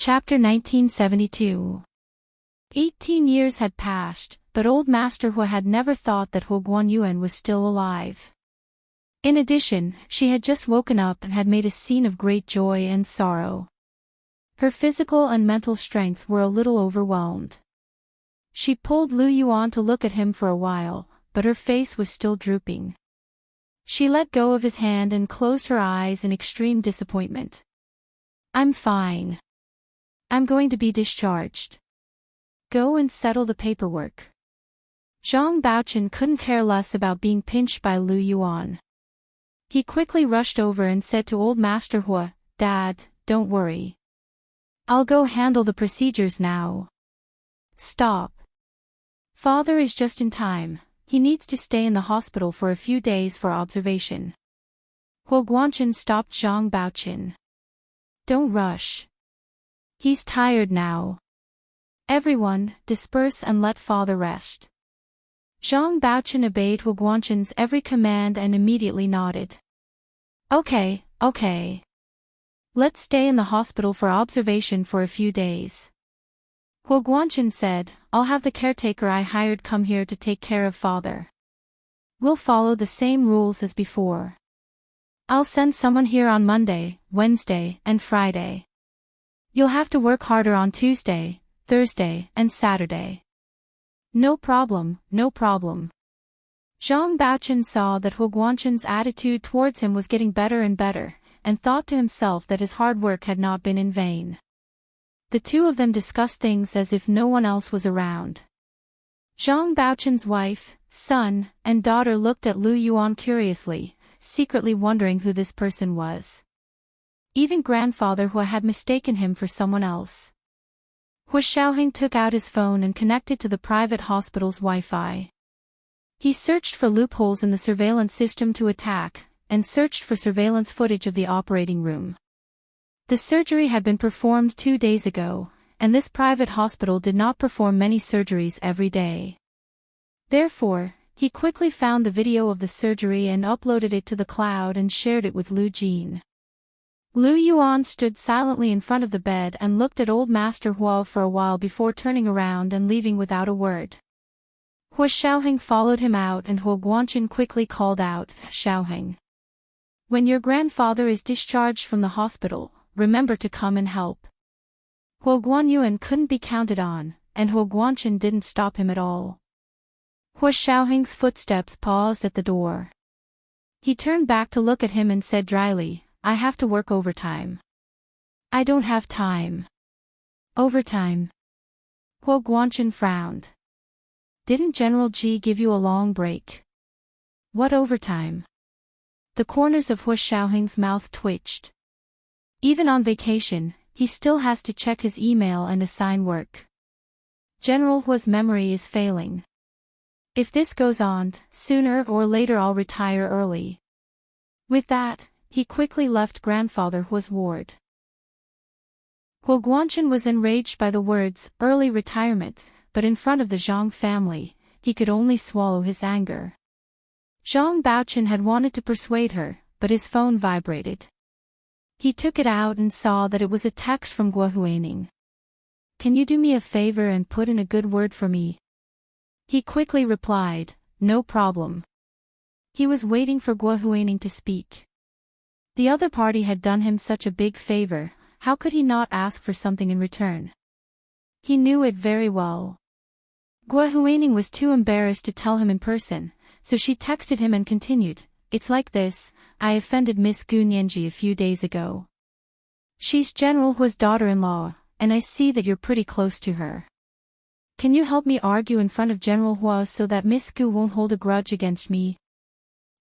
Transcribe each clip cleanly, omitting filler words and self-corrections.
Chapter 1972. 18 years had passed, but old Master Hua had never thought that Hua Guanyuan was still alive. In addition, she had just woken up and had made a scene of great joy and sorrow. Her physical and mental strength were a little overwhelmed. She pulled Lu Yuan to look at him for a while, but her face was still drooping. She let go of his hand and closed her eyes in extreme disappointment. "I'm fine. I'm going to be discharged. Go and settle the paperwork." Zhang Baochen couldn't care less about being pinched by Lu Yuan. He quickly rushed over and said to old Master Hua, "Dad, don't worry. I'll go handle the procedures now." "Stop. Father is just in time. He needs to stay in the hospital for a few days for observation." Hua Guanchen stopped Zhang Baochen. "Don't rush. He's tired now. Everyone, disperse and let father rest." Zhang Baochen obeyed Hua Guanchen's every command and immediately nodded. Okay. Let's stay in the hospital for observation for a few days." Hua Guanchen said, "I'll have the caretaker I hired come here to take care of father. We'll follow the same rules as before. I'll send someone here on Monday, Wednesday, and Friday. You'll have to work harder on Tuesday, Thursday, and Saturday." No problem. Zhang Baochen saw that Hua Guanchen's attitude towards him was getting better and better, and thought to himself that his hard work had not been in vain. The two of them discussed things as if no one else was around. Zhang Baochen's wife, son, and daughter looked at Lu Yuan curiously, secretly wondering who this person was. Even grandfather Hua had mistaken him for someone else. Hua Xiaoheng took out his phone and connected to the private hospital's Wi-Fi. He searched for loopholes in the surveillance system to attack, and searched for surveillance footage of the operating room. The surgery had been performed 2 days ago, and this private hospital did not perform many surgeries every day. Therefore, he quickly found the video of the surgery and uploaded it to the cloud and shared it with Lu Jin. Lu Yuan stood silently in front of the bed and looked at old Master Hua for a while before turning around and leaving without a word. Hua Xiaoheng followed him out and Hua Guanchen quickly called out, "Xiaoheng. When your grandfather is discharged from the hospital, remember to come and help." Hua Guanyuan couldn't be counted on, and Hua Guanchen didn't stop him at all. Hua Xiaoheng's footsteps paused at the door. He turned back to look at him and said dryly, "I have to work overtime." "I don't have time." "Overtime?" Hua Guanchen frowned. "Didn't General Ji give you a long break?" "What overtime?" The corners of Hua Xiaoheng's mouth twitched. Even on vacation, he still has to check his email and assign work. General Hua's memory is failing. If this goes on, sooner or later I'll retire early. With that, he quickly left grandfather Hua's ward. Hua Guanchen was enraged by the words, early retirement, but in front of the Zhang family, he could only swallow his anger. Zhang Baochen had wanted to persuade her, but his phone vibrated. He took it out and saw that it was a text from Gua Huining. "Can you do me a favor and put in a good word for me?" He quickly replied, "No problem." He was waiting for Gua Huining to speak. The other party had done him such a big favor, how could he not ask for something in return? He knew it very well. Gua Huining was too embarrassed to tell him in person, so she texted him and continued, "It's like this, I offended Miss Gu Nianji a few days ago. She's General Hua's daughter-in-law, and I see that you're pretty close to her. Can you help me argue in front of General Hua so that Miss Gu won't hold a grudge against me?"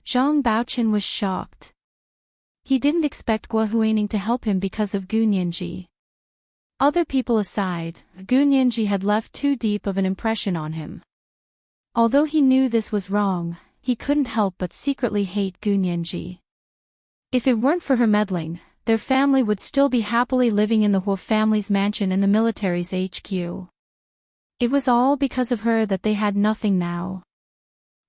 Zhang Baochen was shocked. He didn't expect Gua Huining to help him because of Gu Nianji. Other people aside, Gu Nianji had left too deep of an impression on him. Although he knew this was wrong, he couldn't help but secretly hate Gu Nianji. If it weren't for her meddling, their family would still be happily living in the Hua family's mansion in the military's HQ. It was all because of her that they had nothing now.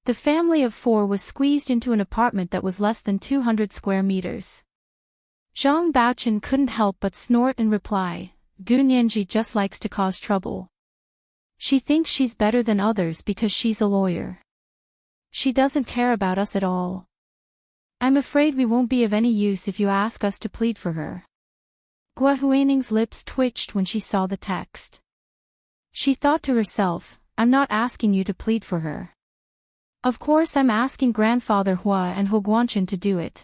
The family of 4 was squeezed into an apartment that was less than 200 square meters. Zhang Baochen couldn't help but snort and reply, Gu Nianji just likes to cause trouble. She thinks she's better than others because she's a lawyer. She doesn't care about us at all. I'm afraid we won't be of any use if you ask us to plead for her. Gua Huining's lips twitched when she saw the text. She thought to herself, I'm not asking you to plead for her. Of course I'm asking Grandfather Hua and He Guanchen to do it.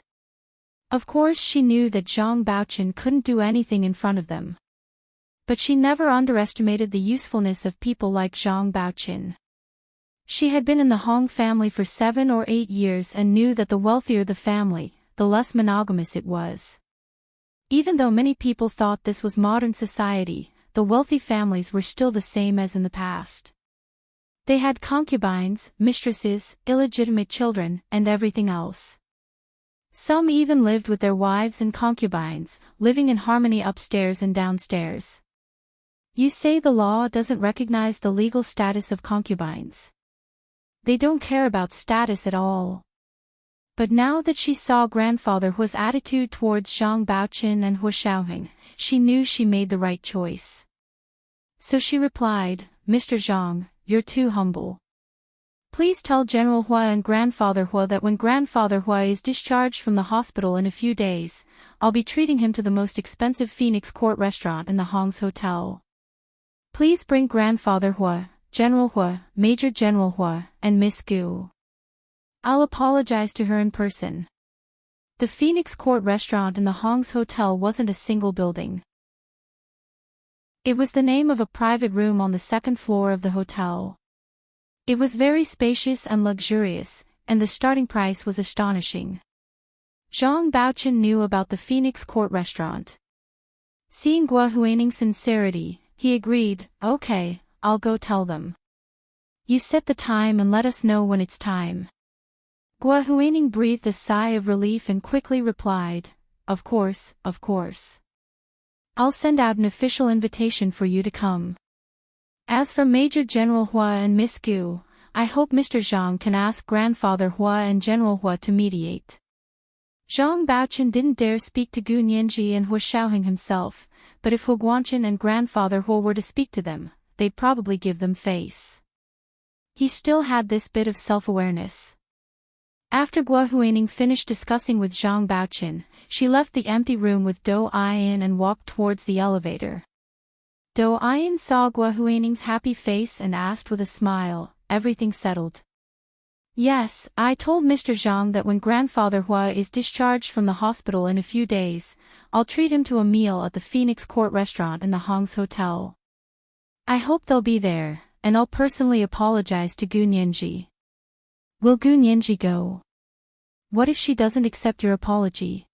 Of course she knew that Zhang Baochen couldn't do anything in front of them. But she never underestimated the usefulness of people like Zhang Baochen. She had been in the Hong family for 7 or 8 years and knew that the wealthier the family, the less monogamous it was. Even though many people thought this was modern society, the wealthy families were still the same as in the past. They had concubines, mistresses, illegitimate children, and everything else. Some even lived with their wives and concubines, living in harmony upstairs and downstairs. You say the law doesn't recognize the legal status of concubines. They don't care about status at all. But now that she saw Grandfather Hua's attitude towards Zhang Baochen and Hua Xiaoheng, she knew she made the right choice. So she replied, Mr. Zhang, you're too humble. Please tell General Hua and Grandfather Hua that when Grandfather Hua is discharged from the hospital in a few days, I'll be treating him to the most expensive Phoenix Court restaurant in the Hong's hotel. Please bring Grandfather Hua, General Hua, Major General Hua, and Miss Gu. I'll apologize to her in person. The Phoenix Court restaurant in the Hong's hotel wasn't a single building. It was the name of a private room on the second floor of the hotel. It was very spacious and luxurious, and the starting price was astonishing. Zhang Baochen knew about the Phoenix Court restaurant. Seeing Gua Huining's sincerity, he agreed, okay, I'll go tell them. You set the time and let us know when it's time. Gua Huining breathed a sigh of relief and quickly replied, of course, of course. I'll send out an official invitation for you to come. As for Major General Hua and Miss Gu, I hope Mr. Zhang can ask Grandfather Hua and General Hua to mediate. Zhang Baochen didn't dare speak to Gu Nianji and Hua Xiaoheng himself, but if He Guanchen and Grandfather Hua were to speak to them, they'd probably give them face. He still had this bit of self-awareness. After Gua Huining finished discussing with Zhang Baochen, she left the empty room with Do Ayin and walked towards the elevator. Do Ayin saw Gua Huining's happy face and asked with a smile, everything settled? Yes, I told Mr. Zhang that when Grandfather Hua is discharged from the hospital in a few days, I'll treat him to a meal at the Phoenix Court restaurant in the Hong's hotel. I hope they'll be there, and I'll personally apologize to Gu Nianji. Will Gu Nianji go? What if she doesn't accept your apology?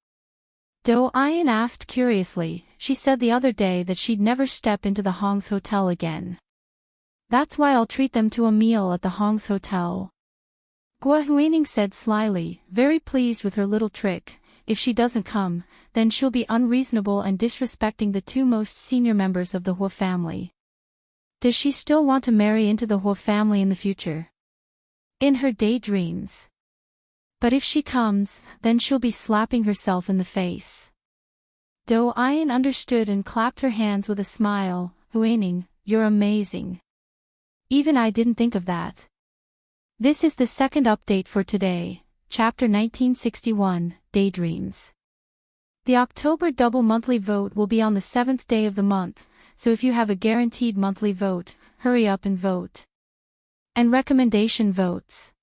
Do Ayin asked curiously. She said the other day that she'd never step into the Hong's hotel again. That's why I'll treat them to a meal at the Hong's hotel. Gua Huining said slyly, very pleased with her little trick. If she doesn't come, then she'll be unreasonable and disrespecting the 2 most senior members of the Hua family. Does she still want to marry into the Hua family in the future? In her daydreams. But if she comes, then she'll be slapping herself in the face. Do Ayin understood and clapped her hands with a smile. Huining, you're amazing. Even I didn't think of that. This is the second update for today, Chapter 1961, Daydreams. The October double monthly vote will be on the 7th day of the month, so if you have a guaranteed monthly vote, hurry up and vote. And recommendation votes.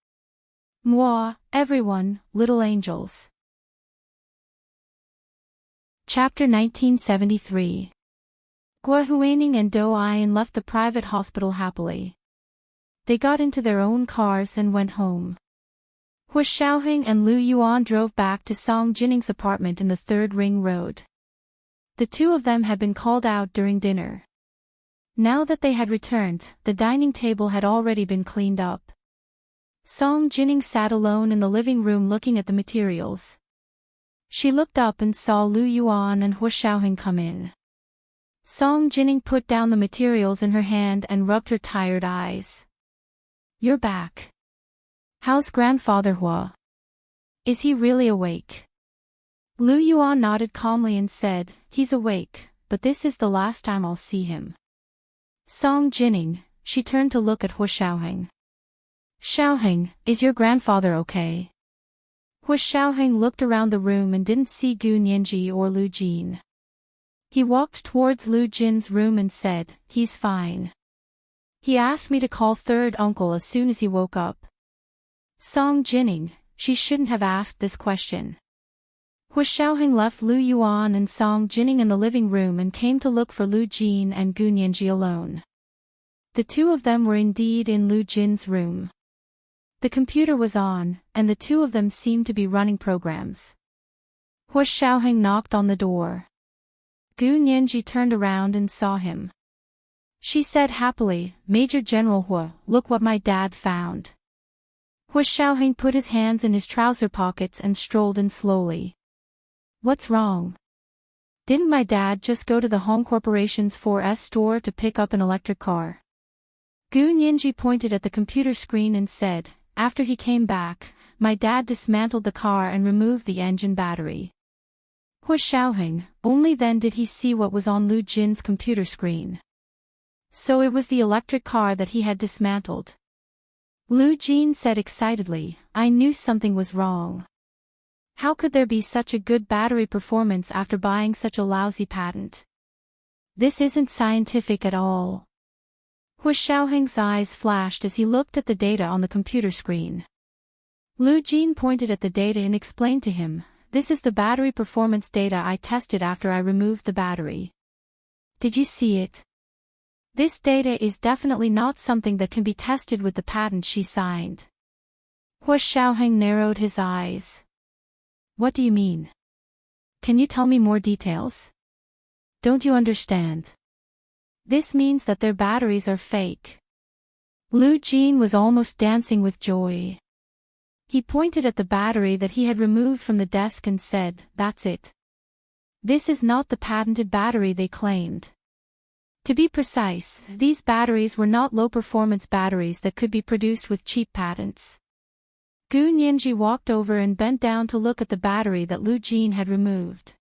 Moi, everyone, little angels. Chapter 1973. Gua Huining and Do Ayin left the private hospital happily. They got into their own cars and went home. Hua Xiaoheng and Lu Yuan drove back to Song Jinning's apartment in the 3rd Ring Road. The 2 of them had been called out during dinner. Now that they had returned, the dining table had already been cleaned up. Song Jinning sat alone in the living room looking at the materials. She looked up and saw Lu Yuan and Hua Xiaoheng come in. Song Jinning put down the materials in her hand and rubbed her tired eyes. You're back. How's Grandfather Hua? Is he really awake? Lu Yuan nodded calmly and said, he's awake, but this is the last time I'll see him. Song Jining, she turned to look at Hu Xiaoheng. Xiaoheng, is your grandfather okay? Hu Xiaoheng looked around the room and didn't see Gu Nianji or Lu Jin. He walked towards Lu Jin's room and said, he's fine. He asked me to call third uncle as soon as he woke up. Song Jining, she shouldn't have asked this question. Hu Xiaoheng left Lu Yuan and Song Jining in the living room and came to look for Lu Jin and Gu Nianji alone. The two of them were indeed in Lu Jin's room. The computer was on, and the two of them seemed to be running programs. Hu Xiaoheng knocked on the door. Gu Nianji turned around and saw him. She said happily, Major General Hu, look what my dad found. Hu Xiaoheng put his hands in his trouser pockets and strolled in slowly. What's wrong? Didn't my dad just go to the Home Corporation's 4S store to pick up an electric car? Gu Nianji pointed at the computer screen and said, after he came back, my dad dismantled the car and removed the engine battery. Hu Xiaoheng, only then did he see what was on Lu Jin's computer screen. So it was the electric car that he had dismantled. Lu Jin said excitedly, I knew something was wrong. How could there be such a good battery performance after buying such a lousy patent? This isn't scientific at all. Hu Xiaoheng's eyes flashed as he looked at the data on the computer screen. Lu Jin pointed at the data and explained to him, this is the battery performance data I tested after I removed the battery. Did you see it? This data is definitely not something that can be tested with the patent she signed. Hu Xiaoheng narrowed his eyes. What do you mean? Can you tell me more details? Don't you understand? This means that their batteries are fake. Lu Jin was almost dancing with joy. He pointed at the battery that he had removed from the desk and said, that's it. This is not the patented battery they claimed. To be precise, these batteries were not low-performance batteries that could be produced with cheap patents. Gu Nianji walked over and bent down to look at the battery that Lu Jin had removed.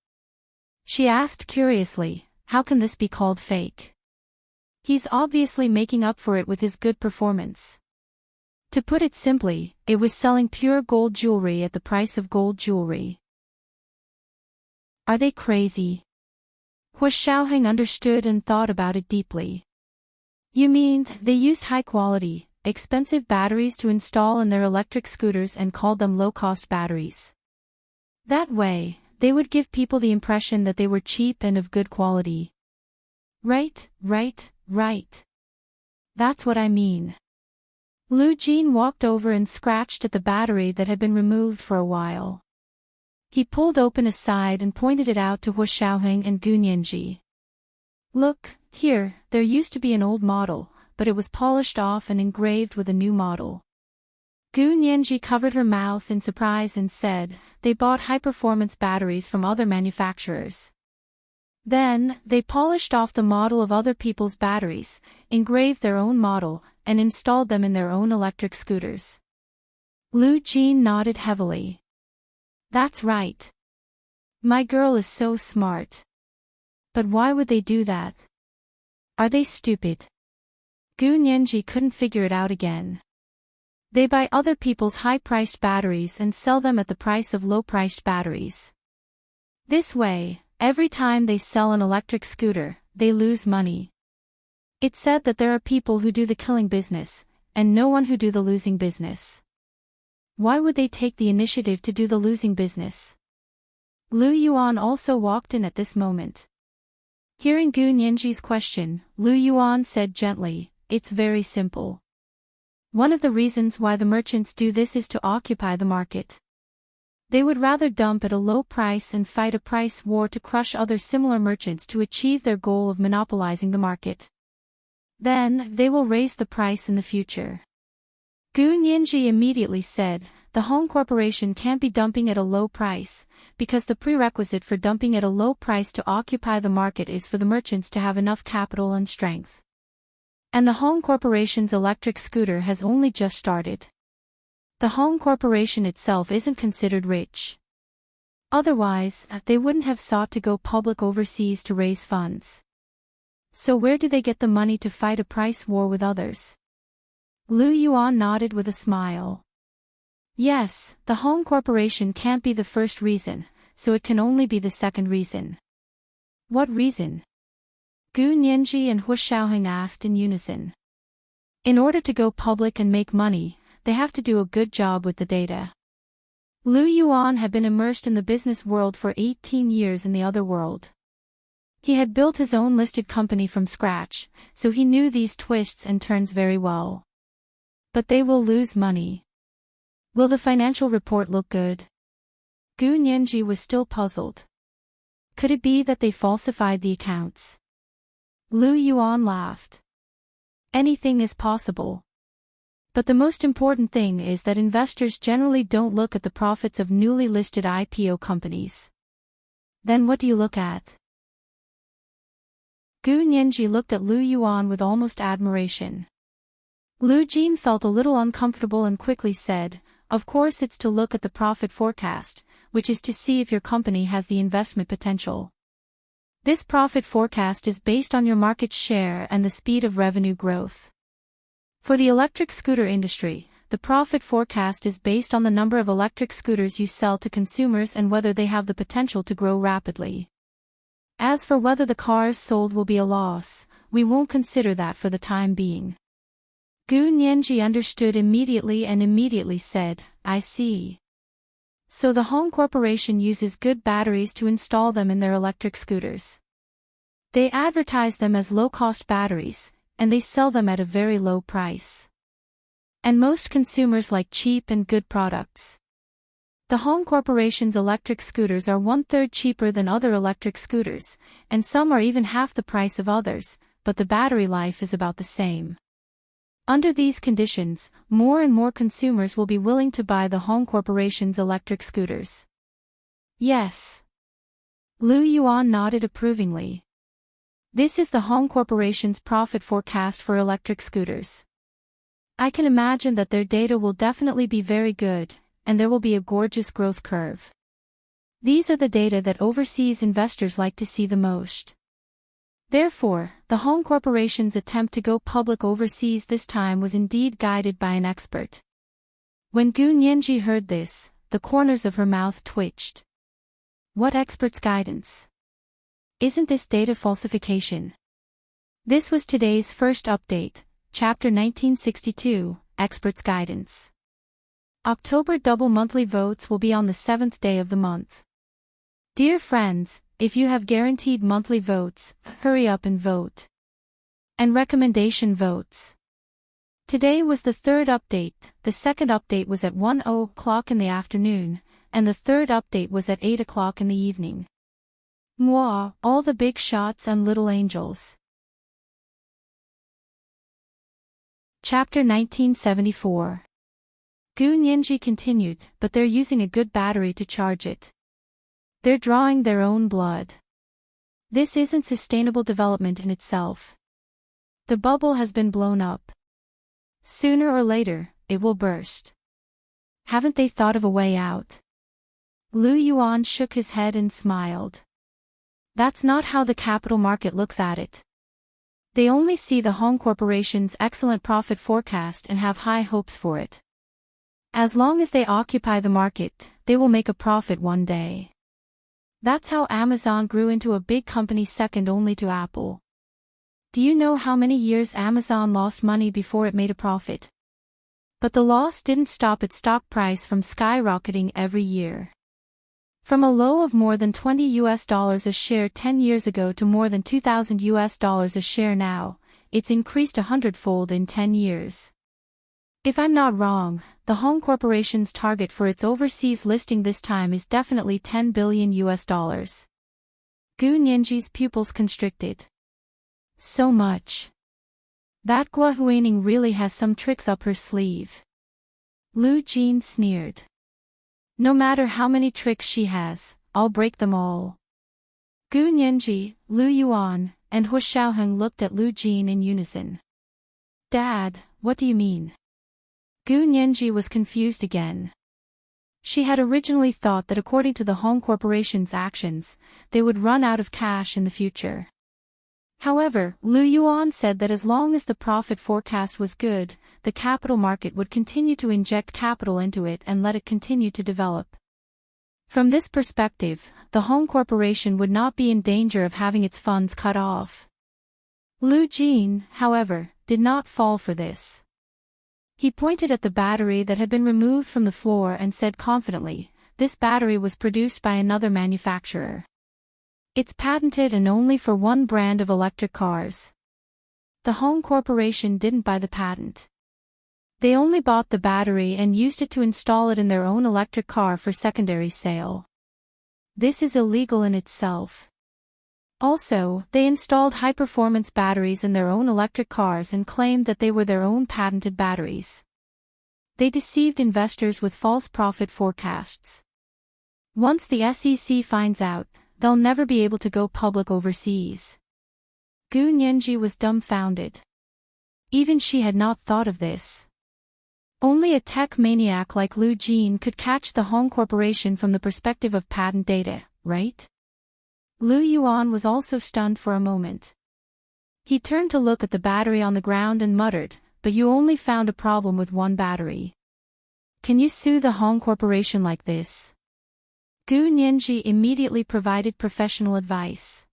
She asked curiously, how can this be called fake? He's obviously making up for it with his good performance. To put it simply, it was selling pure gold jewelry at the price of gold jewelry. Are they crazy? Hu Xiaoheng understood and thought about it deeply. You mean, they used high-quality, expensive batteries to install in their electric scooters and called them low-cost batteries. That way, they would give people the impression that they were cheap and of good quality. Right. That's what I mean. Lu Jin walked over and scratched at the battery that had been removed for a while. He pulled open a side and pointed it out to Hu Xiaoheng and Gu Nianji. Look, here, there used to be an old model, but it was polished off and engraved with a new model. Gu Nianji covered her mouth in surprise and said, they bought high-performance batteries from other manufacturers. Then, they polished off the model of other people's batteries, engraved their own model, and installed them in their own electric scooters. Lu Jin nodded heavily. That's right. My girl is so smart. But why would they do that? Are they stupid? Gu Nianji couldn't figure it out again. They buy other people's high-priced batteries and sell them at the price of low-priced batteries. This way, every time they sell an electric scooter, they lose money. It's said that there are people who do the killing business, and no one who do the losing business. Why would they take the initiative to do the losing business? Lu Yuan also walked in at this moment. Hearing Gu Nianji's question, Lu Yuan said gently, it's very simple. One of the reasons why the merchants do this is to occupy the market. They would rather dump at a low price and fight a price war to crush other similar merchants to achieve their goal of monopolizing the market. Then, they will raise the price in the future. Gu Nianji immediately said, the Home Corporation can't be dumping at a low price, because the prerequisite for dumping at a low price to occupy the market is for the merchants to have enough capital and strength. And the Home Corporation's electric scooter has only just started. The Home Corporation itself isn't considered rich. Otherwise, they wouldn't have sought to go public overseas to raise funds. So where do they get the money to fight a price war with others? Lu Yuan nodded with a smile. Yes, the home corporation can't be the first reason, so it can only be the second reason. What reason? Gu Nianji and Hu Xiaoheng asked in unison. In order to go public and make money, they have to do a good job with the data. Lu Yuan had been immersed in the business world for 18 years in the other world. He had built his own listed company from scratch, so he knew these twists and turns very well. But they will lose money. Will the financial report look good? Gu Nianji was still puzzled. Could it be that they falsified the accounts? Lu Yuan laughed. Anything is possible. But the most important thing is that investors generally don't look at the profits of newly listed IPO companies. Then what do you look at? Gu Nianji looked at Lu Yuan with almost admiration. Lu Jin felt a little uncomfortable and quickly said, of course it's to look at the profit forecast, which is to see if your company has the investment potential. This profit forecast is based on your market share and the speed of revenue growth. For the electric scooter industry, the profit forecast is based on the number of electric scooters you sell to consumers and whether they have the potential to grow rapidly. As for whether the cars sold will be a loss, we won't consider that for the time being. Gu Nianji understood immediately and immediately said, I see. So the home corporation uses good batteries to install them in their electric scooters. They advertise them as low-cost batteries, and they sell them at a very low price. And most consumers like cheap and good products. The home corporation's electric scooters are 1/3 cheaper than other electric scooters, and some are even half the price of others, but the battery life is about the same. Under these conditions, more and more consumers will be willing to buy the home corporation's electric scooters. Yes. Lu Yuan nodded approvingly. This is the home corporation's profit forecast for electric scooters. I can imagine that their data will definitely be very good, and there will be a gorgeous growth curve. These are the data that overseas investors like to see the most. Therefore, the home corporation's attempt to go public overseas this time was indeed guided by an expert. When Gu Nianji heard this, the corners of her mouth twitched. What expert's guidance? Isn't this data falsification? This was today's first update, Chapter 1962, Expert's Guidance. October double monthly votes will be on the 7th day of the month. Dear friends, if you have guaranteed monthly votes, hurry up and vote. And recommendation votes. Today was the third update, the second update was at 1:00 in the afternoon, and the third update was at 8:00 in the evening. Mwah, all the big shots and little angels. Chapter 1974. Gu Nianji continued, but they're using a good battery to charge it. They're drawing their own blood. This isn't sustainable development in itself. The bubble has been blown up. Sooner or later, it will burst. Haven't they thought of a way out? Lu Yuan shook his head and smiled. That's not how the capital market looks at it. They only see the home corporation's excellent profit forecast and have high hopes for it. As long as they occupy the market, they will make a profit one day. That's how Amazon grew into a big company second only to Apple. Do you know how many years Amazon lost money before it made a profit? But the loss didn't stop its stock price from skyrocketing every year. From a low of more than $20 a share 10 years ago to more than $2,000 a share now, it's increased 100-fold in 10 years. If I'm not wrong, the home corporation's target for its overseas listing this time is definitely $10 billion. Gu Nianji's pupils constricted. So much. That Gua Huining really has some tricks up her sleeve. Lu Jin sneered. No matter how many tricks she has, I'll break them all. Gu Nianji, Lu Yuan, and Hu Xiaoheng looked at Lu Jin in unison. Dad, what do you mean? Gu Nianji was confused again. She had originally thought that according to the Hong Corporation's actions, they would run out of cash in the future. However, Lu Yuan said that as long as the profit forecast was good, the capital market would continue to inject capital into it and let it continue to develop. From this perspective, the Hong Corporation would not be in danger of having its funds cut off. Lu Jin, however, did not fall for this. He pointed at the battery that had been removed from the floor and said confidently, "This battery was produced by another manufacturer. It's patented and only for one brand of electric cars. The Hong Corporation didn't buy the patent. They only bought the battery and used it to install it in their own electric car for secondary sale. This is illegal in itself. Also, they installed high-performance batteries in their own electric cars and claimed that they were their own patented batteries. They deceived investors with false profit forecasts. Once the SEC finds out, they'll never be able to go public overseas." Gu Nianji was dumbfounded. Even she had not thought of this. Only a tech maniac like Lu Jin could catch the Hong Corporation from the perspective of patent data, right? Lu Yuan was also stunned for a moment. He turned to look at the battery on the ground and muttered, "But you only found a problem with one battery. Can you sue the Hong Corporation like this?" Gu Nianji immediately provided professional advice.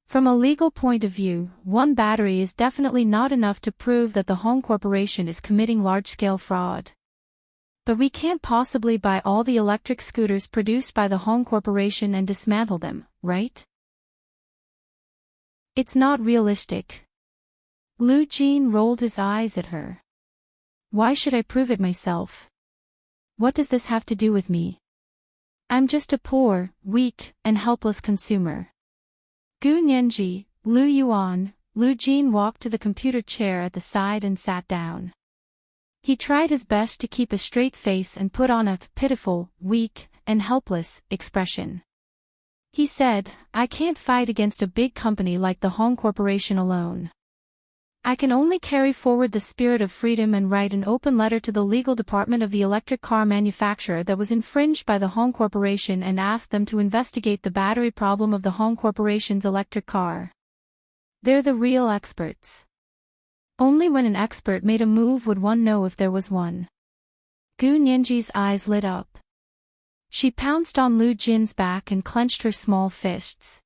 From a legal point of view, one battery is definitely not enough to prove that the Hong Corporation is committing large-scale fraud. But we can't possibly buy all the electric scooters produced by the Hong Corporation and dismantle them, right? It's not realistic. Lu Jin rolled his eyes at her. Why should I prove it myself? What does this have to do with me? I'm just a poor, weak, and helpless consumer. Gu Nianji, Lu Yuan, Lu Jin walked to the computer chair at the side and sat down. He tried his best to keep a straight face and put on a pitiful, weak, and helpless expression. He said, "I can't fight against a big company like the Hong Corporation alone. I can only carry forward the spirit of freedom and write an open letter to the legal department of the electric car manufacturer that was infringed by the Hong Corporation and ask them to investigate the battery problem of the Hong Corporation's electric car. They're the real experts. Only when an expert made a move would one know if there was one." Gu Nianji's eyes lit up. She pounced on Lu Jin's back and clenched her small fists.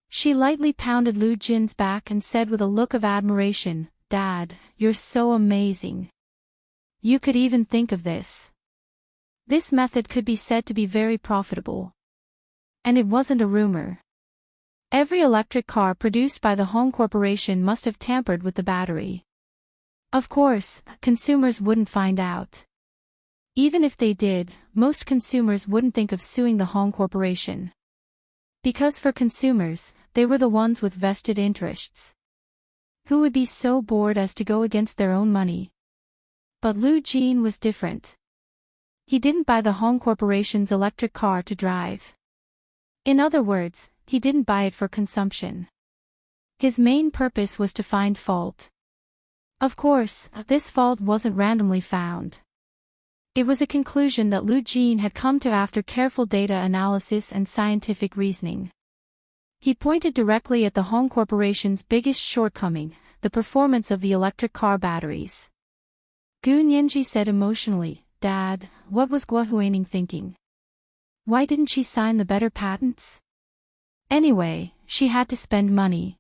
She lightly pounded Lu Jin's back and said with a look of admiration, "Dad, you're so amazing. You could even think of this. This method could be said to be very profitable. And it wasn't a rumor. Every electric car produced by the Hong Corporation must have tampered with the battery. Of course, consumers wouldn't find out. Even if they did, most consumers wouldn't think of suing the Hong Corporation. Because for consumers, they were the ones with vested interests. Who would be so bored as to go against their own money? But Lu Jin was different. He didn't buy the Hong Corporation's electric car to drive. In other words, he didn't buy it for consumption. His main purpose was to find fault. Of course, this fault wasn't randomly found. It was a conclusion that Lu Jin had come to after careful data analysis and scientific reasoning. He pointed directly at the Hong Corporation's biggest shortcoming, the performance of the electric car batteries. Gu Nianji said emotionally, "Dad, what was Guo Huining thinking? Why didn't she sign the better patents? Anyway, she had to spend money.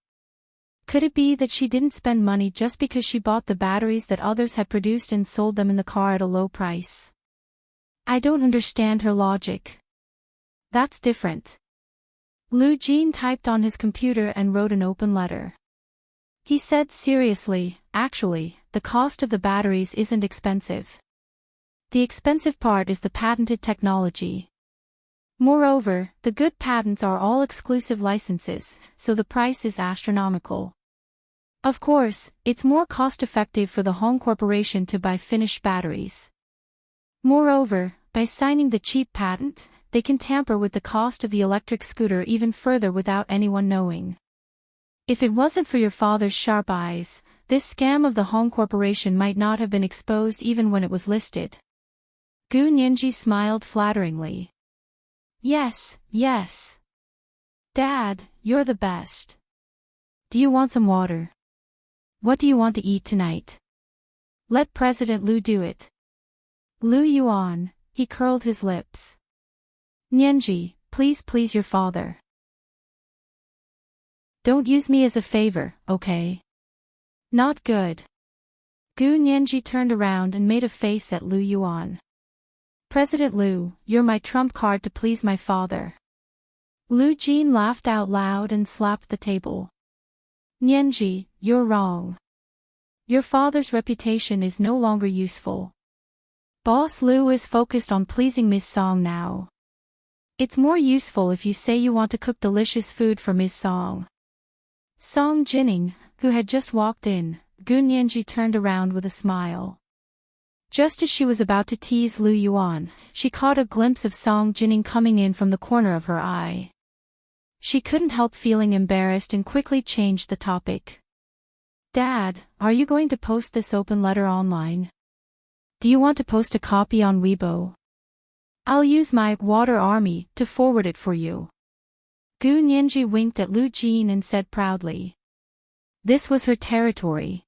Could it be that she didn't spend money just because she bought the batteries that others had produced and sold them in the car at a low price? I don't understand her logic. That's different." Lu Jin typed on his computer and wrote an open letter. He said seriously, "Actually, the cost of the batteries isn't expensive. The expensive part is the patented technology. Moreover, the good patents are all exclusive licenses, so the price is astronomical. Of course, it's more cost-effective for the Hong Corporation to buy finished batteries. Moreover, by signing the cheap patent, they can tamper with the cost of the electric scooter even further without anyone knowing. If it wasn't for your father's sharp eyes, this scam of the Hong Corporation might not have been exposed even when it was listed. Gu Nianji smiled flatteringly. Yes, yes. Dad, you're the best. Do you want some water? What do you want to eat tonight? Let President Lu do it. Lu Yuan, he curled his lips. Nianji, please your father. Don't use me as a favor, okay? Not good. Gu Nianji turned around and made a face at Lu Yuan. President Lu, you're my trump card to please my father. Lu Jin laughed out loud and slapped the table. Nianji, you're wrong. Your father's reputation is no longer useful. Boss Lu is focused on pleasing Miss Song now. It's more useful if you say you want to cook delicious food for Miss Song. Song Jining, who had just walked in, Gu Nianji turned around with a smile. Just as she was about to tease Lu Yuan, she caught a glimpse of Song Jining coming in from the corner of her eye. She couldn't help feeling embarrassed and quickly changed the topic. Dad, are you going to post this open letter online? Do you want to post a copy on Weibo? I'll use my water army to forward it for you. Gu Nianji winked at Lu Jin and said proudly. This was her territory.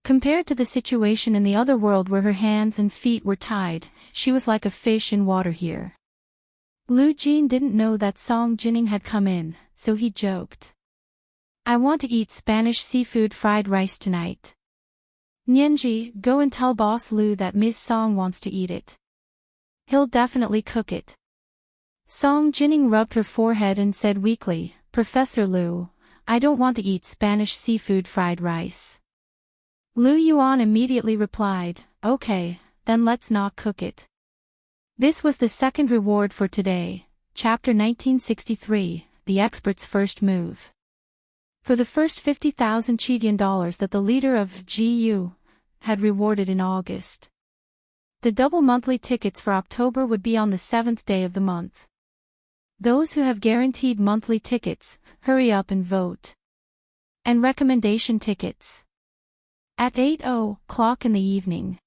Compared to the situation in the other world where her hands and feet were tied, she was like a fish in water here. Lu Jin didn't know that Song Jining had come in, so he joked. I want to eat Spanish seafood fried rice tonight. Nianji, go and tell Boss Lu that Miss Song wants to eat it. He'll definitely cook it. Song Jining rubbed her forehead and said weakly, Professor Lu, I don't want to eat Spanish seafood fried rice. Lu Yuan immediately replied, okay, then let's not cook it. This was the second reward for today, Chapter 1963, The Expert's First Move. For the first 50,000 Chidian dollars that the leader of GU had rewarded in August. The double monthly tickets for October would be on the 7th day of the month. Those who have guaranteed monthly tickets, hurry up and vote. And recommendation tickets. At 8:00 in the evening.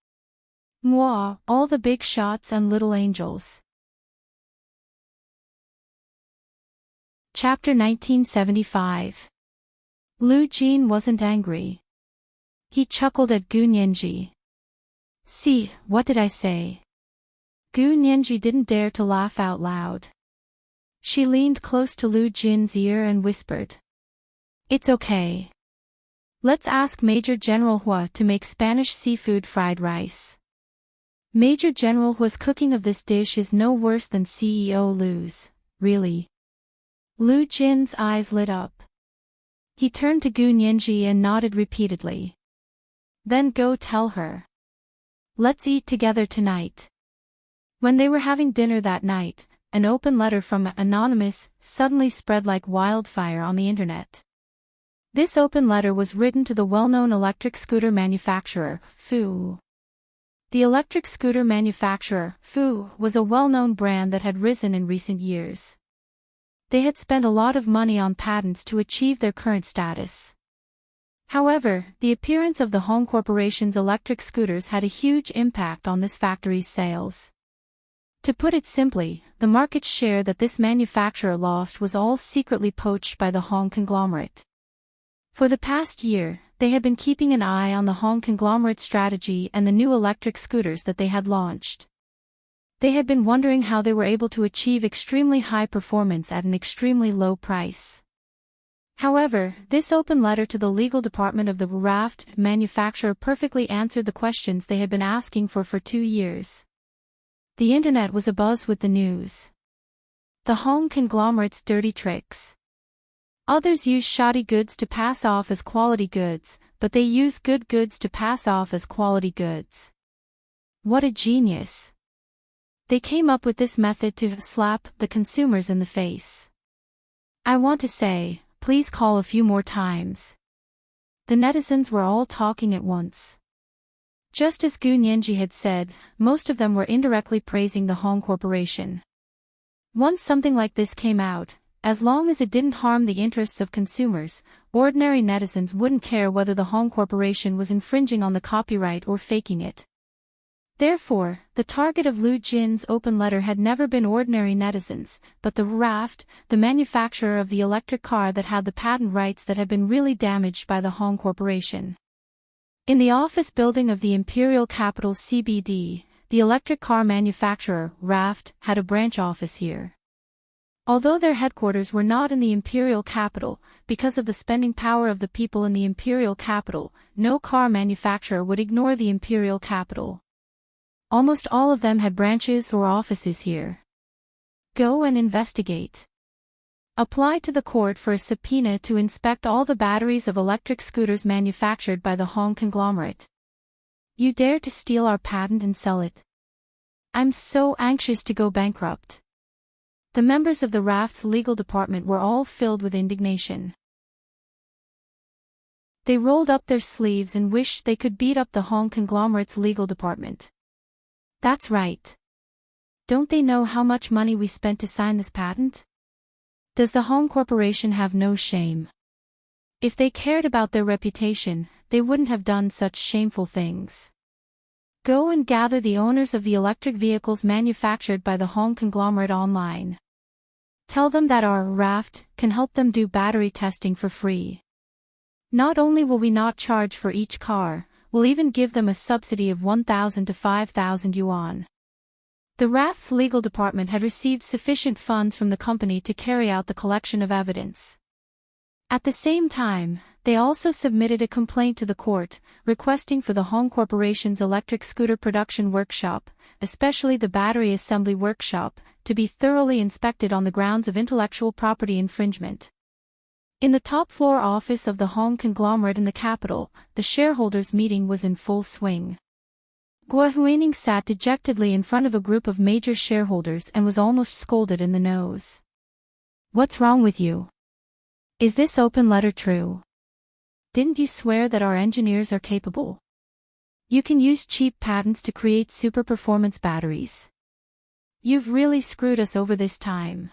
Mwah, all the big shots and little angels. Chapter 1975. Lu Jin wasn't angry. He chuckled at Gu Nianji. See, what did I say? Gu Nianji didn't dare to laugh out loud. She leaned close to Lu Jin's ear and whispered. It's okay. Let's ask Major General Hua to make Spanish seafood fried rice. Major General Hua's cooking of this dish is no worse than CEO Lu's, really. Lu Jin's eyes lit up. He turned to Gu Nianji and nodded repeatedly. Then go tell her. Let's eat together tonight. When they were having dinner that night, an open letter from Anonymous suddenly spread like wildfire on the internet. This open letter was written to the well-known electric scooter manufacturer, Fu. The electric scooter manufacturer, Fu, was a well-known brand that had risen in recent years. They had spent a lot of money on patents to achieve their current status. However, the appearance of the Hong Corporation's electric scooters had a huge impact on this factory's sales. To put it simply, the market share that this manufacturer lost was all secretly poached by the Hong conglomerate. For the past year, they had been keeping an eye on the Hong conglomerate's strategy and the new electric scooters that they had launched. They had been wondering how they were able to achieve extremely high performance at an extremely low price. However, this open letter to the legal department of the raft manufacturer perfectly answered the questions they had been asking for 2 years. The internet was abuzz with the news. The Hong conglomerate's dirty tricks. Others use shoddy goods to pass off as quality goods, but they use good goods to pass off as quality goods. What a genius! They came up with this method to slap the consumers in the face. I want to say, please call a few more times. The netizens were all talking at once. Just as Gu Nianji had said, most of them were indirectly praising the Hong Corporation. Once something like this came out, as long as it didn't harm the interests of consumers, ordinary netizens wouldn't care whether the Hong Corporation was infringing on the copyright or faking it. Therefore, the target of Lu Jin's open letter had never been ordinary netizens, but the Raft, the manufacturer of the electric car that had the patent rights that had been really damaged by the Hong Corporation. In the office building of the Imperial Capital CBD, the electric car manufacturer, Raft, had a branch office here. Although their headquarters were not in the imperial capital, because of the spending power of the people in the imperial capital, no car manufacturer would ignore the imperial capital. Almost all of them had branches or offices here. Go and investigate. Apply to the court for a subpoena to inspect all the batteries of electric scooters manufactured by the Hong conglomerate. You dare to steal our patent and sell it. I'm so anxious to go bankrupt. The members of the Raft's legal department were all filled with indignation. They rolled up their sleeves and wished they could beat up the Hong conglomerate's legal department. That's right. Don't they know how much money we spent to sign this patent? Does the Hong Corporation have no shame? If they cared about their reputation, they wouldn't have done such shameful things. Go and gather the owners of the electric vehicles manufactured by the Hong conglomerate online. Tell them that our Raft can help them do battery testing for free. Not only will we not charge for each car, we'll even give them a subsidy of 1,000 to 5,000 yuan. The Raft's legal department had received sufficient funds from the company to carry out the collection of evidence. At the same time, they also submitted a complaint to the court, requesting for the Hong Corporation's electric scooter production workshop, especially the battery assembly workshop, to be thoroughly inspected on the grounds of intellectual property infringement. In the top-floor office of the Hong conglomerate in the capital, the shareholders' meeting was in full swing. Guo Huining sat dejectedly in front of a group of major shareholders and was almost scolded in the nose. What's wrong with you? Is this open letter true? Didn't you swear that our engineers are capable? You can use cheap patents to create super-performance batteries. You've really screwed us over this time.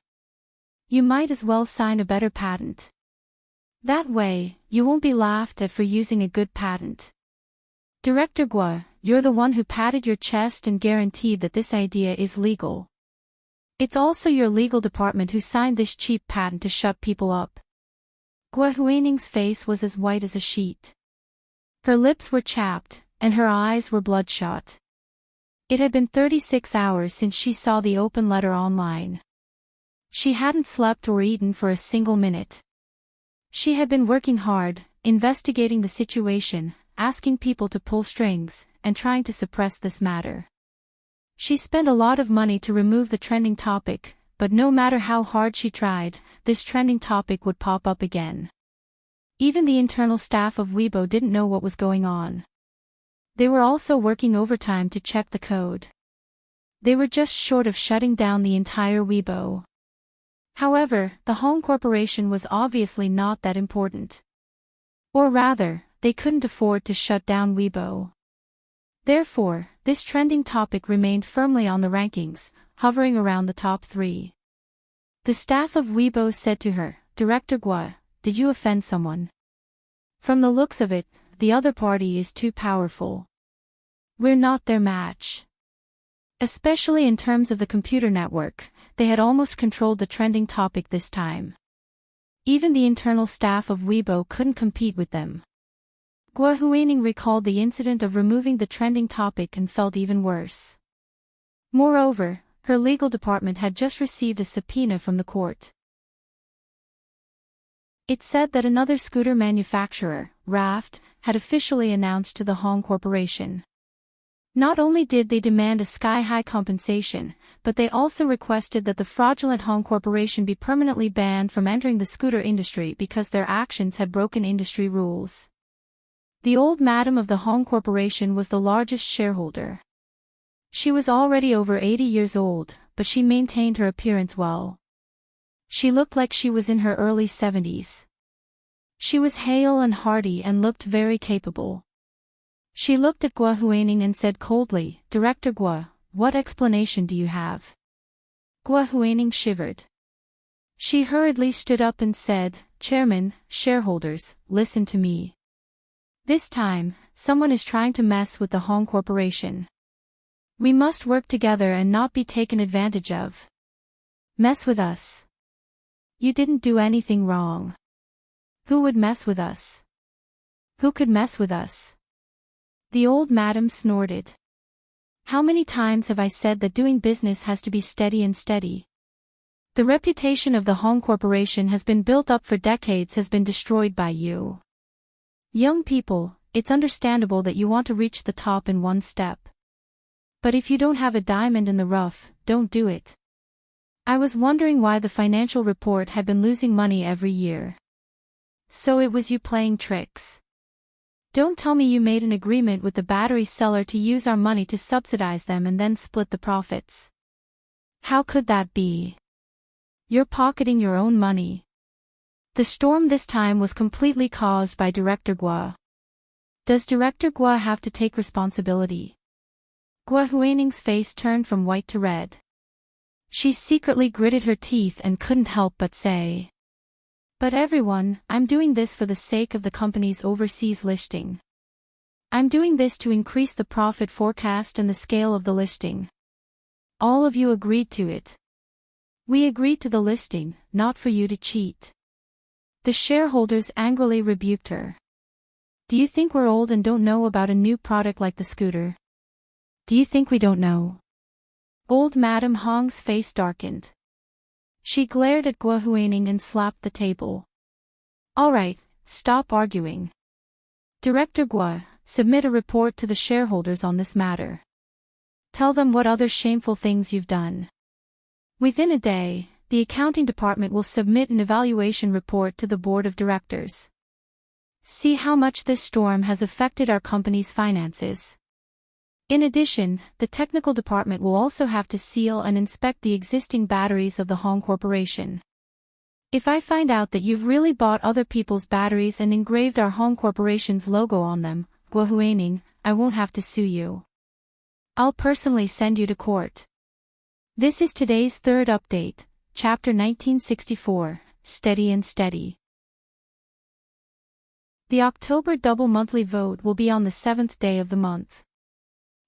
You might as well sign a better patent. That way, you won't be laughed at for using a good patent. Director Guo, you're the one who patted your chest and guaranteed that this idea is legal. It's also your legal department who signed this cheap patent to shut people up. Guo Huining's face was as white as a sheet. Her lips were chapped, and her eyes were bloodshot. It had been 36 hours since she saw the open letter online. She hadn't slept or eaten for a single minute. She had been working hard, investigating the situation, asking people to pull strings, and trying to suppress this matter. She spent a lot of money to remove the trending topic, but no matter how hard she tried, this trending topic would pop up again. Even the internal staff of Weibo didn't know what was going on. They were also working overtime to check the code. They were just short of shutting down the entire Weibo. However, the Hong Corporation was obviously not that important. Or rather, they couldn't afford to shut down Weibo. Therefore, this trending topic remained firmly on the rankings, hovering around the top 3. The staff of Weibo said to her, Director Guo, did you offend someone? From the looks of it, the other party is too powerful. We're not their match. Especially in terms of the computer network, they had almost controlled the trending topic this time. Even the internal staff of Weibo couldn't compete with them. Guo Huining recalled the incident of removing the trending topic and felt even worse. Moreover, her legal department had just received a subpoena from the court. It said that another scooter manufacturer, Raft, had officially announced to the Hong Corporation. Not only did they demand a sky-high compensation, but they also requested that the fraudulent Hong Corporation be permanently banned from entering the scooter industry because their actions had broken industry rules. The old madam of the Hong Corporation was the largest shareholder. She was already over 80 years old, but she maintained her appearance well. She looked like she was in her early 70s. She was hale and hearty and looked very capable. She looked at Guo Huining and said coldly, Director Guo, what explanation do you have? Guo Huining shivered. She hurriedly stood up and said, Chairman, shareholders, listen to me. This time, someone is trying to mess with the Hong Corporation. We must work together and not be taken advantage of. Mess with us. You didn't do anything wrong. Who would mess with us? Who could mess with us? The old madam snorted. How many times have I said that doing business has to be steady and steady? The reputation of the Hong Corporation has been built up for decades, has been destroyed by you. Young people, it's understandable that you want to reach the top in one step. But if you don't have a diamond in the rough, don't do it. I was wondering why the financial report had been losing money every year. So it was you playing tricks. Don't tell me you made an agreement with the battery seller to use our money to subsidize them and then split the profits. How could that be? You're pocketing your own money. The storm this time was completely caused by Director Gua. Does Director Gua have to take responsibility? Gua Huaning's face turned from white to red. She secretly gritted her teeth and couldn't help but say, "But everyone, I'm doing this for the sake of the company's overseas listing. I'm doing this to increase the profit forecast and the scale of the listing. All of you agreed to it. We agreed to the listing, not for you to cheat." The shareholders angrily rebuked her. Do you think we're old and don't know about a new product like the scooter? Do you think we don't know? Old Madam Hong's face darkened. She glared at Gua Huaning and slapped the table. All right, stop arguing. Director Gua, submit a report to the shareholders on this matter. Tell them what other shameful things you've done. Within a day, the accounting department will submit an evaluation report to the board of directors. See how much this storm has affected our company's finances. In addition, the technical department will also have to seal and inspect the existing batteries of the Hong Corporation. If I find out that you've really bought other people's batteries and engraved our Hong Corporation's logo on them, Gua Huaning, I won't have to sue you. I'll personally send you to court. This is today's third update, Chapter 1964, Steady and Steady. The October double monthly vote will be on the 7th day of the month.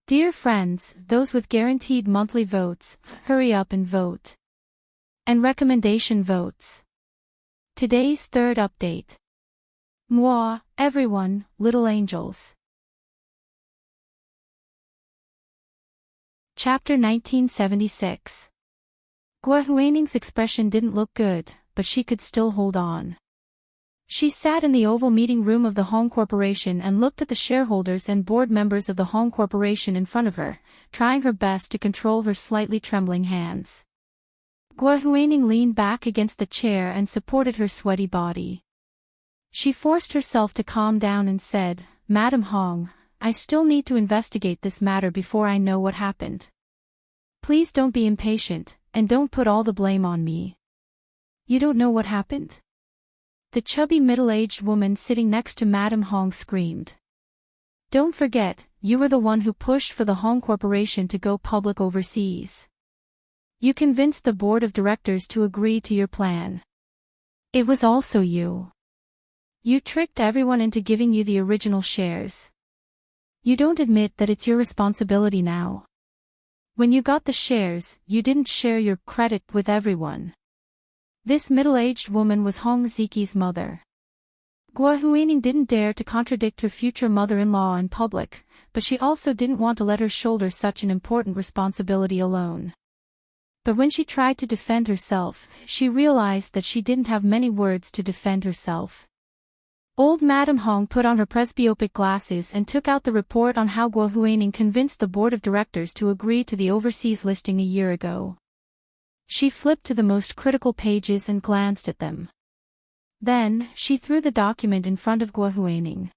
Dear friends, those with guaranteed monthly votes, hurry up and vote. And recommendation votes. Today's third update. Moi, everyone, little angels. Chapter 1976. Gua Huaning's expression didn't look good, but she could still hold on. She sat in the oval meeting room of the Hong Corporation and looked at the shareholders and board members of the Hong Corporation in front of her, trying her best to control her slightly trembling hands. Gua Huaning leaned back against the chair and supported her sweaty body. She forced herself to calm down and said, "Madam Hong, I still need to investigate this matter before I know what happened. Please don't be impatient, and don't put all the blame on me." "You don't know what happened?" The chubby middle-aged woman sitting next to Madam Hong screamed. "Don't forget, you were the one who pushed for the Hong Corporation to go public overseas. You convinced the board of directors to agree to your plan. It was also you. You tricked everyone into giving you the original shares. You don't admit that it's your responsibility now. When you got the shares, you didn't share your credit with everyone." This middle-aged woman was Hong Ziki's mother. Gua Huaning didn't dare to contradict her future mother-in-law in public, but she also didn't want to let her shoulder such an important responsibility alone. But when she tried to defend herself, she realized that she didn't have many words to defend herself. Old Madam Hong put on her presbyopic glasses and took out the report on how Gua Huaning convinced the board of directors to agree to the overseas listing a year ago. She flipped to the most critical pages and glanced at them. Then, she threw the document in front of Gua Huaning.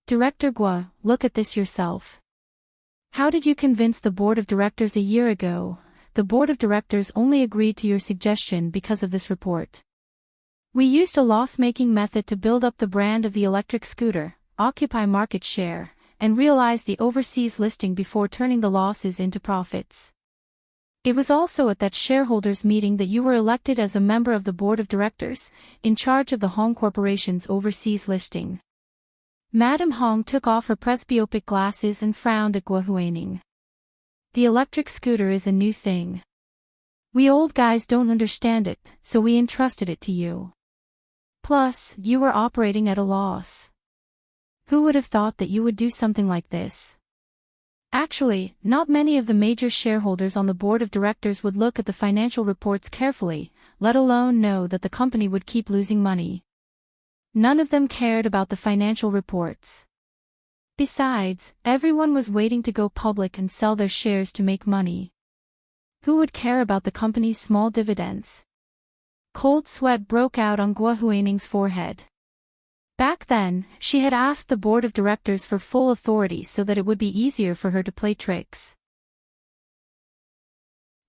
"Director Gua, look at this yourself. How did you convince the board of directors a year ago? The board of directors only agreed to your suggestion because of this report. We used a loss-making method to build up the brand of the electric scooter, occupy market share, and realize the overseas listing before turning the losses into profits. It was also at that shareholders' meeting that you were elected as a member of the board of directors, in charge of the Hong Corporation's overseas listing." Madam Hong took off her presbyopic glasses and frowned at Gua Huaning. The electric scooter is a new thing. We old guys don't understand it, so we entrusted it to you. Plus, you were operating at a loss. Who would have thought that you would do something like this? Actually, not many of the major shareholders on the board of directors would look at the financial reports carefully, let alone know that the company would keep losing money. None of them cared about the financial reports. Besides, everyone was waiting to go public and sell their shares to make money. Who would care about the company's small dividends? Cold sweat broke out on Guo Huining's forehead. Back then, she had asked the board of directors for full authority so that it would be easier for her to play tricks.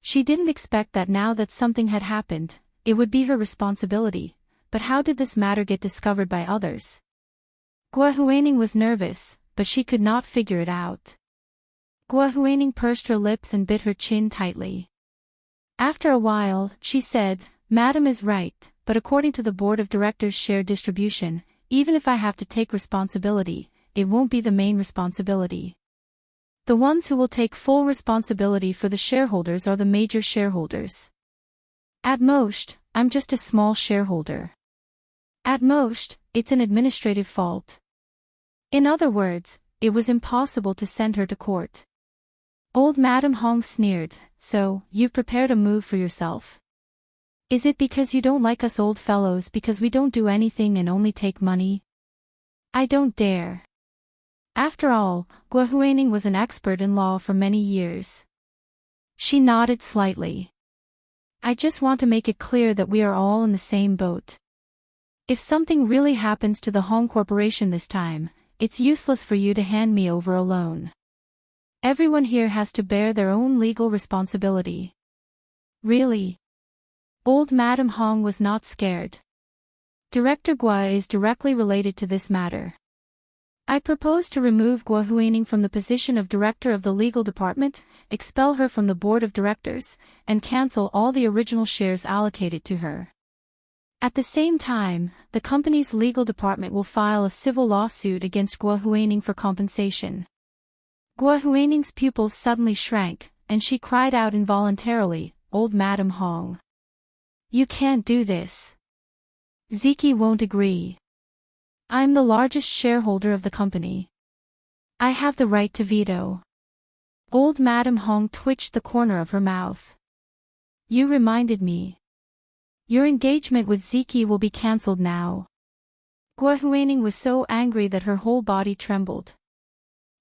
She didn't expect that now that something had happened, it would be her responsibility, but how did this matter get discovered by others? Guo Huining was nervous, but she could not figure it out. Guo Huining pursed her lips and bit her chin tightly. After a while, she said, "Madam is right, but according to the board of directors' share distribution, even if I have to take responsibility, it won't be the main responsibility. The ones who will take full responsibility for the shareholders are the major shareholders. At most, I'm just a small shareholder. At most, it's an administrative fault." In other words, it was impossible to send her to court. Old Madam Hong sneered, "So, you've prepared a move for yourself? Is it because you don't like us old fellows because we don't do anything and only take money? I don't dare." After all, Guo Huining was an expert in law for many years. She nodded slightly. "I just want to make it clear that we are all in the same boat. If something really happens to the Hong Corporation this time, it's useless for you to hand me over alone. Everyone here has to bear their own legal responsibility." "Really?" Old Madam Hong was not scared. "Director Guo is directly related to this matter. I propose to remove Guo Huining from the position of director of the legal department, expel her from the board of directors, and cancel all the original shares allocated to her. At the same time, the company's legal department will file a civil lawsuit against Guo Huining for compensation." Guo Huining's pupils suddenly shrank, and she cried out involuntarily, "Old Madam Hong! You can't do this. Ziki won't agree. I'm the largest shareholder of the company. I have the right to veto." Old Madam Hong twitched the corner of her mouth. "You reminded me. Your engagement with Ziki will be cancelled now." Guo Huining was so angry that her whole body trembled.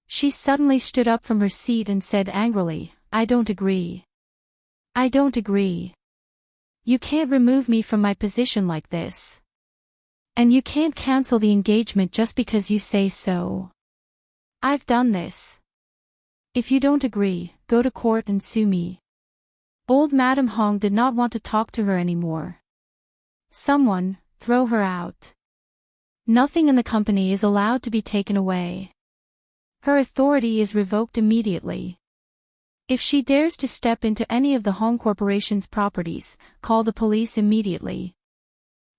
She suddenly stood up from her seat and said angrily, "I don't agree. I don't agree. You can't remove me from my position like this. And you can't cancel the engagement just because you say so. I've done this. If you don't agree, go to court and sue me." Old Madam Hong did not want to talk to her anymore. "Someone, throw her out. Nothing in the company is allowed to be taken away. Her authority is revoked immediately. If she dares to step into any of the Hong Corporation's properties, call the police immediately."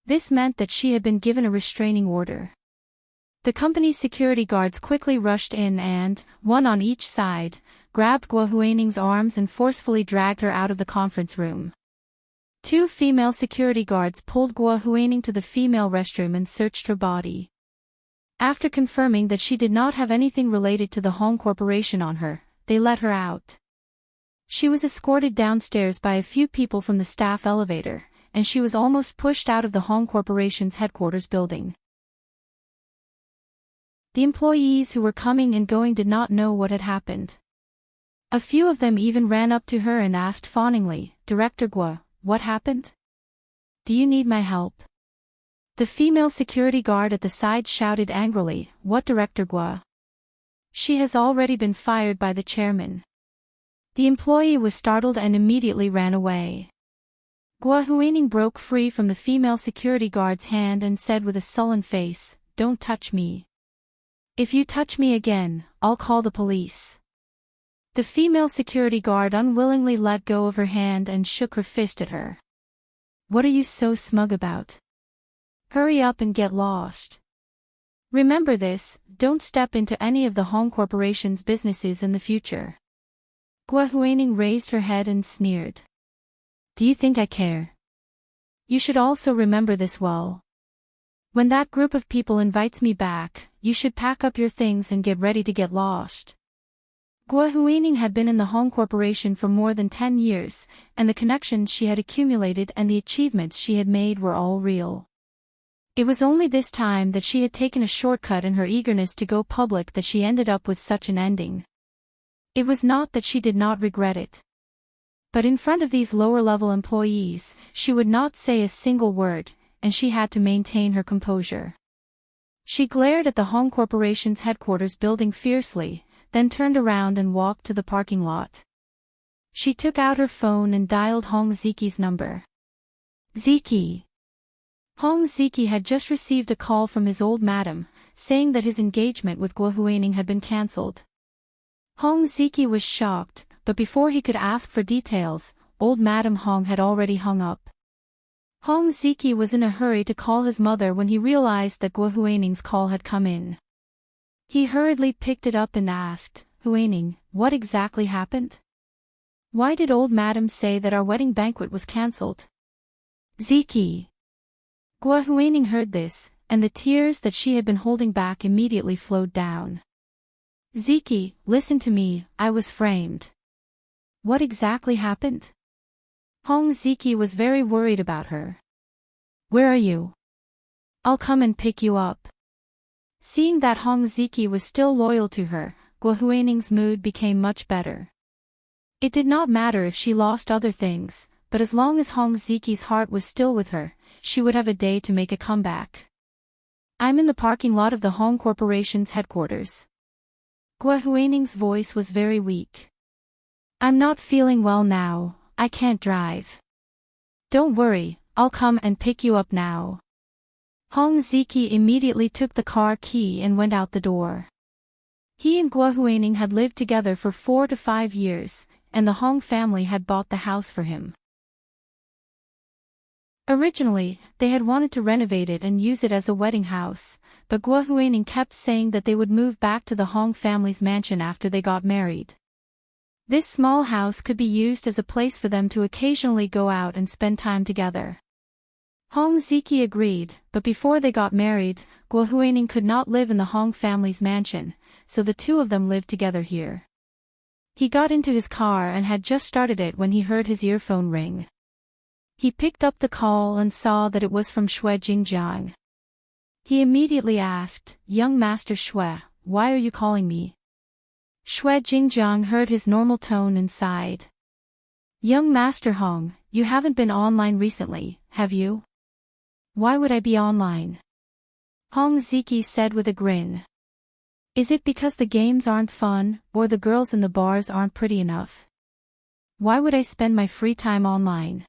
This meant that she had been given a restraining order. The company's security guards quickly rushed in and, one on each side, grabbed Guo Huining's arms and forcefully dragged her out of the conference room. Two female security guards pulled Guo Huining to the female restroom and searched her body. After confirming that she did not have anything related to the Hong Corporation on her, they let her out. She was escorted downstairs by a few people from the staff elevator, and she was almost pushed out of the Hong Corporation's headquarters building. The employees who were coming and going did not know what had happened. A few of them even ran up to her and asked fawningly, "Director Guo, what happened? Do you need my help?" The female security guard at the side shouted angrily, "What Director Guo? She has already been fired by the chairman." The employee was startled and immediately ran away. Guo Huining broke free from the female security guard's hand and said with a sullen face, "Don't touch me. If you touch me again, I'll call the police." The female security guard unwillingly let go of her hand and shook her fist at her. "What are you so smug about? Hurry up and get lost. Remember this, don't step into any of the Hong Corporation's businesses in the future. Gua Huaining raised her head and sneered. Do you think I care? You should also remember this well. When that group of people invites me back, you should pack up your things and get ready to get lost. Gua Huaining had been in the Hong Corporation for more than 10 years, and the connections she had accumulated and the achievements she had made were all real. It was only this time that she had taken a shortcut in her eagerness to go public that she ended up with such an ending. It was not that she did not regret it. But in front of these lower-level employees, she would not say a single word, and she had to maintain her composure. She glared at the Hong Corporation's headquarters building fiercely, then turned around and walked to the parking lot. She took out her phone and dialed Hong Ziki's number. Ziki. Hong Ziki had just received a call from his old madam, saying that his engagement with Gua Huaining had been cancelled. Hong Ziki was shocked, but before he could ask for details, old Madam Hong had already hung up. Hong Ziki was in a hurry to call his mother when he realized that Gua Huaining's call had come in. He hurriedly picked it up and asked, Huaining, what exactly happened? Why did old Madam say that our wedding banquet was cancelled? Ziki. Gua Huaining heard this, and the tears that she had been holding back immediately flowed down. Ziki, listen to me, I was framed. What exactly happened? Hong Ziki was very worried about her. Where are you? I'll come and pick you up. Seeing that Hong Ziki was still loyal to her, Gua Huaining's mood became much better. It did not matter if she lost other things, but as long as Hong Ziki's heart was still with her, she would have a day to make a comeback. I'm in the parking lot of the Hong Corporation's headquarters. Gua Huaining's voice was very weak. I'm not feeling well now, I can't drive. Don't worry, I'll come and pick you up now. Hong Ziki immediately took the car key and went out the door. He and Gua Huaining had lived together for 4 to 5 years, and the Hong family had bought the house for him. Originally, they had wanted to renovate it and use it as a wedding house, but Gua Huaining kept saying that they would move back to the Hong family's mansion after they got married. This small house could be used as a place for them to occasionally go out and spend time together. Hong Ziki agreed, but before they got married, Gua Huaining could not live in the Hong family's mansion, so the two of them lived together here. He got into his car and had just started it when he heard his earphone ring. He picked up the call and saw that it was from Xue Jingjiang. He immediately asked, Young Master Xue, why are you calling me? Xue Jingjiang heard his normal tone and sighed. Young Master Hong, you haven't been online recently, have you? Why would I be online? Hong Ziki said with a grin. Is it because the games aren't fun, or the girls in the bars aren't pretty enough? Why would I spend my free time online?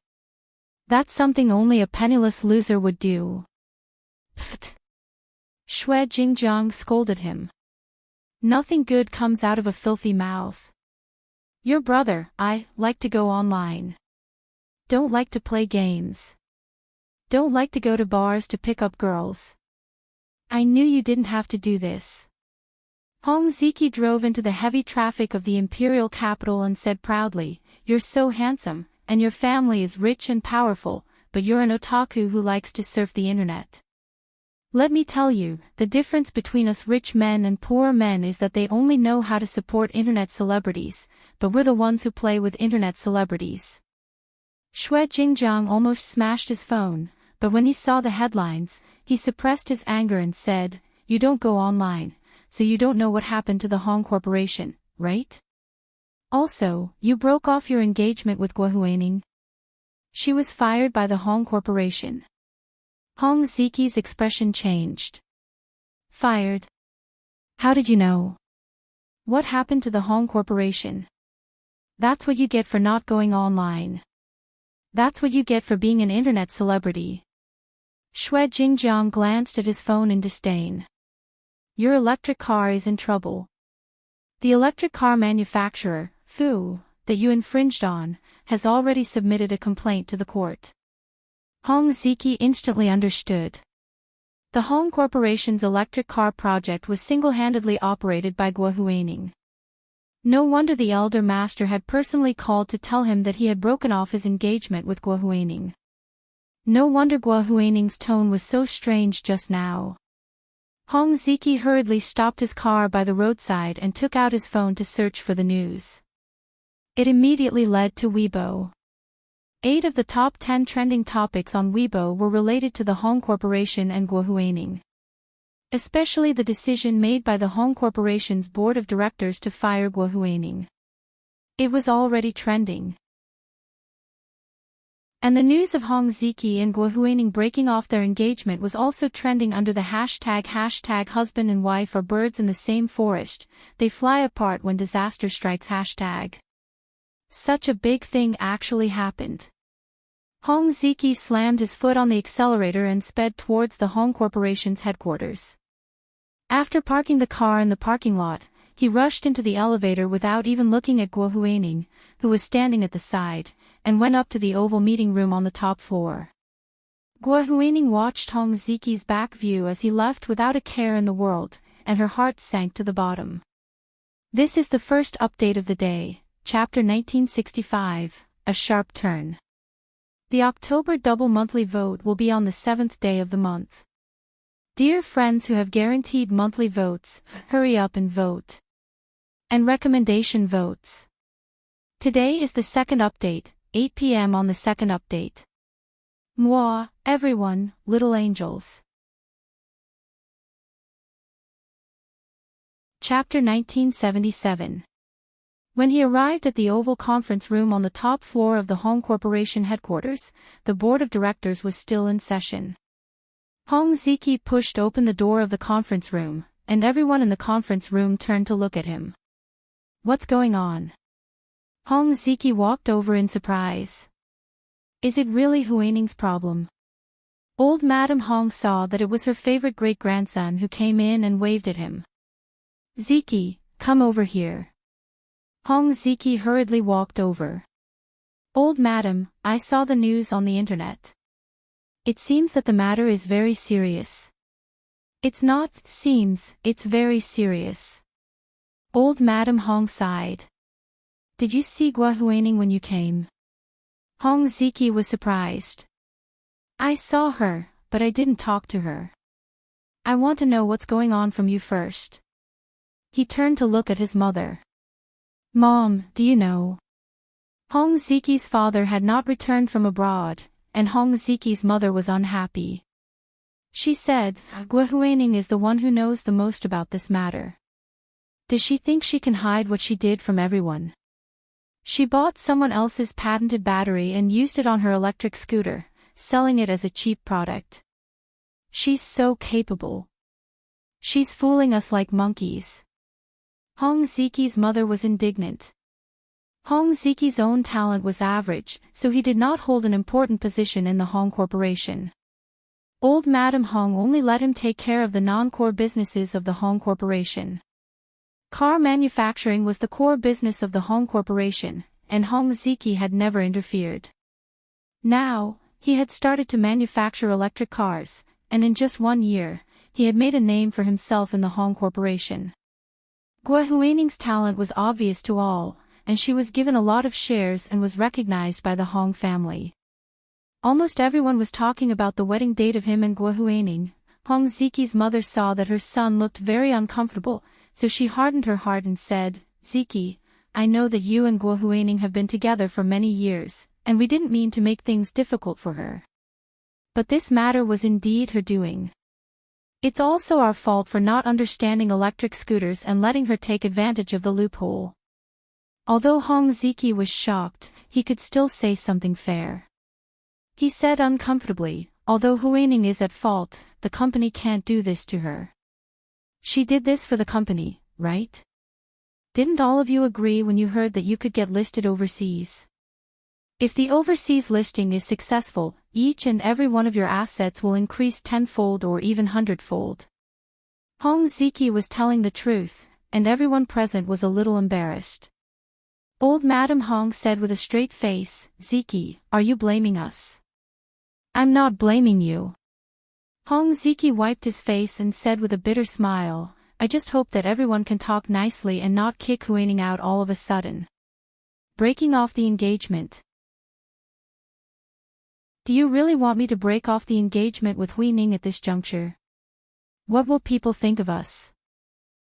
That's something only a penniless loser would do. Pfft. Xue Jingjiang scolded him. Nothing good comes out of a filthy mouth. Your brother, I, like to go online. Don't like to play games. Don't like to go to bars to pick up girls. I knew you didn't have to do this. Hong Ziki drove into the heavy traffic of the imperial capital and said proudly, You're so handsome, and your family is rich and powerful, but you're an otaku who likes to surf the internet. Let me tell you, the difference between us rich men and poor men is that they only know how to support internet celebrities, but we're the ones who play with internet celebrities. Xue Jingjiang almost smashed his phone, but when he saw the headlines, he suppressed his anger and said, You don't go online, so you don't know what happened to the Hong Corporation, right? Also, you broke off your engagement with Gua Huaining. She was fired by the Hong Corporation. Hong Ziki's expression changed. Fired? How did you know? What happened to the Hong Corporation? That's what you get for not going online. That's what you get for being an internet celebrity. Xue Jingjiang glanced at his phone in disdain. Your electric car is in trouble. The electric car manufacturer, Fu, that you infringed on, has already submitted a complaint to the court. Hong Ziki instantly understood. The Hong Corporation's electric car project was single-handedly operated by Gua Huaining. No wonder the elder master had personally called to tell him that he had broken off his engagement with Guo Huining. No wonder Guo Huining's tone was so strange just now. Hong Ziki hurriedly stopped his car by the roadside and took out his phone to search for the news. It immediately led to Weibo. 8 of the top 10 trending topics on Weibo were related to the Hong Corporation and Guo Huining. Especially the decision made by the Hong Corporation's board of directors to fire Guo Huining. It was already trending. And the news of Hong Ziki and Guo Huining breaking off their engagement was also trending under the hashtag husband and wife are birds in the same forest, they fly apart when disaster strikes hashtag. Such a big thing actually happened. Hong Ziki slammed his foot on the accelerator and sped towards the Hong Corporation's headquarters. After parking the car in the parking lot, he rushed into the elevator without even looking at Guo Huining, who was standing at the side, and went up to the oval meeting room on the top floor. Guo Huining watched Hong Ziki's back view as he left without a care in the world, and her heart sank to the bottom. This is the first update of the day, Chapter 1965, A Sharp Turn. The October double monthly vote will be on the 7th day of the month. Dear friends who have guaranteed monthly votes, hurry up and vote. And recommendation votes. Today is the second update, 8 p.m. on the second update. Moi, everyone, little angels. Chapter 1977. When he arrived at the Oval Conference Room on the top floor of the Hong Corporation headquarters, the board of directors was still in session. Hong Ziki pushed open the door of the conference room, and everyone in the conference room turned to look at him. What's going on? Hong Ziki walked over in surprise. Is it really Huining's problem? Old Madame Hong saw that it was her favorite great-grandson who came in and waved at him. Ziki, come over here. Hong Ziki hurriedly walked over. Old Madam, I saw the news on the internet. It seems that the matter is very serious. It's not seems, it's very serious. Old Madame Hong sighed. Did you see Guo Huining when you came? Hong Ziki was surprised. I saw her, but I didn't talk to her. I want to know what's going on from you first. He turned to look at his mother. Mom, do you know? Hong Ziki's father had not returned from abroad, and Hong Ziki's mother was unhappy. She said, Guo Huining is the one who knows the most about this matter. Does she think she can hide what she did from everyone? She bought someone else's patented battery and used it on her electric scooter, selling it as a cheap product. She's so capable. She's fooling us like monkeys. Hong Ziki's mother was indignant. Hong Ziki's own talent was average, so he did not hold an important position in the Hong Corporation. Old Madame Hong only let him take care of the non-core businesses of the Hong Corporation. Car manufacturing was the core business of the Hong Corporation, and Hong Ziki had never interfered. Now, he had started to manufacture electric cars, and in just 1 year, he had made a name for himself in the Hong Corporation. Guo Huining's talent was obvious to all, and she was given a lot of shares and was recognized by the Hong family. Almost everyone was talking about the wedding date of him and Guo Huining. Hong Ziki's mother saw that her son looked very uncomfortable, so she hardened her heart and said, Ziki, I know that you and Guo Huining have been together for many years, and we didn't mean to make things difficult for her. But this matter was indeed her doing. It's also our fault for not understanding electric scooters and letting her take advantage of the loophole. Although Hong Ziki was shocked, he could still say something fair. He said uncomfortably, although Huining is at fault, the company can't do this to her. She did this for the company, right? Didn't all of you agree when you heard that you could get listed overseas? If the overseas listing is successful, each and every one of your assets will increase 10-fold or even 100-fold. Hong Ziki was telling the truth, and everyone present was a little embarrassed. Old Madame Hong said with a straight face, Ziki, are you blaming us? I'm not blaming you. Hong Ziki wiped his face and said with a bitter smile, I just hope that everyone can talk nicely and not kick Huining out all of a sudden. Breaking off the engagement. Do you really want me to break off the engagement with Huining at this juncture? What will people think of us?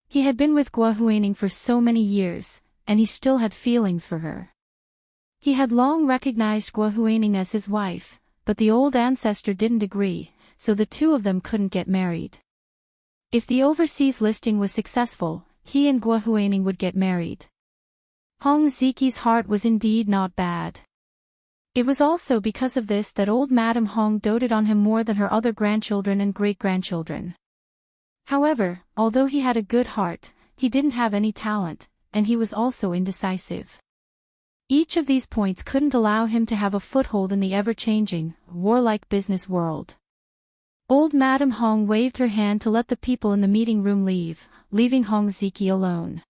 He had been with Gua Huining for so many years, and he still had feelings for her. He had long recognized Gua Huining as his wife, but the old ancestor didn't agree, so the two of them couldn't get married. If the overseas listing was successful, he and Gua Huining would get married. Hong Ziki's heart was indeed not bad. It was also because of this that old Madame Hong doted on him more than her other grandchildren and great-grandchildren. However, although he had a good heart, he didn't have any talent, and he was also indecisive. Each of these points couldn't allow him to have a foothold in the ever-changing, warlike business world. Old Madame Hong waved her hand to let the people in the meeting room leave, leaving Hong Ziki alone.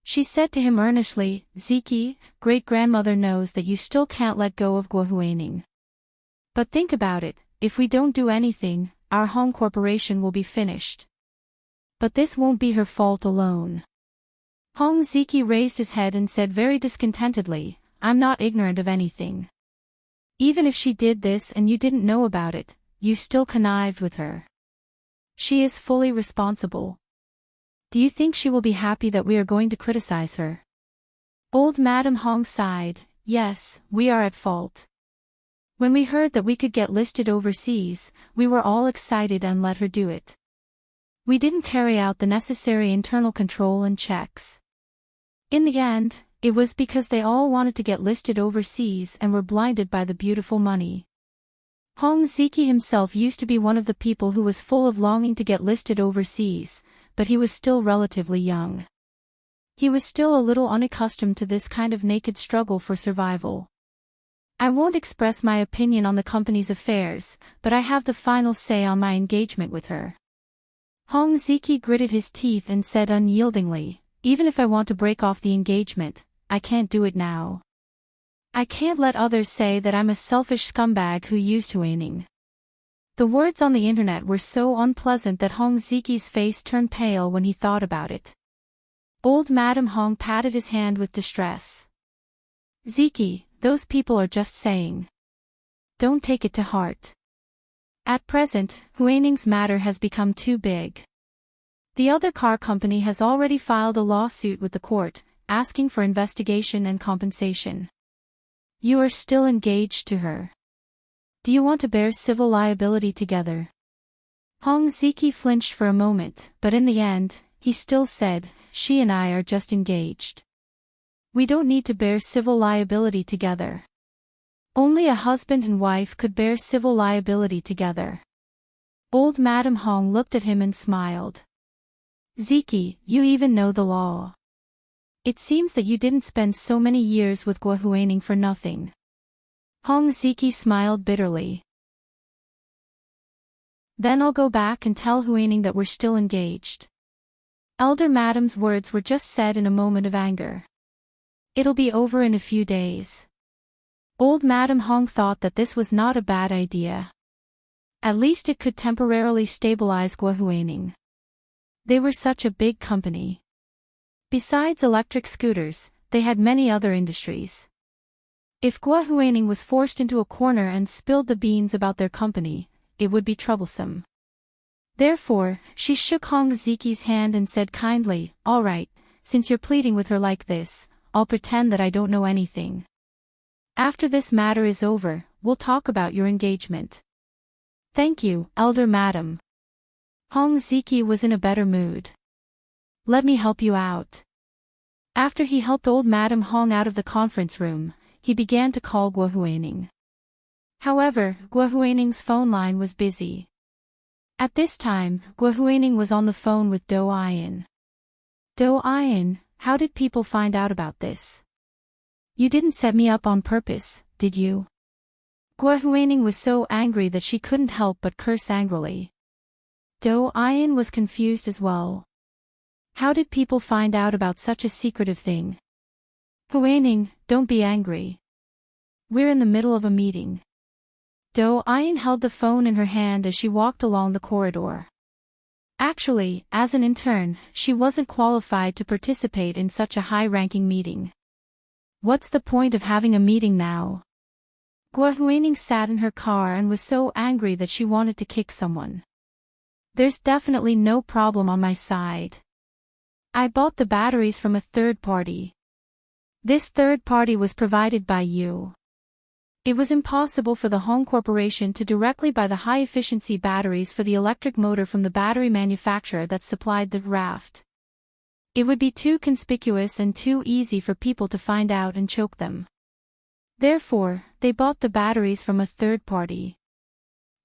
She said to him earnestly, "Ziki, great-grandmother knows that you still can't let go of Gua Huining. But think about it, if we don't do anything, our Hong Corporation will be finished. But this won't be her fault alone." Hong Ziki raised his head and said very discontentedly, "I'm not ignorant of anything. Even if she did this and you didn't know about it, you still connived with her. She is fully responsible. Do you think she will be happy that we are going to criticize her?" Old Madame Hong sighed, "Yes, we are at fault. When we heard that we could get listed overseas, we were all excited and let her do it. We didn't carry out the necessary internal control and checks. In the end, it was because they all wanted to get listed overseas and were blinded by the beautiful money." Hong Ziki himself used to be one of the people who was full of longing to get listed overseas, but he was still relatively young. He was still a little unaccustomed to this kind of naked struggle for survival. "I won't express my opinion on the company's affairs, but I have the final say on my engagement with her." Hong Ziki gritted his teeth and said unyieldingly, "Even if I want to break off the engagement, I can't do it now. I can't let others say that I'm a selfish scumbag who used Huining." The words on the internet were so unpleasant that Hong Ziki's face turned pale when he thought about it. Old Madame Hong patted his hand with distress. "Ziki, those people are just saying. Don't take it to heart. At present, Huining's matter has become too big. The other car company has already filed a lawsuit with the court, asking for investigation and compensation. You are still engaged to her. Do you want to bear civil liability together?" Hong Ziki flinched for a moment, but in the end, he still said, "She and I are just engaged. We don't need to bear civil liability together. Only a husband and wife could bear civil liability together." Old Madame Hong looked at him and smiled. "Ziki, you even know the law. It seems that you didn't spend so many years with Gua Huining for nothing." Hong Ziki smiled bitterly. "Then I'll go back and tell Huining that we're still engaged." Elder Madame's words were just said in a moment of anger. "It'll be over in a few days." Old Madame Hong thought that this was not a bad idea. At least it could temporarily stabilize Gua Huining. They were such a big company. Besides electric scooters, they had many other industries. If Gua Huining was forced into a corner and spilled the beans about their company, it would be troublesome. Therefore, she shook Hong Ziki's hand and said kindly, "All right, since you're pleading with her like this, I'll pretend that I don't know anything. After this matter is over, we'll talk about your engagement." "Thank you, Elder Madam." Hong Ziki was in a better mood. "Let me help you out." After he helped old Madame Hong out of the conference room, he began to call Gua Huining. However, Gua Huining's phone line was busy. At this time, Gua Huining was on the phone with Do Ayan. "Do Ayan, how did people find out about this? You didn't set me up on purpose, did you?" Gua Huining was so angry that she couldn't help but curse angrily. Do Ayan was confused as well. How did people find out about such a secretive thing? "Huining, don't be angry. We're in the middle of a meeting." Do Ayan held the phone in her hand as she walked along the corridor. Actually, as an intern, she wasn't qualified to participate in such a high-ranking meeting. What's the point of having a meeting now? Guo Huining sat in her car and was so angry that she wanted to kick someone. There's definitely no problem on my side. I bought the batteries from a third party. This third party was provided by you. It was impossible for the Hong Corporation to directly buy the high-efficiency batteries for the electric motor from the battery manufacturer that supplied the raft. It would be too conspicuous and too easy for people to find out and choke them. Therefore, they bought the batteries from a third party.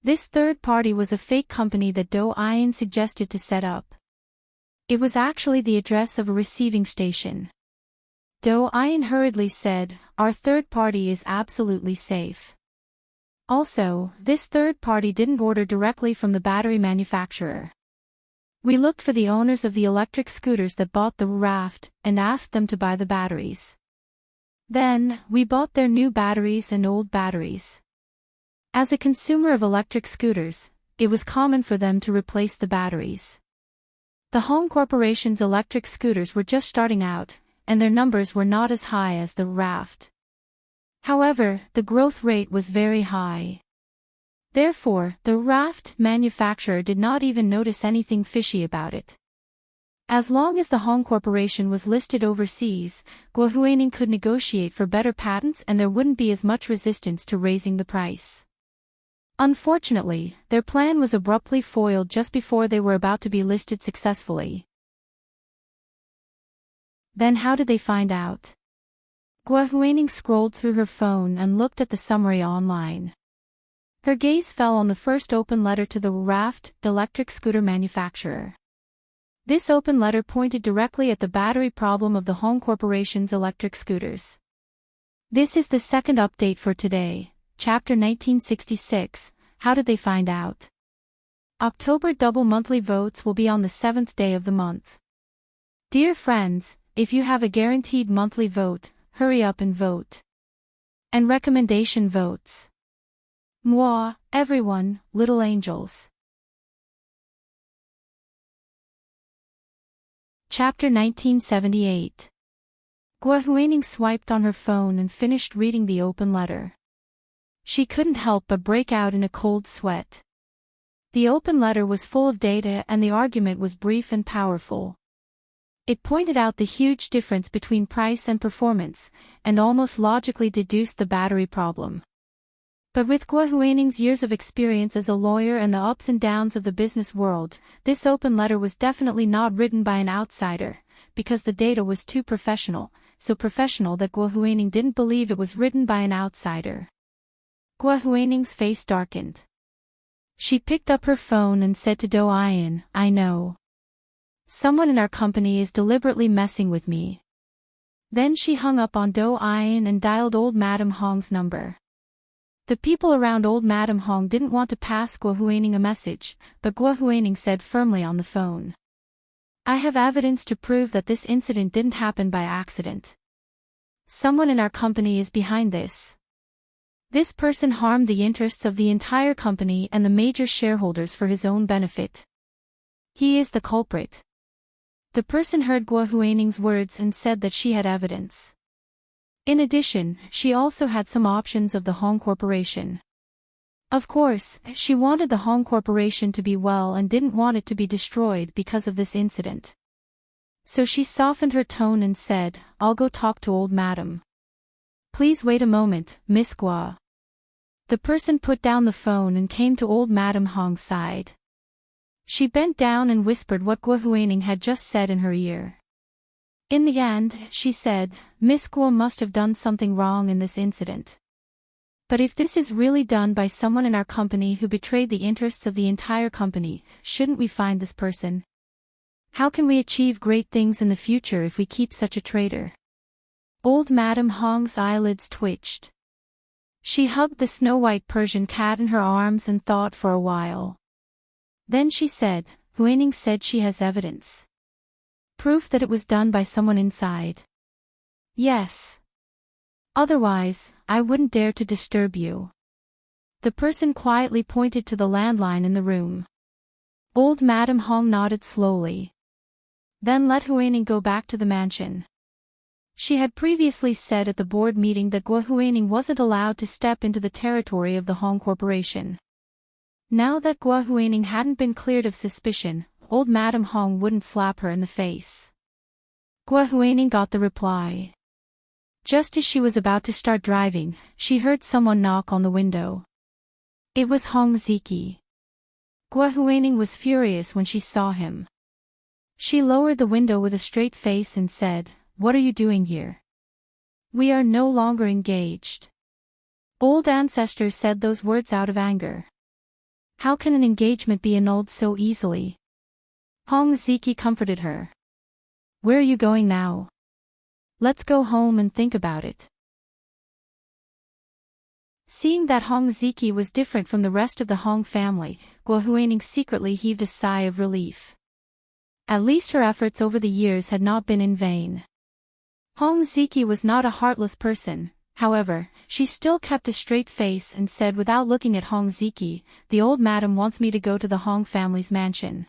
This third party was a fake company that Do Ian suggested to set up. It was actually the address of a receiving station. Do Ian hurriedly said, "Our third party is absolutely safe." Also, this third party didn't order directly from the battery manufacturer. We looked for the owners of the electric scooters that bought the raft, and asked them to buy the batteries. Then, we bought their new batteries and old batteries. As a consumer of electric scooters, it was common for them to replace the batteries. The Hong Corporation's electric scooters were just starting out, and their numbers were not as high as the raft. However, the growth rate was very high. Therefore, the raft manufacturer did not even notice anything fishy about it. As long as the Hong Corporation was listed overseas, Guo Huining could negotiate for better patents and there wouldn't be as much resistance to raising the price. Unfortunately, their plan was abruptly foiled just before they were about to be listed successfully. Then how did they find out? Guo Huining scrolled through her phone and looked at the summary online. Her gaze fell on the first open letter to the raft electric scooter manufacturer. This open letter pointed directly at the battery problem of the Hong Corporation's electric scooters. This is the second update for today, Chapter 1966, How did they find out? October double monthly votes will be on the 7th day of the month. Dear friends, if you have a guaranteed monthly vote, hurry up and vote. And recommendation votes. Moi, everyone, little angels. Chapter 1978. Guo Huining swiped on her phone and finished reading the open letter. She couldn't help but break out in a cold sweat. The open letter was full of data and the argument was brief and powerful. It pointed out the huge difference between price and performance, and almost logically deduced the battery problem. But with Guo Huining's years of experience as a lawyer and the ups and downs of the business world, this open letter was definitely not written by an outsider, because the data was too professional, so professional that Guo Huining didn't believe it was written by an outsider. Guo Huining's face darkened. She picked up her phone and said to Do Ian, "I know. Someone in our company is deliberately messing with me." Then she hung up on Do Ian and dialed old Madam Hong's number. The people around old Madam Hong didn't want to pass Guo Huining a message, but Guo Huining said firmly on the phone, "I have evidence to prove that this incident didn't happen by accident. Someone in our company is behind this. This person harmed the interests of the entire company and the major shareholders for his own benefit. He is the culprit." The person heard Guo Huining's words and said that she had evidence. In addition, she also had some options of the Hong Corporation. Of course, she wanted the Hong Corporation to be well and didn't want it to be destroyed because of this incident. So she softened her tone and said, "I'll go talk to old madam." "Please wait a moment, Miss Guo." The person put down the phone and came to old Madam Hong's side. She bent down and whispered what Guo Huining had just said in her ear. In the end, she said, "Miss Guo must have done something wrong in this incident. But if this is really done by someone in our company who betrayed the interests of the entire company, shouldn't we find this person? How can we achieve great things in the future if we keep such a traitor?" Old Madam Hong's eyelids twitched. She hugged the snow-white Persian cat in her arms and thought for a while. Then she said, "Huining said she has evidence. Proof that it was done by someone inside." "Yes. Otherwise, I wouldn't dare to disturb you." The person quietly pointed to the landline in the room. Old Madam Hong nodded slowly. Then let Huining go back to the mansion. She had previously said at the board meeting that Guo Huining wasn't allowed to step into the territory of the Hong Corporation. Now that Guo Huining hadn't been cleared of suspicion, old Madam Hong wouldn't slap her in the face. Guo Huining got the reply. Just as she was about to start driving, she heard someone knock on the window. It was Hong Ziki. Guo Huining was furious when she saw him. She lowered the window with a straight face and said, "What are you doing here? We are no longer engaged." Old ancestors said those words out of anger. How can an engagement be annulled so easily? Hong Ziki comforted her. Where are you going now? Let's go home and think about it. Seeing that Hong Ziki was different from the rest of the Hong family, Guo Huining secretly heaved a sigh of relief. At least her efforts over the years had not been in vain. Hong Ziki was not a heartless person, however, she still kept a straight face and said without looking at Hong Ziki, "The old madam wants me to go to the Hong family's mansion.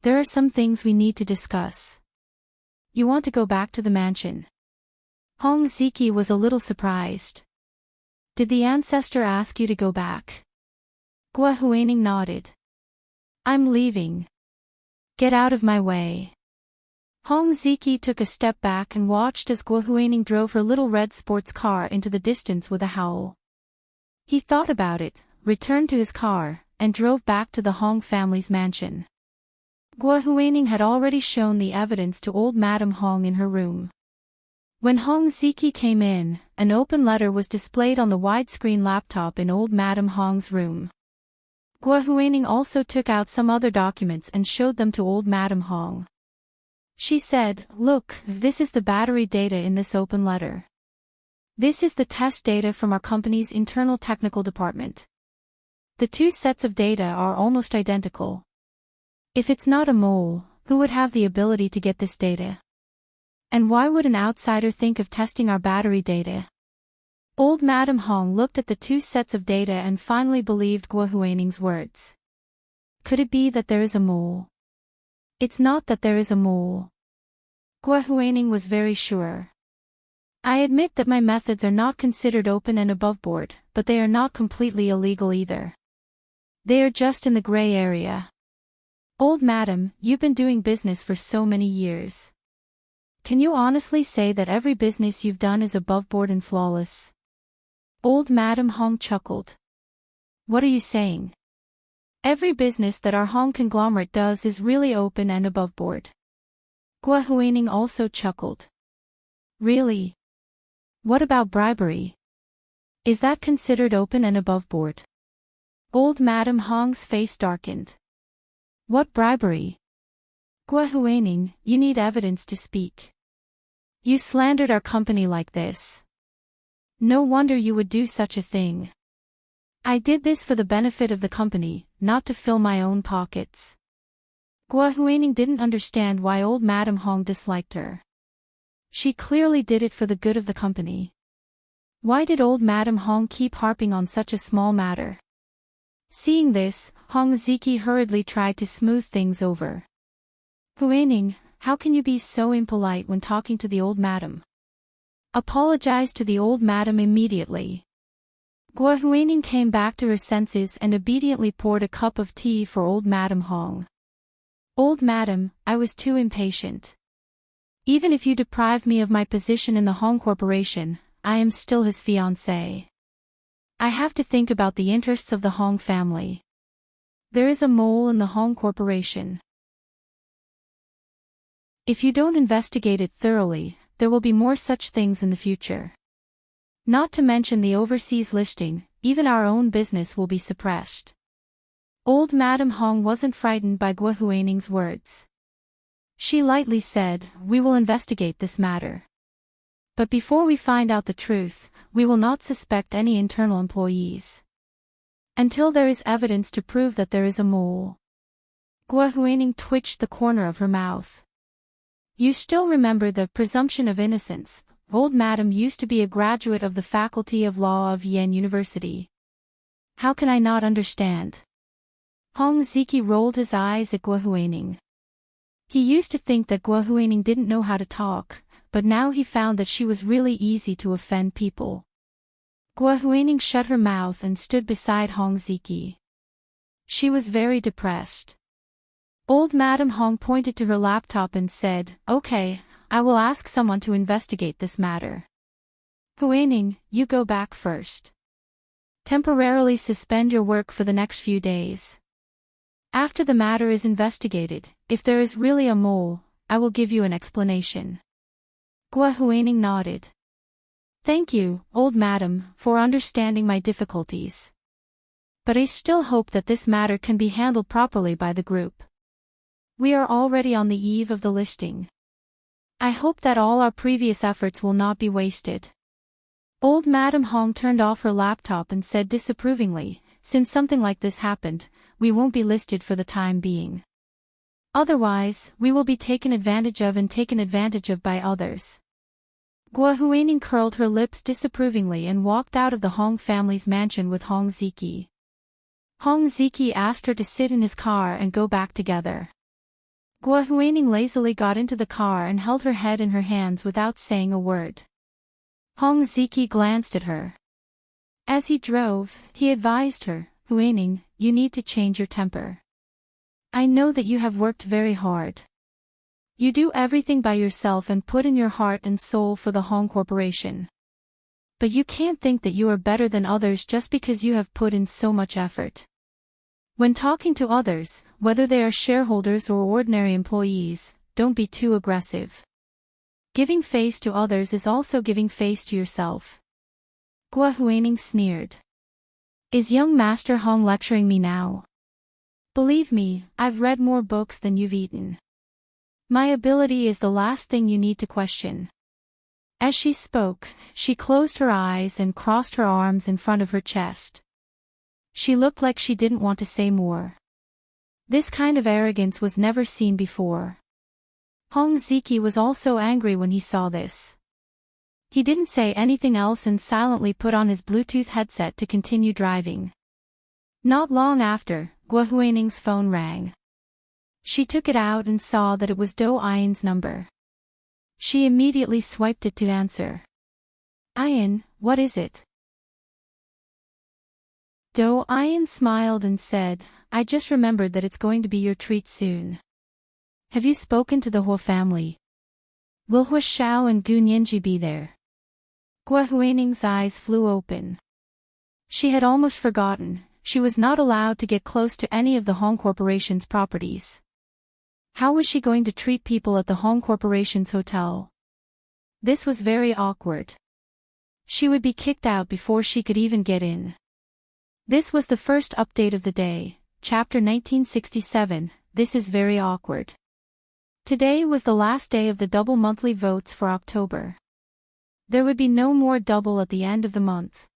There are some things we need to discuss." You want to go back to the mansion? Hong Ziki was a little surprised. Did the ancestor ask you to go back? Guo Huining nodded. I'm leaving. Get out of my way. Hong Ziki took a step back and watched as Guo Huining drove her little red sports car into the distance with a howl. He thought about it, returned to his car, and drove back to the Hong family's mansion. Guo Huining had already shown the evidence to old Madam Hong in her room. When Hong Ziki came in, an open letter was displayed on the widescreen laptop in old Madam Hong's room. Guo Huining also took out some other documents and showed them to old Madam Hong. She said, "Look, this is the battery data in this open letter. This is the test data from our company's internal technical department. The two sets of data are almost identical. If it's not a mole, who would have the ability to get this data? And why would an outsider think of testing our battery data?" Old Madam Hong looked at the two sets of data and finally believed Guo Huining's words. Could it be that there is a mole? It's not that there is a mole. Guo Huining was very sure. I admit that my methods are not considered open and above board, but they are not completely illegal either. They are just in the gray area. Old Madam, you've been doing business for so many years. Can you honestly say that every business you've done is above board and flawless? Old Madam Hong chuckled. What are you saying? Every business that our Hong conglomerate does is really open and above board. Guo Huining also chuckled. Really? What about bribery? Is that considered open and above board? Old Madam Hong's face darkened. What bribery? Guo Huining, you need evidence to speak. You slandered our company like this. No wonder you would do such a thing. I did this for the benefit of the company, not to fill my own pockets. Guo Huining didn't understand why old Madam Hong disliked her. She clearly did it for the good of the company. Why did old Madam Hong keep harping on such a small matter? Seeing this, Hong Ziki hurriedly tried to smooth things over. Huining, how can you be so impolite when talking to the old madam? Apologize to the old madam immediately. Guo Huining came back to her senses and obediently poured a cup of tea for old Madam Hong. Old madam, I was too impatient. Even if you deprive me of my position in the Hong Corporation, I am still his fiancée. I have to think about the interests of the Hong family. There is a mole in the Hong Corporation. If you don't investigate it thoroughly, there will be more such things in the future. Not to mention the overseas listing, even our own business will be suppressed. Old Madam Hong wasn't frightened by Guo Huining's words. She lightly said, we will investigate this matter. But before we find out the truth, we will not suspect any internal employees. Until there is evidence to prove that there is a mole. Guo Huining twitched the corner of her mouth. You still remember the presumption of innocence. Old Madam used to be a graduate of the Faculty of Law of Yen University. How can I not understand? Hong Ziki rolled his eyes at Gua Huining. He used to think that Gua Huining didn't know how to talk, but now he found that she was really easy to offend people. Gua Huining shut her mouth and stood beside Hong Ziki. She was very depressed. Old Madam Hong pointed to her laptop and said, "Okay, I will ask someone to investigate this matter. Huining, you go back first. Temporarily suspend your work for the next few days. After the matter is investigated, if there is really a mole, I will give you an explanation." Gua Huining nodded. "Thank you, old madam, for understanding my difficulties. But I still hope that this matter can be handled properly by the group. We are already on the eve of the listing. I hope that all our previous efforts will not be wasted." Old Madam Hong turned off her laptop and said disapprovingly, "Since something like this happened, we won't be listed for the time being. Otherwise, we will be taken advantage of by others." Gua Huining curled her lips disapprovingly and walked out of the Hong family's mansion with Hong Ziki. Hong Ziki asked her to sit in his car and go back together. Gua Huining lazily got into the car and held her head in her hands without saying a word. Hong Ziki glanced at her. As he drove, he advised her, "Huining, you need to change your temper. I know that you have worked very hard. You do everything by yourself and put in your heart and soul for the Hong Corporation. But you can't think that you are better than others just because you have put in so much effort. When talking to others, whether they are shareholders or ordinary employees, don't be too aggressive. Giving face to others is also giving face to yourself." Gua Huining sneered. "Is young Master Hong lecturing me now? Believe me, I've read more books than you've eaten. My ability is the last thing you need to question." As she spoke, she closed her eyes and crossed her arms in front of her chest. She looked like she didn't want to say more. This kind of arrogance was never seen before. Hong Ziki was also angry when he saw this. He didn't say anything else and silently put on his Bluetooth headset to continue driving. Not long after, Gua Huining's phone rang. She took it out and saw that it was Do Ian's number. She immediately swiped it to answer. "Ian, what is it?" Do Ian smiled and said, "I just remembered that it's going to be your treat soon. Have you spoken to the Hua family? Will Hua Xiao and Gu Nianji be there?" Gua Huining's eyes flew open. She had almost forgotten, she was not allowed to get close to any of the Hong Corporation's properties. How was she going to treat people at the Hong Corporation's hotel? This was very awkward. She would be kicked out before she could even get in. This was the first update of the day, Chapter 1967, This is Very Awkward. Today was the last day of the double monthly votes for October. There would be no more double at the end of the month.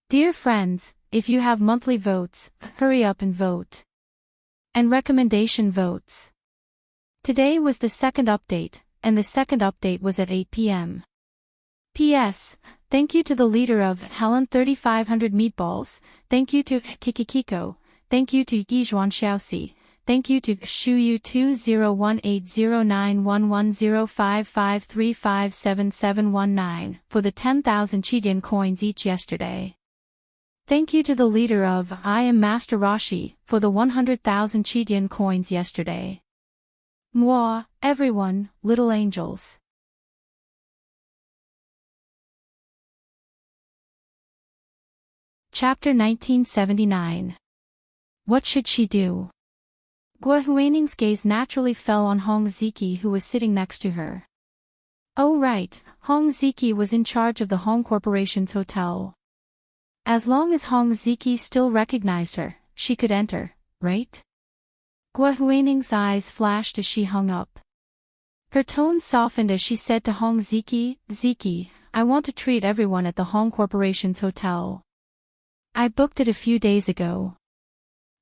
Dear friends, if you have monthly votes, hurry up and vote. And recommendation votes. Today was the second update, and the second update was at 8 p.m. P.S. Thank you to the leader of Helen 3500 Meatballs, thank you to Kikikiko, thank you to Yizhuan Xiaoxi, thank you to Shuyu 201809110553577719 for the 10,000 Chidian coins each yesterday. Thank you to the leader of I Am Master Rashi for the 100,000 Chidian coins yesterday. Moi, everyone, little angels. Chapter 1979. What should she do? Gua Huining's gaze naturally fell on Hong Ziki, who was sitting next to her. Oh right, Hong Ziki was in charge of the Hong Corporation's hotel. As long as Hong Ziki still recognized her, she could enter, right? Gua Huining's eyes flashed as she hung up. Her tone softened as she said to Hong Ziki, "Ziki, I want to treat everyone at the Hong Corporation's hotel. I booked it a few days ago.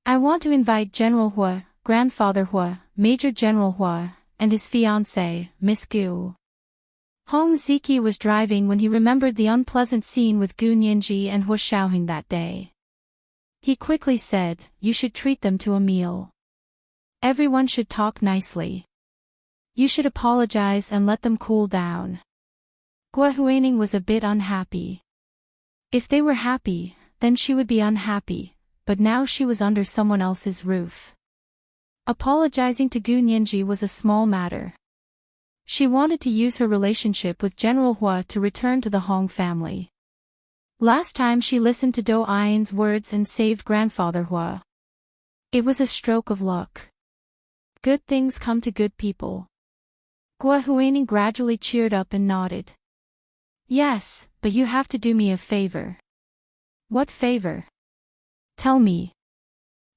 I want to invite General Hua, Grandfather Hua, Major General Hua, and his fiancée, Miss Gu." Hong Ziki was driving when he remembered the unpleasant scene with Gu Nianji and Hua Xiaohing that day. He quickly said, you should treat them to a meal. Everyone should talk nicely. You should apologize and let them cool down. Gua Huaining was a bit unhappy. If they were happy, then she would be unhappy, but now she was under someone else's roof. Apologizing to Gu Nianji was a small matter. She wanted to use her relationship with General Hua to return to the Hong family. Last time she listened to Do Ain's words and saved grandfather Hua. It was a stroke of luck. Good things come to good people. Gua Huaining gradually cheered up and nodded. Yes, but you have to do me a favor. What favor? Tell me.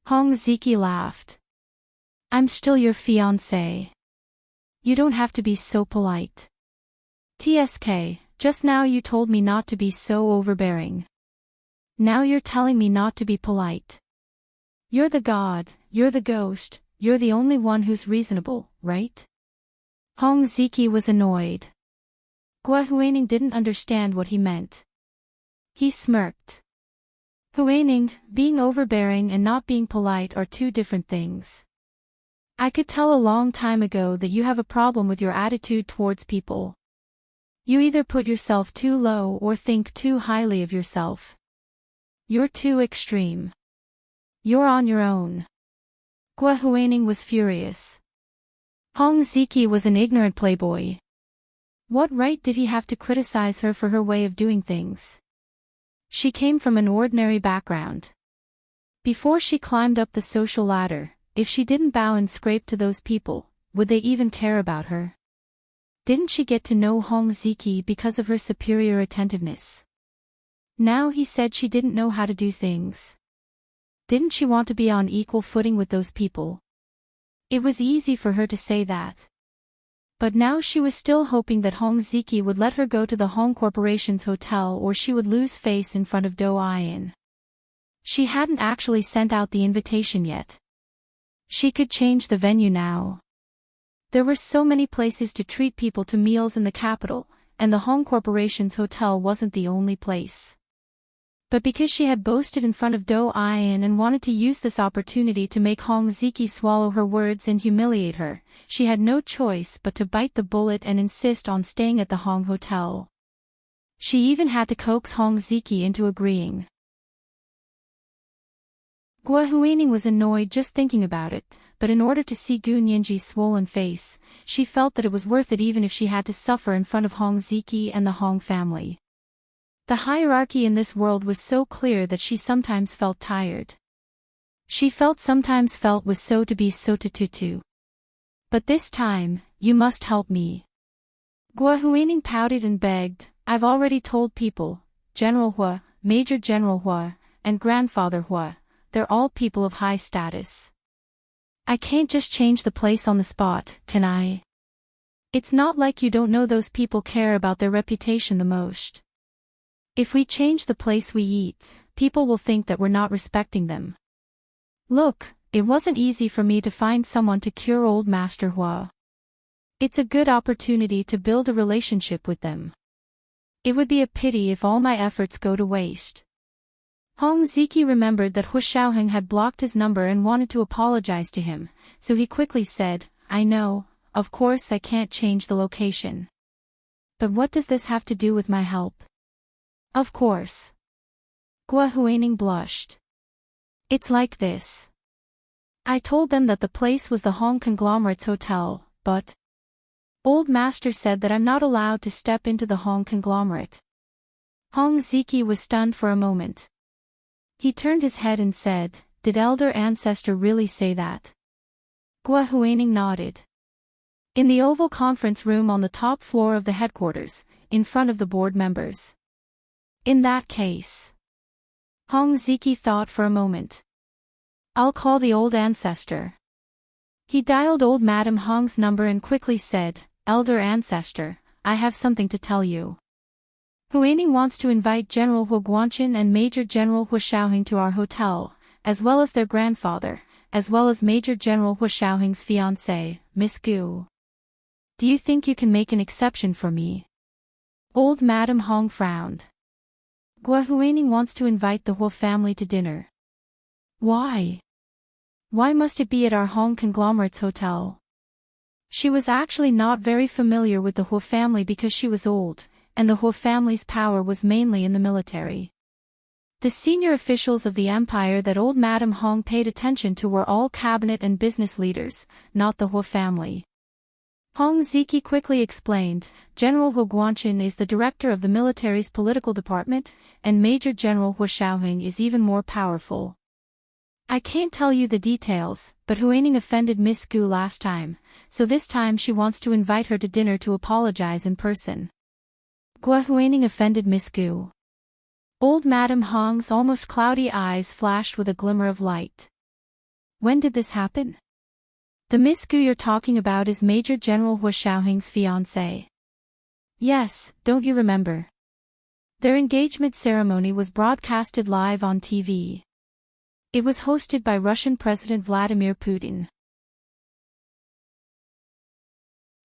Hong Ziki laughed. I'm still your fiancé. You don't have to be so polite. TSK, just now you told me not to be so overbearing. Now you're telling me not to be polite. You're the god, you're the ghost, you're the only one who's reasonable, right? Hong Ziki was annoyed. Gua Huaining didn't understand what he meant. He smirked. Huaining, being overbearing and not being polite are two different things. I could tell a long time ago that you have a problem with your attitude towards people. You either put yourself too low or think too highly of yourself. You're too extreme. You're on your own. Gua Huaining was furious. Hong Ziki was an ignorant playboy. What right did he have to criticize her for her way of doing things? She came from an ordinary background. Before she climbed up the social ladder, if she didn't bow and scrape to those people, would they even care about her? Didn't she get to know Hong Ziki because of her superior attentiveness? Now he said she didn't know how to do things. Didn't she want to be on equal footing with those people? It was easy for her to say that. But now she was still hoping that Hong Ziki would let her go to the Hong Corporation's hotel or she would lose face in front of Do Ain. She hadn't actually sent out the invitation yet. She could change the venue now. There were so many places to treat people to meals in the capital, and the Hong Corporation's hotel wasn't the only place. But because she had boasted in front of Do Ain and wanted to use this opportunity to make Hong Ziki swallow her words and humiliate her, she had no choice but to bite the bullet and insist on staying at the Hong Hotel. She even had to coax Hong Ziki into agreeing. Gua Huaining was annoyed just thinking about it, but in order to see Gu Nianji's swollen face, she felt that it was worth it even if she had to suffer in front of Hong Ziki and the Hong family. The hierarchy in this world was so clear that she sometimes felt tired. She sometimes felt was so to be so to tutu. But this time, you must help me. Gua Huaining pouted and begged, I've already told people, General Hua, Major General Hua, and Grandfather Hua, they're all people of high status. I can't just change the place on the spot, can I? It's not like you don't know those people care about their reputation the most. If we change the place we eat, people will think that we're not respecting them. Look, it wasn't easy for me to find someone to cure old Master Hua. It's a good opportunity to build a relationship with them. It would be a pity if all my efforts go to waste. Hong Ziki remembered that Hu Xiaoheng had blocked his number and wanted to apologize to him, so he quickly said, I know, of course I can't change the location. But what does this have to do with my help? Of course. Gua Huaining blushed. It's like this. I told them that the place was the Hong Conglomerate's hotel, but Old Master said that I'm not allowed to step into the Hong Conglomerate. Hong Ziki was stunned for a moment. He turned his head and said, Did Elder Ancestor really say that? Gua Huaining nodded. In the oval conference room on the top floor of the headquarters, in front of the board members. In that case. Hong Ziki thought for a moment. I'll call the old ancestor. He dialed old Madame Hong's number and quickly said, Elder Ancestor, I have something to tell you. Huaining wants to invite General Hu Guanqin and Major General Hu Xiaoheng to our hotel, as well as their grandfather, as well as Major General Hu Xiaoheng's fiancée, Miss Gu. Do you think you can make an exception for me? Old Madame Hong frowned. Gua Huaining wants to invite the Hu family to dinner. Why? Why must it be at our home conglomerate's hotel? She was actually not very familiar with the Hua family because she was old, and the Hua family's power was mainly in the military. The senior officials of the empire that old Madame Hong paid attention to were all cabinet and business leaders, not the Hua family. Hong Ziki quickly explained, General Hua Guanqin is the director of the military's political department, and Major General Hua Xiaoheng is even more powerful. I can't tell you the details, but Huaining offended Miss Gu last time, so this time she wants to invite her to dinner to apologize in person. Gua Huaining offended Miss Gu. Old Madame Hong's almost cloudy eyes flashed with a glimmer of light. When did this happen? The Miss Gu you're talking about is Major General Hua Xiaoheng's fiancée. Yes, don't you remember? Their engagement ceremony was broadcasted live on TV. It was hosted by Russian President Vladimir Putin.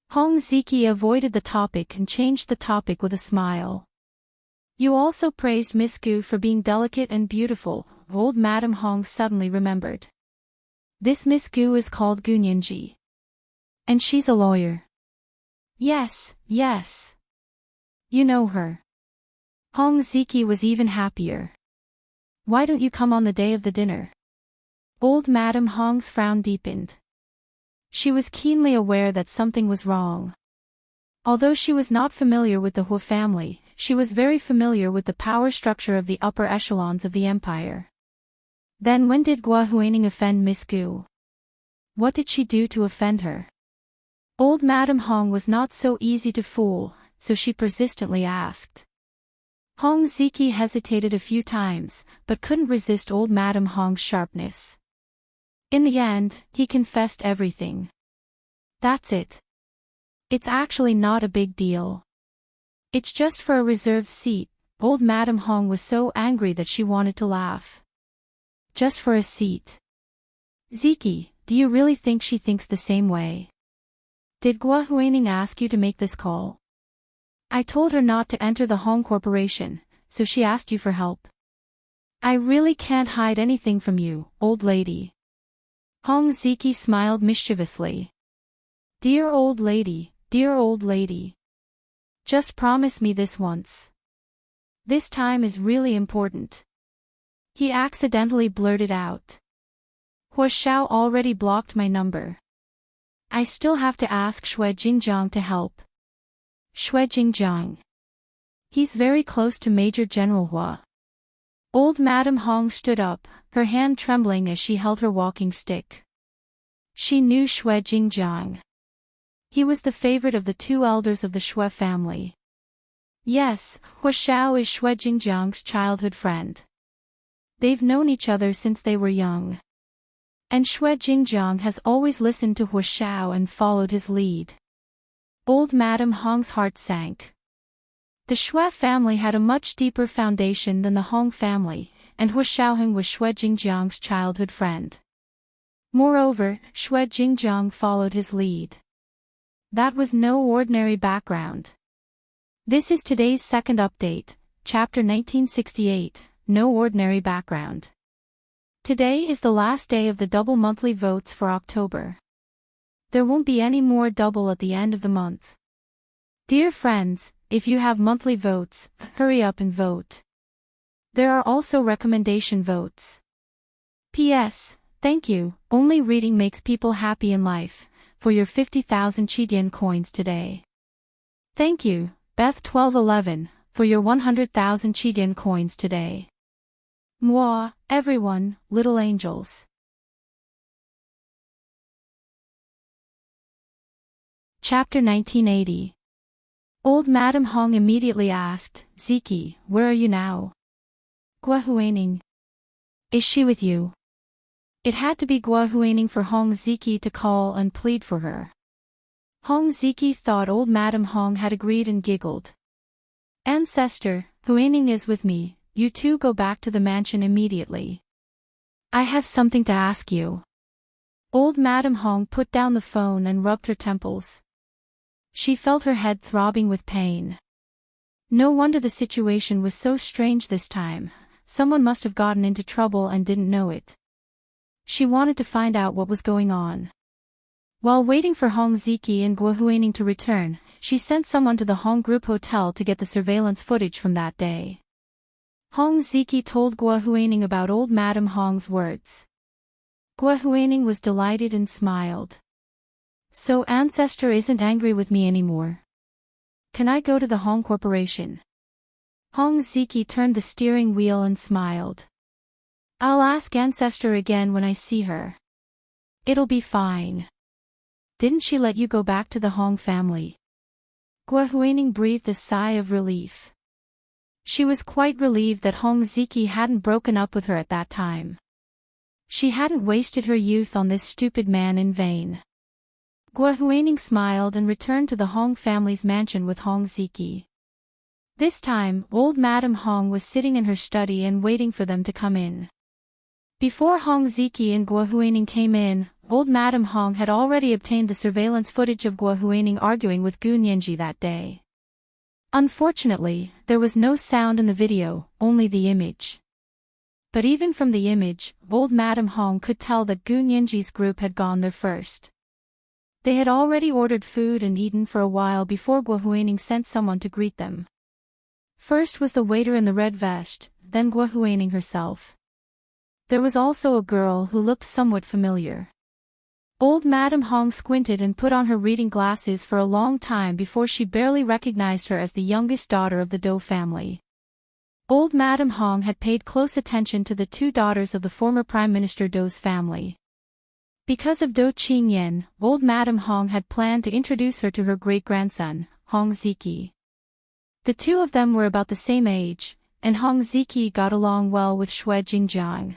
Hong Ziki avoided the topic and changed the topic with a smile. You also praised Miss Gu for being delicate and beautiful, old Madame Hong suddenly remembered. This Miss Gu is called Gu Nianji. And she's a lawyer. Yes, yes. You know her. Hong Ziki was even happier. Why don't you come on the day of the dinner? Old Madame Hong's frown deepened. She was keenly aware that something was wrong. Although she was not familiar with the Hua family, she was very familiar with the power structure of the upper echelons of the empire. Then when did Gua Huaining offend Miss Gu? What did she do to offend her? Old Madame Hong was not so easy to fool, so she persistently asked. Hong Ziki hesitated a few times, but couldn't resist old Madame Hong's sharpness. In the end, he confessed everything. That's it. It's actually not a big deal. It's just for a reserved seat. Old Madame Hong was so angry that she wanted to laugh. Just for a seat. Ziki, do you really think she thinks the same way? Did Gua Huaining ask you to make this call? I told her not to enter the Hong Corporation, so she asked you for help. I really can't hide anything from you, old lady. Hong Ziki smiled mischievously. Dear old lady, dear old lady. Just promise me this once. This time is really important. He accidentally blurted out. Hua Xiao already blocked my number. I still have to ask Xue Jingjiang to help. Xue Jingjiang. He's very close to Major General Hua. Old Madame Hong stood up, her hand trembling as she held her walking stick. She knew Xue Jingjiang. He was the favorite of the two elders of the Xue family. Yes, Hua Xiao is Xue Jingjiang's childhood friend. They've known each other since they were young. And Xue Jingjiang has always listened to Hua Xiao and followed his lead. Old Madame Hong's heart sank. The Xue family had a much deeper foundation than the Hong family, and Hua Xiaoheng was Xue Jingjiang's childhood friend. Moreover, Xue Jingjiang followed his lead. That was no ordinary background. This is today's second update, chapter 1968, No Ordinary Background. Today is the last day of the double monthly votes for October. There won't be any more double at the end of the month. Dear friends, if you have monthly votes, hurry up and vote. There are also recommendation votes. P.S. Thank you, only reading makes people happy in life, for your 50,000 Qidian coins today. Thank you, Beth1211, for your 100,000 Qidian coins today. Mwah, everyone, little angels. Chapter 1980. Old Madame Hong immediately asked, Ziki, where are you now? Gua Huaining. Is she with you? It had to be Gua Huaining for Hong Ziki to call and plead for her. Hong Ziki thought old Madame Hong had agreed and giggled. Ancestor, Huaining is with me, you two go back to the mansion immediately. I have something to ask you. Old Madame Hong put down the phone and rubbed her temples. She felt her head throbbing with pain. No wonder the situation was so strange this time. Someone must have gotten into trouble and didn't know it. She wanted to find out what was going on. While waiting for Hong Ziki and Guo Huining to return, she sent someone to the Hong Group Hotel to get the surveillance footage from that day. Hong Ziki told Guo Huining about old Madame Hong's words. Guo Huining was delighted and smiled. So Ancestor isn't angry with me anymore. Can I go to the Hong Corporation? Hong Ziki turned the steering wheel and smiled. I'll ask Ancestor again when I see her. It'll be fine. Didn't she let you go back to the Hong family? Guo Huining breathed a sigh of relief. She was quite relieved that Hong Ziki hadn't broken up with her at that time. She hadn't wasted her youth on this stupid man in vain. Guo Huining smiled and returned to the Hong family's mansion with Hong Ziki. This time, old Madame Hong was sitting in her study and waiting for them to come in. Before Hong Ziki and Guo Huining came in, old Madame Hong had already obtained the surveillance footage of Guo Huining arguing with Gu Nianji that day. Unfortunately, there was no sound in the video, only the image. But even from the image, old Madame Hong could tell that Gu Nianji's group had gone there first. They had already ordered food and eaten for a while before Guo Huining sent someone to greet them. First was the waiter in the red vest, then Guo Huining herself. There was also a girl who looked somewhat familiar. Old Madame Hong squinted and put on her reading glasses for a long time before she barely recognized her as the youngest daughter of the Dou family. Old Madame Hong had paid close attention to the two daughters of the former Prime Minister Dou's family. Because of Dou Qingyan, old Madame Hong had planned to introduce her to her great-grandson, Hong Ziki. The two of them were about the same age, and Hong Ziki got along well with Xue Jingjiang.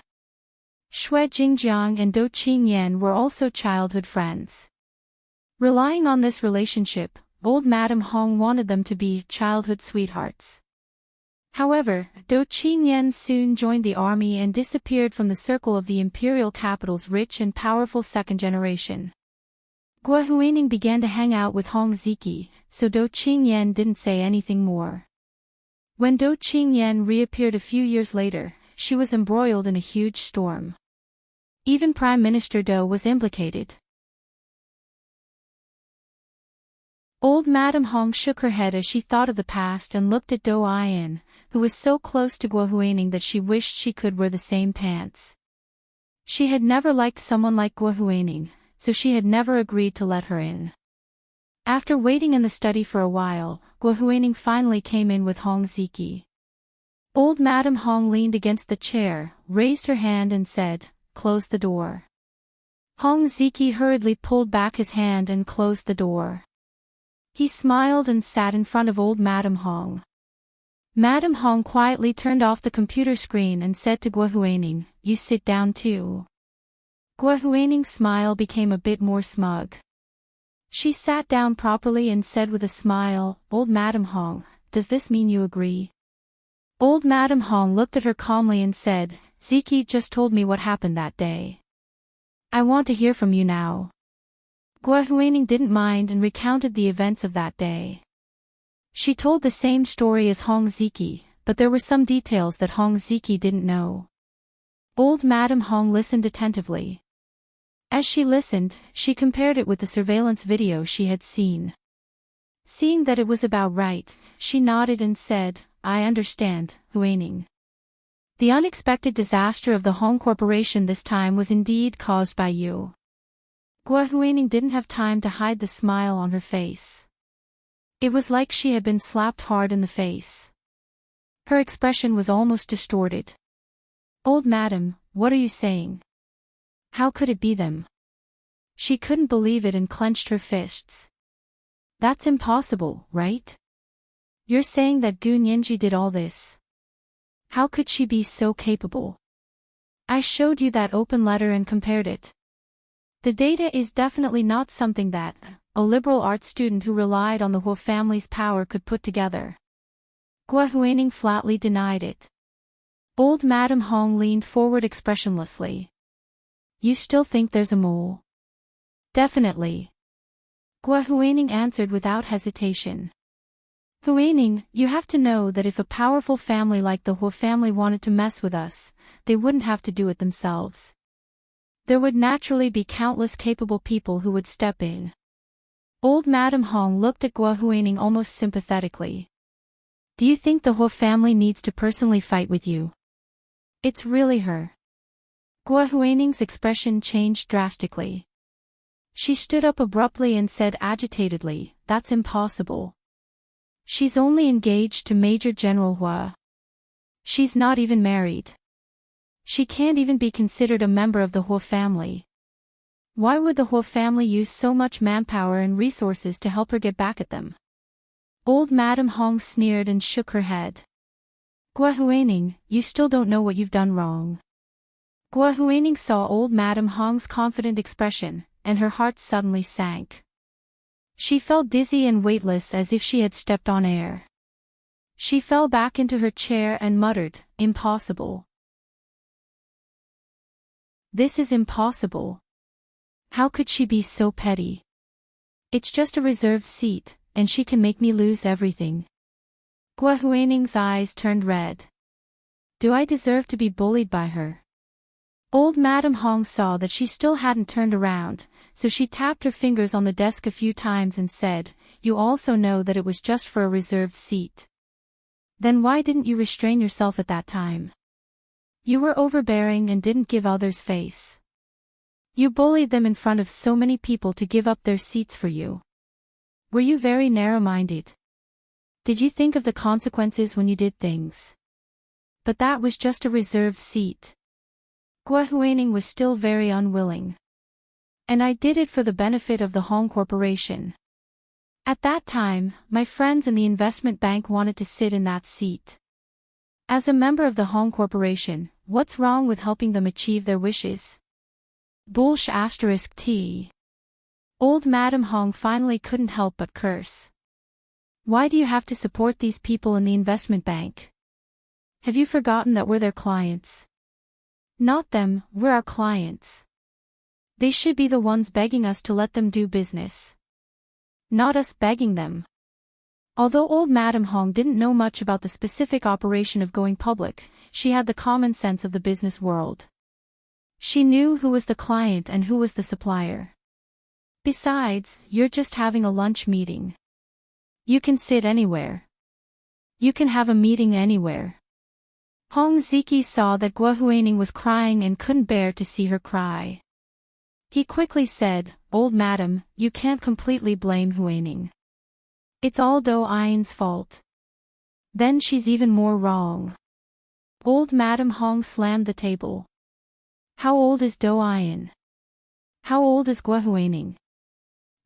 Xue Jingjiang and Dou Qingyan were also childhood friends. Relying on this relationship, old Madame Hong wanted them to be childhood sweethearts. However, Dou Qingyan soon joined the army and disappeared from the circle of the imperial capital's rich and powerful second generation. Guo Huining began to hang out with Hong Ziki, so Dou Qingyan didn't say anything more. When Dou Qingyan reappeared a few years later, she was embroiled in a huge storm. Even Prime Minister Dou was implicated. Old Madame Hong shook her head as she thought of the past and looked at Dou Aiyan, who was so close to Guo Huining that she wished she could wear the same pants. She had never liked someone like Guo Huining, so she had never agreed to let her in. After waiting in the study for a while, Guo Huining finally came in with Hong Ziki. Old Madame Hong leaned against the chair, raised her hand and said, "Close the door." Hong Ziki hurriedly pulled back his hand and closed the door. He smiled and sat in front of old Madame Hong. Madame Hong quietly turned off the computer screen and said to Guo Huining, "You sit down too." Guo Huining's smile became a bit more smug. She sat down properly and said with a smile, "Old Madame Hong, does this mean you agree?" Old Madame Hong looked at her calmly and said, "Ziki just told me what happened that day. I want to hear from you now." Guo Huining didn't mind and recounted the events of that day. She told the same story as Hong Ziki, but there were some details that Hong Ziki didn't know. Old Madame Hong listened attentively. As she listened, she compared it with the surveillance video she had seen. Seeing that it was about right, she nodded and said, "I understand, Huining. The unexpected disaster of the Hong Corporation this time was indeed caused by you." Guo Huining didn't have time to hide the smile on her face. It was like she had been slapped hard in the face. Her expression was almost distorted. "Old madam, what are you saying? How could it be them?" She couldn't believe it and clenched her fists. "That's impossible, right? You're saying that Gu Nianji did all this? How could she be so capable? I showed you that open letter and compared it. The data is definitely not something that a liberal arts student who relied on the Huo family's power could put together." Guo Huining flatly denied it. Old Madame Hong leaned forward expressionlessly. "You still think there's a mole?" "Definitely." Guo Huining answered without hesitation. "Huining, you have to know that if a powerful family like the Huo family wanted to mess with us, they wouldn't have to do it themselves. There would naturally be countless capable people who would step in. Old Madame Hong looked at Guo Huaining almost sympathetically. Do you think the Huo family needs to personally fight with you? It's really her. Guo Huaining's expression changed drastically. She stood up abruptly and said agitatedly, "That's impossible. She's only engaged to Major General Hua. She's not even married. She can't even be considered a member of the Huo family. Why would the Huo family use so much manpower and resources to help her get back at them?" Old Madame Hong sneered and shook her head. Guo Huaining, you still don't know what you've done wrong. Guo Huaining saw old Madame Hong's confident expression, and her heart suddenly sank. She felt dizzy and weightless as if she had stepped on air. She fell back into her chair and muttered, "Impossible. This is impossible. How could she be so petty? It's just a reserved seat, and she can make me lose everything." Guo Huaining's eyes turned red. Do I deserve to be bullied by her? Old Madame Hong saw that she still hadn't turned around, so she tapped her fingers on the desk a few times and said, "You also know that it was just for a reserved seat. Then why didn't you restrain yourself at that time? You were overbearing and didn't give others face. You bullied them in front of so many people to give up their seats for you. Were you very narrow-minded? Did you think of the consequences when you did things? But that was just a reserved seat." Guo Huaining was still very unwilling. "And I did it for the benefit of the Hong Corporation. At that time, my friends in the investment bank wanted to sit in that seat. As a member of the Hong Corporation, what's wrong with helping them achieve their wishes?" *T. Old Madame Hong finally couldn't help but curse. "Why do you have to support these people in the investment bank? Have you forgotten that we're their clients? Not them, we're our clients. They should be the ones begging us to let them do business. Not us begging them." Although old Madame Hong didn't know much about the specific operation of going public, she had the common sense of the business world. She knew who was the client and who was the supplier. Besides, you're just having a lunch meeting. You can sit anywhere. You can have a meeting anywhere. Hong Ziki saw that Guo Huaining was crying and couldn't bear to see her cry. He quickly said, "Old madam, you can't completely blame Huaining. It's all Do Ain's fault. Then she's even more wrong." Old Madame Hong slammed the table. "How old is Do Ain? How old is Guo Huaining?"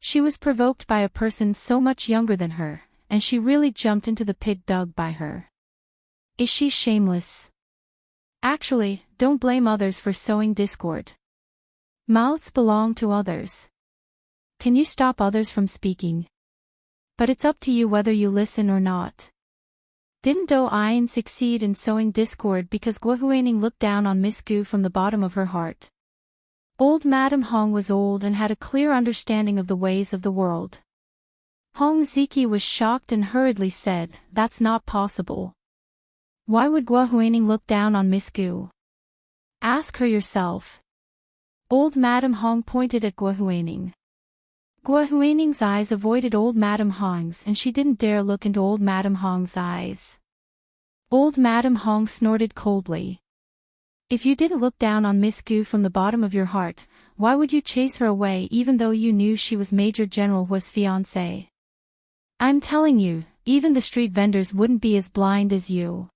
She was provoked by a person so much younger than her, and she really jumped into the pit dug by her. Is she shameless? Actually, don't blame others for sowing discord. Mouths belong to others. Can you stop others from speaking? But it's up to you whether you listen or not. Didn't Do Ain succeed in sowing discord because Guo Huaining looked down on Miss Gu from the bottom of her heart? Old Madame Hong was old and had a clear understanding of the ways of the world. Hong Ziki was shocked and hurriedly said, "That's not possible. Why would Guo Huaining look down on Miss Gu? Ask her yourself." Old Madame Hong pointed at Guo Huaining. Guo Huaining's eyes avoided old Madame Hong's and she didn't dare look into old Madame Hong's eyes. Old Madame Hong snorted coldly. "If you didn't look down on Miss Gu from the bottom of your heart, why would you chase her away even though you knew she was Major General Hua's fiancée? I'm telling you, even the street vendors wouldn't be as blind as you.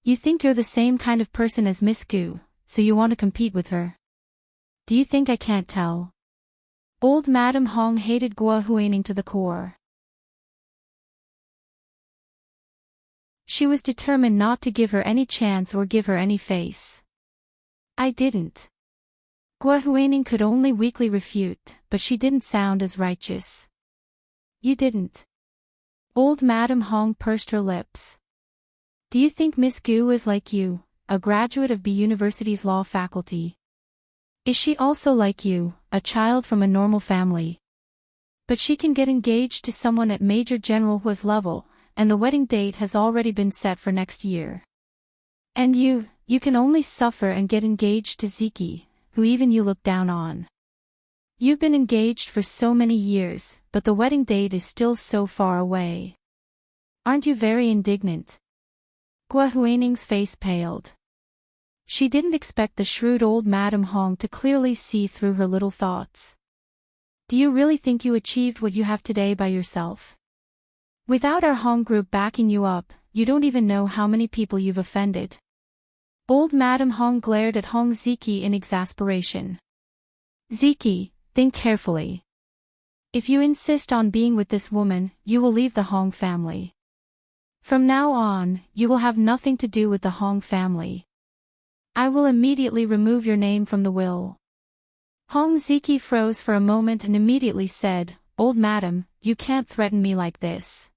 You think you're the same kind of person as Miss Gu, so you want to compete with her. Do you think I can't tell?" Old Madame Hong hated Guo Huaining to the core. She was determined not to give her any chance or give her any face. "I didn't." Guo Huaining could only weakly refute, but she didn't sound as righteous. "You didn't." Old Madame Hong pursed her lips. "Do you think Miss Gu is like you, a graduate of B University's law faculty? Is she also like you, a child from a normal family? But she can get engaged to someone at Major General Hua's level, and the wedding date has already been set for next year. And you can only suffer and get engaged to Ziki, who even you look down on. You've been engaged for so many years, but the wedding date is still so far away. Aren't you very indignant? Gua Huining's face paled. She didn't expect the shrewd old Madame Hong to clearly see through her little thoughts. Do you really think you achieved what you have today by yourself? Without our Hong group backing you up, you don't even know how many people you've offended. Old Madame Hong glared at Hong Ziki in exasperation. Ziki, think carefully. If you insist on being with this woman, you will leave the Hong family. From now on, you will have nothing to do with the Hong family. I will immediately remove your name from the will. Hong Ziki froze for a moment and immediately said, Old madam, you can't threaten me like this.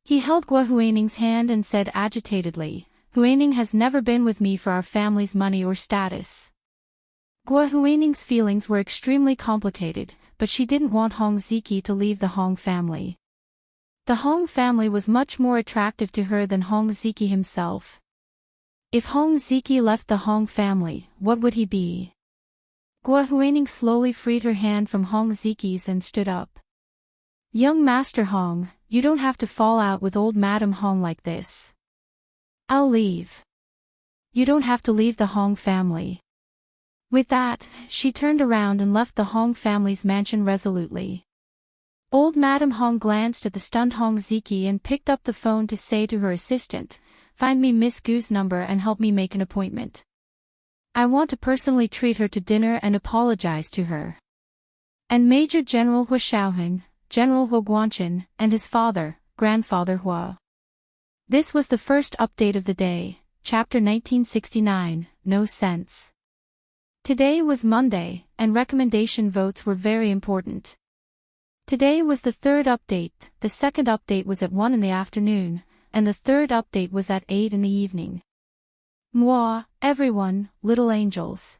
He held Gua Huining's hand and said agitatedly, Huining has never been with me for our family's money or status. Gua Huining's feelings were extremely complicated, but she didn't want Hong Ziki to leave the Hong family. The Hong family was much more attractive to her than Hong Ziki himself. If Hong Ziki left the Hong family, what would he be? Gua Huining slowly freed her hand from Hong Ziki's and stood up. Young Master Hong, you don't have to fall out with old Madame Hong like this. I'll leave. You don't have to leave the Hong family. With that, she turned around and left the Hong family's mansion resolutely. Old Madame Hong glanced at the stunned Hong Ziki and picked up the phone to say to her assistant, Find me Miss Gu's number and help me make an appointment. I want to personally treat her to dinner and apologize to her. And Major General Hua Xiaoheng, General Hua Guanchen, and his father, Grandfather Hua. This was the first update of the day, Chapter 1969, No Sense. Today was Monday, and recommendation votes were very important. Today was the third update, the second update was at 1 in the afternoon, and the third update was at 8 in the evening. Moi, everyone, little angels.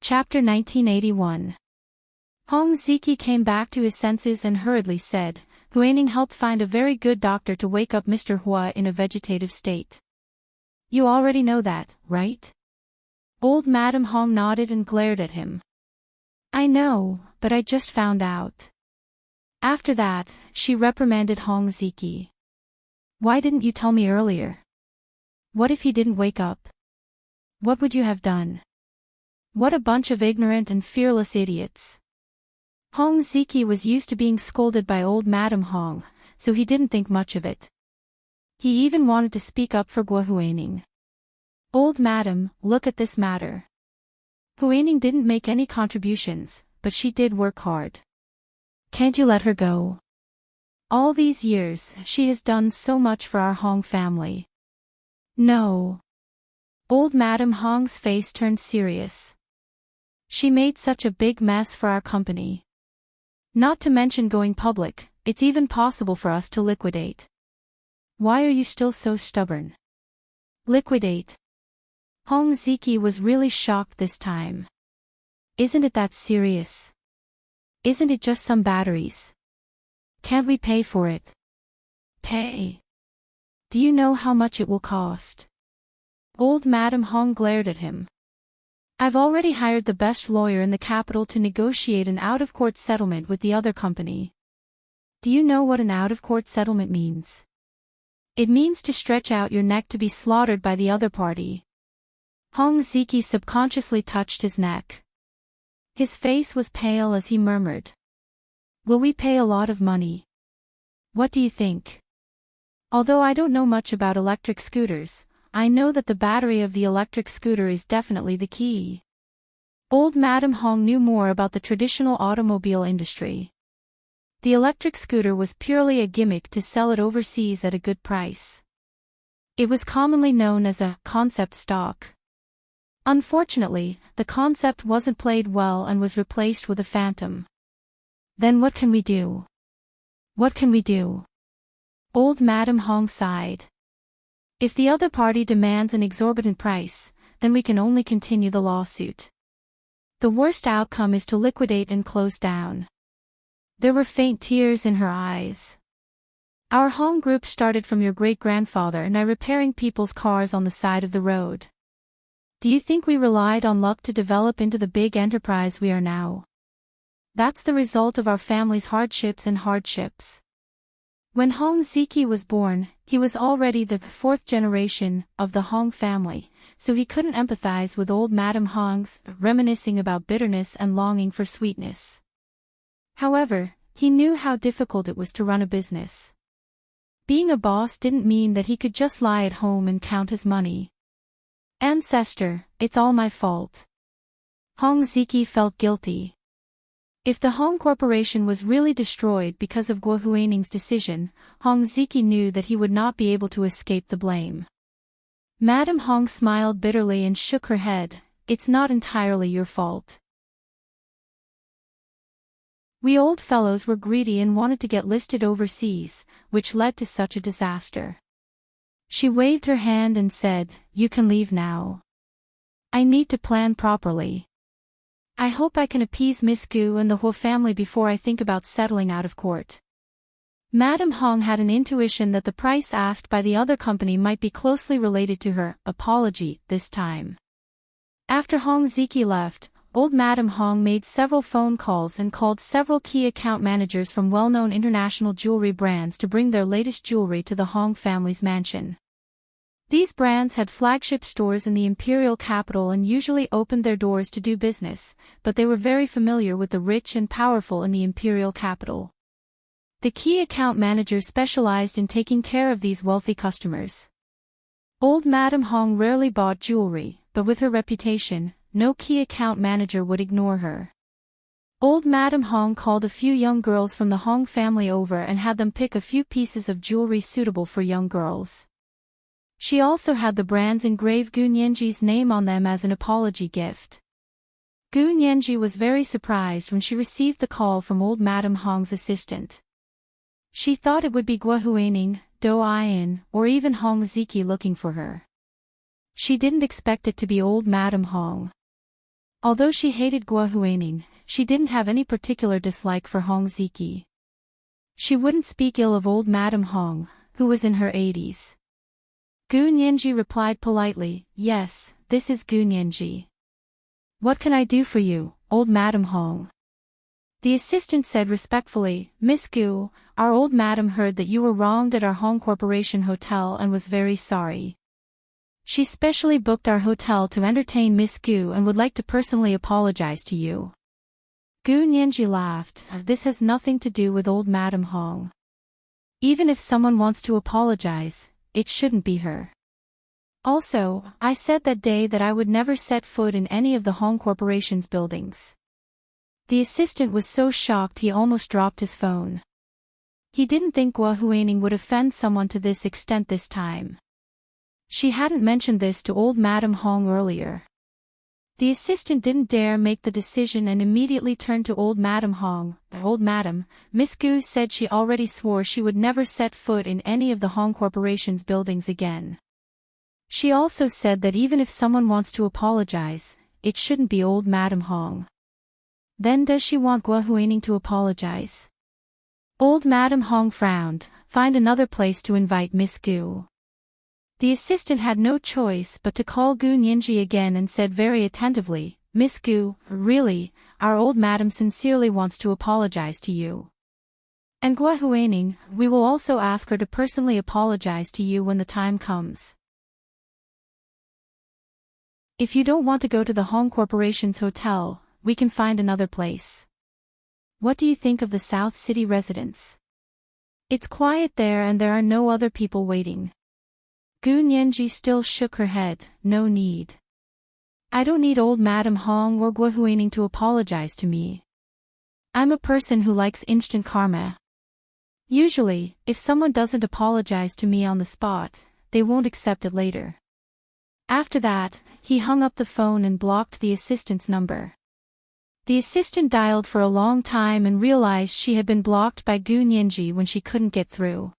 Chapter 1981. Hong Ziki came back to his senses and hurriedly said, Huining helped find a very good doctor to wake up Mr. Hua in a vegetative state. You already know that, right? Old Madame Hong nodded and glared at him. I know, but I just found out. After that, she reprimanded Hong Ziki. Why didn't you tell me earlier? What if he didn't wake up? What would you have done? What a bunch of ignorant and fearless idiots. Hong Ziki was used to being scolded by old Madame Hong, so he didn't think much of it. He even wanted to speak up for Gua Huining. Old Madam, look at this matter. Huining didn't make any contributions, but she did work hard. Can't you let her go? All these years, she has done so much for our Hong family. No. Old Madame Hong's face turned serious. She made such a big mess for our company. Not to mention going public, it's even possible for us to liquidate. Why are you still so stubborn? Liquidate. Hong Ziki was really shocked this time. Isn't it that serious? Isn't it just some batteries? Can't we pay for it? Pay? Do you know how much it will cost? Old Madame Hong glared at him. I've already hired the best lawyer in the capital to negotiate an out-of-court settlement with the other company. Do you know what an out-of-court settlement means? It means to stretch out your neck to be slaughtered by the other party. Hong Ziki subconsciously touched his neck. His face was pale as he murmured. Will we pay a lot of money? What do you think? Although I don't know much about electric scooters, I know that the battery of the electric scooter is definitely the key. Old Madame Hong knew more about the traditional automobile industry. The electric scooter was purely a gimmick to sell it overseas at a good price. It was commonly known as a concept stock. Unfortunately, the concept wasn't played well and was replaced with a phantom. Then what can we do? What can we do? Old Madame Hong sighed. If the other party demands an exorbitant price, then we can only continue the lawsuit. The worst outcome is to liquidate and close down. There were faint tears in her eyes. Our home group started from your great-grandfather and I repairing people's cars on the side of the road. Do you think we relied on luck to develop into the big enterprise we are now? That's the result of our family's hardships and hardships. When Hong Ziki was born, he was already the fourth generation of the Hong family, so he couldn't empathize with old Madame Hong's reminiscing about bitterness and longing for sweetness. However, he knew how difficult it was to run a business. Being a boss didn't mean that he could just lie at home and count his money. Ancestor, it's all my fault. Hong Ziki felt guilty. If the Hong Corporation was really destroyed because of Guo Huining's decision, Hong Ziki knew that he would not be able to escape the blame. Madame Hong smiled bitterly and shook her head. It's not entirely your fault. We old fellows were greedy and wanted to get listed overseas, which led to such a disaster. She waved her hand and said, "You can leave now. I need to plan properly. I hope I can appease Miss Gu and the Huo family before I think about settling out of court." Madame Hong had an intuition that the price asked by the other company might be closely related to her apology this time. After Hong Ziki left, old Madame Hong made several phone calls and called several key account managers from well-known international jewelry brands to bring their latest jewelry to the Hong family's mansion. These brands had flagship stores in the imperial capital and usually opened their doors to do business, but they were very familiar with the rich and powerful in the imperial capital. The key account managers specialized in taking care of these wealthy customers. Old Madame Hong rarely bought jewelry, but with her reputation, no key account manager would ignore her. Old Madame Hong called a few young girls from the Hong family over and had them pick a few pieces of jewelry suitable for young girls. She also had the brands engrave Gu Nianji's name on them as an apology gift. Gu Nianji was very surprised when she received the call from old Madame Hong's assistant. She thought it would be Guo Huining, Do Ayan, or even Hong Ziki looking for her. She didn't expect it to be old Madame Hong. Although she hated Guo Huining, she didn't have any particular dislike for Hong Ziki. She wouldn't speak ill of old Madame Hong, who was in her 80s. Gu Nianji replied politely, "Yes, this is Gu Nianji. What can I do for you, old Madame Hong?" The assistant said respectfully, "Miss Gu, our old madam heard that you were wronged at our Hong Corporation hotel and was very sorry. She specially booked our hotel to entertain Miss Gu and would like to personally apologize to you." Gu Nianji laughed. "This has nothing to do with old Madame Hong. Even if someone wants to apologize, it shouldn't be her. Also, I said that day that I would never set foot in any of the Hong Corporation's buildings." The assistant was so shocked he almost dropped his phone. He didn't think Guo Huining would offend someone to this extent this time. She hadn't mentioned this to old Madame Hong earlier. The assistant didn't dare make the decision and immediately turned to old Madame Hong. "Old Madam, Miss Gu said she already swore she would never set foot in any of the Hong Corporation's buildings again. She also said that even if someone wants to apologize, it shouldn't be old Madame Hong. Then does she want Guo Huining to apologize?" Old Madame Hong frowned. "Find another place to invite Miss Gu." The assistant had no choice but to call Gu Nianji again and said very attentively, "Miss Gu, really, our old madam sincerely wants to apologize to you. And Guo Huining, we will also ask her to personally apologize to you when the time comes. If you don't want to go to the Hong Corporation's hotel, we can find another place. What do you think of the South City residence? It's quiet there and there are no other people waiting." Gu Nianji still shook her head. "No need. I don't need old Madame Hong or Guo Huining to apologize to me. I'm a person who likes instant karma. Usually, if someone doesn't apologize to me on the spot, they won't accept it later." After that, he hung up the phone and blocked the assistant's number. The assistant dialed for a long time and realized she had been blocked by Gu Nianji when she couldn't get through.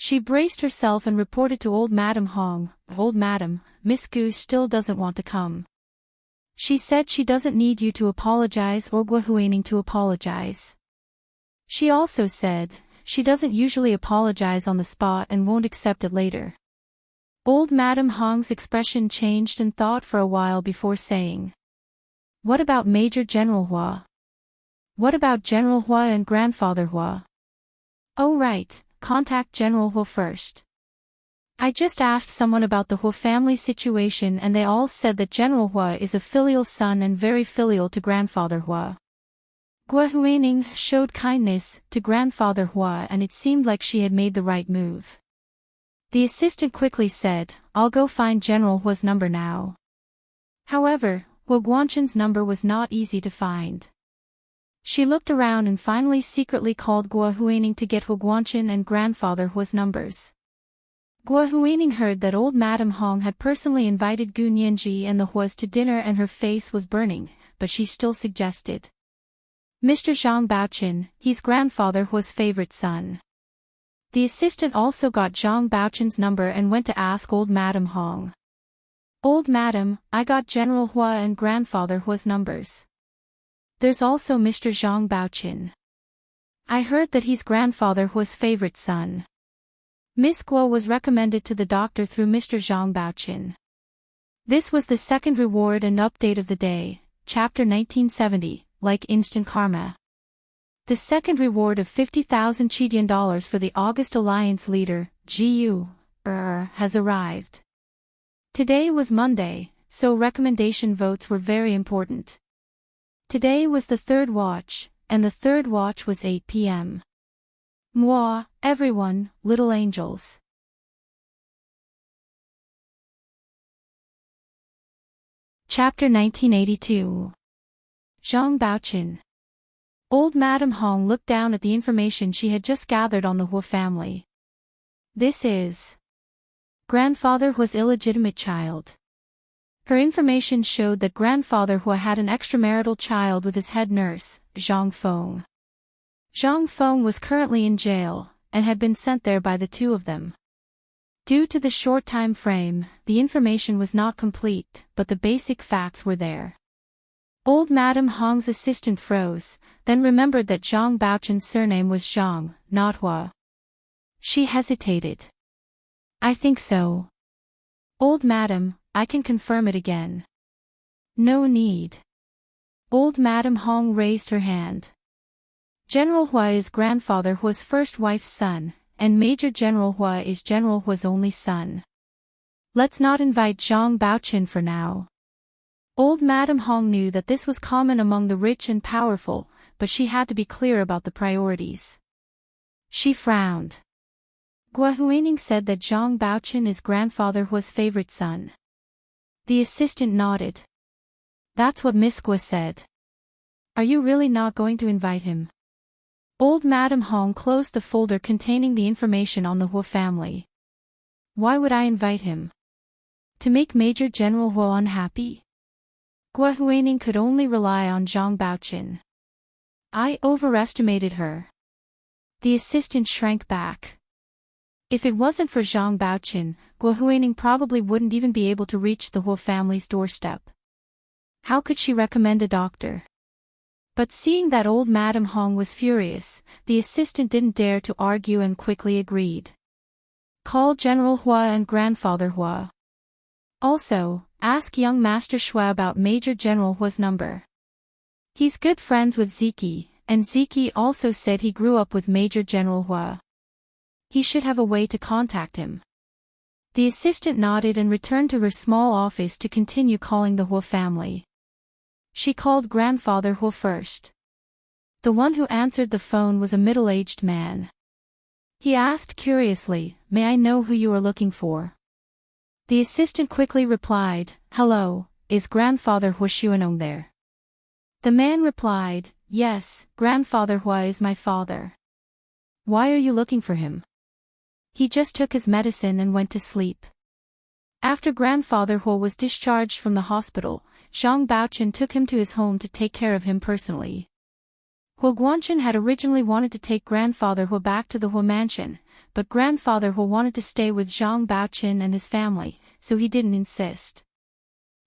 She braced herself and reported to old Madame Hong, "Old Madam, Miss Gu still doesn't want to come. She said she doesn't need you to apologize or Guo Huining to apologize. She also said, she doesn't usually apologize on the spot and won't accept it later. Old Madam Hong's expression changed and thought for a while before saying, "What about Major General Hua? What about General Hua and Grandfather Hua?" "Oh right, contact General Hua first. I just asked someone about the Hua family situation and they all said that General Hua is a filial son and very filial to Grandfather Hua." Gua Huining showed kindness to Grandfather Hua and it seemed like she had made the right move. The assistant quickly said, "I'll go find General Hua's number now." However, Hua Guanchen's number was not easy to find. She looked around and finally secretly called Gua Huining to get Hua Guanchen and Grandfather Hua's numbers. Gua Huining heard that old Madam Hong had personally invited Gu Nianji and the Huas to dinner and her face was burning, but she still suggested, "Mr. Zhang Baochen, he's Grandfather Hua's favorite son." The assistant also got Zhang Baochen's number and went to ask old Madam Hong. "Old Madam, I got General Hua and Grandfather Hua's numbers. There's also Mr. Zhang Baochen. I heard that he's Grandfather Hua's favorite son." Miss Guo was recommended to the doctor through Mr. Zhang Baochen. This was the second reward and update of the day, Chapter 1970, like instant karma. The second reward of 50,000 Chidian dollars for the August Alliance leader, Jiu, has arrived. Today was Monday, so recommendation votes were very important. Today was the third watch, and the third watch was 8 p.m. Moi, everyone, little angels. Chapter 1982. Zhang Baochen. Old Madam Hong looked down at the information she had just gathered on the Hua family. This is Grandfather Hua's illegitimate child. Her information showed that Grandfather Hua had an extramarital child with his head nurse, Zhang Feng. Zhang Feng was currently in jail, and had been sent there by the two of them. Due to the short time frame, the information was not complete, but the basic facts were there. Old Madam Hong's assistant froze, then remembered that Zhang Baochen's surname was Zhang, not Hua. She hesitated. "I think so. Old Madam, I can confirm it again." "No need." Old Madam Hong raised her hand. General Hua is Grandfather Hua's first wife's son, and Major General Hua is General Hua's only son. Let's not invite Zhang Baochen for now. Old Madam Hong knew that this was common among the rich and powerful, but she had to be clear about the priorities. She frowned. Gua Huining said that Zhang Baochen is Grandfather Hua's favorite son. The assistant nodded. "That's what Miss Gua said. Are you really not going to invite him?" Old Madam Hong closed the folder containing the information on the Hua family. "Why would I invite him? To make Major General Hua unhappy?" Gua Huining could only rely on Zhang Baochen. "I overestimated her." The assistant shrank back. If it wasn't for Zhang Baochen, Gua Huining probably wouldn't even be able to reach the Hua family's doorstep. How could she recommend a doctor? But seeing that old Madam Hong was furious, the assistant didn't dare to argue and quickly agreed. "Call General Hua and Grandfather Hua. Also, ask young Master Shui about Major General Hua's number. He's good friends with Ziki, and Ziki also said he grew up with Major General Hua. He should have a way to contact him." The assistant nodded and returned to her small office to continue calling the Hua family. She called Grandfather Hua first. The one who answered the phone was a middle-aged man. He asked curiously, "May I know who you are looking for?" The assistant quickly replied, "Hello, is Grandfather Hua Xuanong there?" The man replied, "Yes, Grandfather Hua is my father." "Why are you looking for him?" "He just took his medicine and went to sleep." After Grandfather Hua was discharged from the hospital, Zhang Baochen took him to his home to take care of him personally. Hua Guanchen had originally wanted to take Grandfather Hua back to the Hua mansion, but Grandfather Hua wanted to stay with Zhang Baochen and his family, so he didn't insist.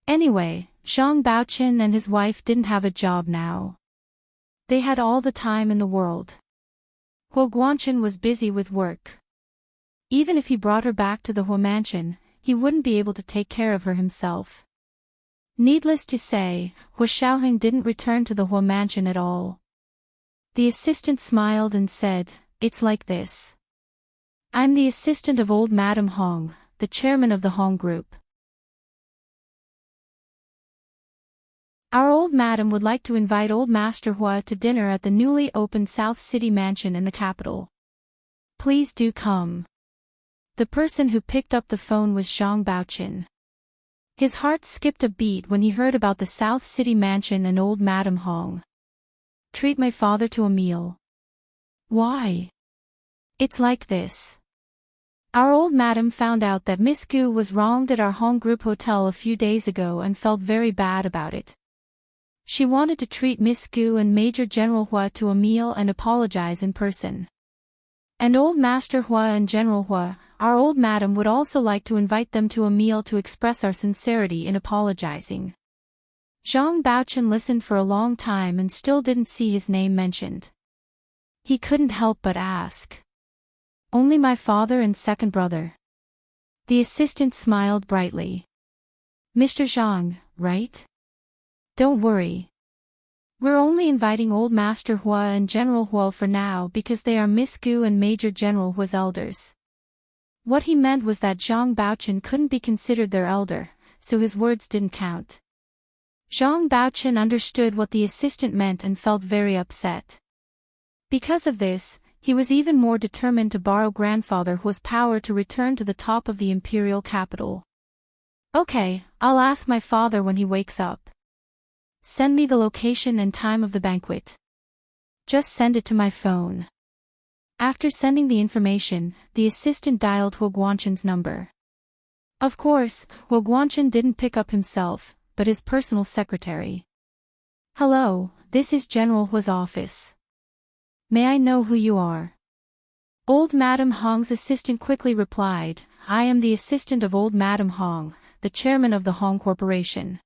Anyway, Zhang Baochen and his wife didn't have a job now. They had all the time in the world. Huo Guangchen was busy with work. Even if he brought her back to the Huo mansion, he wouldn't be able to take care of her himself. Needless to say, Huo Xiaoheng didn't return to the Huo mansion at all. The assistant smiled and said, "It's like this. I'm the assistant of old Madam Hong, the chairman of the Hong Group. Our old madam would like to invite old Master Hua to dinner at the newly opened South City Mansion in the capital. Please do come." The person who picked up the phone was Zhang Baoqin. His heart skipped a beat when he heard about the South City Mansion and old Madam Hong. Treat my father to a meal. Why? It's like this. Our old madam found out that Miss Gu was wronged at our Hong Group Hotel a few days ago and felt very bad about it. She wanted to treat Miss Gu and Major General Hua to a meal and apologize in person. And old Master Hua and General Hua, our old madam would also like to invite them to a meal to express our sincerity in apologizing. Zhang Baoqin listened for a long time and still didn't see his name mentioned. He couldn't help but ask. Only my father and second brother. The assistant smiled brightly. Mr. Zhang, right? Don't worry. We're only inviting old Master Hua and General Hua for now because they are Miss Gu and Major General Hua's elders. What he meant was that Zhang Baoqin couldn't be considered their elder, so his words didn't count. Zhang Baoqin understood what the assistant meant and felt very upset. Because of this, he was even more determined to borrow grandfather Hua's power to return to the top of the imperial capital. Okay, I'll ask my father when he wakes up. Send me the location and time of the banquet. Just send it to my phone. After sending the information, the assistant dialed Huo Guangchen's number. Of course, Huo Guangchen didn't pick up himself, but his personal secretary. Hello, this is General Hua's office. May I know who you are? Old Madam Hong's assistant quickly replied, I am the assistant of old Madam Hong, the chairman of the Hong Corporation.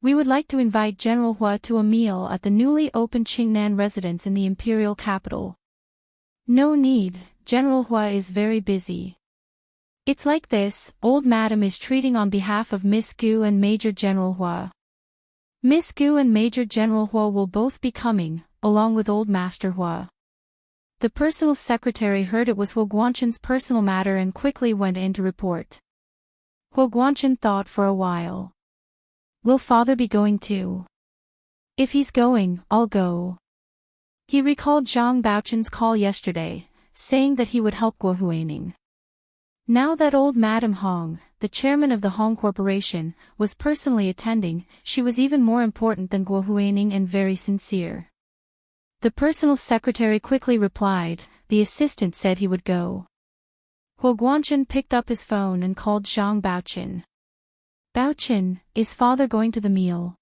We would like to invite General Hua to a meal at the newly opened Qingnan residence in the imperial capital. No need, General Hua is very busy. It's like this, old madam is treating on behalf of Miss Gu and Major General Hua. Miss Gu and Major General Hua will both be coming, along with old Master Hua. The personal secretary heard it was Huo Guangchen's personal matter and quickly went in to report. Huo Guangchen thought for a while. Will father be going too? If he's going, I'll go. He recalled Zhang Baoqin's call yesterday, saying that he would help Guo Huaining. Now that old Madam Hong, the chairman of the Hong Corporation, was personally attending, she was even more important than Guo Huaining and very sincere. The personal secretary quickly replied, the assistant said he would go. Huo Guangchen picked up his phone and called Zhang Baoqin. Baoqin, is father going to the meal?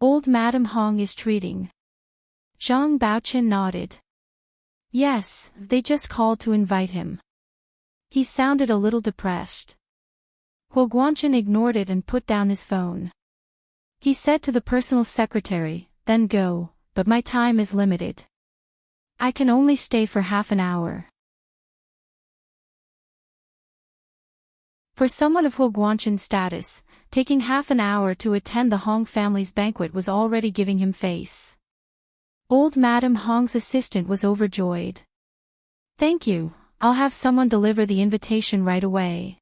Old Madam Hong is treating. Zhang Baoqin nodded. Yes, they just called to invite him. He sounded a little depressed. Huo Guangchen ignored it and put down his phone. He said to the personal secretary, then go, but my time is limited. I can only stay for half an hour. For someone of Huo Guangchen's status, taking half an hour to attend the Hong family's banquet was already giving him face. Old Madam Hong's assistant was overjoyed. Thank you, I'll have someone deliver the invitation right away.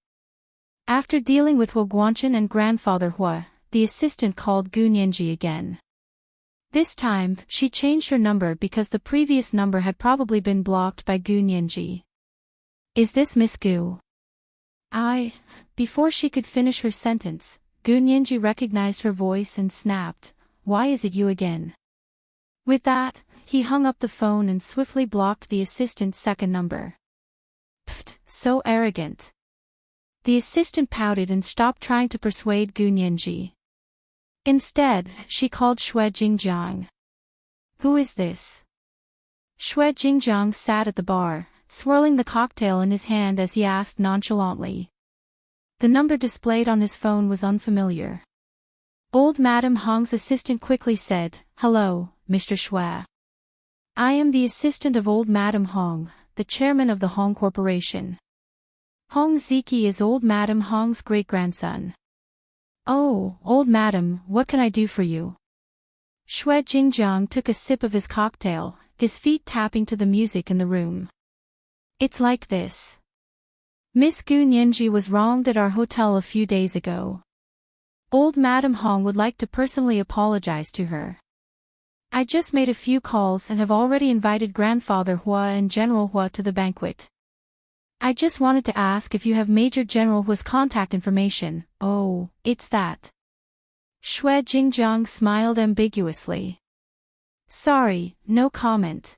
After dealing with Huo Guangchen and grandfather Hua, the assistant called Gu Nianji again. This time, she changed her number because the previous number had probably been blocked by Gu Nianji. Is this Miss Gu? Before she could finish her sentence, Gu Nianji recognized her voice and snapped, why is it you again? With that, he hung up the phone and swiftly blocked the assistant's second number. Pfft, so arrogant. The assistant pouted and stopped trying to persuade Gu Nianji. Instead, she called Xue Jingjiang. Who is this? Xue Jingjiang sat at the bar, swirling the cocktail in his hand as he asked nonchalantly. The number displayed on his phone was unfamiliar. Old Madam Hong's assistant quickly said, Hello, Mr. Xue. I am the assistant of old Madam Hong, the chairman of the Hong Corporation. Hong Ziki is old Madam Hong's great-grandson. Oh, old madam, what can I do for you? Xue Jingjiang took a sip of his cocktail, his feet tapping to the music in the room. It's like this. Miss Gu Nianji was wronged at our hotel a few days ago. Old Madam Hong would like to personally apologize to her. I just made a few calls and have already invited Grandfather Hua and General Hua to the banquet. I just wanted to ask if you have Major General Hua's contact information. Oh, it's that. Xue Jingjiang smiled ambiguously. Sorry, no comment.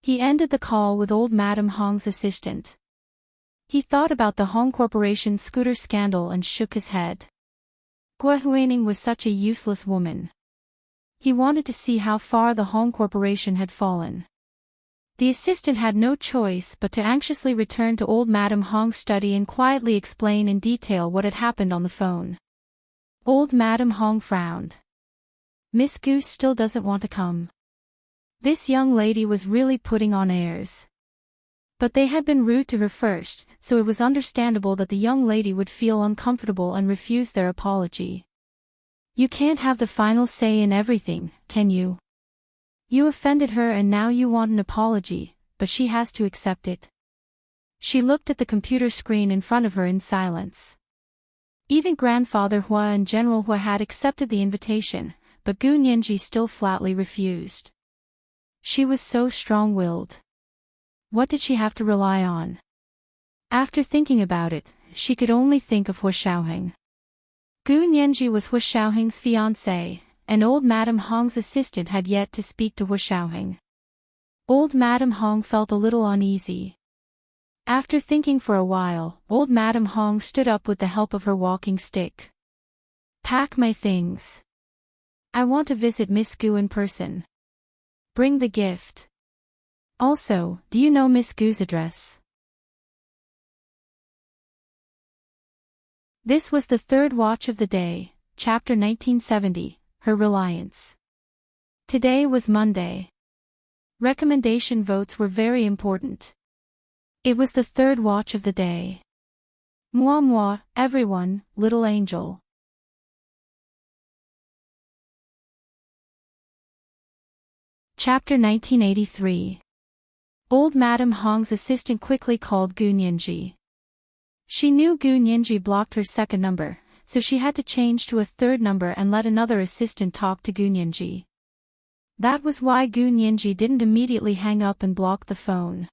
He ended the call with old Madam Hong's assistant. He thought about the Hong Corporation scooter scandal and shook his head. Guo Huining was such a useless woman. He wanted to see how far the Hong Corporation had fallen. The assistant had no choice but to anxiously return to old Madam Hong's study and quietly explain in detail what had happened on the phone. Old Madam Hong frowned. Miss Gu still doesn't want to come. This young lady was really putting on airs. But they had been rude to her first, so it was understandable that the young lady would feel uncomfortable and refuse their apology. You can't have the final say in everything, can you? You offended her and now you want an apology, but she has to accept it. She looked at the computer screen in front of her in silence. Even Grandfather Hua and General Hua had accepted the invitation, but Gu Nianji still flatly refused. She was so strong-willed. What did she have to rely on? After thinking about it, she could only think of Hua Xiaoheng. Gu Nianji was Hua Xiaoheng's fiancé, and old Madam Hong's assistant had yet to speak to Hua Xiaoheng. Old Madam Hong felt a little uneasy. After thinking for a while, old Madam Hong stood up with the help of her walking stick. Pack my things. I want to visit Miss Gu in person. Bring the gift. Also, do you know Miss Gu's address? This was the third watch of the day, chapter 1970, Her Reliance. Today was Monday. Recommendation votes were very important. It was the third watch of the day. Moi moi, everyone, little angel. Chapter 1983. Old Madam Hong's assistant quickly called Gu Nianji. She knew Gu Nianji blocked her second number, so she had to change to a third number and let another assistant talk to Gu Nianji. That was why Gu Nianji didn't immediately hang up and block the phone.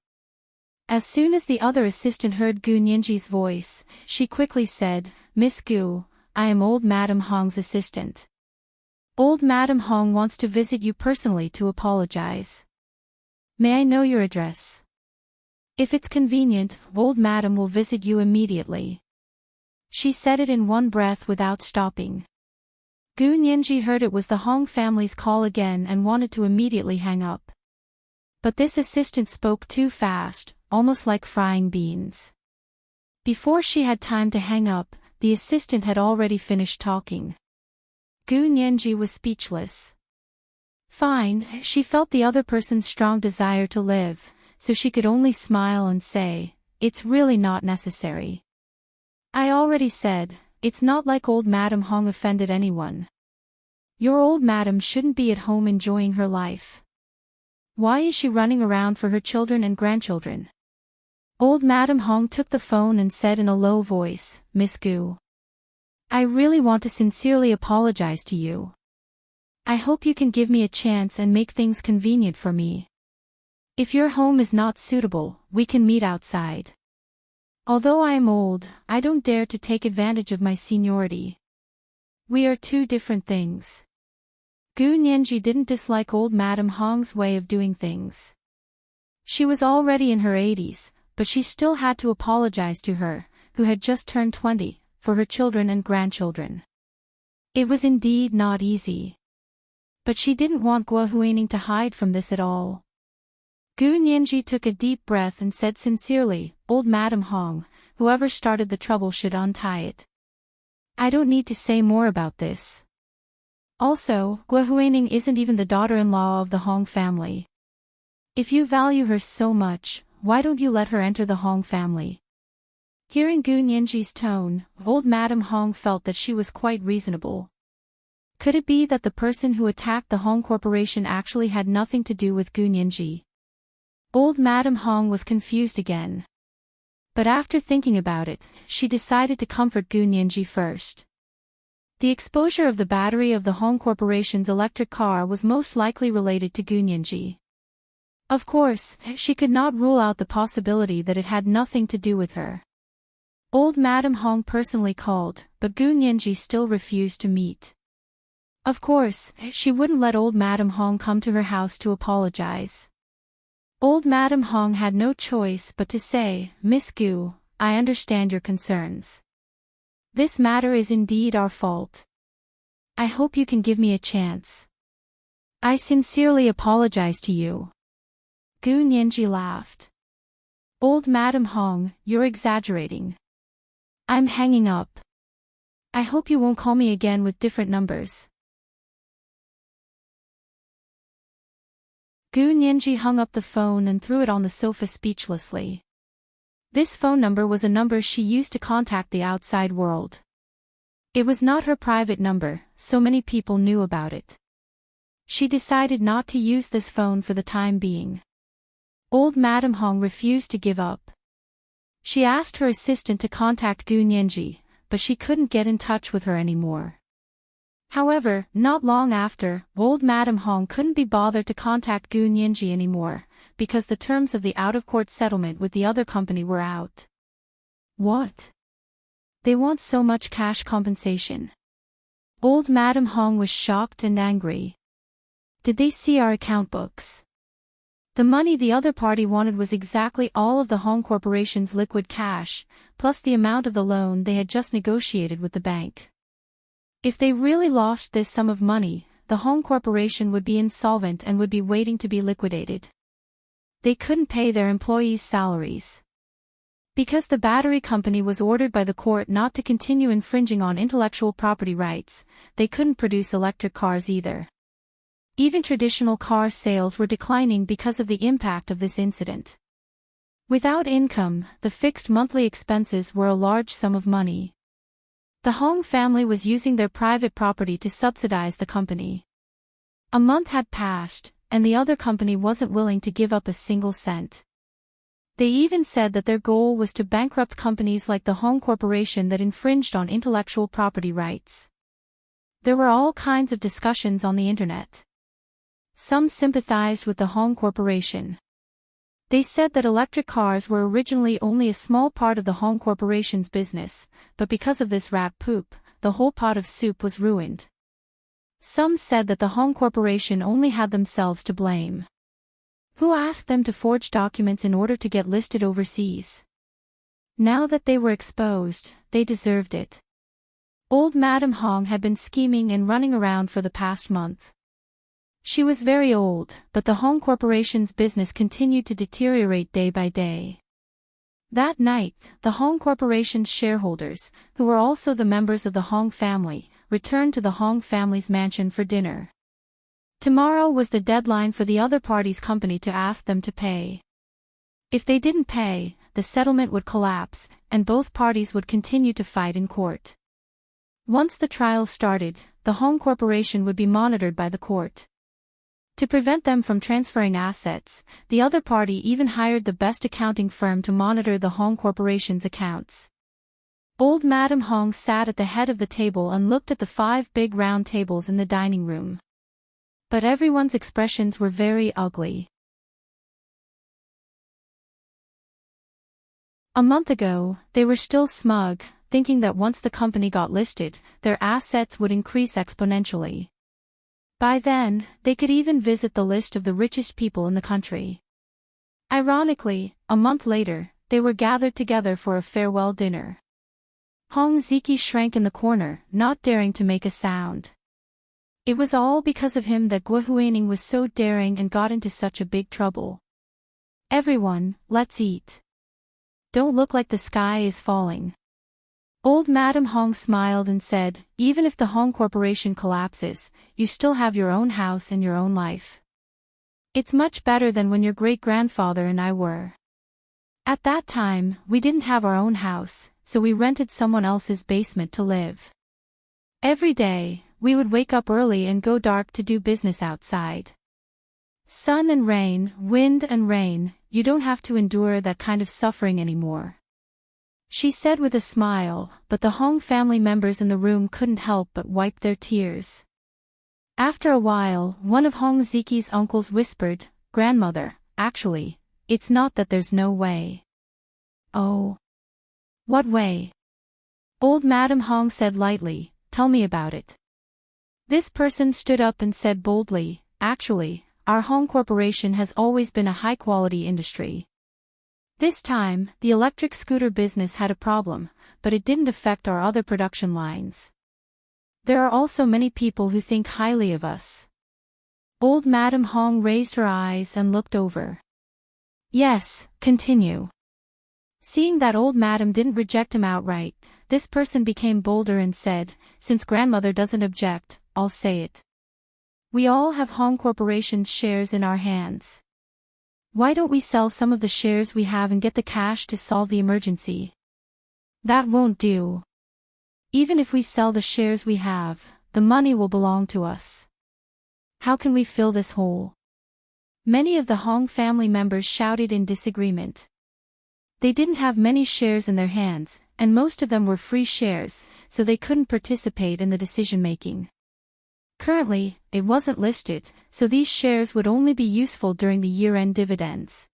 As soon as the other assistant heard Gu Nianji's voice, she quickly said, Miss Gu, I am old Madam Hong's assistant. Old Madam Hong wants to visit you personally to apologize. May I know your address? If it's convenient, old Madam will visit you immediately. She said it in one breath without stopping. Gu Nianji heard it was the Hong family's call again and wanted to immediately hang up. But this assistant spoke too fast, almost like frying beans. Before she had time to hang up, the assistant had already finished talking. Gu Nianji was speechless. Fine, she felt the other person's strong desire to live, so she could only smile and say, it's really not necessary. I already said, it's not like old Madam Hong offended anyone. Your old madam shouldn't be at home enjoying her life. Why is she running around for her children and grandchildren? Old Madam Hong took the phone and said in a low voice, Miss Gu. I really want to sincerely apologize to you. I hope you can give me a chance and make things convenient for me. If your home is not suitable, we can meet outside. Although I am old, I don't dare to take advantage of my seniority. We are two different things. Gu Nianji didn't dislike old Madam Hong's way of doing things. She was already in her 80s, but she still had to apologize to her, who had just turned 20, for her children and grandchildren. It was indeed not easy. But she didn't want Guo Huining to hide from this at all. Gu Nianji took a deep breath and said sincerely, Old Madam Hong, whoever started the trouble should untie it. I don't need to say more about this. Also, Guo Huining isn't even the daughter-in-law of the Hong family. If you value her so much, why don't you let her enter the Hong family? Hearing Gu Nianji's tone, old Madame Hong felt that she was quite reasonable. Could it be that the person who attacked the Hong Corporation actually had nothing to do with Gu Nianji? Old Madame Hong was confused again. But after thinking about it, she decided to comfort Gu Nianji first. The exposure of the battery of the Hong Corporation's electric car was most likely related to Gu Nianji. Of course, she could not rule out the possibility that it had nothing to do with her. Old Madame Hong personally called, but Gu Nianji still refused to meet. Of course, she wouldn't let old Madame Hong come to her house to apologize. Old Madame Hong had no choice but to say, "Miss Gu, I understand your concerns. This matter is indeed our fault. I hope you can give me a chance. I sincerely apologize to you." Gu Nianji laughed. "Old Madame Hong, you're exaggerating. I'm hanging up. I hope you won't call me again with different numbers." Gu Nianji hung up the phone and threw it on the sofa speechlessly. This phone number was a number she used to contact the outside world. It was not her private number, so many people knew about it. She decided not to use this phone for the time being. Old Madame Hong refused to give up. She asked her assistant to contact Gu Nianji, but she couldn't get in touch with her anymore. However, not long after, old Madame Hong couldn't be bothered to contact Gu Nianji anymore, because the terms of the out-of-court settlement with the other company were out. What? They want so much cash compensation. Old Madame Hong was shocked and angry. Did they see our account books? The money the other party wanted was exactly all of the Hong Corporation's liquid cash, plus the amount of the loan they had just negotiated with the bank. If they really lost this sum of money, the Hong Corporation would be insolvent and would be waiting to be liquidated. They couldn't pay their employees' salaries. Because the battery company was ordered by the court not to continue infringing on intellectual property rights, they couldn't produce electric cars either. Even traditional car sales were declining because of the impact of this incident. Without income, the fixed monthly expenses were a large sum of money. The Hong family was using their private property to subsidize the company. A month had passed, and the other company wasn't willing to give up a single cent. They even said that their goal was to bankrupt companies like the Hong Corporation that infringed on intellectual property rights. There were all kinds of discussions on the internet. Some sympathized with the Hong Corporation. They said that electric cars were originally only a small part of the Hong Corporation's business, but because of this rat poop, the whole pot of soup was ruined. Some said that the Hong Corporation only had themselves to blame. Who asked them to forge documents in order to get listed overseas? Now that they were exposed, they deserved it. Old Madame Hong had been scheming and running around for the past month. She was very old, but the Hong Corporation's business continued to deteriorate day by day. That night, the Hong Corporation's shareholders, who were also the members of the Hong family, returned to the Hong family's mansion for dinner. Tomorrow was the deadline for the other party's company to ask them to pay. If they didn't pay, the settlement would collapse, and both parties would continue to fight in court. Once the trial started, the Hong Corporation would be monitored by the court. To prevent them from transferring assets, the other party even hired the best accounting firm to monitor the Hong Corporation's accounts. Old Madame Hong sat at the head of the table and looked at the 5 big round tables in the dining room. But everyone's expressions were very ugly. A month ago, they were still smug, thinking that once the company got listed, their assets would increase exponentially. By then, they could even visit the list of the richest people in the country. Ironically, a month later, they were gathered together for a farewell dinner. Hong Ziki shrank in the corner, not daring to make a sound. It was all because of him that Guo Huining was so daring and got into such a big trouble. Everyone, let's eat. Don't look like the sky is falling. Old Madame Hong smiled and said, even if the Hong Corporation collapses, you still have your own house and your own life. It's much better than when your great-grandfather and I were. At that time, we didn't have our own house, so we rented someone else's basement to live. Every day, we would wake up early and go dark to do business outside. Sun and rain, wind and rain, you don't have to endure that kind of suffering anymore. She said with a smile, but the Hong family members in the room couldn't help but wipe their tears. After a while, one of Hong Ziki's uncles whispered, "Grandmother, actually, it's not that there's no way." "Oh. What way?" Old Madam Hong said lightly, "Tell me about it." This person stood up and said boldly, "Actually, our Hong Corporation has always been a high-quality industry. This time, the electric scooter business had a problem, but it didn't affect our other production lines. There are also many people who think highly of us." Old Madam Hong raised her eyes and looked over. "Yes, continue." Seeing that Old Madam didn't reject him outright, this person became bolder and said, "Since grandmother doesn't object, I'll say it. We all have Hong Corporation's shares in our hands. Why don't we sell some of the shares we have and get the cash to solve the emergency?" "That won't do. Even if we sell the shares we have, the money will belong to us. How can we fill this hole?" Many of the Hong family members shouted in disagreement. They didn't have many shares in their hands, and most of them were free shares, so they couldn't participate in the decision-making. Currently, it wasn't listed, so these shares would only be useful during the year-end dividends.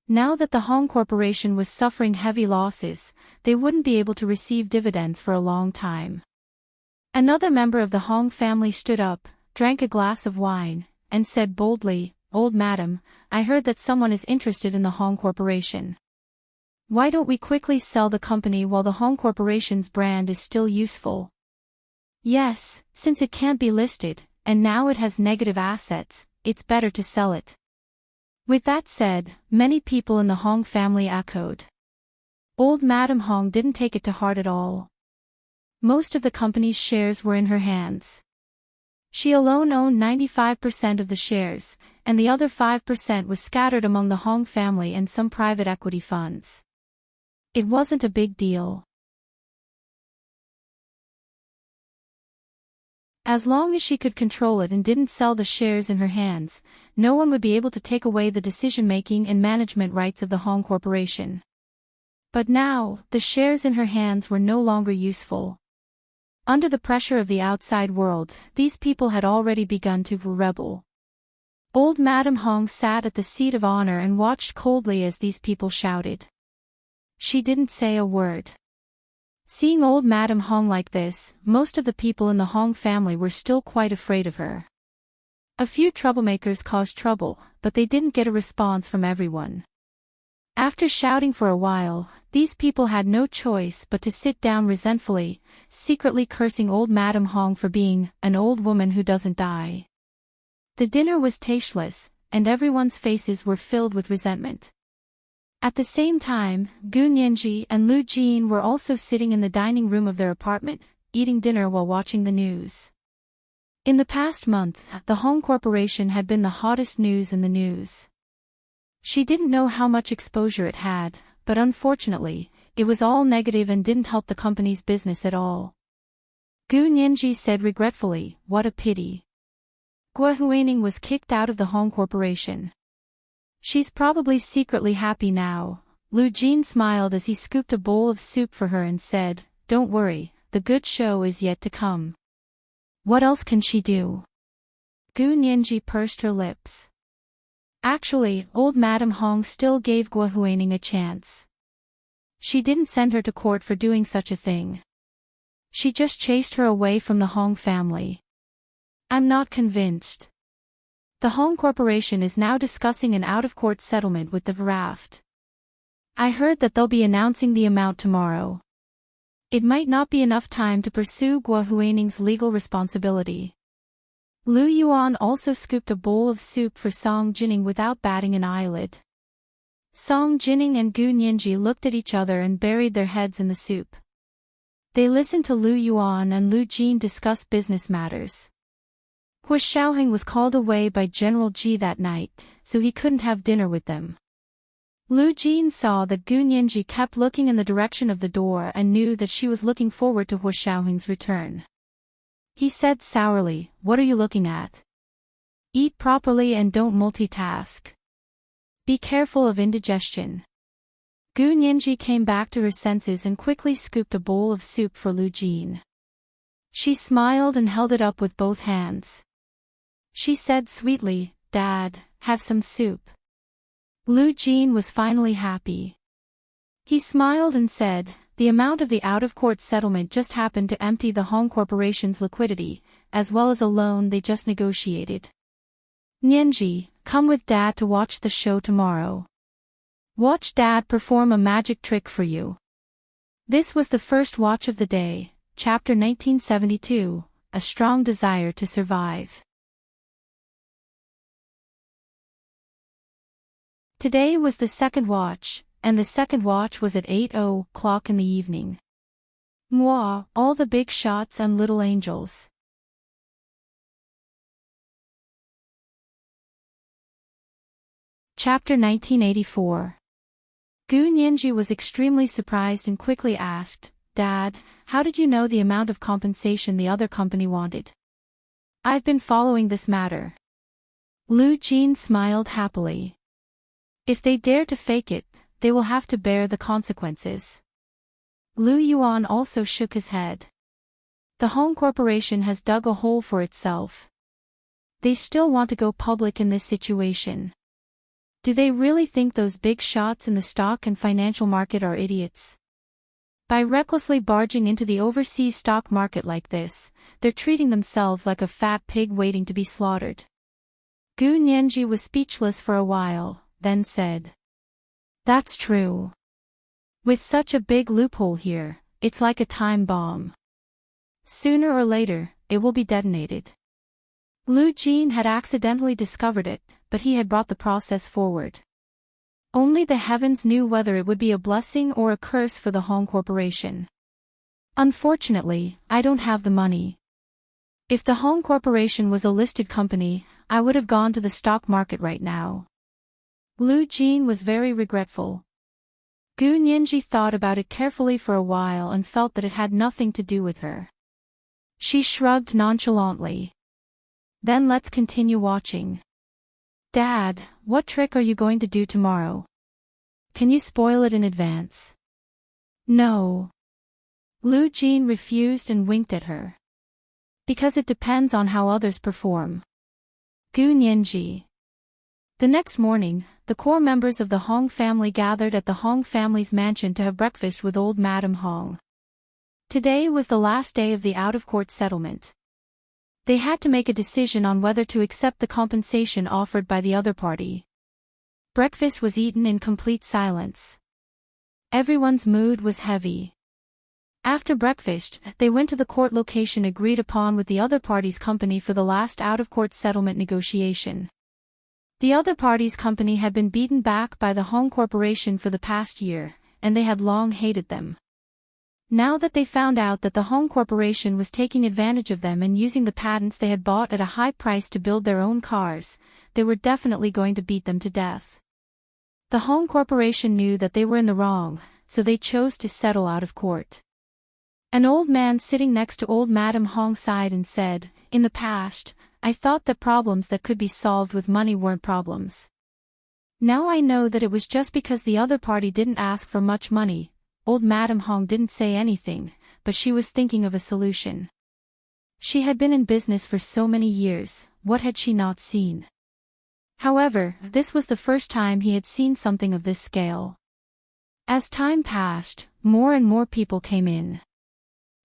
Now that the Hong Corporation was suffering heavy losses, they wouldn't be able to receive dividends for a long time. Another member of the Hong family stood up, drank a glass of wine, and said boldly, "Old Madam, I heard that someone is interested in the Hong Corporation. Why don't we quickly sell the company while the Hong Corporation's brand is still useful?" "Yes, since it can't be listed, and now it has negative assets, it's better to sell it." With that said, many people in the Hong family echoed. Old Madam Hong didn't take it to heart at all. Most of the company's shares were in her hands. She alone owned 95% of the shares, and the other 5% was scattered among the Hong family and some private equity funds. It wasn't a big deal. As long as she could control it and didn't sell the shares in her hands, no one would be able to take away the decision-making and management rights of the Hong Corporation. But now, the shares in her hands were no longer useful. Under the pressure of the outside world, these people had already begun to rebel. Old Madam Hong sat at the seat of honor and watched coldly as these people shouted. She didn't say a word. Seeing Old Madam Hong like this, most of the people in the Hong family were still quite afraid of her. A few troublemakers caused trouble, but they didn't get a response from everyone. After shouting for a while, these people had no choice but to sit down resentfully, secretly cursing Old Madam Hong for being an old woman who doesn't die. The dinner was tasteless, and everyone's faces were filled with resentment. At the same time, Gu Nianji and Lu Jin were also sitting in the dining room of their apartment, eating dinner while watching the news. In the past month, the Hong Corporation had been the hottest news in the news. She didn't know how much exposure it had, but unfortunately, it was all negative and didn't help the company's business at all. Gu Nianji said regretfully, "What a pity. Guo Huining was kicked out of the Hong Corporation. She's probably secretly happy now." Lu Jin smiled as he scooped a bowl of soup for her and said, "Don't worry, the good show is yet to come." "What else can she do?" Gu Nianji pursed her lips. Actually, Old Madam Hong still gave Guo Huining a chance. She didn't send her to court for doing such a thing. She just chased her away from the Hong family. "I'm not convinced. The Hong Corporation is now discussing an out-of-court settlement with the Raft. I heard that they'll be announcing the amount tomorrow. It might not be enough time to pursue Guo Huining's legal responsibility." Lu Yuan also scooped a bowl of soup for Song Jining without batting an eyelid. Song Jining and Gu Nianji looked at each other and buried their heads in the soup. They listened to Lu Yuan and Lu Jin discuss business matters. Hu Xiaoheng was called away by General Ji that night, so he couldn't have dinner with them. Lu Jin saw that Gu Nianji kept looking in the direction of the door and knew that she was looking forward to Hu Xiaoheng's return. He said sourly, "What are you looking at? Eat properly and don't multitask. Be careful of indigestion." Gu Nianji came back to her senses and quickly scooped a bowl of soup for Lu Jin. She smiled and held it up with both hands. She said sweetly, "Dad, have some soup." Lu Jin was finally happy. He smiled and said, "The amount of the out-of-court settlement just happened to empty the Hong Corporation's liquidity, as well as a loan they just negotiated. Nianji, come with Dad to watch the show tomorrow. Watch Dad perform a magic trick for you." This was the first watch of the day, Chapter 1972, A Strong Desire to Survive. Today was the second watch, and the second watch was at 8:00 in the evening. Moi, all the big shots and little angels. Chapter 1984. Gu Nianji was extremely surprised and quickly asked, "Dad, how did you know the amount of compensation the other company wanted?" "I've been following this matter." Lu Jin smiled happily. "If they dare to fake it, they will have to bear the consequences." Lu Yuan also shook his head. "The Hong Corporation has dug a hole for itself. They still want to go public in this situation. Do they really think those big shots in the stock and financial market are idiots? By recklessly barging into the overseas stock market like this, they're treating themselves like a fat pig waiting to be slaughtered." Gu Nianji was speechless for a while, then said, "That's true. With such a big loophole here, it's like a time bomb. Sooner or later, it will be detonated." Lu Jin had accidentally discovered it, but he had brought the process forward. Only the heavens knew whether it would be a blessing or a curse for the Hong Corporation. "Unfortunately, I don't have the money. If the Hong Corporation was a listed company, I would have gone to the stock market right now." Lu Jin was very regretful. Gu Nianji thought about it carefully for a while and felt that it had nothing to do with her. She shrugged nonchalantly. "Then let's continue watching." "Dad, what trick are you going to do tomorrow? Can you spoil it in advance?" "No." Lu Jin refused and winked at her. "Because it depends on how others perform." Gu Nianji. The next morning, the core members of the Hong family gathered at the Hong family's mansion to have breakfast with old Madame Hong. Today was the last day of the out-of-court settlement. They had to make a decision on whether to accept the compensation offered by the other party. Breakfast was eaten in complete silence. Everyone's mood was heavy. After breakfast, they went to the court location agreed upon with the other party's company for the last out-of-court settlement negotiation. The other party's company had been beaten back by the Hong Corporation for the past year, and they had long hated them. Now that they found out that the Hong Corporation was taking advantage of them and using the patents they had bought at a high price to build their own cars, they were definitely going to beat them to death. The Hong Corporation knew that they were in the wrong, so they chose to settle out of court. An old man sitting next to old Madame Hong sighed and said, "In the past, I thought that problems that could be solved with money weren't problems. Now I know that it was just because the other party didn't ask for much money." Old Madame Hong didn't say anything, but she was thinking of a solution. She had been in business for so many years, what had she not seen? However, this was the first time he had seen something of this scale. As time passed, more and more people came in.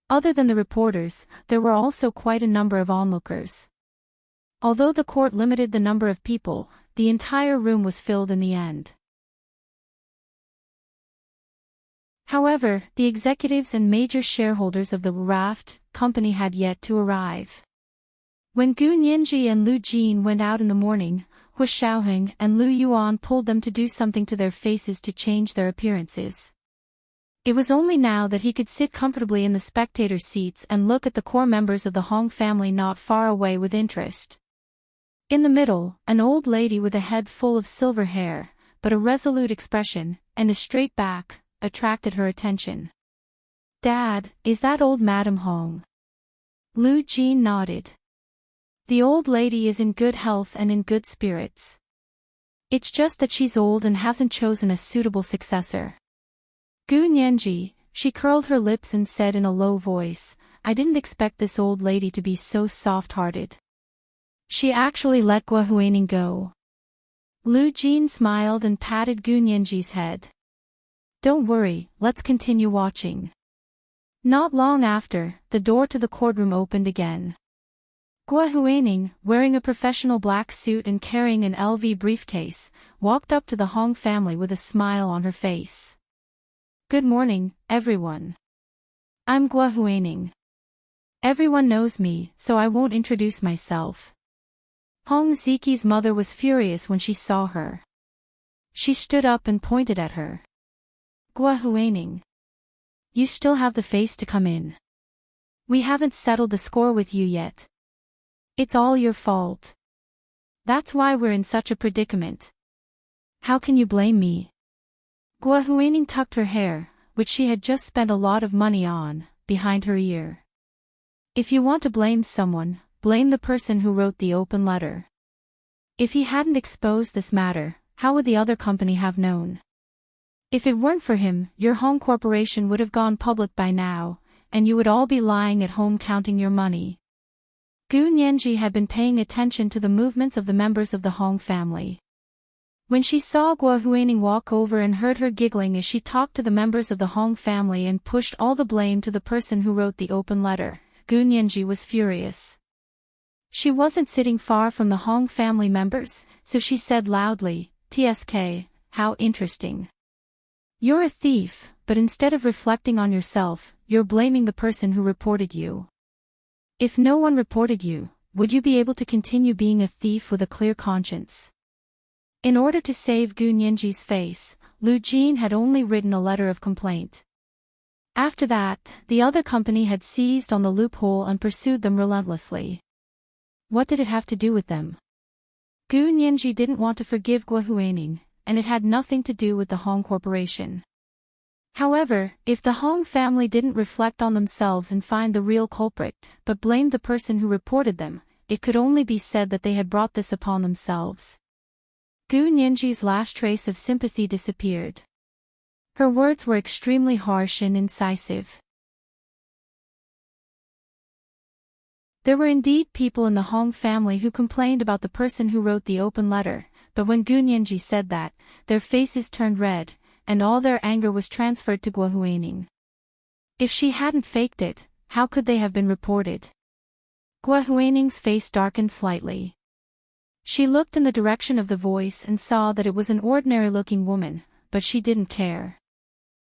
Other than the reporters, there were also quite a number of onlookers. Although the court limited the number of people, the entire room was filled in the end. However, the executives and major shareholders of the Raft company had yet to arrive. When Gu Nianji and Lu Jin went out in the morning, Hu Xiaoheng and Lu Yuan pulled them to do something to their faces to change their appearances. It was only now that he could sit comfortably in the spectator seats and look at the core members of the Hong family not far away with interest. In the middle, an old lady with a head full of silver hair, but a resolute expression, and a straight back, attracted her attention. "Dad, is that old Madam Hong?" Lu Jin nodded. "The old lady is in good health and in good spirits. It's just that she's old and hasn't chosen a suitable successor." Gu Nianji, she curled her lips and said in a low voice, "I didn't expect this old lady to be so soft-hearted. She actually let Gua Huaning go." Lu Jin smiled and patted Gu Nianji's head. "Don't worry, let's continue watching." Not long after, the door to the courtroom opened again. Gua Huaning, wearing a professional black suit and carrying an LV briefcase, walked up to the Hong family with a smile on her face. "Good morning, everyone. I'm Gua Huaning. Everyone knows me, so I won't introduce myself." Hong Ziqi's mother was furious when she saw her. She stood up and pointed at her. "Gua Huaning. You still have the face to come in. We haven't settled the score with you yet. It's all your fault. That's why we're in such a predicament. How can you blame me?" Gua Huaning tucked her hair, which she had just spent a lot of money on, behind her ear. "If you want to blame someone, blame the person who wrote the open letter. If he hadn't exposed this matter, how would the other company have known? If it weren't for him, your Hong Corporation would have gone public by now, and you would all be lying at home counting your money." Gu Nianji had been paying attention to the movements of the members of the Hong family. When she saw Gua Huaning walk over and heard her giggling as she talked to the members of the Hong family and pushed all the blame to the person who wrote the open letter, Gu Nianji was furious. She wasn't sitting far from the Hong family members, so she said loudly, "TSK, how interesting. You're a thief, but instead of reflecting on yourself, you're blaming the person who reported you. If no one reported you, would you be able to continue being a thief with a clear conscience?" In order to save Gu Nianji's face, Lu Jin had only written a letter of complaint. After that, the other company had seized on the loophole and pursued them relentlessly. What did it have to do with them? Gu Nianji didn't want to forgive Gua Huaning, and it had nothing to do with the Hong Corporation. However, if the Hong family didn't reflect on themselves and find the real culprit, but blamed the person who reported them, it could only be said that they had brought this upon themselves. Gu Nianji's last trace of sympathy disappeared. Her words were extremely harsh and incisive. There were indeed people in the Hong family who complained about the person who wrote the open letter, but when Gu Nianji said that, their faces turned red, and all their anger was transferred to Gua Huaning. If she hadn't faked it, how could they have been reported? Gua Huaning's face darkened slightly. She looked in the direction of the voice and saw that it was an ordinary-looking woman, but she didn't care.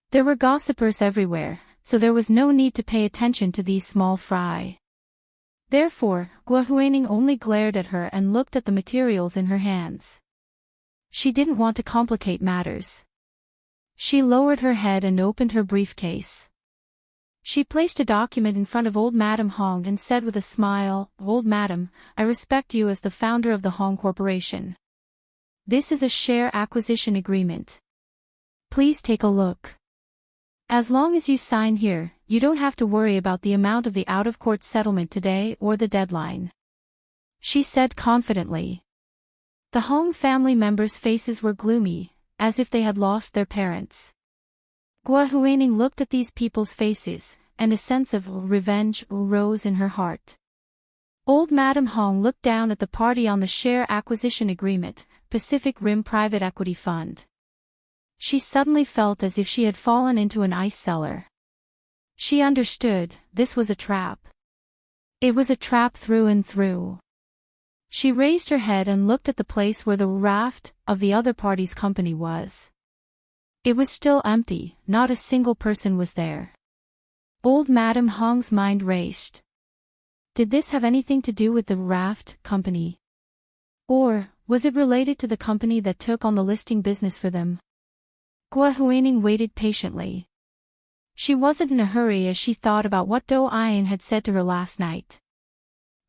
There were gossipers everywhere, so there was no need to pay attention to these small fry. Therefore, Gua Huaning only glared at her and looked at the materials in her hands. She didn't want to complicate matters. She lowered her head and opened her briefcase. She placed a document in front of old Madam Hong and said with a smile, "Old Madam, I respect you as the founder of the Hong Corporation. This is a share acquisition agreement. Please take a look. As long as you sign here, you don't have to worry about the amount of the out-of-court settlement today or the deadline," she said confidently. The Hong family members' faces were gloomy, as if they had lost their parents. Gua Huaning looked at these people's faces, and a sense of revenge rose in her heart. Old Madam Hong looked down at the party on the share acquisition agreement, Pacific Rim Private Equity Fund. She suddenly felt as if she had fallen into an ice cellar. She understood, this was a trap. It was a trap through and through. She raised her head and looked at the place where the raft of the other party's company was. It was still empty, not a single person was there. Old Madam Hong's mind raced. Did this have anything to do with the raft company? Or, was it related to the company that took on the listing business for them? Gua Huaning waited patiently. She wasn't in a hurry as she thought about what Do Ayan had said to her last night.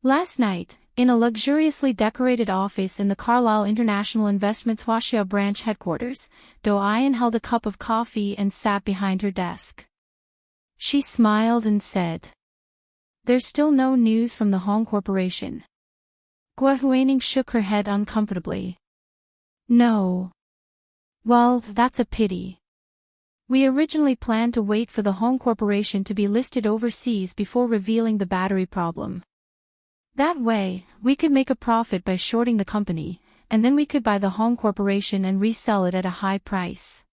Last night, in a luxuriously decorated office in the Carlisle International Investments Hwaseong branch headquarters, Do Ayan held a cup of coffee and sat behind her desk. She smiled and said, "There's still no news from the Hong Corporation." Gua Huaining shook her head uncomfortably. "No. Well, that's a pity. We originally planned to wait for the Hong Corporation to be listed overseas before revealing the battery problem. That way, we could make a profit by shorting the company, and then we could buy the Hong Corporation and resell it at a high price.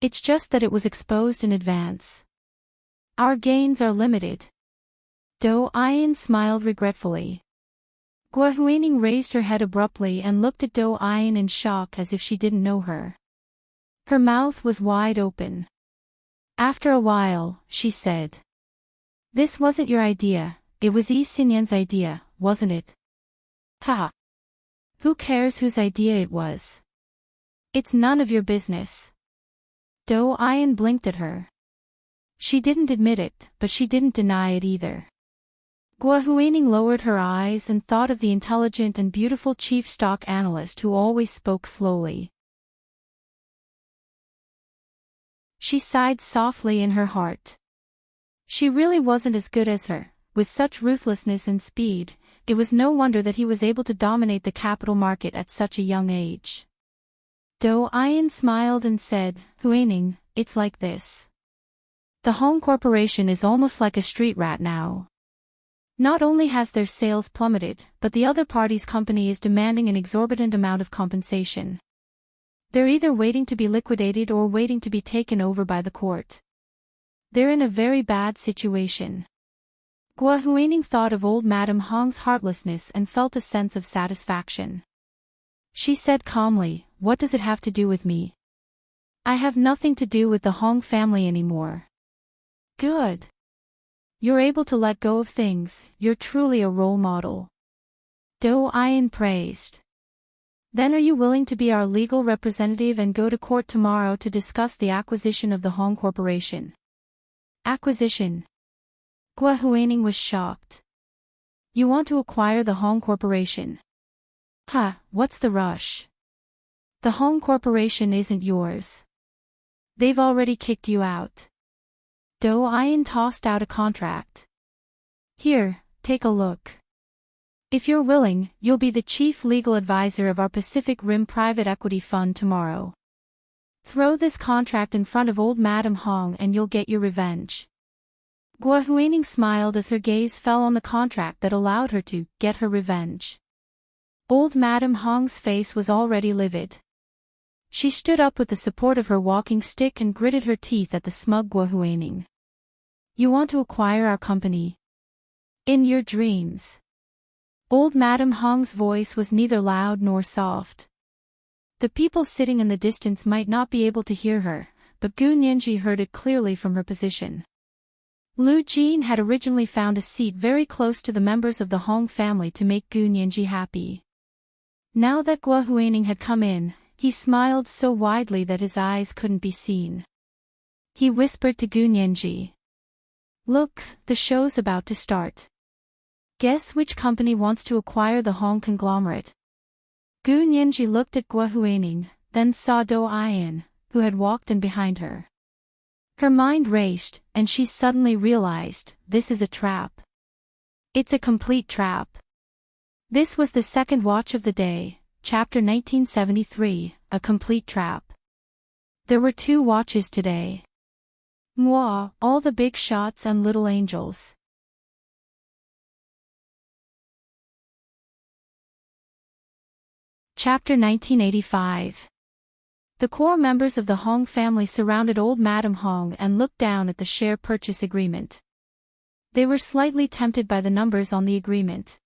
It's just that it was exposed in advance. Our gains are limited." Do Ayan smiled regretfully. Gua Huaining raised her head abruptly and looked at Do Ayan in shock as if she didn't know her. Her mouth was wide open. After a while, she said, "This wasn't your idea, it was Yi Xinyan's idea, wasn't it?" "Ha! Who cares whose idea it was? It's none of your business." Do Ayan blinked at her. She didn't admit it, but she didn't deny it either. Gua Huaining lowered her eyes and thought of the intelligent and beautiful chief stock analyst who always spoke slowly. She sighed softly in her heart. She really wasn't as good as her. With such ruthlessness and speed, it was no wonder that he was able to dominate the capital market at such a young age. Do Ayan smiled and said, "Huaining, it's like this. The Hong Corporation is almost like a street rat now. Not only has their sales plummeted, but the other party's company is demanding an exorbitant amount of compensation. They're either waiting to be liquidated or waiting to be taken over by the court. They're in a very bad situation." Gua Huaining thought of old Madame Hong's heartlessness and felt a sense of satisfaction. She said calmly, "What does it have to do with me? I have nothing to do with the Hong family anymore." "Good. You're able to let go of things, you're truly a role model." Do Ayan praised. "Then are you willing to be our legal representative and go to court tomorrow to discuss the acquisition of the Hong Corporation?" "Acquisition?" Gua Huaining was shocked. "You want to acquire the Hong Corporation?" What's the rush? The Hong Corporation isn't yours. They've already kicked you out." Do Ayan tossed out a contract. "Here, take a look. If you're willing, you'll be the chief legal advisor of our Pacific Rim private equity fund tomorrow. Throw this contract in front of old Madame Hong and you'll get your revenge." Gua Huaining smiled as her gaze fell on the contract that allowed her to get her revenge. Old Madame Hong's face was already livid. She stood up with the support of her walking stick and gritted her teeth at the smug Gua Huaining. "You want to acquire our company? In your dreams." Old Madame Hong's voice was neither loud nor soft. The people sitting in the distance might not be able to hear her, but Gu Nianji heard it clearly from her position. Lu Jin had originally found a seat very close to the members of the Hong family to make Gu Nianji happy. Now that Gua Huaining had come in, he smiled so widely that his eyes couldn't be seen. He whispered to Gu Nianji, "Look, the show's about to start. Guess which company wants to acquire the Hong conglomerate?" Gu Nianji looked at Gua Huaining, then saw Do Ayan, who had walked in behind her. Her mind raced, and she suddenly realized, this is a trap. It's a complete trap. This was the second watch of the day, chapter 1973, A Complete Trap. There were 2 watches today. Moi, all the big shots and little angels. Chapter 1985. The core members of the Hong family surrounded old Madame Hong and looked down at the share purchase agreement. They were slightly tempted by the numbers on the agreement.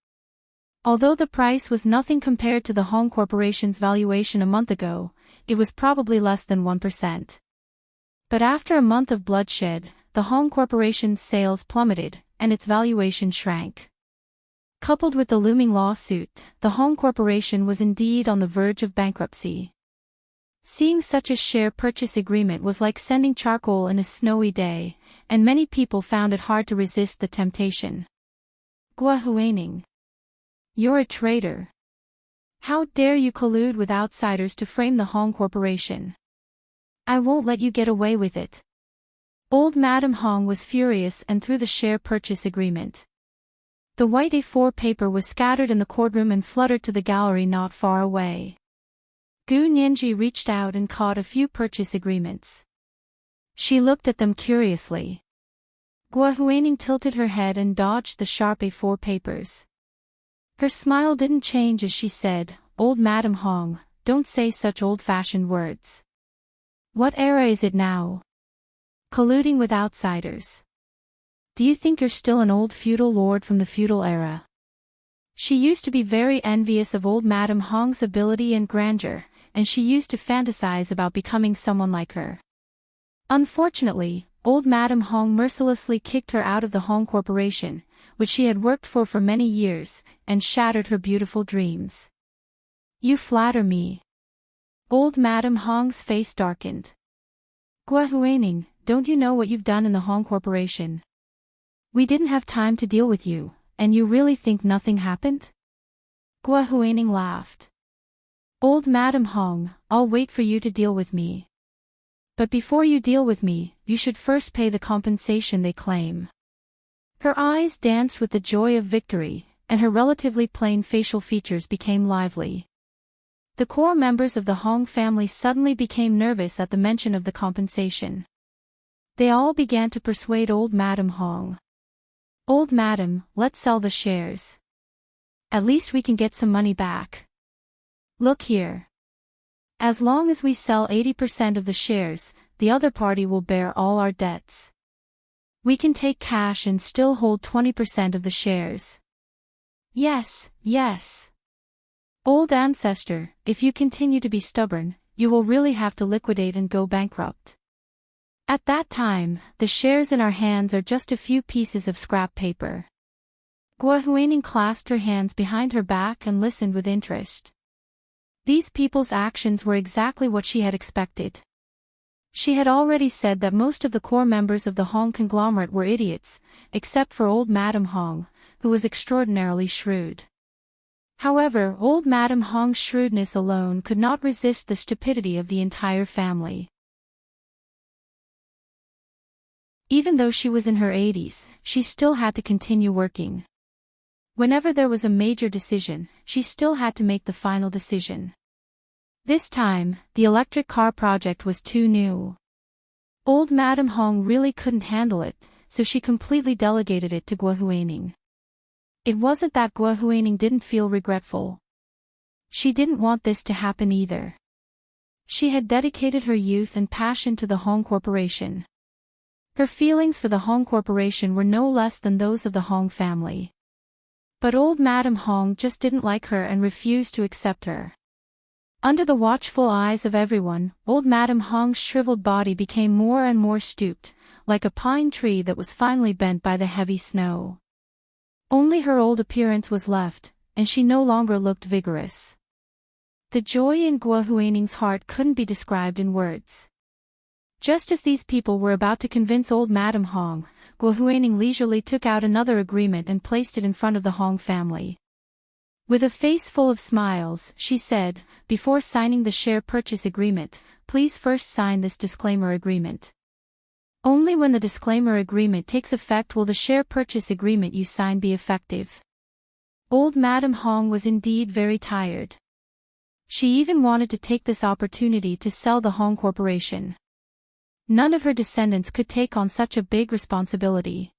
Although the price was nothing compared to the Hong Corporation's valuation a month ago, it was probably less than 1%. But after a month of bloodshed, the Hong Corporation's sales plummeted, and its valuation shrank. Coupled with the looming lawsuit, the Hong Corporation was indeed on the verge of bankruptcy. Seeing such a share purchase agreement was like sending charcoal in a snowy day, and many people found it hard to resist the temptation. Gua Huaining. You're a traitor. How dare you collude with outsiders to frame the Hong Corporation? I won't let you get away with it. Old Madam Hong was furious and threw the share purchase agreement. The white A4 paper was scattered in the courtroom and fluttered to the gallery not far away. Gu Nianji reached out and caught a few purchase agreements. She looked at them curiously. Gua Huaining tilted her head and dodged the sharp A4 papers. Her smile didn't change as she said, "Old Madam Hong, don't say such old-fashioned words. What era is it now? Colluding with outsiders. Do you think you're still an old feudal lord from the feudal era?" She used to be very envious of old Madam Hong's ability and grandeur, and she used to fantasize about becoming someone like her. Unfortunately, old Madam Hong mercilessly kicked her out of the Hong Corporation, which she had worked for many years, and shattered her beautiful dreams. You flatter me. Old Madam Hong's face darkened. Gua Huaining, don't you know what you've done in the Hong Corporation? We didn't have time to deal with you, and you really think nothing happened? Gua Huaining laughed. Old Madam Hong, I'll wait for you to deal with me. But before you deal with me, you should first pay the compensation they claim. Her eyes danced with the joy of victory, and her relatively plain facial features became lively. The core members of the Hong family suddenly became nervous at the mention of the compensation. They all began to persuade old Madam Hong. Old Madam, let's sell the shares. At least we can get some money back. Look here. As long as we sell 80% of the shares, the other party will bear all our debts. We can take cash and still hold 20% of the shares. Yes, yes. Old ancestor, if you continue to be stubborn, you will really have to liquidate and go bankrupt. At that time, the shares in our hands are just a few pieces of scrap paper. Gua Huaining clasped her hands behind her back and listened with interest. These people's actions were exactly what she had expected. She had already said that most of the core members of the Hong conglomerate were idiots, except for old Madam Hong, who was extraordinarily shrewd. However, old Madam Hong's shrewdness alone could not resist the stupidity of the entire family. Even though she was in her 80s, she still had to continue working. Whenever there was a major decision, she still had to make the final decision. This time, the electric car project was too new. Old Madam Hong really couldn't handle it, so she completely delegated it to Gua Huaining. It wasn't that Gua Huaining didn't feel regretful. She didn't want this to happen either. She had dedicated her youth and passion to the Hong Corporation. Her feelings for the Hong Corporation were no less than those of the Hong family. But old Madam Hong just didn't like her and refused to accept her. Under the watchful eyes of everyone, old Madam Hong's shriveled body became more and more stooped, like a pine tree that was finally bent by the heavy snow. Only her old appearance was left, and she no longer looked vigorous. The joy in Gua Huaining's heart couldn't be described in words. Just as these people were about to convince old Madam Hong, Gua Huaining leisurely took out another agreement and placed it in front of the Hong family. With a face full of smiles, she said, "Before signing the share purchase agreement, please first sign this disclaimer agreement. Only when the disclaimer agreement takes effect will the share purchase agreement you sign be effective." Old Madam Hong was indeed very tired. She even wanted to take this opportunity to sell the Hong Corporation. None of her descendants could take on such a big responsibility.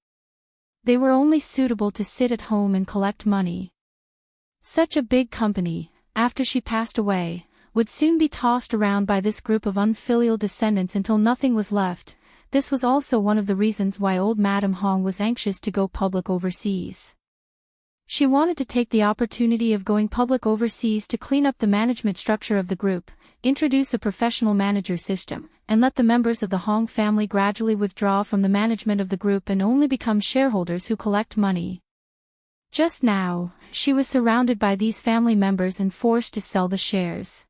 They were only suitable to sit at home and collect money. Such a big company, after she passed away, would soon be tossed around by this group of unfilial descendants until nothing was left. This was also one of the reasons why old Madam Hong was anxious to go public overseas. She wanted to take the opportunity of going public overseas to clean up the management structure of the group, introduce a professional manager system, and let the members of the Hong family gradually withdraw from the management of the group and only become shareholders who collect money. Just now, she was surrounded by these family members and forced to sell the shares.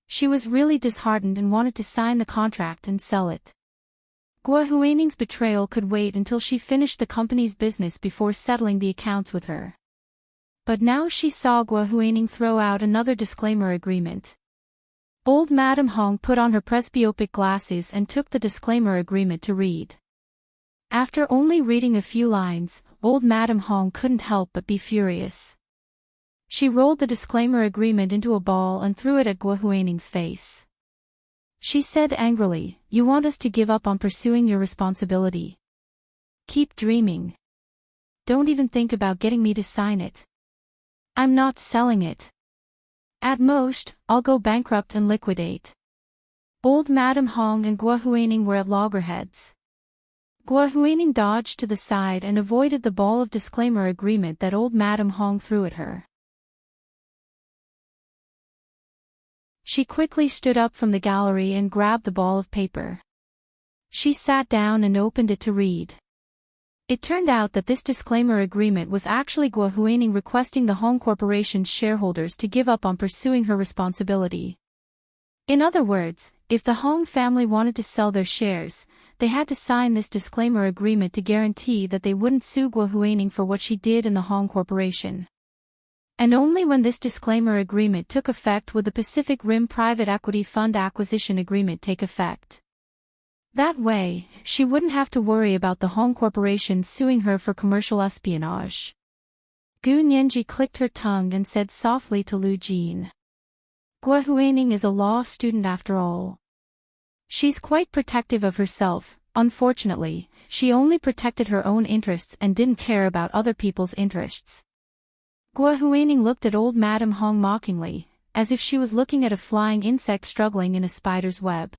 She was really disheartened and wanted to sign the contract and sell it. Guo Huining's betrayal could wait until she finished the company's business before settling the accounts with her. But now she saw Guo Huining throw out another disclaimer agreement. Old Madame Hong put on her presbyopic glasses and took the disclaimer agreement to read. After only reading a few lines, old Madame Hong couldn't help but be furious. She rolled the disclaimer agreement into a ball and threw it at Guo Huining's face. She said angrily, "You want us to give up on pursuing your responsibility? Keep dreaming. Don't even think about getting me to sign it. I'm not selling it. At most, I'll go bankrupt and liquidate." Old Madame Hong and Guo Huining were at loggerheads. Guo Huining dodged to the side and avoided the ball of disclaimer agreement that old Madame Hong threw at her. She quickly stood up from the gallery and grabbed the ball of paper. She sat down and opened it to read. It turned out that this disclaimer agreement was actually Guo Huining requesting the Hong Corporation's shareholders to give up on pursuing her responsibility. In other words, if the Hong family wanted to sell their shares, they had to sign this disclaimer agreement to guarantee that they wouldn't sue Guo Huining for what she did in the Hong Corporation. And only when this disclaimer agreement took effect would the Pacific Rim Private Equity Fund acquisition agreement take effect. That way, she wouldn't have to worry about the Hong Corporation suing her for commercial espionage. Gu Nianji clicked her tongue and said softly to Lu Jin, "Guo Huining is a law student after all. She's quite protective of herself. Unfortunately, she only protected her own interests and didn't care about other people's interests." Guo Huining looked at old Madame Hong mockingly, as if she was looking at a flying insect struggling in a spider's web.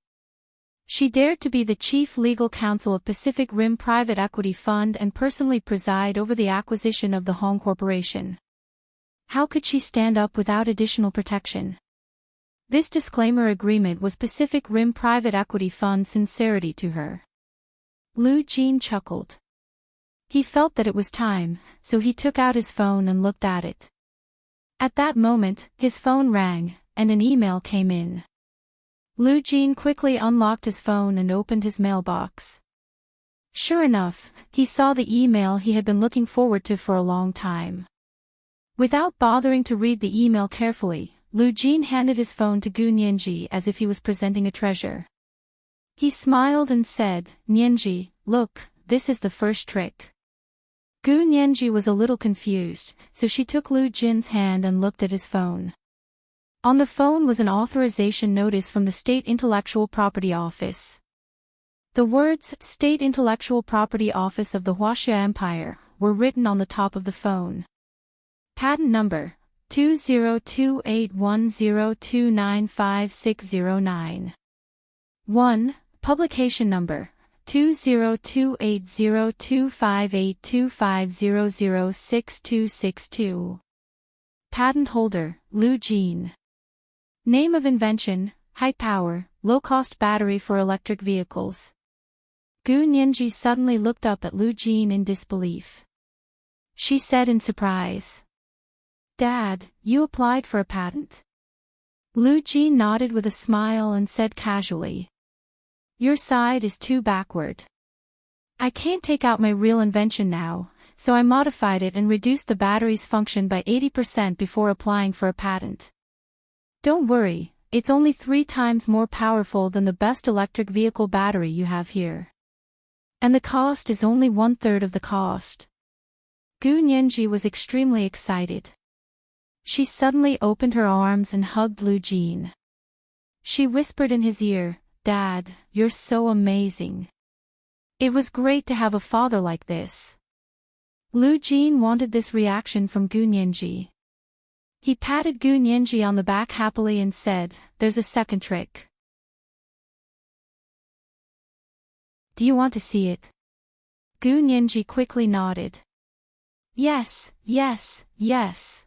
She dared to be the chief legal counsel of Pacific Rim Private Equity Fund and personally preside over the acquisition of the Hong Corporation. How could she stand up without additional protection? This disclaimer agreement was Pacific Rim Private Equity Fund's sincerity to her. Lu Jin chuckled. He felt that it was time, so he took out his phone and looked at it. At that moment, his phone rang, and an email came in. Lu Jin quickly unlocked his phone and opened his mailbox. Sure enough, he saw the email he had been looking forward to for a long time. Without bothering to read the email carefully, Lu Jin handed his phone to Gu Nianji as if he was presenting a treasure. He smiled and said, "Nianji, look, this is the first trick." Gu Nianji was a little confused, so she took Lu Jin's hand and looked at his phone. On the phone was an authorization notice from the State Intellectual Property Office. The words State Intellectual Property Office of the Huaxia Empire were written on the top of the phone. Patent number 2028102956009. 1. Publication number 20280258250062622. Patent holder, Lu Jin. Name of invention, high power, low-cost battery for electric vehicles. Gu Nianji suddenly looked up at Lu Jin in disbelief. She said in surprise, "Dad, you applied for a patent?" Lu Jin nodded with a smile and said casually, "Your side is too backward. I can't take out my real invention now, so I modified it and reduced the battery's function by 80% before applying for a patent. Don't worry, it's only 3 times more powerful than the best electric vehicle battery you have here. And the cost is only 1/3 of the cost." Gu Nianji was extremely excited. She suddenly opened her arms and hugged Lu Jin. She whispered in his ear, "Dad, you're so amazing. It was great to have a father like this." Lu Jin wanted this reaction from Gu Nianji. He patted Gu Nianji on the back happily and said, "There's a second trick. Do you want to see it?" Gu Nianji quickly nodded. "Yes, yes, yes."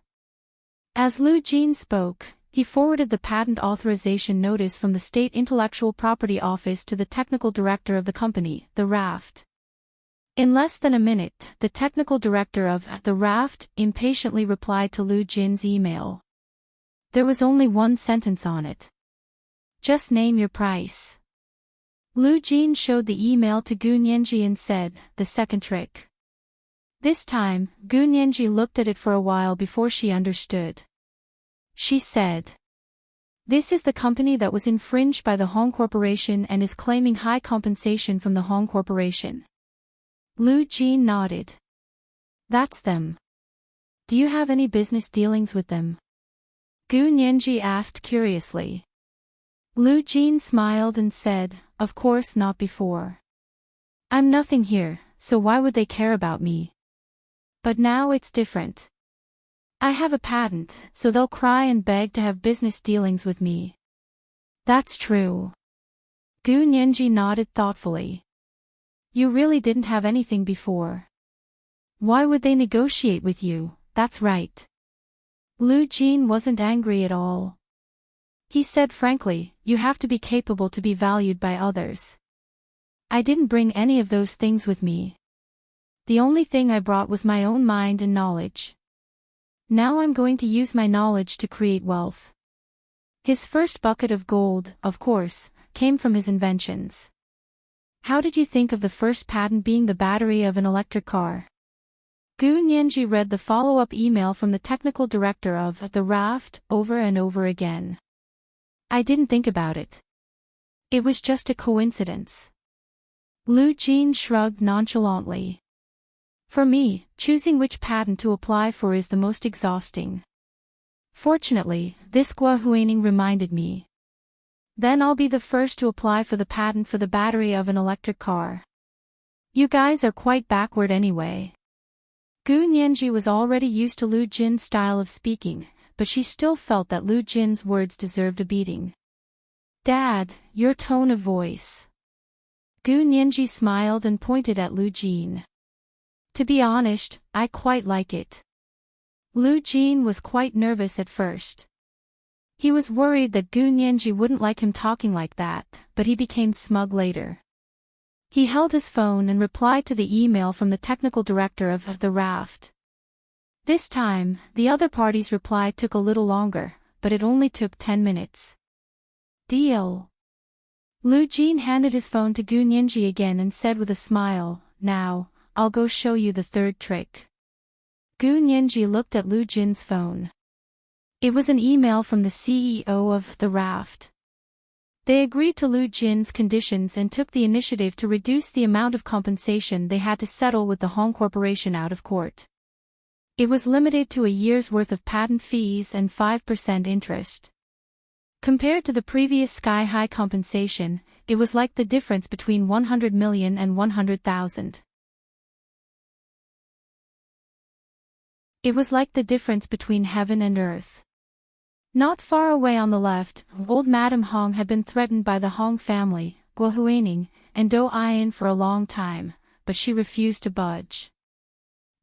As Lu Jin spoke, he forwarded the patent authorization notice from the State Intellectual Property Office to the technical director of the company, the Raft. In less than a minute, the technical director of the Raft impatiently replied to Lu Jin's email. There was only one sentence on it. Just name your price. Lu Jin showed the email to Gu Nianji and said, the second trick. This time, Gu Nianji looked at it for a while before she understood. She said, this is the company that was infringed by the Hong Corporation and is claiming high compensation from the Hong Corporation. Lu Jin nodded. That's them. Do you have any business dealings with them? Gu Nianji asked curiously. Lu Jin smiled and said, of course not before. I'm nothing here, so why would they care about me? But now it's different. I have a patent, so they'll cry and beg to have business dealings with me. That's true. Gu Nianji nodded thoughtfully. You really didn't have anything before. Why would they negotiate with you? That's right. Lu Jin wasn't angry at all. He said frankly, you have to be capable to be valued by others. I didn't bring any of those things with me. The only thing I brought was my own mind and knowledge. Now I'm going to use my knowledge to create wealth. His first bucket of gold, of course, came from his inventions. How did you think of the first patent being the battery of an electric car? Gu Nianji read the follow-up email from the technical director of The Raft over and over again. I didn't think about it. It was just a coincidence. Lu Jin shrugged nonchalantly. For me, choosing which patent to apply for is the most exhausting. Fortunately, this Guohuaning reminded me. Then I'll be the first to apply for the patent for the battery of an electric car. You guys are quite backward anyway. Gu Nianji was already used to Lu Jin's style of speaking, but she still felt that Lu Jin's words deserved a beating. Dad, your tone of voice. Gu Nianji smiled and pointed at Lu Jin. To be honest, I quite like it. Lu Jin was quite nervous at first. He was worried that Gu Nianji wouldn't like him talking like that, but he became smug later. He held his phone and replied to the email from the technical director of The Raft. This time, the other party's reply took a little longer, but it only took 10 minutes. Deal. Lu Jin handed his phone to Gu Nianji again and said with a smile, now, I'll go show you the third trick. Gu Nianji looked at Lu Jin's phone. It was an email from the CEO of The Raft. They agreed to Lu Jin's conditions and took the initiative to reduce the amount of compensation they had to settle with the Hong Corporation out of court. It was limited to a year's worth of patent fees and 5% interest. Compared to the previous sky-high compensation, it was like the difference between 100 million and 100,000. It was like the difference between heaven and earth. Not far away on the left, old Madame Hong had been threatened by the Hong family, Guohuaning, and Do Ian for a long time, but she refused to budge.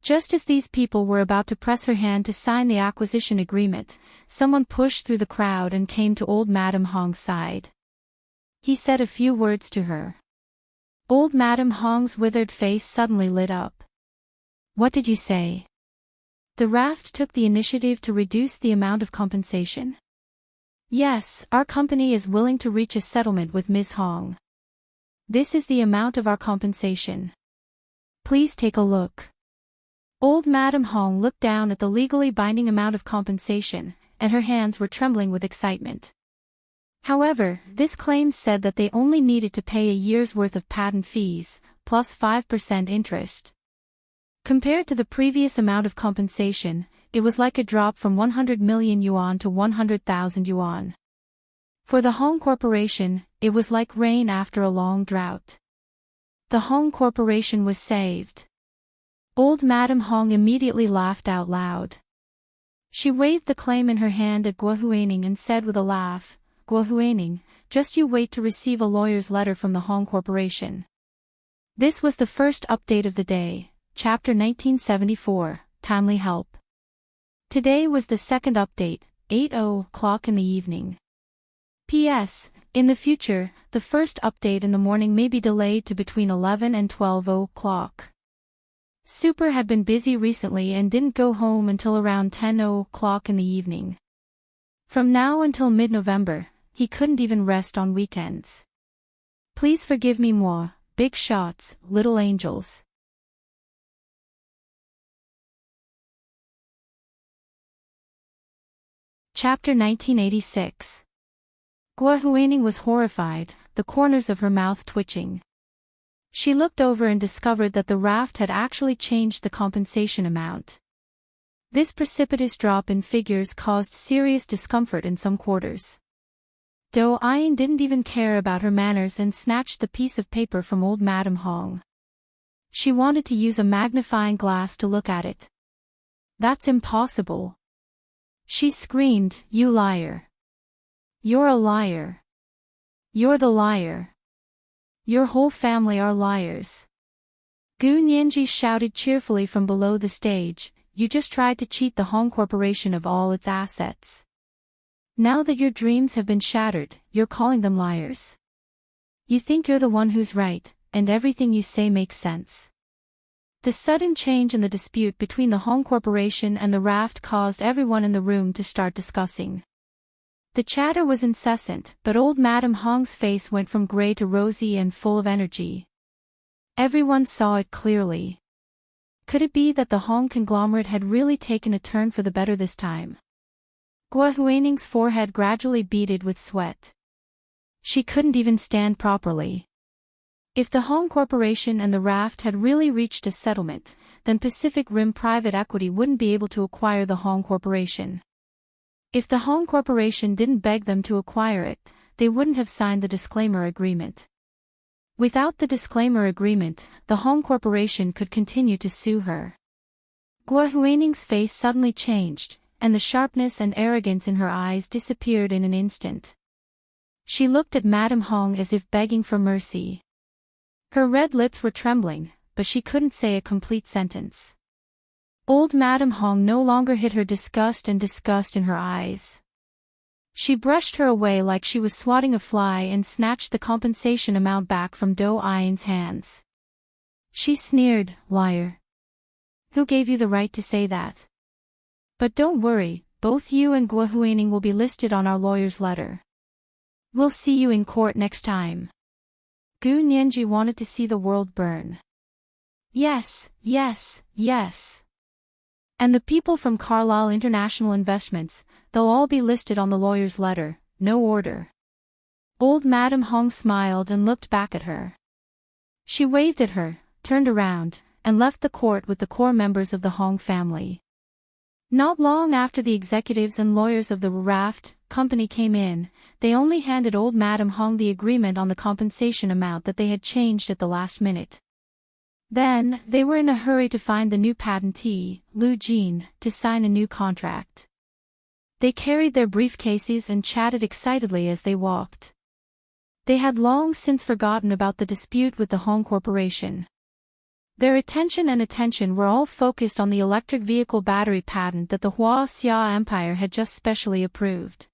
Just as these people were about to press her hand to sign the acquisition agreement, someone pushed through the crowd and came to old Madame Hong's side. He said a few words to her. Old Madame Hong's withered face suddenly lit up. What did you say? The Raft took the initiative to reduce the amount of compensation? Yes, our company is willing to reach a settlement with Ms. Hong. This is the amount of our compensation. Please take a look. Old Madame Hong looked down at the legally binding amount of compensation, and her hands were trembling with excitement. However, this claim said that they only needed to pay a year's worth of patent fees, plus 5% interest. Compared to the previous amount of compensation, it was like a drop from 100 million yuan to 100,000 yuan. For the Hong Corporation, it was like rain after a long drought. The Hong Corporation was saved. Old Madame Hong immediately laughed out loud. She waved the claim in her hand at Guohuaning and said with a laugh, Guohuaning, just you wait to receive a lawyer's letter from the Hong Corporation. This was the first update of the day. Chapter 1974, Timely Help. Today was the second update, 8:00 in the evening. P.S. In the future, the first update in the morning may be delayed to between 11 and 12:00. Super had been busy recently and didn't go home until around 10:00 in the evening. From now until mid-November, he couldn't even rest on weekends. Please forgive me, moi, big shots, little angels. Chapter 1986. Huining was horrified, the corners of her mouth twitching. She looked over and discovered that the raft had actually changed the compensation amount. This precipitous drop in figures caused serious discomfort in some quarters. Do Ayin didn't even care about her manners and snatched the piece of paper from old Madame Hong. She wanted to use a magnifying glass to look at it. That's impossible. She screamed, "You liar. You're a liar. You're the liar. Your whole family are liars." Gu Nianji shouted cheerfully from below the stage, "You just tried to cheat the Hong Corporation of all its assets. Now that your dreams have been shattered, you're calling them liars. You think you're the one who's right, and everything you say makes sense." The sudden change in the dispute between the Hong Corporation and the raft caused everyone in the room to start discussing. The chatter was incessant, but old Madame Hong's face went from gray to rosy and full of energy. Everyone saw it clearly. Could it be that the Hong conglomerate had really taken a turn for the better this time? Gua Huining's forehead gradually beaded with sweat. She couldn't even stand properly. If the Hong Corporation and the raft had really reached a settlement, then Pacific Rim Private Equity wouldn't be able to acquire the Hong Corporation. If the Hong Corporation didn't beg them to acquire it, they wouldn't have signed the disclaimer agreement. Without the disclaimer agreement, the Hong Corporation could continue to sue her. Gua Huining's face suddenly changed, and the sharpness and arrogance in her eyes disappeared in an instant. She looked at Madame Hong as if begging for mercy. Her red lips were trembling, but she couldn't say a complete sentence. Old Madame Hong no longer hid her disgust in her eyes. She brushed her away like she was swatting a fly and snatched the compensation amount back from Do Ayin's hands. She sneered, "Liar. Who gave you the right to say that? But don't worry, both you and Gua Huining will be listed on our lawyer's letter. We'll see you in court next time." Gu Nianji wanted to see the world burn. Yes, yes, yes. And the people from Carlyle International Investments, they'll all be listed on the lawyer's letter, no order. Old Madame Hong smiled and looked back at her. She waved at her, turned around, and left the court with the core members of the Hong family. Not long after the executives and lawyers of the raft company came in, they only handed old Madame Hong the agreement on the compensation amount that they had changed at the last minute. Then, they were in a hurry to find the new patentee, Lu Jin, to sign a new contract. They carried their briefcases and chatted excitedly as they walked. They had long since forgotten about the dispute with the Hong Corporation. Their attention were all focused on the electric vehicle battery patent that the Hua Xia Empire had just specially approved.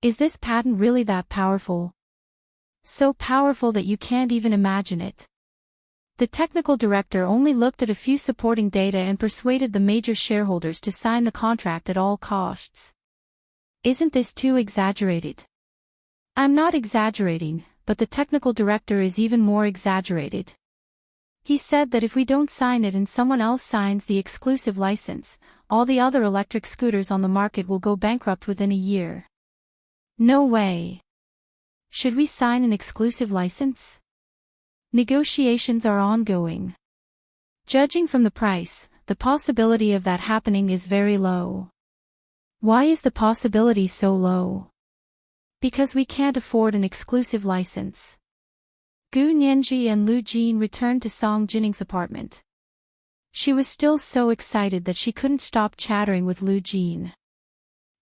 Is this patent really that powerful? So powerful that you can't even imagine it. The technical director only looked at a few supporting data and persuaded the major shareholders to sign the contract at all costs. Isn't this too exaggerated? I'm not exaggerating, but the technical director is even more exaggerated. He said that if we don't sign it and someone else signs the exclusive license, all the other electric scooters on the market will go bankrupt within a year. No way. Should we sign an exclusive license? Negotiations are ongoing. Judging from the price, the possibility of that happening is very low. Why is the possibility so low? Because we can't afford an exclusive license. Gu Nianji and Lu Jin returned to Song Jinning's apartment. She was still so excited that she couldn't stop chattering with Lu Jin.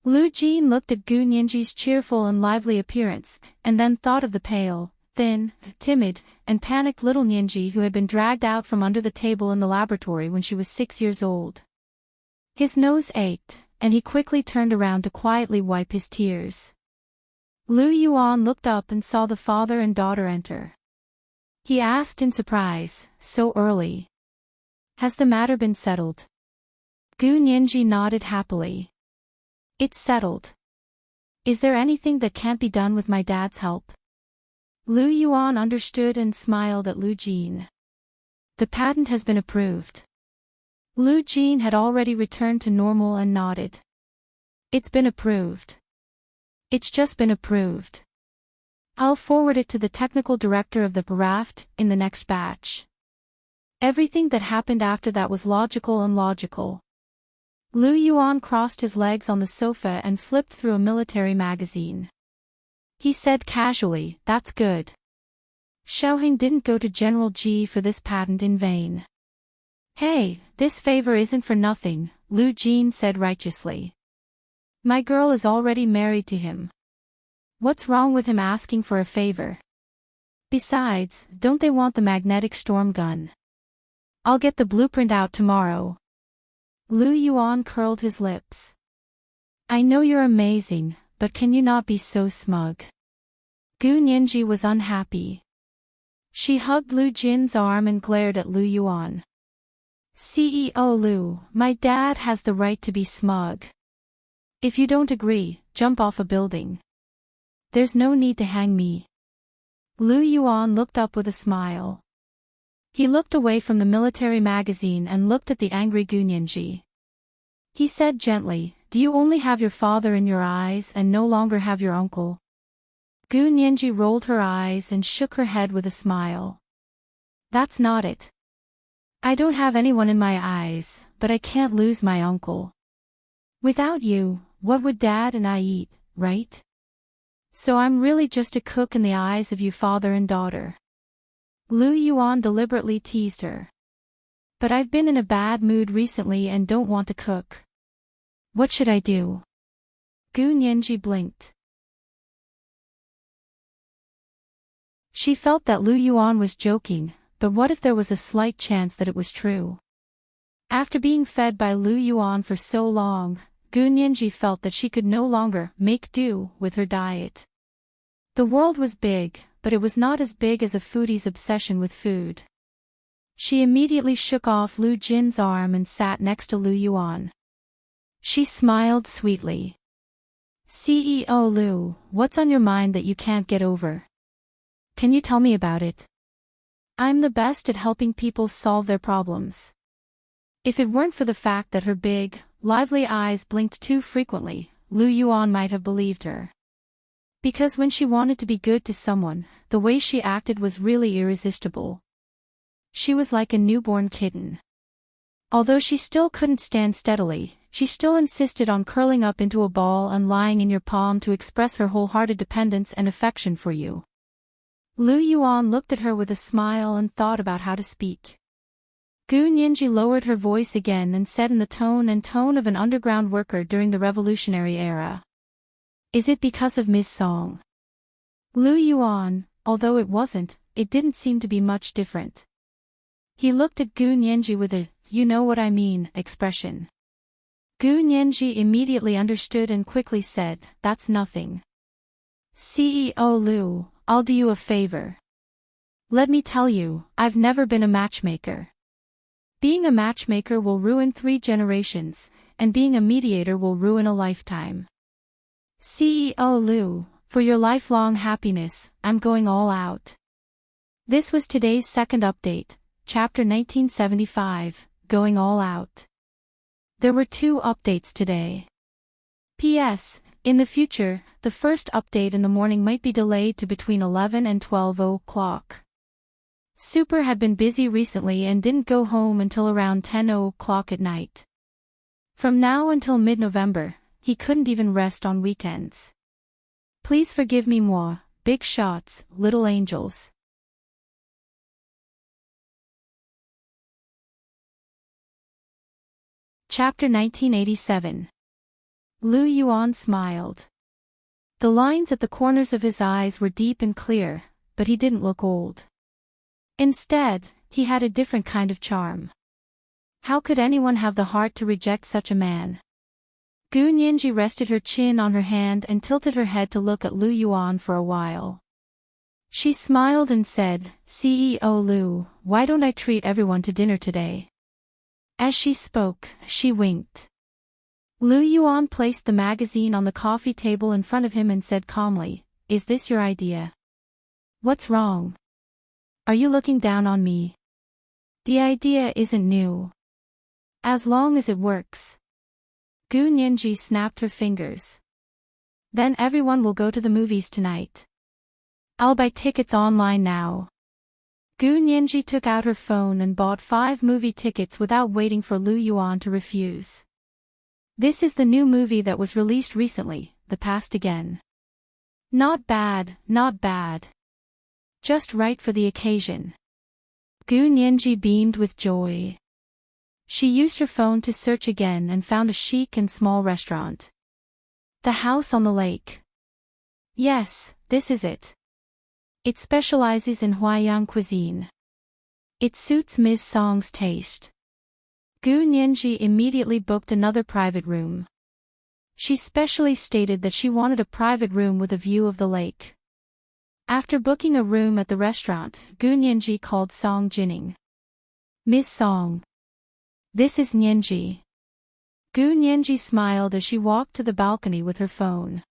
Lu Jin looked at Gu Nianji's cheerful and lively appearance, and then thought of the pale, thin, timid, and panicked little Nianji who had been dragged out from under the table in the laboratory when she was 6 years old. His nose ached, and he quickly turned around to quietly wipe his tears. Lu Yuan looked up and saw the father and daughter enter. He asked in surprise, "So early? Has the matter been settled?" Gu Nianji nodded happily. It's settled. Is there anything that can't be done with my dad's help? Lu Yuan understood and smiled at Lu Jin. The patent has been approved. Lu Jin had already returned to normal and nodded. It's been approved. It's just been approved. I'll forward it to the technical director of the raft in the next batch. Everything that happened after that was logical and logical. Lu Yuan crossed his legs on the sofa and flipped through a military magazine. He said casually, "That's good." Xiaoheng didn't go to General Ji for this patent in vain. "Hey, this favor isn't for nothing," Lu Jin said righteously. "My girl is already married to him. What's wrong with him asking for a favor? Besides, don't they want the magnetic storm gun? I'll get the blueprint out tomorrow." Lu Yuan curled his lips. "I know you're amazing, but can you not be so smug?" Gu Nianji was unhappy. She hugged Lu Jin's arm and glared at Lu Yuan. "CEO Lu, my dad has the right to be smug. If you don't agree, jump off a building. There's no need to hang me." Lu Yuan looked up with a smile. He looked away from the military magazine and looked at the angry Gu Nianji. He said gently, "Do you only have your father in your eyes and no longer have your uncle?" Gu Nianji rolled her eyes and shook her head with a smile. "That's not it. I don't have anyone in my eyes, but I can't lose my uncle. Without you, what would Dad and I eat, right? So I'm really just a cook in the eyes of you father and daughter." Lu Yuan deliberately teased her. "But I've been in a bad mood recently and don't want to cook. What should I do?" Gu Nianji blinked. She felt that Lu Yuan was joking, but what if there was a slight chance that it was true? After being fed by Lu Yuan for so long, Gu Nianji felt that she could no longer make do with her diet. The world was big, but it was not as big as a foodie's obsession with food. She immediately shook off Lu Jin's arm and sat next to Lu Yuan. She smiled sweetly. "CEO Lu, what's on your mind that you can't get over? Can you tell me about it? I'm the best at helping people solve their problems." If it weren't for the fact that her big, lively eyes blinked too frequently, Lu Yuan might have believed her. Because when she wanted to be good to someone, the way she acted was really irresistible. She was like a newborn kitten. Although she still couldn't stand steadily, she still insisted on curling up into a ball and lying in your palm to express her wholehearted dependence and affection for you. Lu Yuan looked at her with a smile and thought about how to speak. Gu Nianji lowered her voice again and said in the tone of an underground worker during the revolutionary era. "Is it because of Ms. Song?" Lu Yuan, although it didn't seem to be much different. He looked at Gu Nianji with a, "You know what I mean," expression. Gu Nianji immediately understood and quickly said, "That's nothing. CEO Lu, I'll do you a favor. Let me tell you, I've never been a matchmaker. Being a matchmaker will ruin 3 generations, and being a mediator will ruin a lifetime. CEO Lu, for your lifelong happiness, I'm going all out." This was today's second update, Chapter 1975, Going All Out. There were 2 updates today. P.S. In the future, the first update in the morning might be delayed to between 11 and 12 o'clock. Super had been busy recently and didn't go home until around 10 o'clock at night. From now until mid-November, he couldn't even rest on weekends. Please forgive me moi, big shots, little angels. Chapter 1987. Lu Yuan smiled. The lines at the corners of his eyes were deep and clear, but he didn't look old. Instead, he had a different kind of charm. How could anyone have the heart to reject such a man? Gu Nianji rested her chin on her hand and tilted her head to look at Lu Yuan for a while. She smiled and said, "CEO Lu, why don't I treat everyone to dinner today?" As she spoke, she winked. Lu Yuan placed the magazine on the coffee table in front of him and said calmly, "Is this your idea? What's wrong? Are you looking down on me? The idea isn't new. As long as it works." Gu Nianji snapped her fingers. "Then everyone will go to the movies tonight. I'll buy tickets online now." Gu Nianji took out her phone and bought 5 movie tickets without waiting for Lu Yuan to refuse. This is the new movie that was released recently, The Past Again. Not bad, not bad. Just right for the occasion. Gu Nianji beamed with joy. She used her phone to search again and found a chic and small restaurant. The House on the Lake. Yes, this is it. It specializes in Huaiyang cuisine. It suits Ms. Song's taste. Gu Nianji immediately booked another private room. She specially stated that she wanted a private room with a view of the lake. After booking a room at the restaurant, Gu Nianji called Song Jining. "Miss Song. This is Nianji." Gu Nianji smiled as she walked to the balcony with her phone.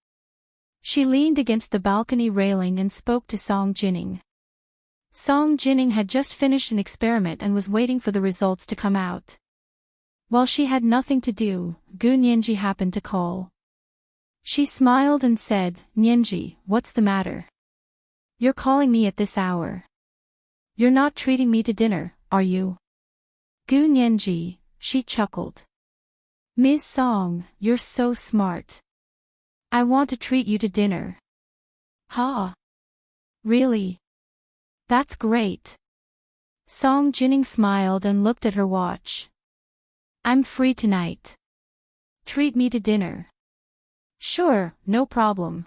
She leaned against the balcony railing and spoke to Song Jining. Song Jining had just finished an experiment and was waiting for the results to come out. While she had nothing to do, Gu Nianji happened to call. She smiled and said, "Nianji, what's the matter? You're calling me at this hour. You're not treating me to dinner, are you?" "Gu Nianji," she chuckled. "Ms. Song, you're so smart. I want to treat you to dinner." "Ha! Really? That's great." Song Jining smiled and looked at her watch. "I'm free tonight. Treat me to dinner." "Sure, no problem."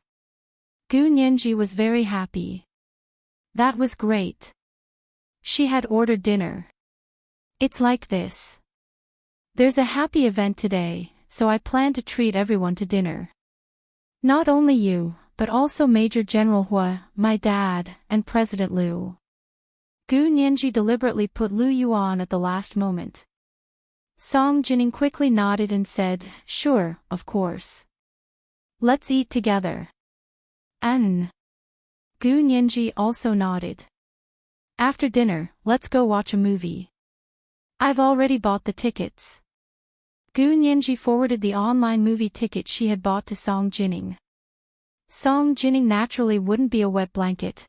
Gu Nianji was very happy. That was great. She had ordered dinner. "It's like this. There's a happy event today, so I plan to treat everyone to dinner. Not only you, but also Major General Hua, my dad, and President Liu." Gu Nianji deliberately put Lu Yuan at the last moment. Song Jining quickly nodded and said, "Sure, of course. Let's eat together." "Gu Nianji also nodded. "After dinner, let's go watch a movie. I've already bought the tickets." Gu Nianji forwarded the online movie ticket she had bought to Song Jining. Song Jining naturally wouldn't be a wet blanket.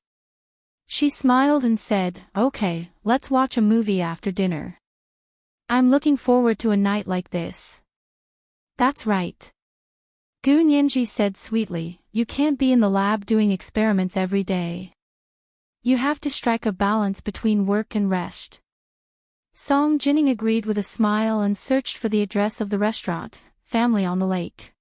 She smiled and said, "Okay, let's watch a movie after dinner. I'm looking forward to a night like this." "That's right." Gu Nianji said sweetly, "You can't be in the lab doing experiments every day. You have to strike a balance between work and rest." Song Jining agreed with a smile and searched for the address of the restaurant, Family on the Lake.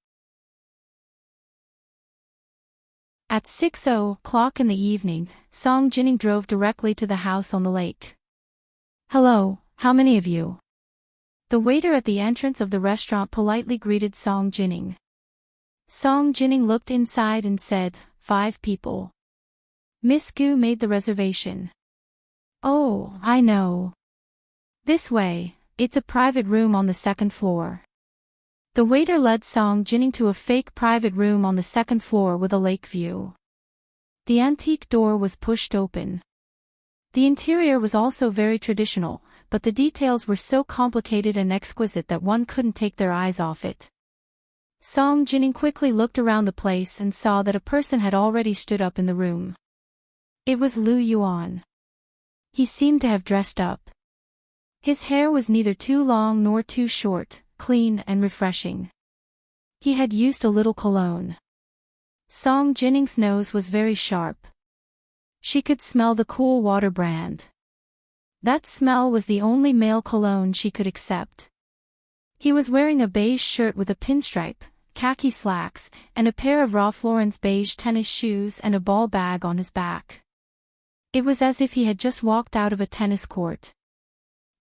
At 6:00 in the evening, Song Jining drove directly to the house on the lake. "Hello, how many of you?" The waiter at the entrance of the restaurant politely greeted Song Jining. Song Jining looked inside and said, 5 people. Miss Gu made the reservation. "Oh, I know. This way, it's a private room on the 2nd floor." The waiter led Song Jining to a fake private room on the 2nd floor with a lake view. The antique door was pushed open. The interior was also very traditional, but the details were so complicated and exquisite that one couldn't take their eyes off it. Song Jining quickly looked around the place and saw that a person had already stood up in the room. It was Lu Yuan. He seemed to have dressed up. His hair was neither too long nor too short, clean and refreshing. He had used a little cologne. Song Jining's nose was very sharp. She could smell the cool water brand. That smell was the only male cologne she could accept. He was wearing a beige shirt with a pinstripe, khaki slacks, and a pair of Ralph Lauren's beige tennis shoes and a ball bag on his back. It was as if he had just walked out of a tennis court.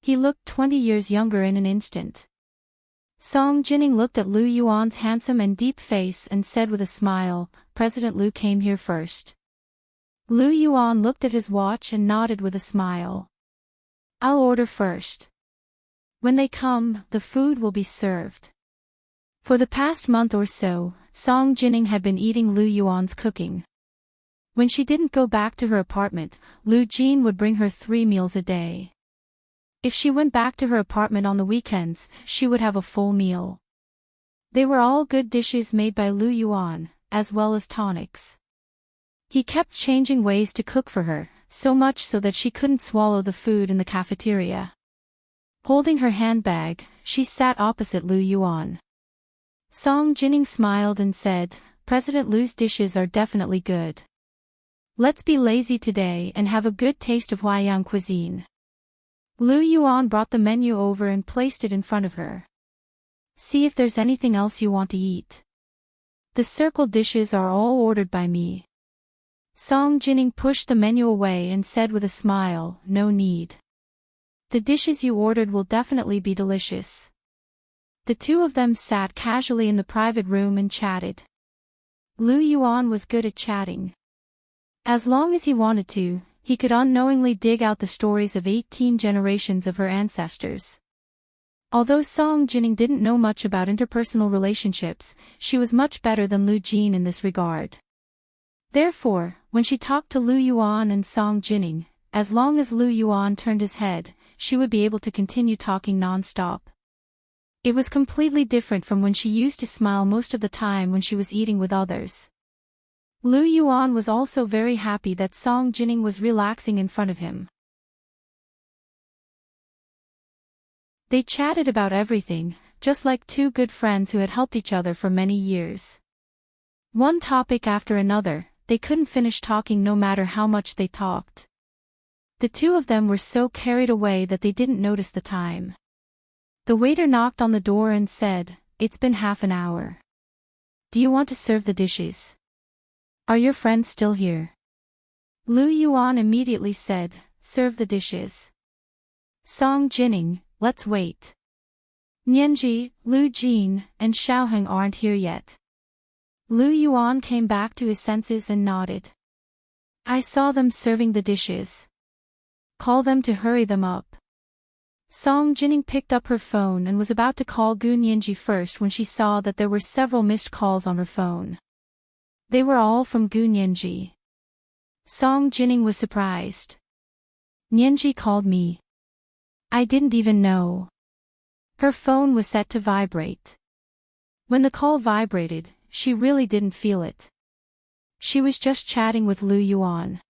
He looked 20 years younger in an instant. Song Jining looked at Lu Yuan's handsome and deep face and said with a smile, "President Liu came here first." Lu Yuan looked at his watch and nodded with a smile. "I'll order first. When they come, the food will be served." For the past month or so, Song Jining had been eating Lu Yuan's cooking. When she didn't go back to her apartment, Lu Jin would bring her 3 meals a day. If she went back to her apartment on the weekends, she would have a full meal. They were all good dishes made by Lu Yuan, as well as tonics. He kept changing ways to cook for her, so much so that she couldn't swallow the food in the cafeteria. Holding her handbag, she sat opposite Lu Yuan. Song Jining smiled and said, "President Lu's dishes are definitely good. Let's be lazy today and have a good taste of Huaiyang cuisine." Lu Yuan brought the menu over and placed it in front of her. "See if there's anything else you want to eat. The circle dishes are all ordered by me." Song Jining pushed the menu away and said with a smile, "No need. The dishes you ordered will definitely be delicious." The two of them sat casually in the private room and chatted. Lu Yuan was good at chatting. As long as he wanted to, he could unknowingly dig out the stories of 18 generations of her ancestors. Although Song Jining didn't know much about interpersonal relationships, she was much better than Lu Jin in this regard. Therefore, when she talked to Lu Yuan and Song Jining, as long as Lu Yuan turned his head, she would be able to continue talking non-stop. It was completely different from when she used to smile most of the time when she was eating with others. Lu Yuan was also very happy that Song Jining was relaxing in front of him. They chatted about everything, just like two good friends who had helped each other for many years. One topic after another, they couldn't finish talking no matter how much they talked. The two of them were so carried away that they didn't notice the time. The waiter knocked on the door and said, "It's been half an hour. Do you want to serve the dishes? Are your friends still here?" Lu Yuan immediately said, "Serve the dishes." Song Jining, "Let's wait. Nianji, Lu Jin, and Xiaoheng aren't here yet." Lu Yuan came back to his senses and nodded. "I saw them serving the dishes. Call them to hurry them up." Song Jining picked up her phone and was about to call Gu Nianji first when she saw that there were several missed calls on her phone. They were all from Gu Nianji. Song Jining was surprised. "Nianji called me. I didn't even know." Her phone was set to vibrate. When the call vibrated, she really didn't feel it. She was just chatting with Lu Yuan.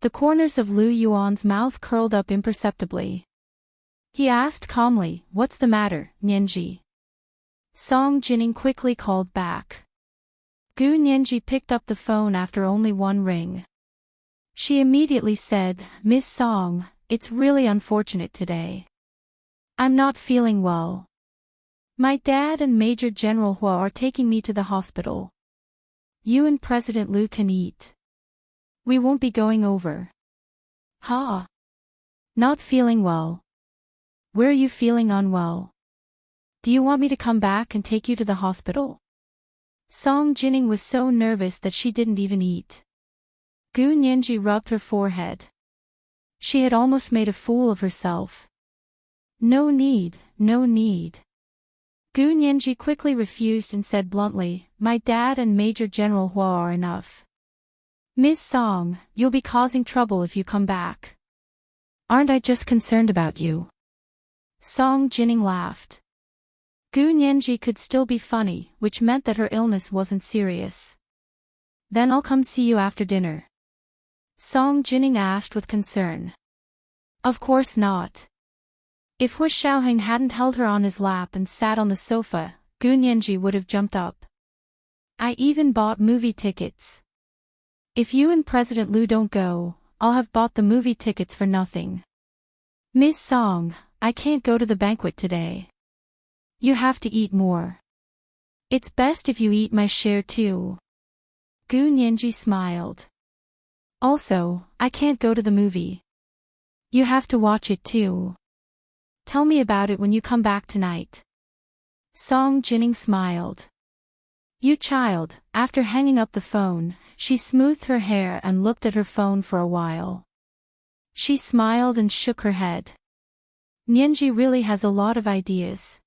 The corners of Lu Yuan's mouth curled up imperceptibly. He asked calmly, "What's the matter, Nianji?" Song Jining quickly called back. Gu Nianji picked up the phone after only one ring. She immediately said, "Miss Song, it's really unfortunate today. I'm not feeling well. My dad and Major General Hua are taking me to the hospital. You and President Lu can eat. We won't be going over." "Huh? Not feeling well? Where are you feeling unwell? Do you want me to come back and take you to the hospital?" Song Jining was so nervous that she didn't even eat. Gu Nianji rubbed her forehead. She had almost made a fool of herself. "No need, no need." Gu Nianji quickly refused and said bluntly, "My dad and Major General Hua are enough. Miss Song, you'll be causing trouble if you come back. Aren't I just concerned about you?" Song Jining laughed. Gu Nianji could still be funny, which meant that her illness wasn't serious. "Then I'll come see you after dinner?" Song Jining asked with concern. Of course not. If Hua Xiaoheng hadn't held her on his lap and sat on the sofa, Gu Nianji would have jumped up. "I even bought movie tickets. If you and President Lu don't go, I'll have bought the movie tickets for nothing." "Miss Song, I can't go to the banquet today. You have to eat more. It's best if you eat my share too." Gu Nianji smiled. "Also, I can't go to the movie. You have to watch it too. Tell me about it when you come back tonight." Song Jining smiled. "You child." After hanging up the phone, she smoothed her hair and looked at her phone for a while. She smiled and shook her head. Nianji really has a lot of ideas.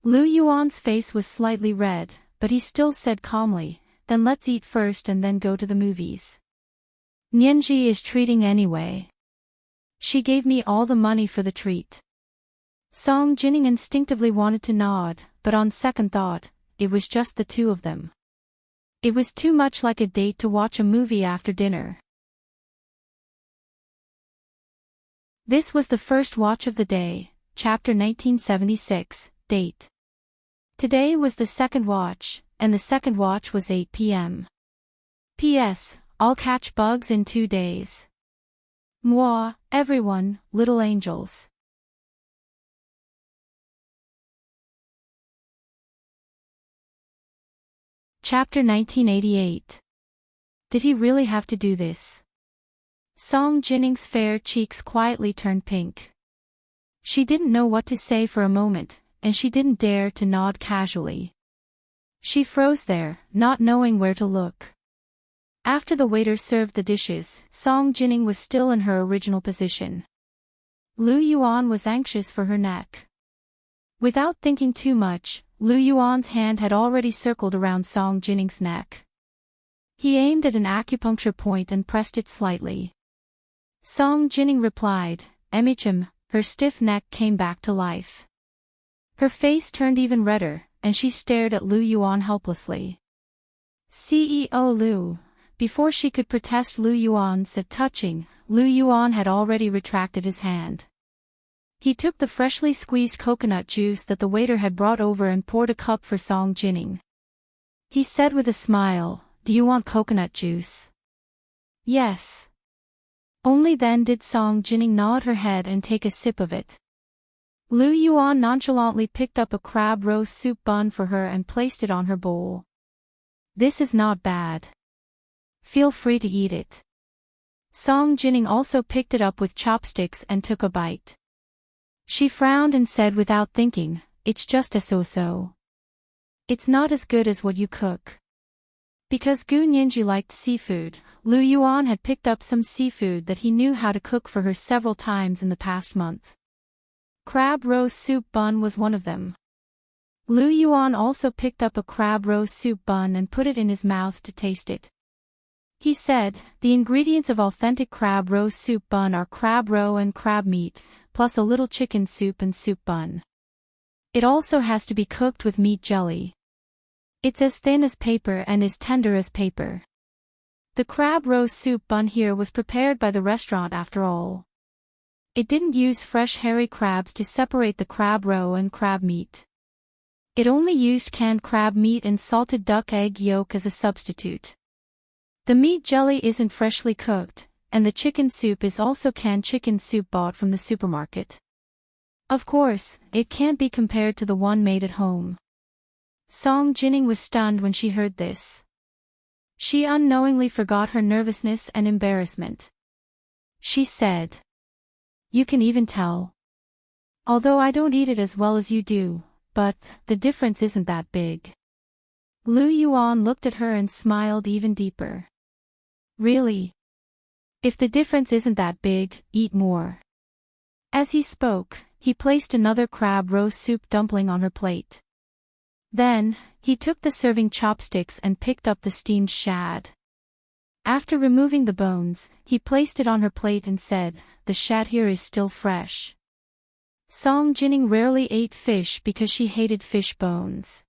Lu Yuan's face was slightly red, but he still said calmly, "Then let's eat first and then go to the movies. Nianji is treating anyway. She gave me all the money for the treat." Song Jining instinctively wanted to nod, but on second thought, it was just the two of them. It was too much like a date to watch a movie after dinner. This was the first watch of the day, chapter 1976, date. Today was the second watch, and the second watch was 8 p.m. P.S. I'll catch bugs in 2 days. Moi, everyone, little angels. Chapter 1988. Did he really have to do this? Song Jinning's fair cheeks quietly turned pink. She didn't know what to say for a moment, and she didn't dare to nod casually. She froze there, not knowing where to look. After the waiter served the dishes, Song Jining was still in her original position. Lu Yuan was anxious for her neck. Without thinking too much, Lu Yuan's hand had already circled around Song Jinning's neck. He aimed at an acupuncture point and pressed it slightly. Song Jining replied, "Emichim." Her stiff neck came back to life. Her face turned even redder, and she stared at Lu Yuan helplessly. CEO Lu. Before she could protest Lu Yuan said touching, Lu Yuan had already retracted his hand. He took the freshly squeezed coconut juice that the waiter had brought over and poured a cup for Song Jining. He said with a smile, "Do you want coconut juice?" "Yes." Only then did Song Jining nod her head and take a sip of it. Lu Yuan nonchalantly picked up a crab roast soup bun for her and placed it on her bowl. "This is not bad. Feel free to eat it." Song Jining also picked it up with chopsticks and took a bite. She frowned and said without thinking, "It's just a so-so. It's not as good as what you cook." Because Gu Nianji liked seafood, Lu Yuan had picked up some seafood that he knew how to cook for her several times in the past month. Crab roast soup bun was one of them. Lu Yuan also picked up a crab roast soup bun and put it in his mouth to taste it. He said, "The ingredients of authentic crab roast soup bun are crab roe and crab meat, plus a little chicken soup and soup bun. It also has to be cooked with meat jelly. It's as thin as paper and as tender as paper." The crab roast soup bun here was prepared by the restaurant after all. It didn't use fresh hairy crabs to separate the crab roe and crab meat. It only used canned crab meat and salted duck egg yolk as a substitute. The meat jelly isn't freshly cooked, and the chicken soup is also canned chicken soup bought from the supermarket. Of course, it can't be compared to the one made at home. Song Jining was stunned when she heard this. She unknowingly forgot her nervousness and embarrassment. She said, "You can even tell. Although I don't eat it as well as you do, but the difference isn't that big." Lu Yuan looked at her and smiled even deeper. "Really? If the difference isn't that big, eat more." As he spoke, he placed another crab roast soup dumpling on her plate. Then, he took the serving chopsticks and picked up the steamed shad. After removing the bones, he placed it on her plate and said, "The shad here is still fresh." Song Jining rarely ate fish because she hated fish bones.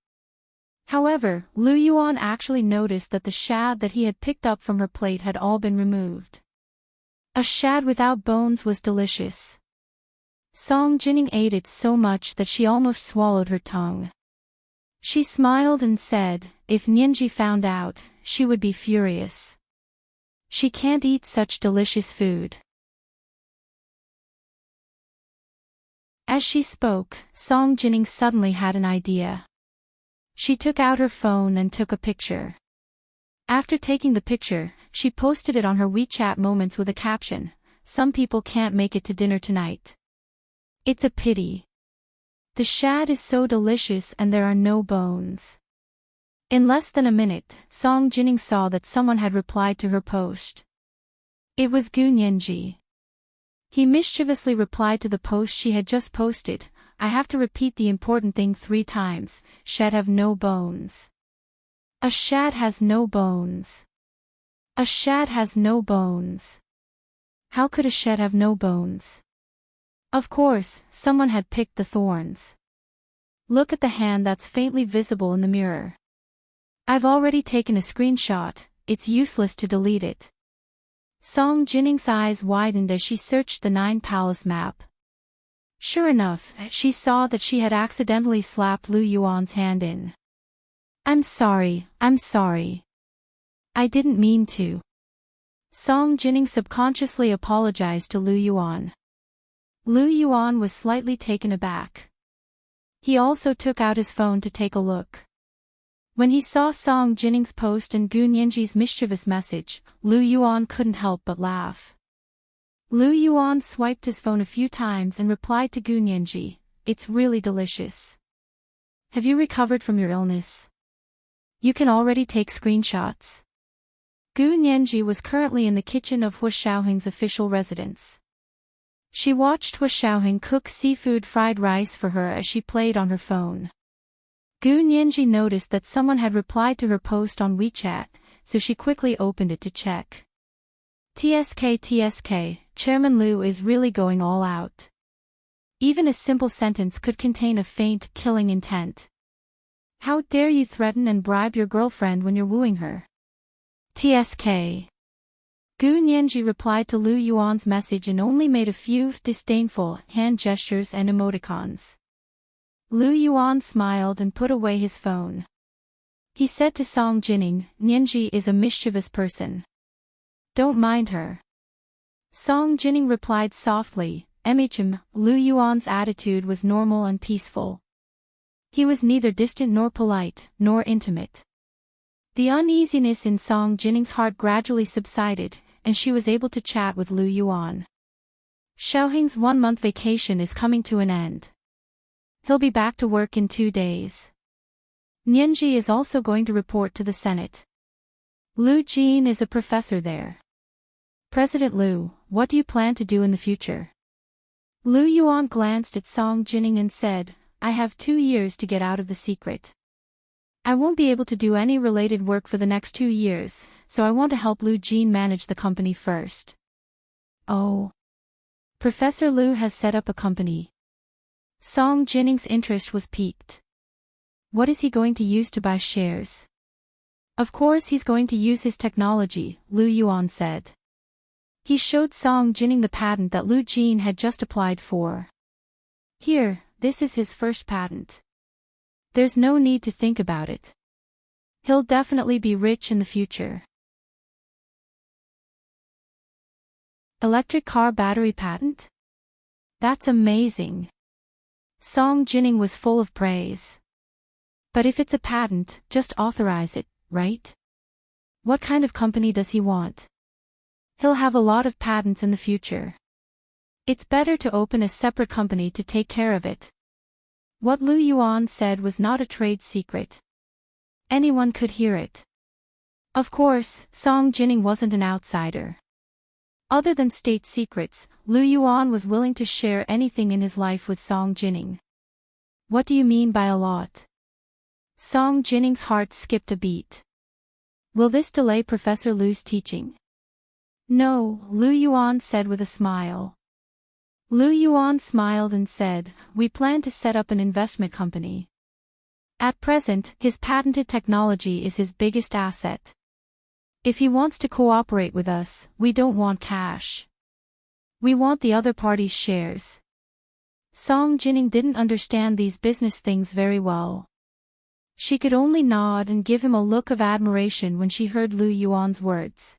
However, Lu Yuan actually noticed that the shad that he had picked up from her plate had all been removed. A shad without bones was delicious. Song Jining ate it so much that she almost swallowed her tongue. She smiled and said, "If Nianji found out, she would be furious. She can't eat such delicious food." As she spoke, Song Jining suddenly had an idea. She took out her phone and took a picture. After taking the picture, she posted it on her WeChat Moments with a caption, "Some people can't make it to dinner tonight. It's a pity. The shad is so delicious and there are no bones." In less than a minute, Song Jining saw that someone had replied to her post. It was Gu Nianji. He mischievously replied to the post she had just posted, I have to repeat the important thing 3 times. Shed have no bones. A shad has no bones. A shad has no bones. How could a shed have no bones? Of course, someone had picked the thorns. Look at the hand that's faintly visible in the mirror. I've already taken a screenshot, it's useless to delete it. Song Jinning's eyes widened as she searched the 9-palace map. Sure enough, she saw that she had accidentally slapped Lu Yuan's hand in. I'm sorry. I didn't mean to. Song Jinning subconsciously apologized to Lu Yuan. Lu Yuan was slightly taken aback. He also took out his phone to take a look. When he saw Song Jinning's post and Gu Nianji's mischievous message, Lu Yuan couldn't help but laugh. Lu Yuan swiped his phone a few times and replied to Gu Nianji, "It's really delicious. Have you recovered from your illness? You can already take screenshots." Gu Nianji was currently in the kitchen of Hua Xiaoheng's official residence. She watched Hua Xiaoheng cook seafood fried rice for her as she played on her phone. Gu Nianji noticed that someone had replied to her post on WeChat, so she quickly opened it to check. TSK, Chairman Lu is really going all out. Even a simple sentence could contain a faint, killing intent. How dare you threaten and bribe your girlfriend when you're wooing her? TSK. Gu Nianji replied to Lu Yuan's message and only made a few disdainful hand gestures and emoticons. Lu Yuan smiled and put away his phone. He said to Song Jinning, "Nianji is a mischievous person. Don't mind her." Song Jinning replied softly, "MHM." Lu Yuan's attitude was normal and peaceful. He was neither distant nor polite, nor intimate. The uneasiness in Song Jinning's heart gradually subsided, and she was able to chat with Lu Yuan. Xiaoheng's 1-month vacation is coming to an end. He'll be back to work in 2 days. Nianji is also going to report to the Senate. Lu Jin is a professor there. President Lu, what do you plan to do in the future? Lu Yuan glanced at Song Jinning and said, "I have 2 years to get out of the secret. I won't be able to do any related work for the next 2 years, so I want to help Lu Jin manage the company first." Oh. Professor Lu has set up a company. Song Jinning's interest was piqued. What is he going to use to buy shares? Of course he's going to use his technology, Lu Yuan said. He showed Song Jinning the patent that Lu Jin had just applied for. Here, this is his first patent. There's no need to think about it. He'll definitely be rich in the future. Electric car battery patent? That's amazing. Song Jinning was full of praise. But if it's a patent, just authorize it, right? What kind of company does he want? He'll have a lot of patents in the future. It's better to open a separate company to take care of it. What Lu Yuan said was not a trade secret. Anyone could hear it. Of course, Song Jinning wasn't an outsider. Other than state secrets, Lu Yuan was willing to share anything in his life with Song Jinning. What do you mean by a lot? Song Jinning's heart skipped a beat. Will this delay Professor Lu's teaching? No, Lu Yuan said with a smile. Lu Yuan smiled and said, "We plan to set up an investment company. At present, his patented technology is his biggest asset. If he wants to cooperate with us, we don't want cash. We want the other party's shares." Song Jinning didn't understand these business things very well. She could only nod and give him a look of admiration when she heard Lu Yuan's words.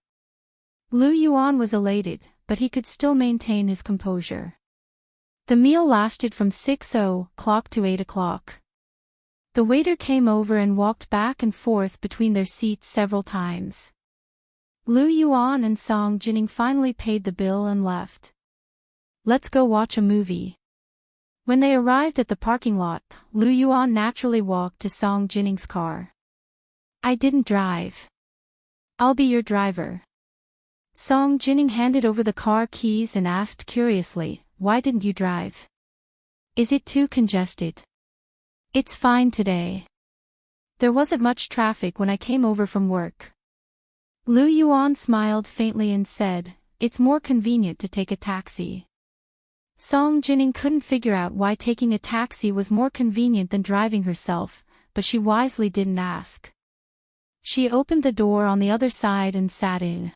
Lu Yuan was elated, but he could still maintain his composure. The meal lasted from 6:00 to 8:00. The waiter came over and walked back and forth between their seats several times. Lu Yuan and Song Jinning finally paid the bill and left. "Let's go watch a movie." When they arrived at the parking lot, Lu Yuan naturally walked to Song Jinning's car. "I didn't drive. I'll be your driver." Song Jinning handed over the car keys and asked curiously, "Why didn't you drive?" Is it too congested? It's fine today. There wasn't much traffic when I came over from work. Lu Yuan smiled faintly and said, it's more convenient to take a taxi. Song Jining couldn't figure out why taking a taxi was more convenient than driving herself, but she wisely didn't ask. She opened the door on the other side and sat in.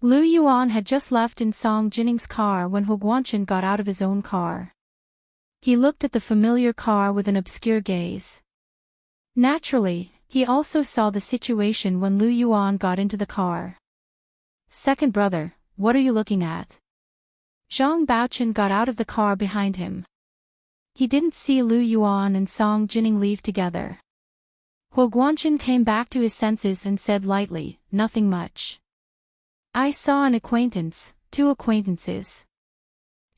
Lu Yuan had just left in Song Jining's car when He Guanchen got out of his own car. He looked at the familiar car with an obscure gaze. Naturally, he also saw the situation when Lu Yuan got into the car. Second brother, what are you looking at? Zhang Baochen got out of the car behind him. He didn't see Lu Yuan and Song Jining leave together. He Guanchen came back to his senses and said lightly, nothing much. I saw an acquaintance, 2 acquaintances.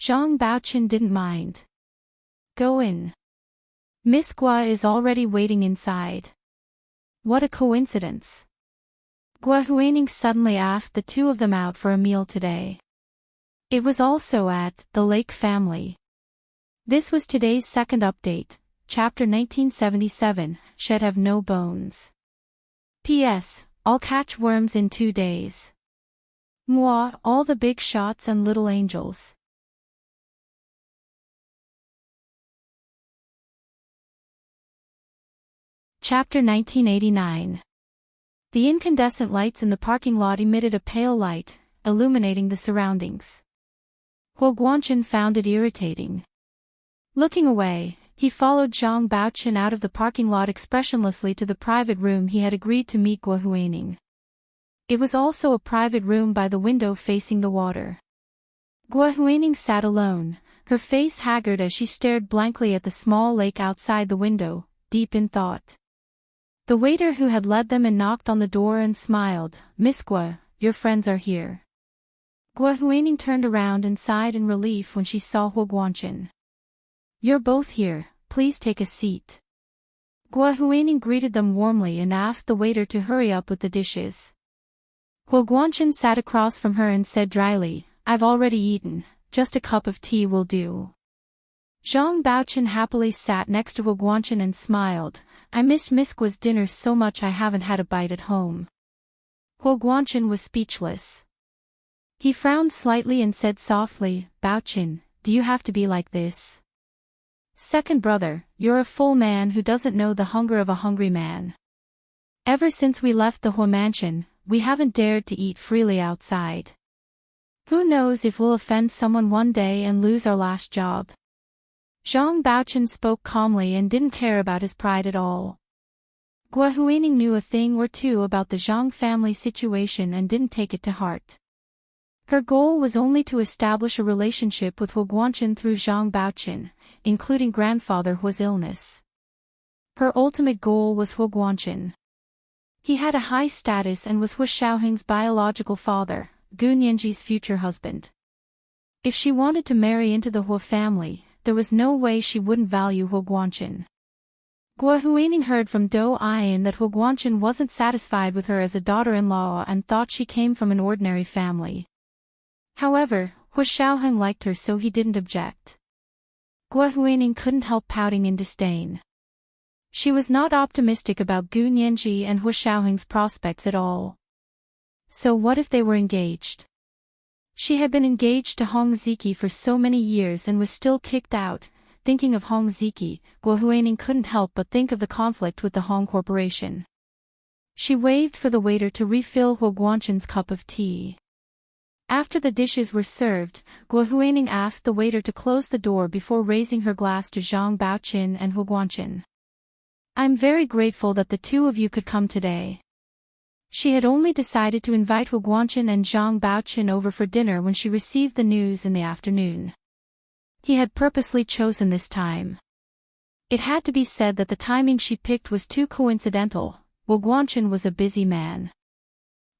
Zhang Baochen didn't mind. Go in. Miss Gua is already waiting inside. What a coincidence. Gua Huining suddenly asked the 2 of them out for a meal today. It was also at the Lake family. This was today's second update, chapter 1977, Should Have No Bones. P.S. I'll catch worms in 2 days. Moi, all the big shots and little angels. Chapter 1989. The incandescent lights in the parking lot emitted a pale light, illuminating the surroundings. He Guanchen found it irritating. Looking away, he followed Zhang Baochen out of the parking lot expressionlessly to the private room he had agreed to meet Gua Huining. It was also a private room by the window facing the water. Gua Huining sat alone, her face haggard as she stared blankly at the small lake outside the window, deep in thought. The waiter who had led them in knocked on the door and smiled, Miss Gua, your friends are here. Gua Huining turned around and sighed in relief when she saw He Guanchen. You're both here, please take a seat. Gua Huining greeted them warmly and asked the waiter to hurry up with the dishes. He Guanchen sat across from her and said dryly, I've already eaten, just a cup of tea will do. Zhang Baochen happily sat next to He Guanchen and smiled, I missed Miss Gua's dinner so much I haven't had a bite at home. He Guanchen was speechless. He frowned slightly and said softly, Baochen, do you have to be like this? Second brother, you're a full man who doesn't know the hunger of a hungry man. Ever since we left the He mansion, we haven't dared to eat freely outside. Who knows if we'll offend someone one day and lose our last job. Zhang Baochen spoke calmly and didn't care about his pride at all. Gua Huining knew a thing or 2 about the Zhang family situation and didn't take it to heart. Her goal was only to establish a relationship with He Guanchen through Zhang Baochen, including grandfather Hu's illness. Her ultimate goal was He Guanchen. He had a high status and was Hu Xiaoheng's biological father, Gu Nianji's future husband. If she wanted to marry into the Hu family, there was no way she wouldn't value He Guanchen. Gua Huining heard from Do Ayan that He Guanchen wasn't satisfied with her as a daughter-in-law and thought she came from an ordinary family. However, Hu Xiaoheng liked her so he didn't object. Gua Huining couldn't help pouting in disdain. She was not optimistic about Gu Nianji and Hu Xiaoheng's prospects at all. So what if they were engaged? She had been engaged to Hong Ziki for so many years and was still kicked out. Thinking of Hong Ziki, Gua Huining couldn't help but think of the conflict with the Hong Corporation. She waved for the waiter to refill He Guanchen's cup of tea. After the dishes were served, Gua Huining asked the waiter to close the door before raising her glass to Zhang Baochen and He Guanchen. I'm very grateful that the 2 of you could come today. She had only decided to invite He Guanchen and Zhang Baochen over for dinner when she received the news in the afternoon. He had purposely chosen this time. It had to be said that the timing she picked was too coincidental. He Guanchen was a busy man.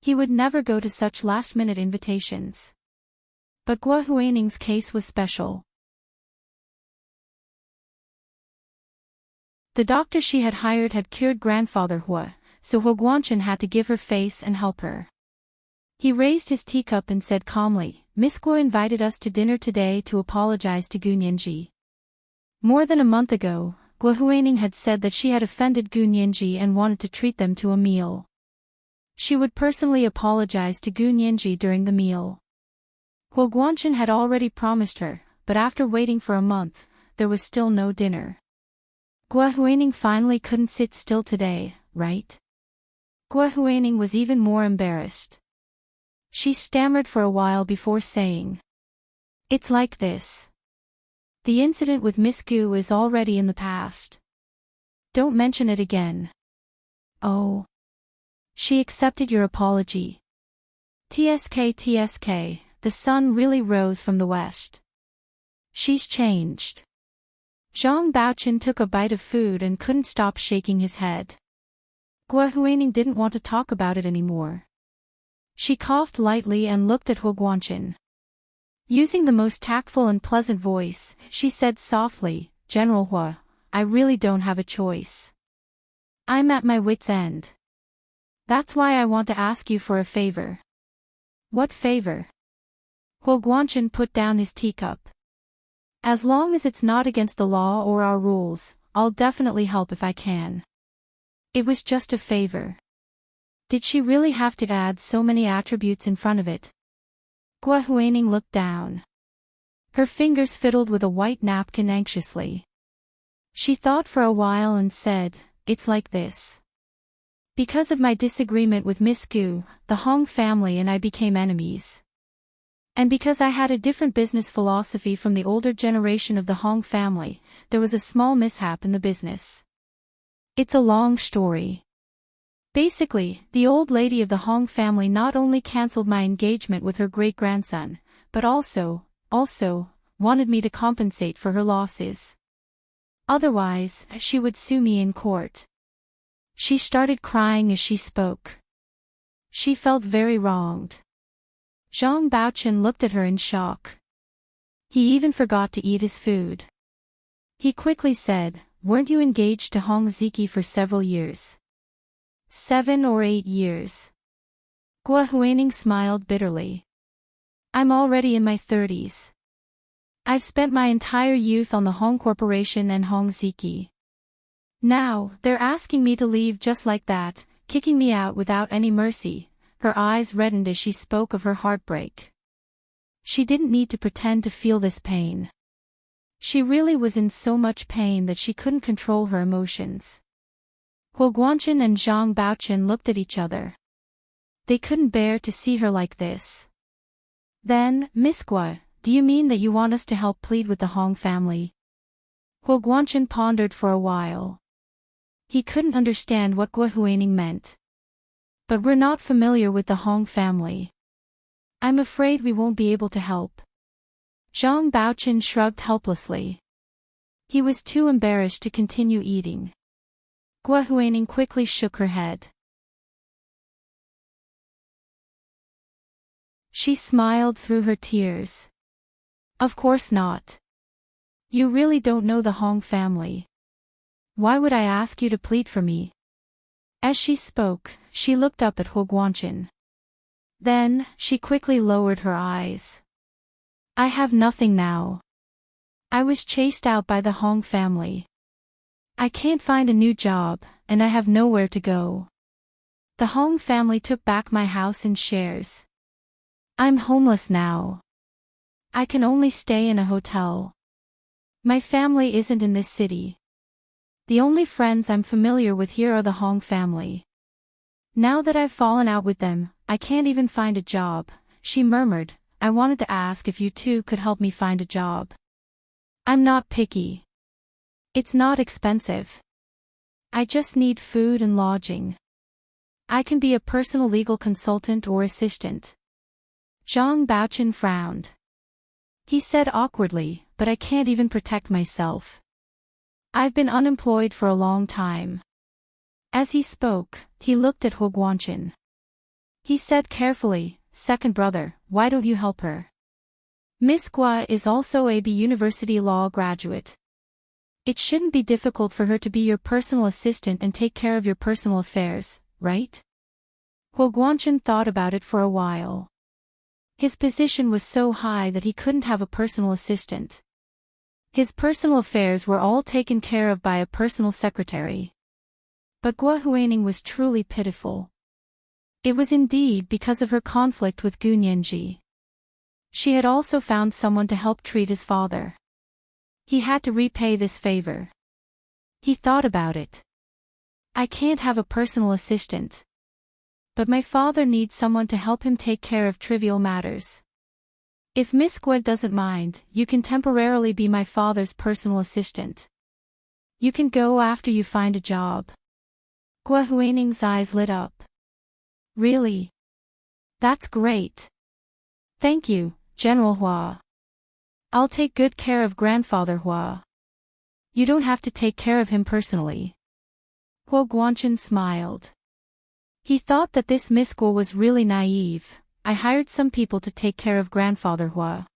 He would never go to such last-minute invitations. But Gua Huining's case was special. The doctor she had hired had cured grandfather Hu, so He Guanchen had to give her face and help her. He raised his teacup and said calmly, Miss Gua invited us to dinner today to apologize to Gu Nianji. More than a month ago, Guohuaning had said that she had offended Gu Nianji and wanted to treat them to a meal. She would personally apologize to Gu Nianji during the meal. Huo Guanchen had already promised her, but after waiting for a month, there was still no dinner. Guohuaning finally couldn't sit still today, right? Guohuaning was even more embarrassed. She stammered for a while before saying, "It's like this. The incident with Miss Gu is already in the past. Don't mention it again." "Oh. She accepted your apology." TSK, the sun really rose from the west. "She's changed." Zhang Baochen took a bite of food and couldn't stop shaking his head. Guohuaning didn't want to talk about it anymore. She coughed lightly and looked at Huo Guanchen. Using the most tactful and pleasant voice, she said softly, "General Hua, I really don't have a choice. I'm at my wit's end. That's why I want to ask you for a favor." "What favor?" Huo Guanchen put down his teacup. "As long as it's not against the law or our rules, I'll definitely help if I can." It was just a favor. Did she really have to add so many attributes in front of it? Guohuaning looked down. Her fingers fiddled with a white napkin anxiously. She thought for a while and said, "It's like this. Because of my disagreement with Miss Gu, the Hong family and I became enemies. And because I had a different business philosophy from the older generation of the Hong family, there was a small mishap in the business. It's a long story. Basically, the old lady of the Hong family not only cancelled my engagement with her great-grandson, but also wanted me to compensate for her losses. Otherwise, she would sue me in court." She started crying as she spoke. She felt very wronged. Zhang Baochen looked at her in shock. He even forgot to eat his food. He quickly said, "Weren't you engaged to Hong Ziki for several years?" 7 or 8 years. Guohuaning smiled bitterly. "I'm already in my 30s. I've spent my entire youth on the Hong Corporation and Hong Ziki. Now, they're asking me to leave just like that, kicking me out without any mercy." Her eyes reddened as she spoke of her heartbreak. She didn't need to pretend to feel this pain. She really was in so much pain that she couldn't control her emotions. Huo Guanchen and Zhang Baochen looked at each other. They couldn't bear to see her like this. "Then, Miss Gua, do you mean that you want us to help plead with the Hong family?" Huo Guanchen pondered for a while. He couldn't understand what Guohuaning meant. "But we're not familiar with the Hong family. I'm afraid we won't be able to help." Zhang Baochen shrugged helplessly. He was too embarrassed to continue eating. Guohuaning quickly shook her head. She smiled through her tears. "Of course not. You really don't know the Hong family. Why would I ask you to plead for me?" As she spoke, she looked up at Huo Guanchen. Then, she quickly lowered her eyes. "I have nothing now. I was chased out by the Hong family. I can't find a new job, and I have nowhere to go. The Hong family took back my house and shares. I'm homeless now. I can only stay in a hotel. My family isn't in this city. The only friends I'm familiar with here are the Hong family. Now that I've fallen out with them, I can't even find a job," she murmured. "I wanted to ask if you two could help me find a job. I'm not picky. It's not expensive. I just need food and lodging. I can be a personal legal consultant or assistant." Zhang Baochen frowned. He said awkwardly, "But I can't even protect myself. I've been unemployed for a long time." As he spoke, he looked at Huo Guanchen. He said carefully, "Second brother, why don't you help her? Miss Gua is also a B University law graduate. It shouldn't be difficult for her to be your personal assistant and take care of your personal affairs, right?" Huo Guanchen thought about it for a while. His position was so high that he couldn't have a personal assistant. His personal affairs were all taken care of by a personal secretary. But Gua Huining was truly pitiful. It was indeed because of her conflict with Gu Nianji. She had also found someone to help treat his father. He had to repay this favor. He thought about it. I can't have a personal assistant. But my father needs someone to help him take care of trivial matters. If Miss Gua doesn't mind, you can temporarily be my father's personal assistant. You can go after you find a job. Gua Huining's eyes lit up. Really? That's great. Thank you, General Hua. I'll take good care of Grandfather Hua. You don't have to take care of him personally. Huo Guanchen smiled. He thought that this Miss Gua was really naive. I hired some people to take care of Grandfather Hua.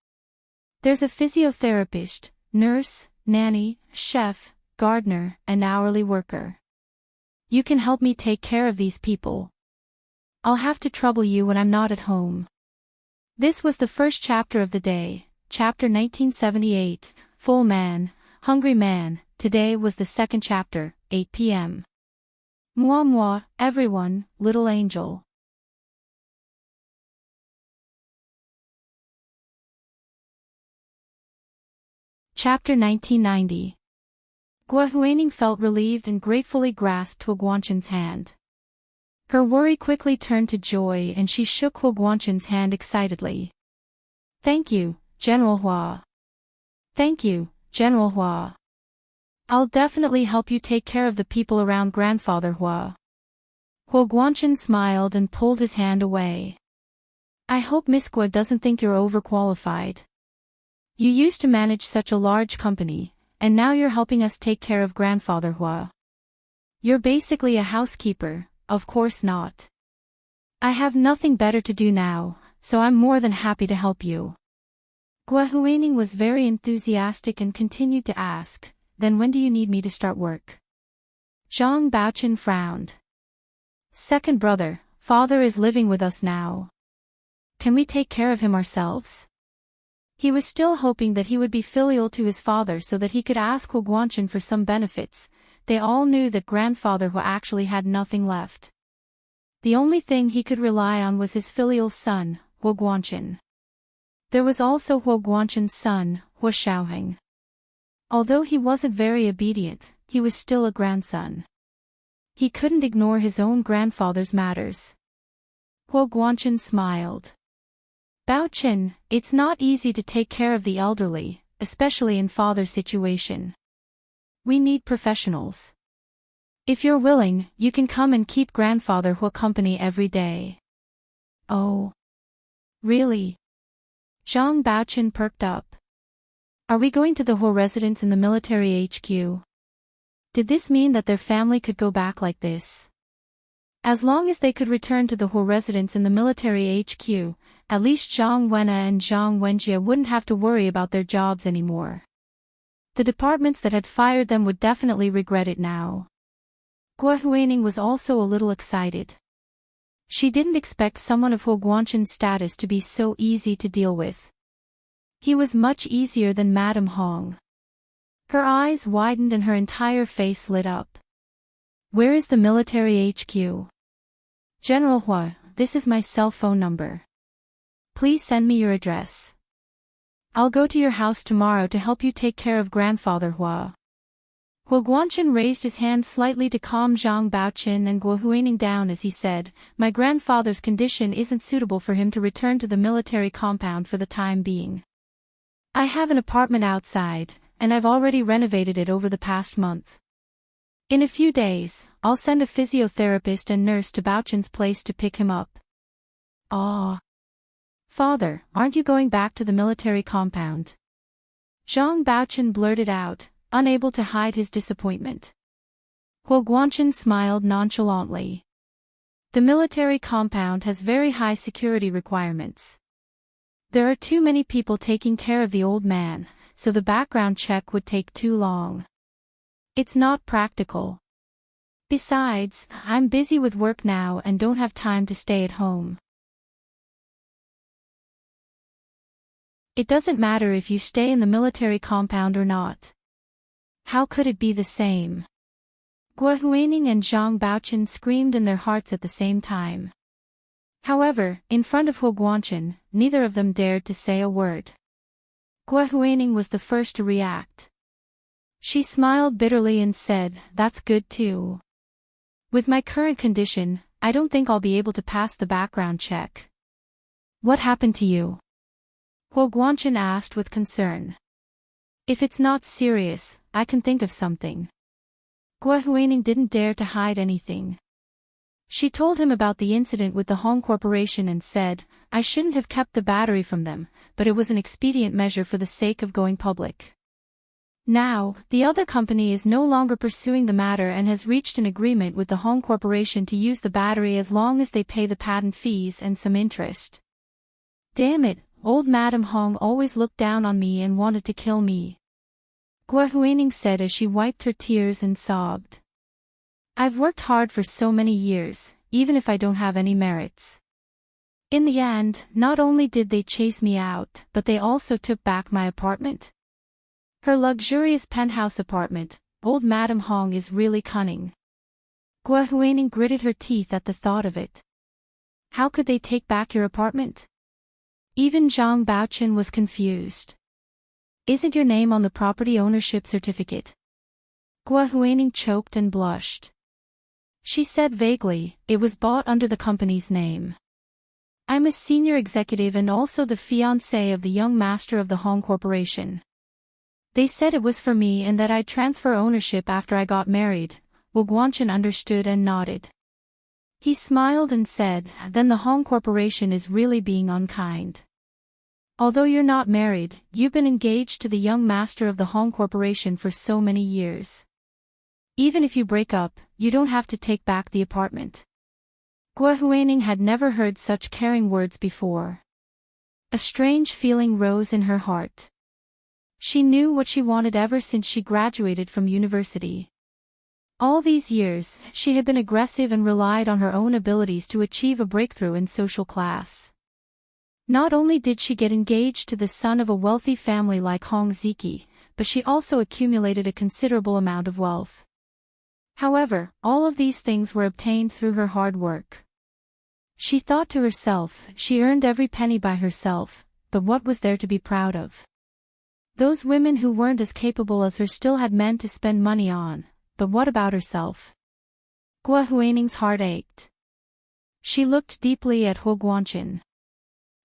There's a physiotherapist, nurse, nanny, chef, gardener, and hourly worker. You can help me take care of these people. I'll have to trouble you when I'm not at home. This was the first chapter of the day, chapter 1978, Full Man, Hungry Man. Today was the second chapter, 8 p.m. Moi moi, everyone, little angel. Chapter 1990. Gua Huining felt relieved and gratefully grasped Huo Guanchen's hand. Her worry quickly turned to joy and she shook Huo Guanchen's hand excitedly. Thank you, General Hua. Thank you, General Hua. I'll definitely help you take care of the people around Grandfather Hua. Huo Guanchen smiled and pulled his hand away. I hope Miss Gua doesn't think you're overqualified. You used to manage such a large company, and now you're helping us take care of Grandfather Hua. You're basically a housekeeper, of course not. I have nothing better to do now, so I'm more than happy to help you. Gua Huining was very enthusiastic and continued to ask, then when do you need me to start work? Zhang Baochen frowned. Second brother, father is living with us now. Can we take care of him ourselves? He was still hoping that he would be filial to his father so that he could ask Huo Guanchen for some benefits. They all knew that Grandfather Hua actually had nothing left. The only thing he could rely on was his filial son, Huo Guanchen. There was also Huo Guanchen's son, Huo Shaoheng. Although he wasn't very obedient, he was still a grandson. He couldn't ignore his own grandfather's matters. Huo Guanchen smiled. Bao Chen, it's not easy to take care of the elderly, especially in father's situation. We need professionals. If you're willing, you can come and keep Grandfather Hua company every day. Oh. Really? Zhang Baochen perked up. Are we going to the Hua residence in the military HQ? Did this mean that their family could go back like this? As long as they could return to the Hua residence in the military HQ, at least Zhang Wenna and Zhang Wenjie wouldn't have to worry about their jobs anymore. The departments that had fired them would definitely regret it now. Gua Huining was also a little excited. She didn't expect someone of Huo Guanchen's status to be so easy to deal with. He was much easier than Madame Hong. Her eyes widened and her entire face lit up. Where is the military HQ? General Hua, this is my cell phone number. Please send me your address. I'll go to your house tomorrow to help you take care of Grandfather Hua. Huo Guanchen raised his hand slightly to calm Zhang Baochen and Gua Huining down as he said, my grandfather's condition isn't suitable for him to return to the military compound for the time being. I have an apartment outside, and I've already renovated it over the past month. In a few days, I'll send a physiotherapist and nurse to Baochen's place to pick him up. Ah. Father, aren't you going back to the military compound? Zhang Baochen blurted out, unable to hide his disappointment. Huo Guanchen smiled nonchalantly. The military compound has very high security requirements. There are too many people taking care of the old man, so the background check would take too long. It's not practical. Besides, I'm busy with work now and don't have time to stay at home. It doesn't matter if you stay in the military compound or not. How could it be the same? Guo Huining and Zhang Baochen screamed in their hearts at the same time. However, in front of Huo Guanchen, neither of them dared to say a word. Guo Huining was the first to react. She smiled bitterly and said, "That's good too. With my current condition, I don't think I'll be able to pass the background check." "What happened to you?" Huo Guanchen asked with concern. "If it's not serious, I can think of something." Guo Huining didn't dare to hide anything. She told him about the incident with the Hong Corporation and said, "I shouldn't have kept the battery from them, but it was an expedient measure for the sake of going public. Now, the other company is no longer pursuing the matter and has reached an agreement with the Hong Corporation to use the battery as long as they pay the patent fees and some interest. Damn it, old Madam Hong always looked down on me and wanted to kill me," Guo Huining said as she wiped her tears and sobbed. "I've worked hard for so many years, even if I don't have any merits. In the end, not only did they chase me out, but they also took back my apartment. Her luxurious penthouse apartment, old Madam Hong is really cunning." Guo Huining gritted her teeth at the thought of it. "How could they take back your apartment?" Even Zhang Baochen was confused. "Isn't your name on the property ownership certificate?" Guo Huining choked and blushed. She said vaguely, "It was bought under the company's name. I'm a senior executive and also the fiancé of the young master of the Hong Corporation. They said it was for me and that I'd transfer ownership after I got married." Huo Guanchen understood and nodded. He smiled and said, "Then the Hong Corporation is really being unkind. Although you're not married, you've been engaged to the young master of the Hong Corporation for so many years. Even if you break up, you don't have to take back the apartment." Guo Huining had never heard such caring words before. A strange feeling rose in her heart. She knew what she wanted ever since she graduated from university. All these years, she had been aggressive and relied on her own abilities to achieve a breakthrough in social class. Not only did she get engaged to the son of a wealthy family like Hong Ziki, but she also accumulated a considerable amount of wealth. However, all of these things were obtained through her hard work. She thought to herself, she earned every penny by herself, but what was there to be proud of? Those women who weren't as capable as her still had men to spend money on, but what about herself? Guo Huining's heart ached. She looked deeply at Huo Guanchen.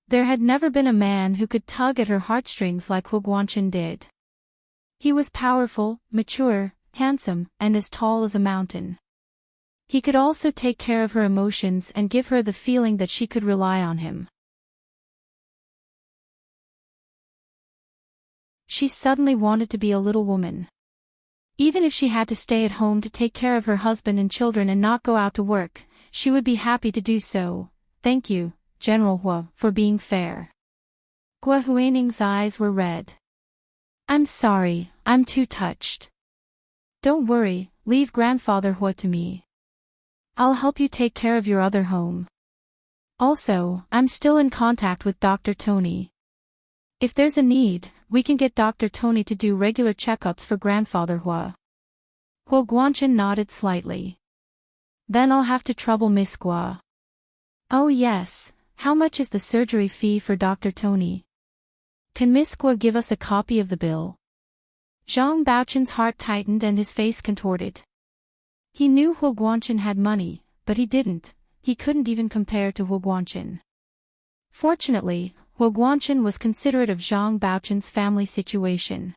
There had never been a man who could tug at her heartstrings like Huo Guanchen did. He was powerful, mature, handsome, and as tall as a mountain. He could also take care of her emotions and give her the feeling that she could rely on him. She suddenly wanted to be a little woman. Even if she had to stay at home to take care of her husband and children and not go out to work, she would be happy to do so. "Thank you, General Huo, for being fair." Guo Huining's eyes were red. "I'm sorry, I'm too touched. Don't worry, leave Grandfather Huo to me. I'll help you take care of your other home. Also, I'm still in contact with Dr. Tony. If there's a need, we can get Dr. Tony to do regular checkups for Grandfather Huo." Huo Guanchen nodded slightly. "Then I'll have to trouble Miss Guo." "Oh yes, how much is the surgery fee for Dr. Tony? Can Miss Guo give us a copy of the bill?" Zhang Baochen's heart tightened and his face contorted. He knew Huo Guanchen had money, but he couldn't even compare to Huo Guanchen. Fortunately, Huo Guanchen was considerate of Zhang Baochen's family situation.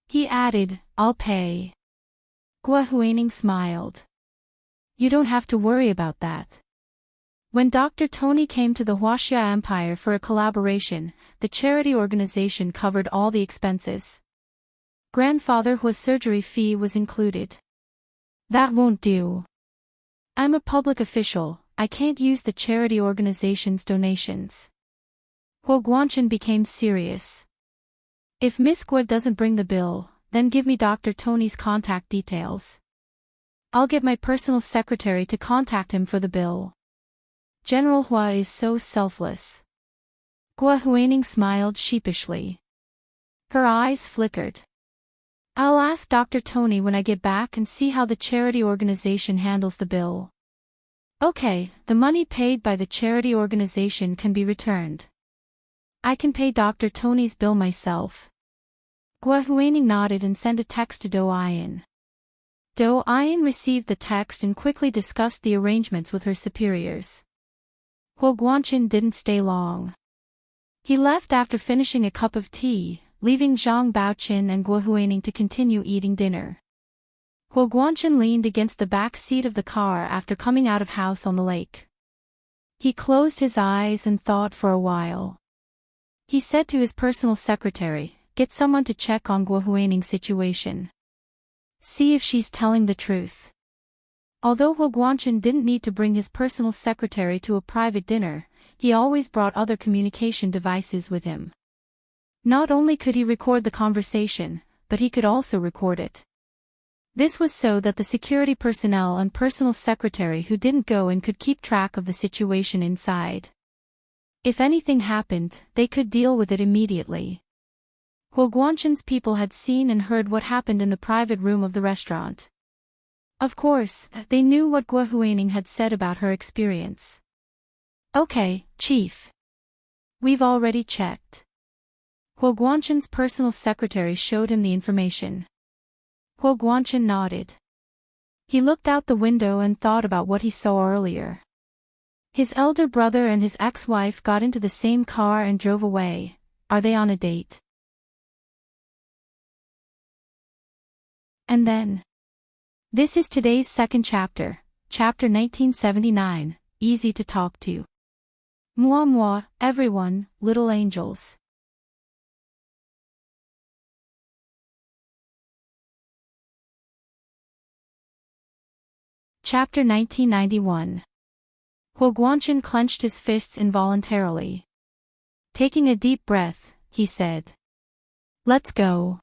He added, "I'll pay." Guo Huining smiled. "You don't have to worry about that." When Dr. Tony came to the Huaxia Empire for a collaboration, the charity organization covered all the expenses. Grandfather Huo's surgery fee was included. "That won't do. I'm a public official, I can't use the charity organization's donations." Huo Guanchen became serious. "If Miss Guo doesn't bring the bill, then give me Dr. Tony's contact details. I'll get my personal secretary to contact him for the bill. General Huo is so selfless." Gua Huaining smiled sheepishly. Her eyes flickered. I'll ask Dr. Tony when I get back and see how the charity organization handles the bill. Okay, the money paid by the charity organization can be returned. I can pay Dr. Tony's bill myself. Gua Huaining nodded and sent a text to Do Ayin. Do Ayin received the text and quickly discussed the arrangements with her superiors. Huo Guanchen didn't stay long. He left after finishing a cup of tea, leaving Zhang Baoqin and Gua Huaining to continue eating dinner. Huo Guanchen leaned against the back seat of the car after coming out of house on the lake. He closed his eyes and thought for a while. He said to his personal secretary, "Get someone to check on Gua Huaining's situation. See if she's telling the truth." Although Huo Guanchen didn't need to bring his personal secretary to a private dinner, he always brought other communication devices with him. Not only could he record the conversation, but he could also record it. This was so that the security personnel and personal secretary who didn't go in could keep track of the situation inside. If anything happened, they could deal with it immediately. Huo Guanchen's people had seen and heard what happened in the private room of the restaurant. Of course, they knew what Gua Huaining had said about her experience. Okay, Chief. We've already checked. Huo Guanchen's personal secretary showed him the information. Huo Guanchen nodded. He looked out the window and thought about what he saw earlier. His elder brother and his ex-wife got into the same car and drove away. Are they on a date? And then. This is today's second chapter, chapter 1979, Easy to Talk to. Moi moi, everyone, little angels. Chapter 1991. Huo Guanchen clenched his fists involuntarily. Taking a deep breath, he said, "Let's go."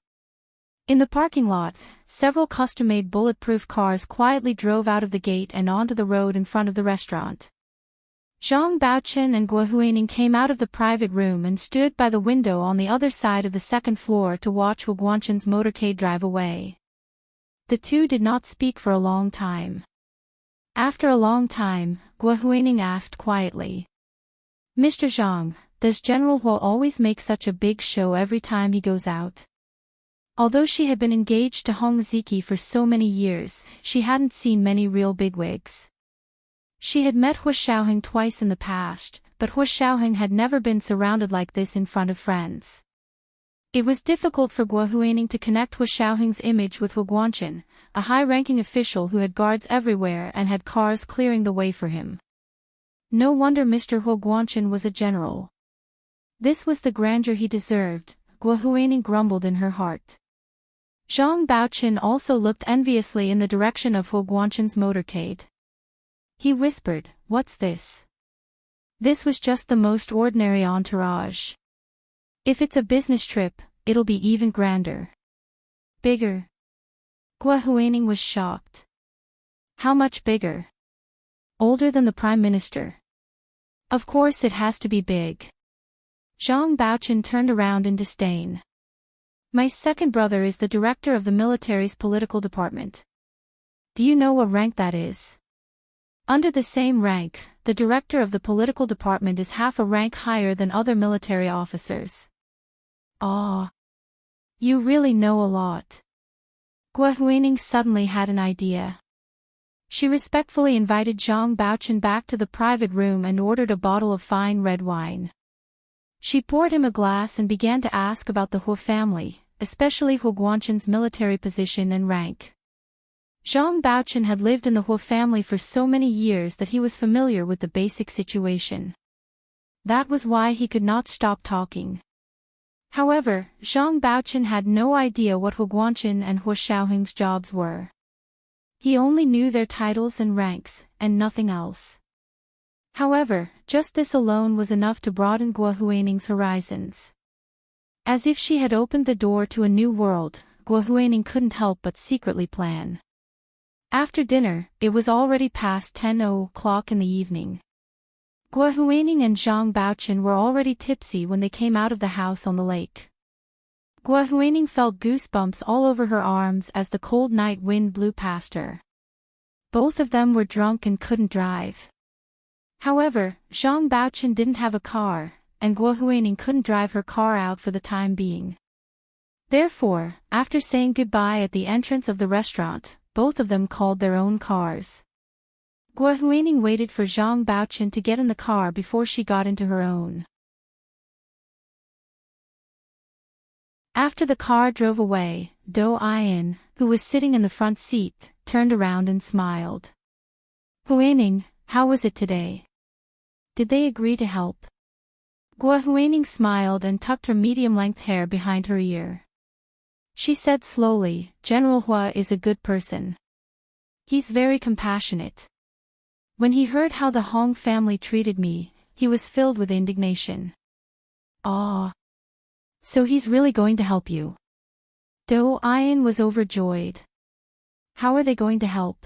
In the parking lot, several custom-made bulletproof cars quietly drove out of the gate and onto the road in front of the restaurant. Zhang Baoqin and Gua Huaining came out of the private room and stood by the window on the other side of the second floor to watch Huo Guanchen's motorcade drive away. The two did not speak for a long time. After a long time, Gua Huaining asked quietly, "Mr. Zhang, does General Huo always make such a big show every time he goes out?" Although she had been engaged to Hong Ziki for so many years, she hadn't seen many real bigwigs. She had met Huo Xiaoheng twice in the past, but Huo Xiaoheng had never been surrounded like this in front of friends. It was difficult for Gua Huaining to connect Huo Xiaoheng's image with Huo Guanchen, a high-ranking official who had guards everywhere and had cars clearing the way for him. No wonder Mr. Huo Guanchen was a general. This was the grandeur he deserved, Gua Huaining grumbled in her heart. Zhang Baoqin also looked enviously in the direction of Huo Guanchen's motorcade. He whispered, "What's this?" This was just the most ordinary entourage. If it's a business trip, it'll be even grander. Bigger. Gua Huaining was shocked. How much bigger? Older than the Prime Minister. Of course it has to be big. Zhang Baoqin turned around in disdain. My second brother is the director of the military's political department. Do you know what rank that is? Under the same rank, the director of the political department is half a rank higher than other military officers. Ah. You really know a lot. Gua Huaining suddenly had an idea. She respectfully invited Zhang Baoqin back to the private room and ordered a bottle of fine red wine. She poured him a glass and began to ask about the Huo family, especially Huo Guanchen's military position and rank. Zhang Baoqin had lived in the Huo family for so many years that he was familiar with the basic situation. That was why he could not stop talking. However, Zhang Baoqin had no idea what Huo Guanchen and Huo Xiaoheng's jobs were. He only knew their titles and ranks, and nothing else. However, just this alone was enough to broaden Gua Huaining's horizons. As if she had opened the door to a new world, Gua Huaining couldn't help but secretly plan. After dinner, it was already past 10 o'clock in the evening. Guo Huaining and Zhang Baochen were already tipsy when they came out of the house on the lake. Guo Huaining felt goosebumps all over her arms as the cold night wind blew past her. Both of them were drunk and couldn't drive. However, Zhang Baochen didn't have a car, and Guo Huaining couldn't drive her car out for the time being. Therefore, after saying goodbye at the entrance of the restaurant, both of them called their own cars. Guo Huaining waited for Zhang Baochen to get in the car before she got into her own. After the car drove away, Do Ayan, who was sitting in the front seat, turned around and smiled. Huaining, how was it today? Did they agree to help? Guo Huaining smiled and tucked her medium-length hair behind her ear. She said slowly, General Hua is a good person. He's very compassionate. When he heard how the Hong family treated me, he was filled with indignation. Ah. So he's really going to help you? Do Ayan was overjoyed. How are they going to help?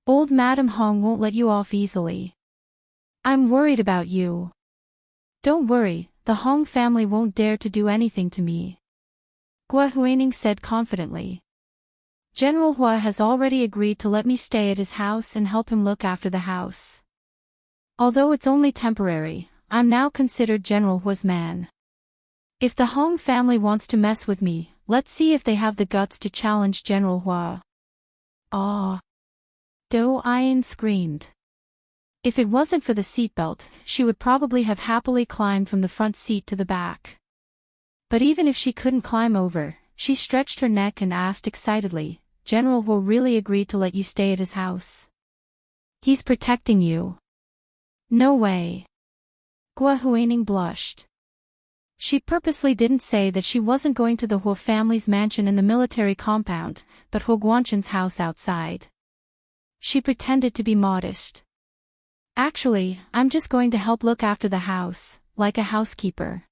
Old Madam Hong won't let you off easily. I'm worried about you. Don't worry, the Hong family won't dare to do anything to me. Guo Huaining said confidently. General Hua has already agreed to let me stay at his house and help him look after the house. Although it's only temporary, I'm now considered General Hua's man. If the Hong family wants to mess with me, let's see if they have the guts to challenge General Hua. Ah! Do Ayan screamed. If it wasn't for the seatbelt, she would probably have happily climbed from the front seat to the back. But even if she couldn't climb over, she stretched her neck and asked excitedly, General Hua really agreed to let you stay at his house? He's protecting you. No way. Guo Huaining blushed. She purposely didn't say that she wasn't going to the Hua family's mansion in the military compound, but Hua Guanchen's house outside. She pretended to be modest. Actually, I'm just going to help look after the house, like a housekeeper.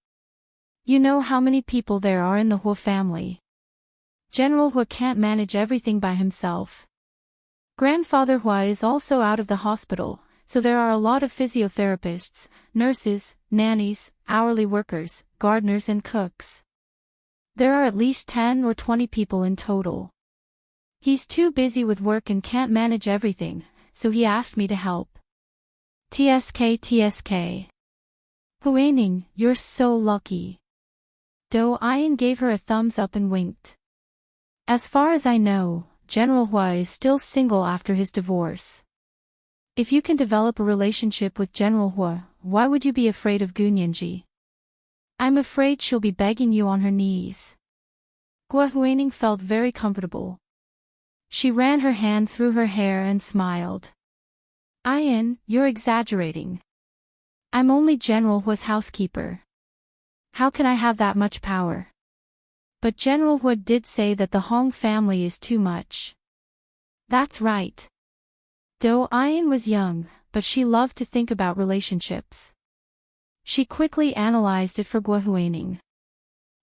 You know how many people there are in the Hua family. General Hua can't manage everything by himself. Grandfather Hua is also out of the hospital, so there are a lot of physiotherapists, nurses, nannies, hourly workers, gardeners and cooks. There are at least 10 or 20 people in total. He's too busy with work and can't manage everything, so he asked me to help. TSK. Huaining, you're so lucky. Do Ayan gave her a thumbs up and winked. As far as I know, General Hua is still single after his divorce. If you can develop a relationship with General Hua, why would you be afraid of Gunyanji? I'm afraid she'll be begging you on her knees. Guo Huaining felt very comfortable. She ran her hand through her hair and smiled. Ayan, you're exaggerating. I'm only General Hua's housekeeper. How can I have that much power? But General Hua did say that the Hong family is too much. That's right. Do Ayan was young, but she loved to think about relationships. She quickly analyzed it for Guo Huaining.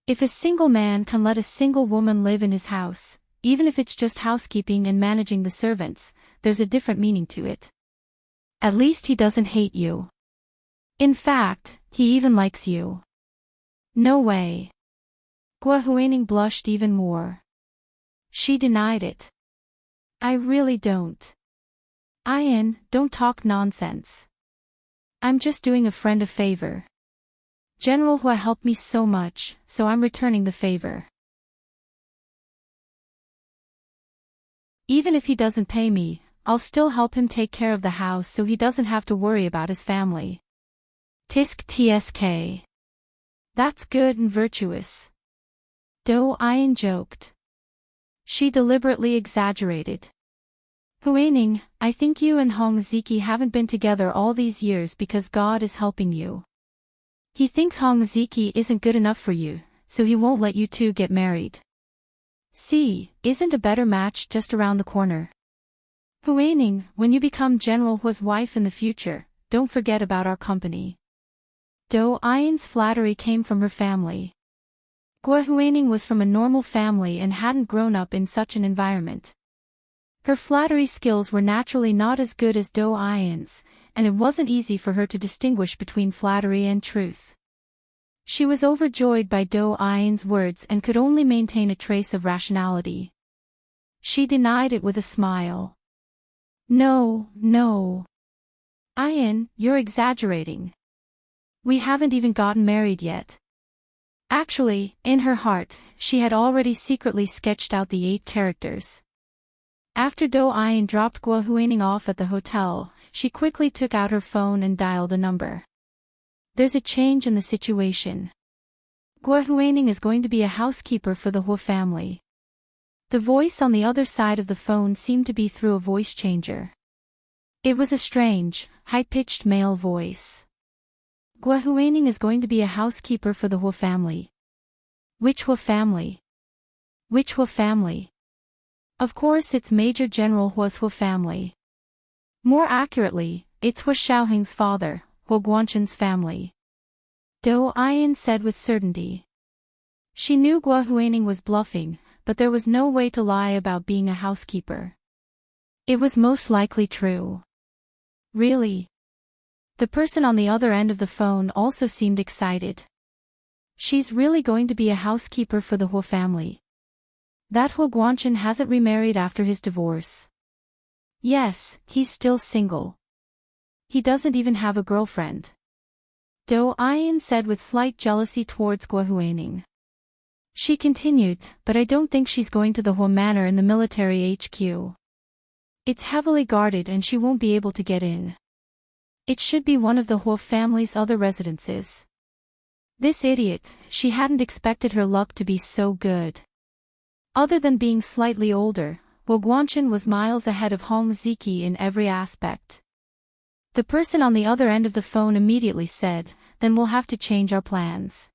If a single man can let a single woman live in his house, even if it's just housekeeping and managing the servants, there's a different meaning to it. At least he doesn't hate you. In fact, he even likes you. No way. Guo Huaining blushed even more. She denied it. I really don't. Ayan, don't talk nonsense. I'm just doing a friend a favor. General Hua helped me so much, so I'm returning the favor. Even if he doesn't pay me, I'll still help him take care of the house so he doesn't have to worry about his family. TSK. That's good and virtuous. Do Ayan joked. She deliberately exaggerated. Huaining, I think you and Hong Ziki haven't been together all these years because God is helping you. He thinks Hong Ziki isn't good enough for you, so he won't let you two get married. See, isn't a better match just around the corner? Huaining, when you become General Hua's wife in the future, don't forget about our company. Do Ayan's flattery came from her family. Guo Huaining was from a normal family and hadn't grown up in such an environment. Her flattery skills were naturally not as good as Do Ayan's, and it wasn't easy for her to distinguish between flattery and truth. She was overjoyed by Do Ian's words and could only maintain a trace of rationality. She denied it with a smile. No, no. Ian, you're exaggerating. We haven't even gotten married yet. Actually, in her heart, she had already secretly sketched out the 8 characters. After Do Ian dropped Guo Huining off at the hotel, she quickly took out her phone and dialed a number. There's a change in the situation. Guo Huining is going to be a housekeeper for the Huo family. The voice on the other side of the phone seemed to be through a voice changer. It was a strange, high-pitched male voice. Guo Huining is going to be a housekeeper for the Huo family. Which Huo family? Which Huo family? Of course it's Major General Huo's Huo family. More accurately, it's Huo Xiaoheng's father, Huo Guanchen's family. Do Ian said with certainty. She knew Guo Huining was bluffing, but there was no way to lie about being a housekeeper. It was most likely true. Really? The person on the other end of the phone also seemed excited. She's really going to be a housekeeper for the Huo family. That Huo Guanchen hasn't remarried after his divorce. Yes, he's still single. He doesn't even have a girlfriend. Do Ian said with slight jealousy towards Guo Huining. She continued, but I don't think she's going to the Huo Manor in the military HQ. It's heavily guarded and she won't be able to get in. It should be one of the Huo family's other residences. This idiot, she hadn't expected her luck to be so good. Other than being slightly older, Huo Guanchen was miles ahead of Hong Ziki in every aspect. The person on the other end of the phone immediately said, then we'll have to change our plans.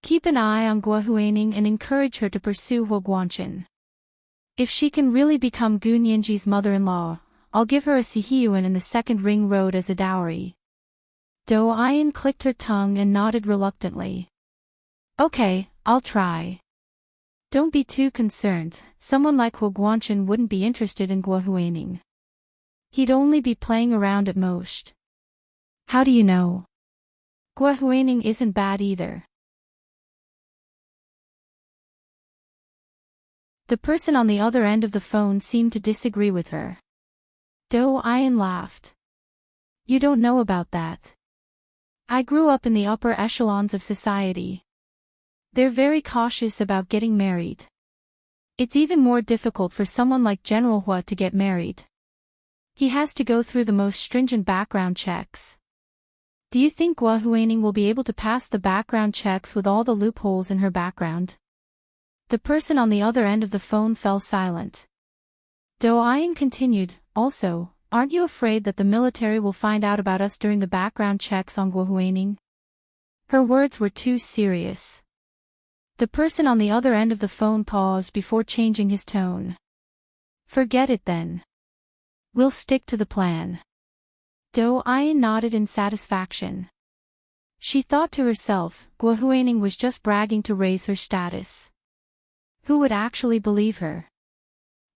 Keep an eye on Guo Huining and encourage her to pursue Huo Guanchen. If she can really become Gu Nianji's mother-in-law, I'll give her a Sihiyuan in the second ring road as a dowry. Do Ian clicked her tongue and nodded reluctantly. Okay, I'll try. Don't be too concerned, someone like Huo Guanchen wouldn't be interested in Guo Huining. He'd only be playing around at most. How do you know? Guo Huining isn't bad either. The person on the other end of the phone seemed to disagree with her. Do Ian laughed. You don't know about that. I grew up in the upper echelons of society. They're very cautious about getting married. It's even more difficult for someone like General Hua to get married. He has to go through the most stringent background checks. Do you think Guo Huining will be able to pass the background checks with all the loopholes in her background? The person on the other end of the phone fell silent. Do Ian continued, also, aren't you afraid that the military will find out about us during the background checks on Guo Huining? Her words were too serious. The person on the other end of the phone paused before changing his tone. Forget it then. We'll stick to the plan. Do Ian nodded in satisfaction. She thought to herself, Guo Huining was just bragging to raise her status. Who would actually believe her?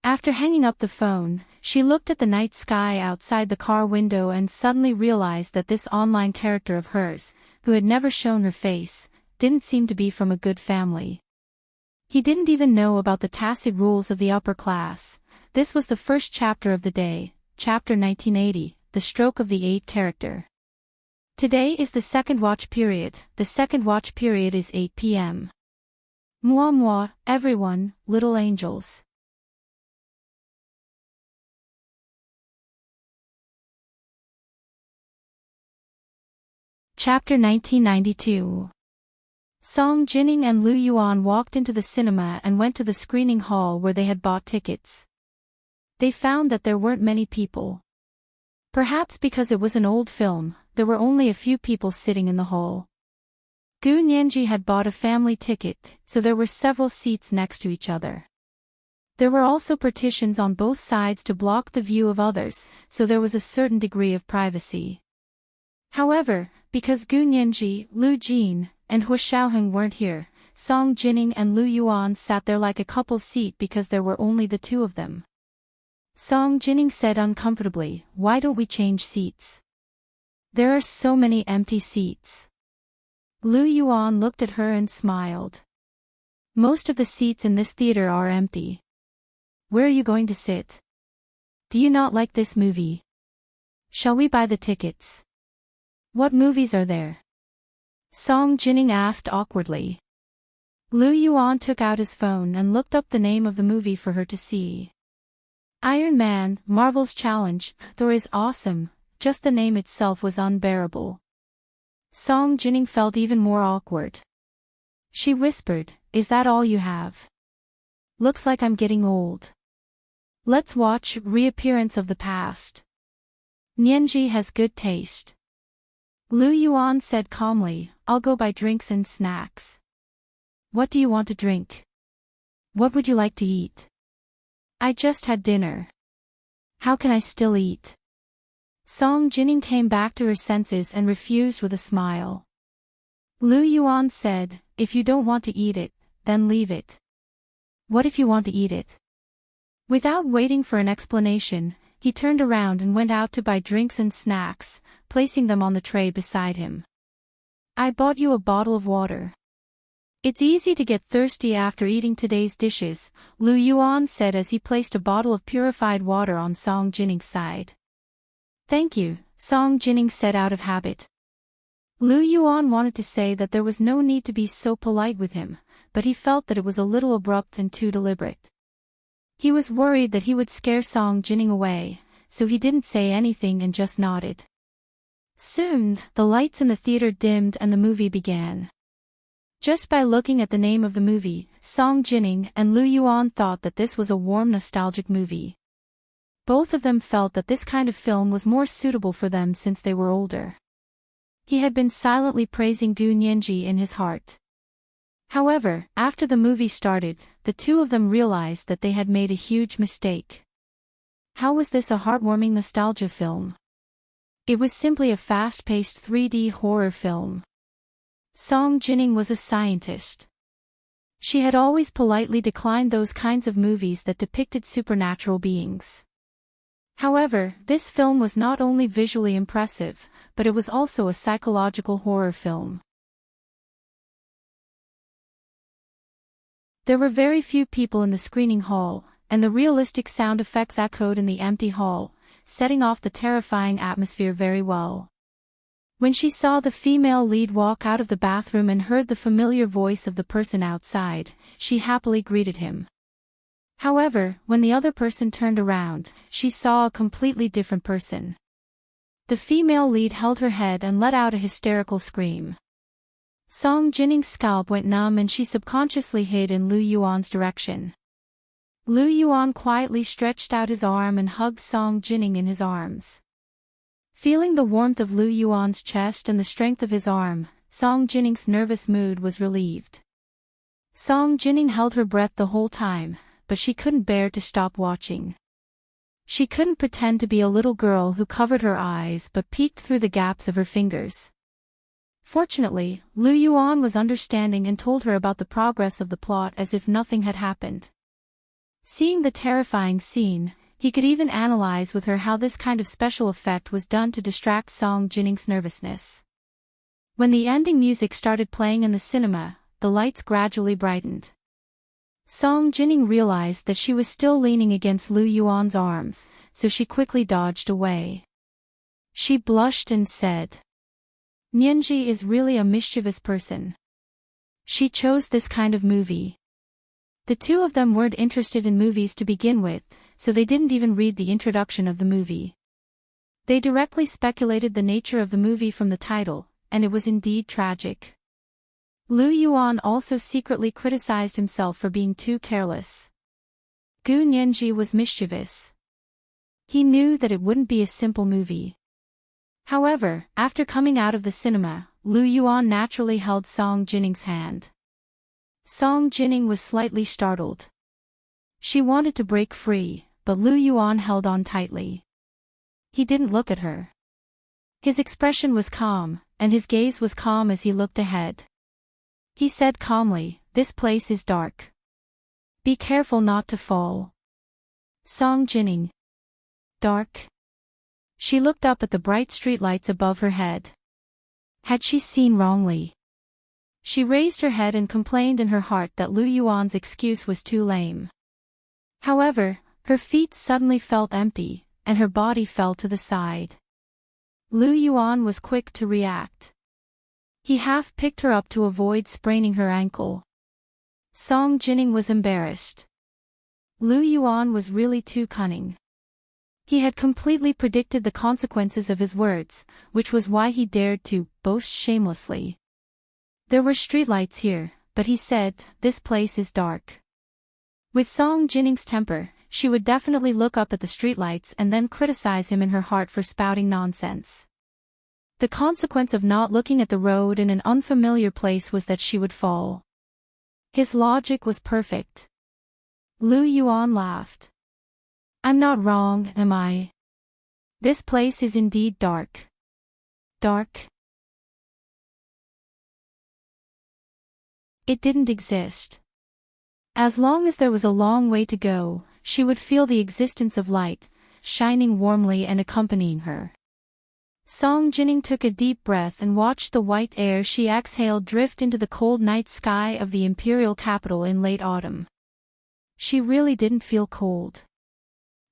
After hanging up the phone, she looked at the night sky outside the car window and suddenly realized that this online character of hers, who had never shown her face, didn't seem to be from a good family. He didn't even know about the tacit rules of the upper class. This was the first chapter of the day, chapter 1980, the stroke of the 8 character. Today is the second watch period. The second watch period is 8 p.m. Moi moi, everyone, little angels. Chapter 1992. Song Jining and Lu Yuan walked into the cinema and went to the screening hall where they had bought tickets. They found that there weren't many people. Perhaps because it was an old film, there were only a few people sitting in the hall. Gu Nianji had bought a family ticket, so there were several seats next to each other. There were also partitions on both sides to block the view of others, so there was a certain degree of privacy. However, because Gu Nianji, Lu Jin, and Huo Xiaoheng weren't here, Song Jining and Lu Yuan sat there like a couple seat because there were only the two of them. Song Jining said uncomfortably, "Why don't we change seats?" There are so many empty seats. Lu Yuan looked at her and smiled. Most of the seats in this theater are empty. Where are you going to sit? Do you not like this movie? Shall we buy the tickets? What movies are there? Song Jining asked awkwardly. Lu Yuan took out his phone and looked up the name of the movie for her to see. Iron Man, Marvel's Challenge, Thor is awesome, just the name itself was unbearable. Song Jining felt even more awkward. She whispered, "Is that all you have? Looks like I'm getting old. Let's watch Reappearance of the Past. Nianji has good taste." Lu Yuan said calmly, "I'll go buy drinks and snacks." "What do you want to drink? What would you like to eat?" "I just had dinner." "How can I still eat?" Song Jining came back to her senses and refused with a smile. Lu Yuan said, "If you don't want to eat it, then leave it." "What if you want to eat it?" Without waiting for an explanation, he turned around and went out to buy drinks and snacks, placing them on the tray beside him. "I bought you a bottle of water. It's easy to get thirsty after eating today's dishes," Lu Yuan said as he placed a bottle of purified water on Song Jining's side. "Thank you," Song Jining said out of habit. Lu Yuan wanted to say that there was no need to be so polite with him, but he felt that it was a little abrupt and too deliberate. He was worried that he would scare Song Jining away, so he didn't say anything and just nodded. Soon, the lights in the theater dimmed and the movie began. Just by looking at the name of the movie, Song Jining and Lu Yuan thought that this was a warm nostalgic movie. Both of them felt that this kind of film was more suitable for them since they were older. He had been silently praising Gu Nianji in his heart. However, after the movie started, the two of them realized that they had made a huge mistake. How was this a heartwarming nostalgia film? It was simply a fast-paced 3D horror film. Song Jining was a scientist. She had always politely declined those kinds of movies that depicted supernatural beings. However, this film was not only visually impressive, but it was also a psychological horror film. There were very few people in the screening hall, and the realistic sound effects echoed in the empty hall, setting off the terrifying atmosphere very well. When she saw the female lead walk out of the bathroom and heard the familiar voice of the person outside, she happily greeted him. However, when the other person turned around, she saw a completely different person. The female lead held her head and let out a hysterical scream. Song Jining's scalp went numb and she subconsciously hid in Lu Yuan's direction. Lu Yuan quietly stretched out his arm and hugged Song Jining in his arms. Feeling the warmth of Lu Yuan's chest and the strength of his arm, Song Jining's nervous mood was relieved. Song Jining held her breath the whole time, but she couldn't bear to stop watching. She couldn't pretend to be a little girl who covered her eyes but peeked through the gaps of her fingers. Fortunately, Lu Yuan was understanding and told her about the progress of the plot as if nothing had happened. Seeing the terrifying scene, he could even analyze with her how this kind of special effect was done to distract Song Jining's nervousness. When the ending music started playing in the cinema, the lights gradually brightened. Song Jining realized that she was still leaning against Lu Yuan's arms, so she quickly dodged away. She blushed and said, "Nianji is really a mischievous person. She chose this kind of movie." The two of them weren't interested in movies to begin with, so they didn't even read the introduction of the movie. They directly speculated the nature of the movie from the title, and it was indeed tragic. Lu Yuan also secretly criticized himself for being too careless. Gu Nianji was mischievous. He knew that it wouldn't be a simple movie. However, after coming out of the cinema, Lu Yuan naturally held Song Jining's hand. Song Jining was slightly startled. She wanted to break free, but Lu Yuan held on tightly. He didn't look at her. His expression was calm, and his gaze was calm as he looked ahead. He said calmly, "This place is dark. Be careful not to fall." Song Jining. Dark? She looked up at the bright streetlights above her head. Had she seen wrongly? She raised her head and complained in her heart that Lu Yuan's excuse was too lame. However, her feet suddenly felt empty, and her body fell to the side. Lu Yuan was quick to react. He half picked her up to avoid spraining her ankle. Song Jining was embarrassed. Lu Yuan was really too cunning. He had completely predicted the consequences of his words, which was why he dared to boast shamelessly. There were streetlights here, but he said, "This place is dark." With Song Jining's temper, she would definitely look up at the streetlights and then criticize him in her heart for spouting nonsense. The consequence of not looking at the road in an unfamiliar place was that she would fall. His logic was perfect. Lu Yuan laughed. "I'm not wrong, am I? This place is indeed dark." Dark? It didn't exist. As long as there was a long way to go, she would feel the existence of light, shining warmly and accompanying her. Song Jining took a deep breath and watched the white air she exhaled drift into the cold night sky of the imperial capital in late autumn. She really didn't feel cold.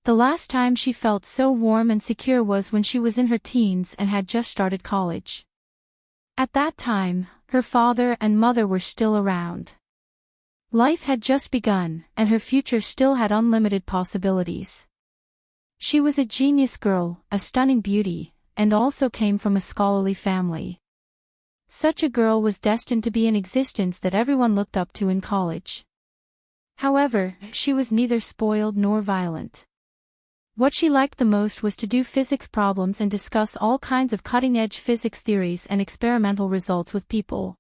The last time she felt so warm and secure was when she was in her teens and had just started college. At that time, her father and mother were still around. Life had just begun, and her future still had unlimited possibilities. She was a genius girl, a stunning beauty, and also came from a scholarly family. Such a girl was destined to be an existence that everyone looked up to in college. However, she was neither spoiled nor violent. What she liked the most was to do physics problems and discuss all kinds of cutting-edge physics theories and experimental results with people.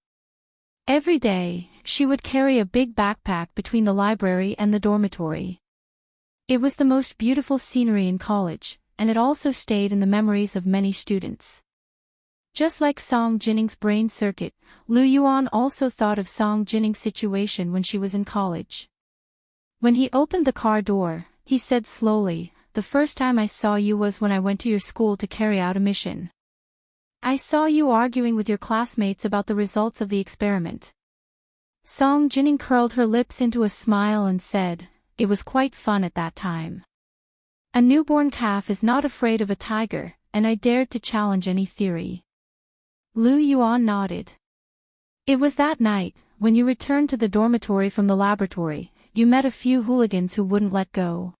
Every day, she would carry a big backpack between the library and the dormitory. It was the most beautiful scenery in college, and it also stayed in the memories of many students. Just like Song Jining's brain circuit, Lu Yuan also thought of Song Jining's situation when she was in college. When he opened the car door, he said slowly, "The first time I saw you was when I went to your school to carry out a mission. I saw you arguing with your classmates about the results of the experiment." Song Jining curled her lips into a smile and said, "It was quite fun at that time. A newborn calf is not afraid of a tiger, and I dared to challenge any theory." Lu Yuan nodded. "It was that night, when you returned to the dormitory from the laboratory, you met a few hooligans who wouldn't let go."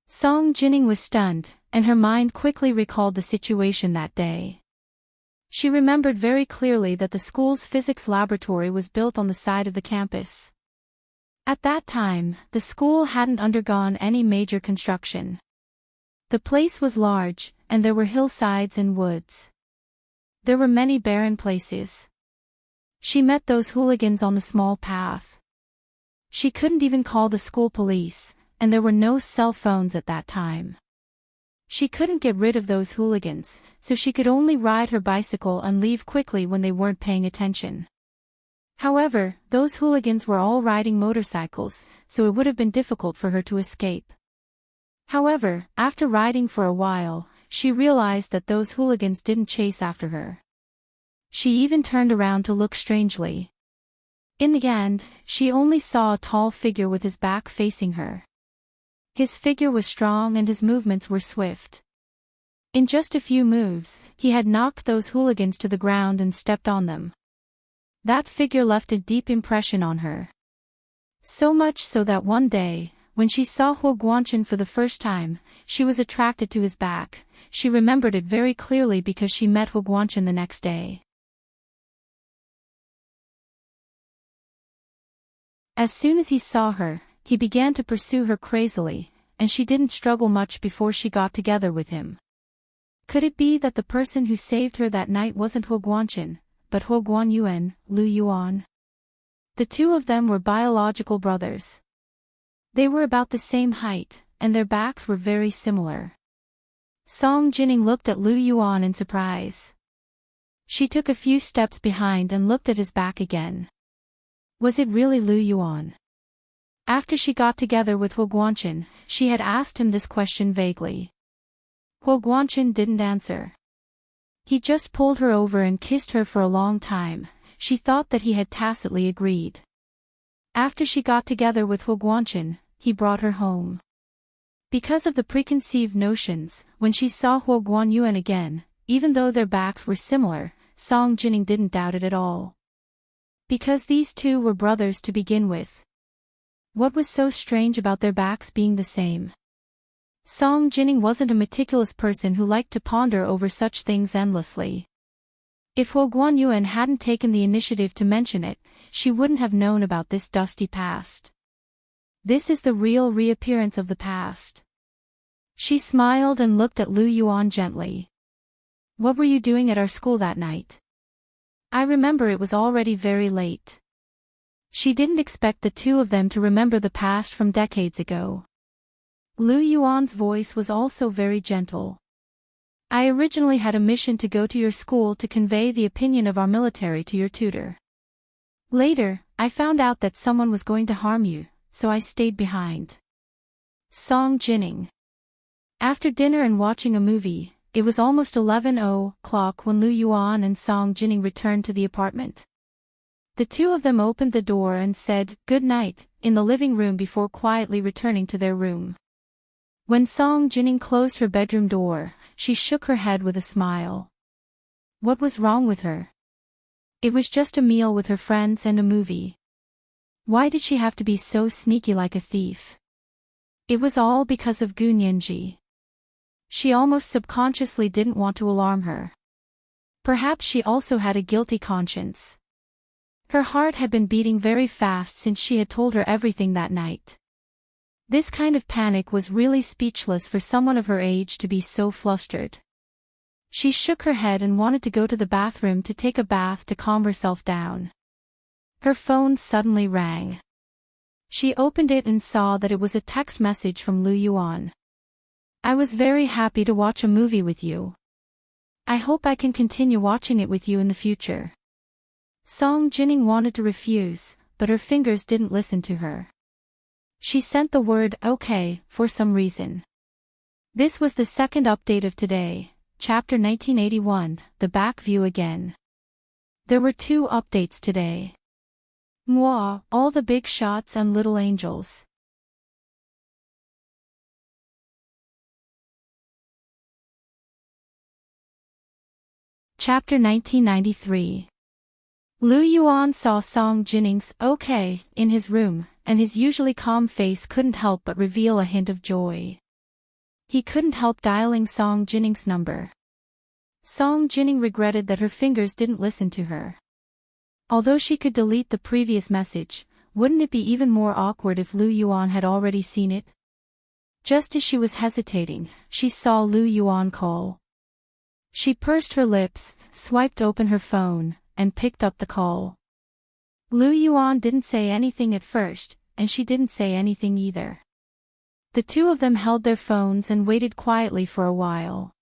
Song Jining was stunned, and her mind quickly recalled the situation that day. She remembered very clearly that the school's physics laboratory was built on the side of the campus. At that time, the school hadn't undergone any major construction. The place was large, and there were hillsides and woods. There were many barren places. She met those hooligans on the small path. She couldn't even call the school police, and there were no cell phones at that time. She couldn't get rid of those hooligans, so she could only ride her bicycle and leave quickly when they weren't paying attention. However, those hooligans were all riding motorcycles, so it would have been difficult for her to escape. However, after riding for a while, she realized that those hooligans didn't chase after her. She even turned around to look strangely. In the end, she only saw a tall figure with his back facing her. His figure was strong and his movements were swift. In just a few moves, he had knocked those hooligans to the ground and stepped on them. That figure left a deep impression on her. So much so that one day, when she saw Huo Guanchen for the first time, she was attracted to his back. She remembered it very clearly because she met Huo Guanchen the next day. As soon as he saw her, he began to pursue her crazily, and she didn't struggle much before she got together with him. Could it be that the person who saved her that night wasn't Huo Guanchen, but Huo Guanyuan, Lu Yuan? The two of them were biological brothers. They were about the same height, and their backs were very similar. Song Jining looked at Lu Yuan in surprise. She took a few steps behind and looked at his back again. Was it really Lu Yuan? After she got together with Huo Guanchen, she had asked him this question vaguely. Huo Guanchen didn't answer. He just pulled her over and kissed her for a long time. She thought that he had tacitly agreed. After she got together with Huo Guanchen, he brought her home. Because of the preconceived notions, when she saw Huo Guanyuan again, even though their backs were similar, Song Jining didn't doubt it at all. Because these two were brothers to begin with. What was so strange about their backs being the same? Song Jining wasn't a meticulous person who liked to ponder over such things endlessly. If Huo Guanyuan hadn't taken the initiative to mention it, she wouldn't have known about this dusty past. This is the real reappearance of the past. She smiled and looked at Lu Yuan gently. What were you doing at our school that night? I remember it was already very late. She didn't expect the two of them to remember the past from decades ago. Lu Yuan's voice was also very gentle. I originally had a mission to go to your school to convey the opinion of our military to your tutor. Later, I found out that someone was going to harm you, so I stayed behind. Song Jining. After dinner and watching a movie, it was almost 11:00 when Lu Yuan and Song Jining returned to the apartment. The two of them opened the door and said, "Good night," in the living room before quietly returning to their room. When Song Jining closed her bedroom door, she shook her head with a smile. What was wrong with her? It was just a meal with her friends and a movie. Why did she have to be so sneaky like a thief? It was all because of Gu Nianji. She almost subconsciously didn't want to alarm her. Perhaps she also had a guilty conscience. Her heart had been beating very fast since she had told her everything that night. This kind of panic was really speechless for someone of her age to be so flustered. She shook her head and wanted to go to the bathroom to take a bath to calm herself down. Her phone suddenly rang. She opened it and saw that it was a text message from Lu Yuan. I was very happy to watch a movie with you. I hope I can continue watching it with you in the future. Song Jining wanted to refuse, but her fingers didn't listen to her. She sent the word "okay" for some reason. This was the second update of today, chapter 1981, the back view again. There were two updates today. Mwah, all the big shots and little angels. Chapter 1993. Lu Yuan saw Song Jining's "okay" in his room, and his usually calm face couldn't help but reveal a hint of joy. He couldn't help dialing Song Jining's number. Song Jining regretted that her fingers didn't listen to her. Although she could delete the previous message, wouldn't it be even more awkward if Lu Yuan had already seen it? Just as she was hesitating, she saw Lu Yuan call. She pursed her lips, swiped open her phone, and picked up the call. Lu Yuan didn't say anything at first, and she didn't say anything either. The two of them held their phones and waited quietly for a while.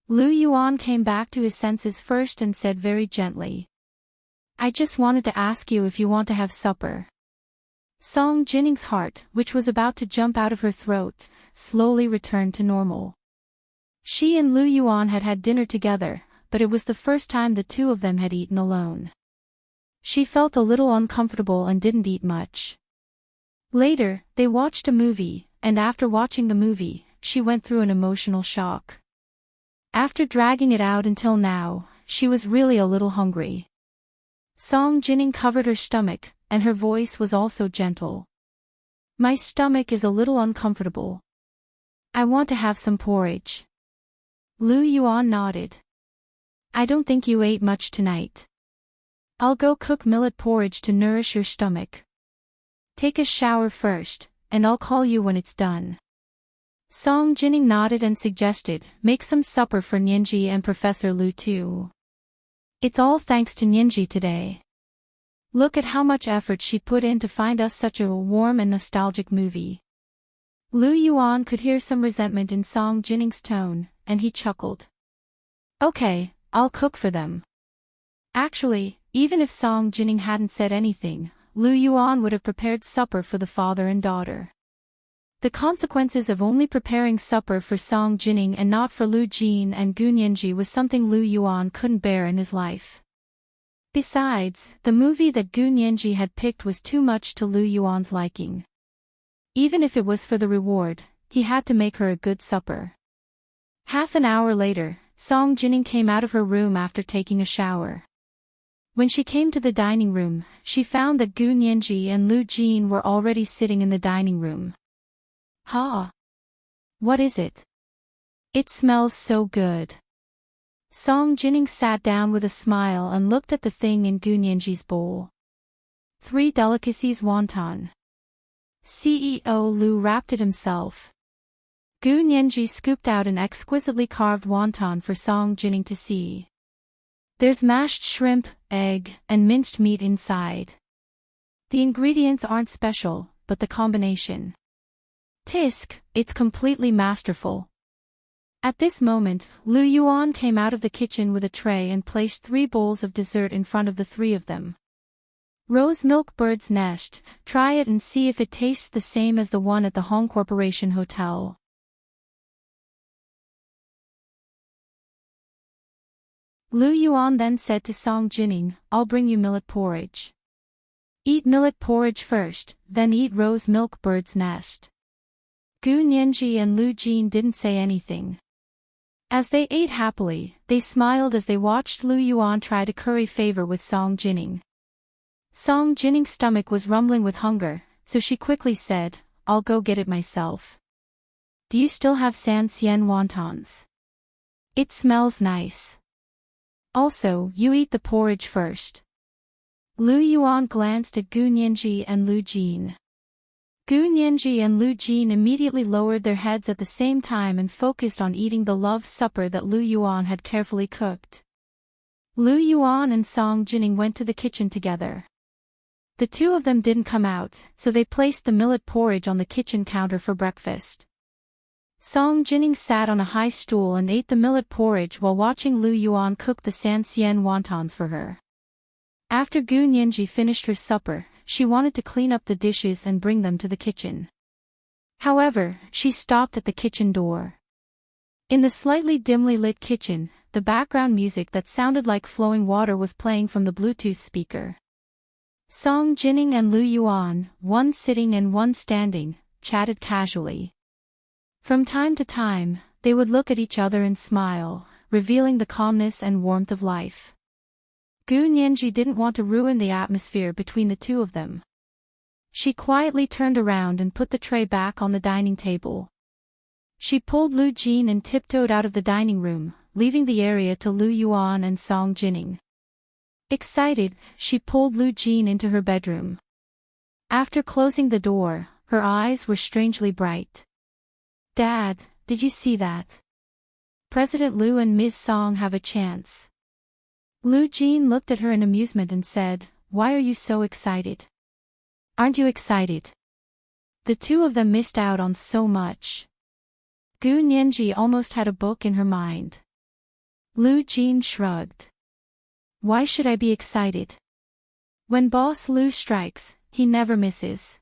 Lu Yuan came back to his senses first and said very gently, I just wanted to ask you if you want to have supper. Song Jining's heart, which was about to jump out of her throat, slowly returned to normal. She and Lu Yuan had had dinner together, but it was the first time the two of them had eaten alone. She felt a little uncomfortable and didn't eat much. Later, they watched a movie, and after watching the movie, she went through an emotional shock. After dragging it out until now, she was really a little hungry. Song Jining covered her stomach, and her voice was also gentle. My stomach is a little uncomfortable. I want to have some porridge. Lu Yuan nodded. I don't think you ate much tonight. I'll go cook millet porridge to nourish your stomach. Take a shower first, and I'll call you when it's done. Song Jining nodded and suggested, make some supper for Nianji and Professor Lu too. It's all thanks to Nianji today. Look at how much effort she put in to find us such a warm and nostalgic movie. Lu Yuan could hear some resentment in Song Jining's tone, and he chuckled. Okay, I'll cook for them. Actually, even if Song Jining hadn't said anything, Lu Yuan would have prepared supper for the father and daughter. The consequences of only preparing supper for Song Jining and not for Lu Jin and Gu Nianji was something Lu Yuan couldn't bear in his life. Besides, the movie that Gu Nianji had picked was too much to Lu Yuan's liking. Even if it was for the reward, he had to make her a good supper. Half an hour later, Song Jining came out of her room after taking a shower. When she came to the dining room, she found that Gu Nianji and Lu Jin were already sitting in the dining room. "Ha! What is it? It smells so good." Song Jining sat down with a smile and looked at the thing in Gu Nianji's bowl. 3 delicacies wonton. CEO Lu wrapped it himself. Gu Nianji scooped out an exquisitely carved wonton for Song Jining to see. There's mashed shrimp, egg, and minced meat inside. The ingredients aren't special, but the combination. Tisk, it's completely masterful. At this moment, Lu Yuan came out of the kitchen with a tray and placed 3 bowls of dessert in front of the 3 of them. Rose milk bird's nest, try it and see if it tastes the same as the one at the Hong Corporation Hotel. Lu Yuan then said to Song Jining, "I'll bring you millet porridge. Eat millet porridge first, then eat rose milk bird's nest." Gu Nianji and Lu Jin didn't say anything. As they ate happily, they smiled as they watched Lu Yuan try to curry favor with Song Jining. Song Jining's stomach was rumbling with hunger, so she quickly said, "I'll go get it myself. Do you still have San Xian wontons? It smells nice. Also, you eat the porridge first." Lu Yuan glanced at Gu Nianji and Lu Jin. Gu Nianji and Lu Jin immediately lowered their heads at the same time and focused on eating the love supper that Lu Yuan had carefully cooked. Lu Yuan and Song Jining went to the kitchen together. The 2 of them didn't come out, so they placed the millet porridge on the kitchen counter for breakfast. Song Jining sat on a high stool and ate the millet porridge while watching Lu Yuan cook the San Xian wontons for her. After Gu Nianji finished her supper, she wanted to clean up the dishes and bring them to the kitchen. However, she stopped at the kitchen door. In the slightly dimly lit kitchen, the background music that sounded like flowing water was playing from the Bluetooth speaker. Song Jining and Lu Yuan, one sitting and one standing, chatted casually. From time to time, they would look at each other and smile, revealing the calmness and warmth of life. Gu Nianji didn't want to ruin the atmosphere between the 2 of them. She quietly turned around and put the tray back on the dining table. She pulled Lu Jin and tiptoed out of the dining room, leaving the area to Lu Yuan and Song Jining. Excited, she pulled Lu Jin into her bedroom. After closing the door, her eyes were strangely bright. "Dad, did you see that? President Lu and Ms. Song have a chance." Lu Jin looked at her in amusement and said, "Why are you so excited? Aren't you excited? The 2 of them missed out on so much." Gu Nianji almost had a book in her mind. Lu Jin shrugged. "Why should I be excited? When Boss Lu strikes, he never misses."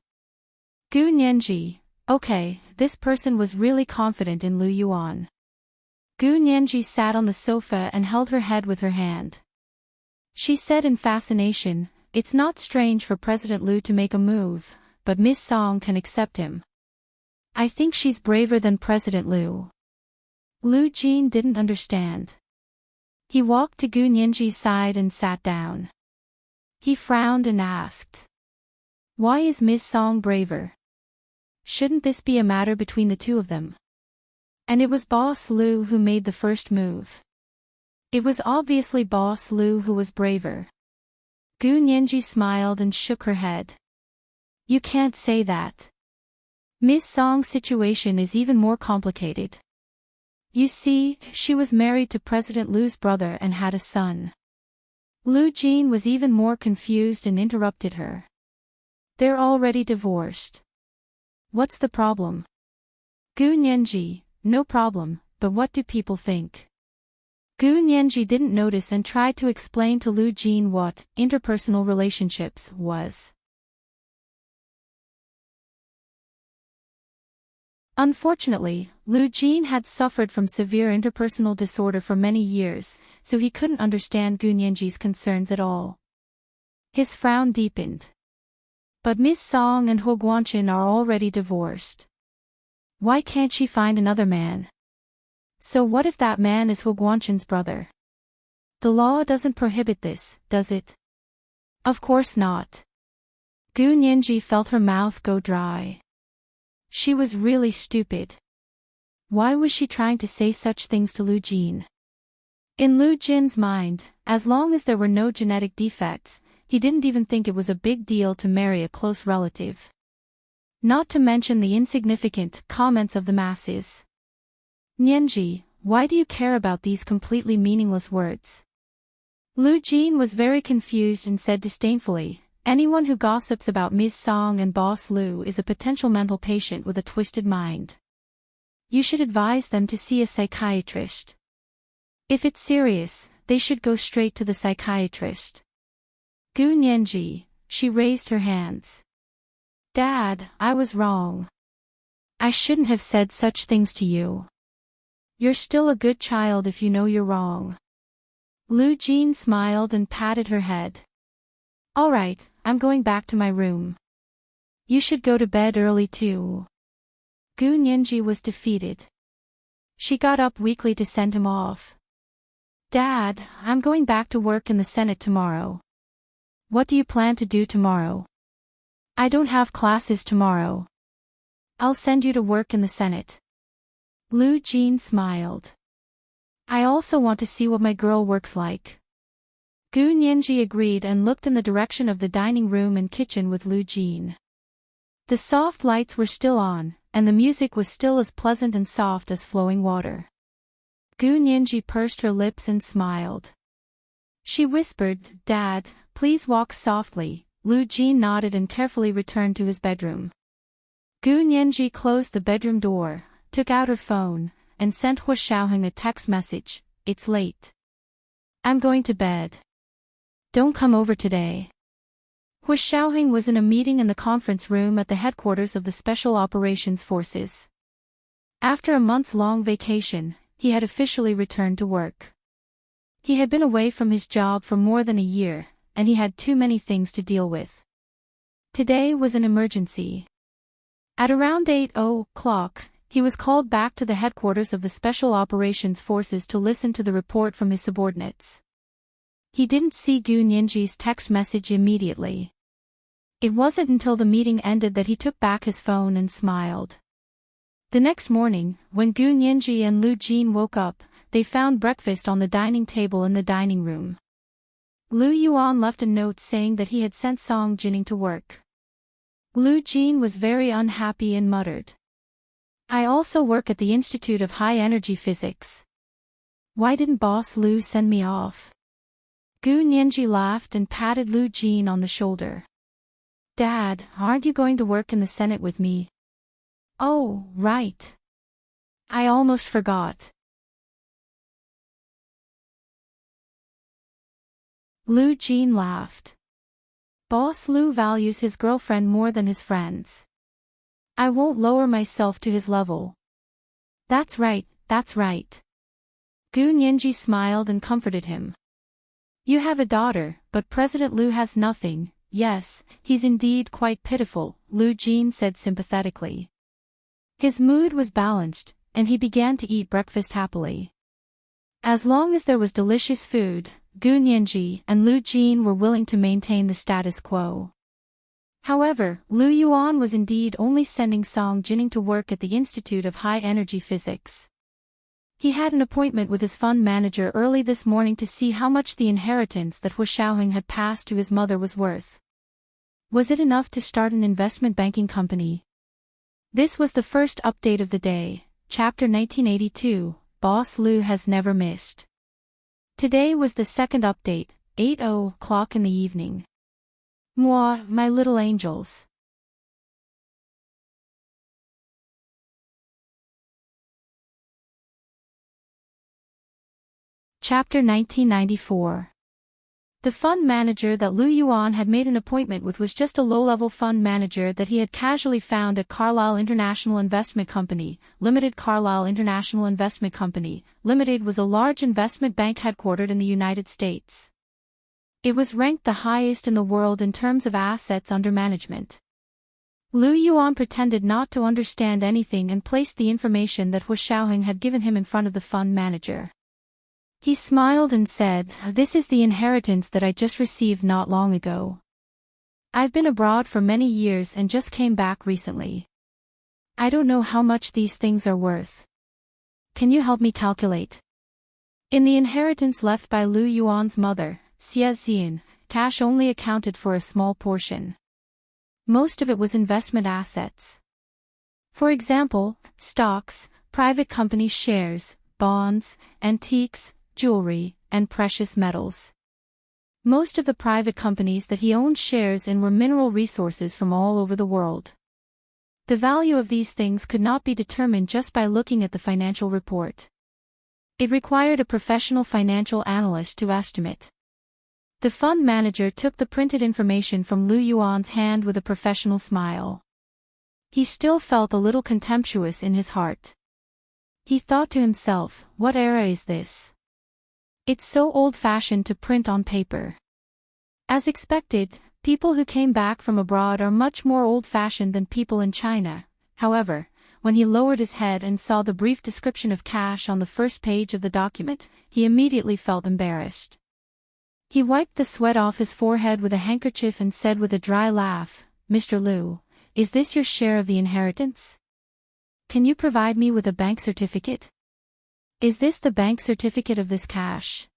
Gu Nianji, okay, this person was really confident in Lu Yuan. Gu Nianji sat on the sofa and held her head with her hand. She said in fascination, "It's not strange for President Lu to make a move, but Miss Song can accept him. I think she's braver than President Lu." Lu Jin didn't understand. He walked to Gu Nianji's side and sat down. He frowned and asked, "Why is Miss Song braver? Shouldn't this be a matter between the 2 of them? And it was Boss Lu who made the first move. It was obviously Boss Lu who was braver." Gu Nianji smiled and shook her head. "You can't say that. Miss Song's situation is even more complicated. You see, she was married to President Lu's brother and had a son." Lu Jin was even more confused and interrupted her. "They're already divorced. What's the problem?" Gu Nianji, "No problem, but what do people think?" Gu Nianji didn't notice and tried to explain to Lu Jin what interpersonal relationships was. Unfortunately, Lu Jin had suffered from severe interpersonal disorder for many years, so he couldn't understand Gu Nianji's concerns at all. His frown deepened. But Miss Song and Ho Guanchin are already divorced. Why can't she find another man? So what if that man is Ho Guanchin's brother? The law doesn't prohibit this, does it? Of course not. Gu Nianji felt her mouth go dry. She was really stupid. Why was she trying to say such things to Lu Jin? In Lu Jin's mind, as long as there were no genetic defects, he didn't even think it was a big deal to marry a close relative. Not to mention the insignificant comments of the masses. Nianji, why do you care about these completely meaningless words? Lu Jin was very confused and said disdainfully, anyone who gossips about Ms. Song and Boss Lu is a potential mental patient with a twisted mind. You should advise them to see a psychiatrist. If it's serious, they should go straight to the psychiatrist. Gu Nianji, she raised her hands. Dad, I was wrong. I shouldn't have said such things to you. You're still a good child if you know you're wrong. Lu Jin smiled and patted her head. All right, I'm going back to my room. You should go to bed early too. Gu Nianji was defeated. She got up weakly to send him off. Dad, I'm going back to work in the Senate tomorrow. What do you plan to do tomorrow? I don't have classes tomorrow. I'll send you to work in the Senate. Lu Jin smiled. I also want to see what my girl works like. Gu Nianji agreed and looked in the direction of the dining room and kitchen with Lu Jin. The soft lights were still on, and the music was still as pleasant and soft as flowing water. Gu Nianji pursed her lips and smiled. She whispered, Dad, please walk softly. Lu Jin nodded and carefully returned to his bedroom. Gu Nianji closed the bedroom door, took out her phone, and sent Hua Xiaoheng a text message, it's late. I'm going to bed. Don't come over today. Hua Xiaoheng was in a meeting in the conference room at the headquarters of the Special Operations Forces. After a months-long vacation, he had officially returned to work. He had been away from his job for more than a year, and he had too many things to deal with. Today was an emergency. At around 8:00, he was called back to the headquarters of the Special Operations Forces to listen to the report from his subordinates. He didn't see Gu Nianji's text message immediately. It wasn't until the meeting ended that he took back his phone and smiled. The next morning, when Gu Nianji and Lu Jin woke up, they found breakfast on the dining table in the dining room. Lu Yuan left a note saying that he had sent Song Jining to work. Lu Jin was very unhappy and muttered. I also work at the Institute of High Energy Physics. Why didn't Boss Lu send me off? Gu Nianji laughed and patted Lu Jin on the shoulder. Dad, aren't you going to work in the Senate with me? Oh, right. I almost forgot. Lu Jin laughed. Boss Lu values his girlfriend more than his friends. I won't lower myself to his level. That's right, that's right. Gu Nianji smiled and comforted him. You have a daughter, but President Lu has nothing. Yes, he's indeed quite pitiful, Lu Jin said sympathetically. His mood was balanced, and he began to eat breakfast happily. As long as there was delicious food, Gu Nianji and Lu Jin were willing to maintain the status quo. However, Lu Yuan was indeed only sending Song Jining to work at the Institute of High Energy Physics. He had an appointment with his fund manager early this morning to see how much the inheritance that Hua Xiaoheng had passed to his mother was worth. Was it enough to start an investment banking company? This was the first update of the day, Chapter 1982, Boss Lu has never missed. Today was the second update, 8:00 in the evening. Moi, my little angels. Chapter 1994. The fund manager that Lu Yuan had made an appointment with was just a low-level fund manager that he had casually found at Carlyle International Investment Company, Limited. Carlyle International Investment Company, Limited was a large investment bank headquartered in the United States. It was ranked the highest in the world in terms of assets under management. Lu Yuan pretended not to understand anything and placed the information that Hu Xiaoheng had given him in front of the fund manager. He smiled and said, "This is the inheritance that I just received not long ago. I've been abroad for many years and just came back recently. I don't know how much these things are worth. Can you help me calculate?" In the inheritance left by Lu Yuan's mother, Xie Xian, cash only accounted for a small portion. Most of it was investment assets. For example, stocks, private company shares, bonds, antiques, jewelry, and precious metals. Most of the private companies that he owned shares in were mineral resources from all over the world. The value of these things could not be determined just by looking at the financial report. It required a professional financial analyst to estimate. The fund manager took the printed information from Lu Yuan's hand with a professional smile. He still felt a little contemptuous in his heart. He thought to himself, "What era is this? It's so old-fashioned to print on paper." As expected, people who came back from abroad are much more old-fashioned than people in China. However, when he lowered his head and saw the brief description of cash on the first page of the document, he immediately felt embarrassed. He wiped the sweat off his forehead with a handkerchief and said with a dry laugh, "Mr. Lu, is this your share of the inheritance? Can you provide me with a bank certificate? Is this the bank certificate of this cash?"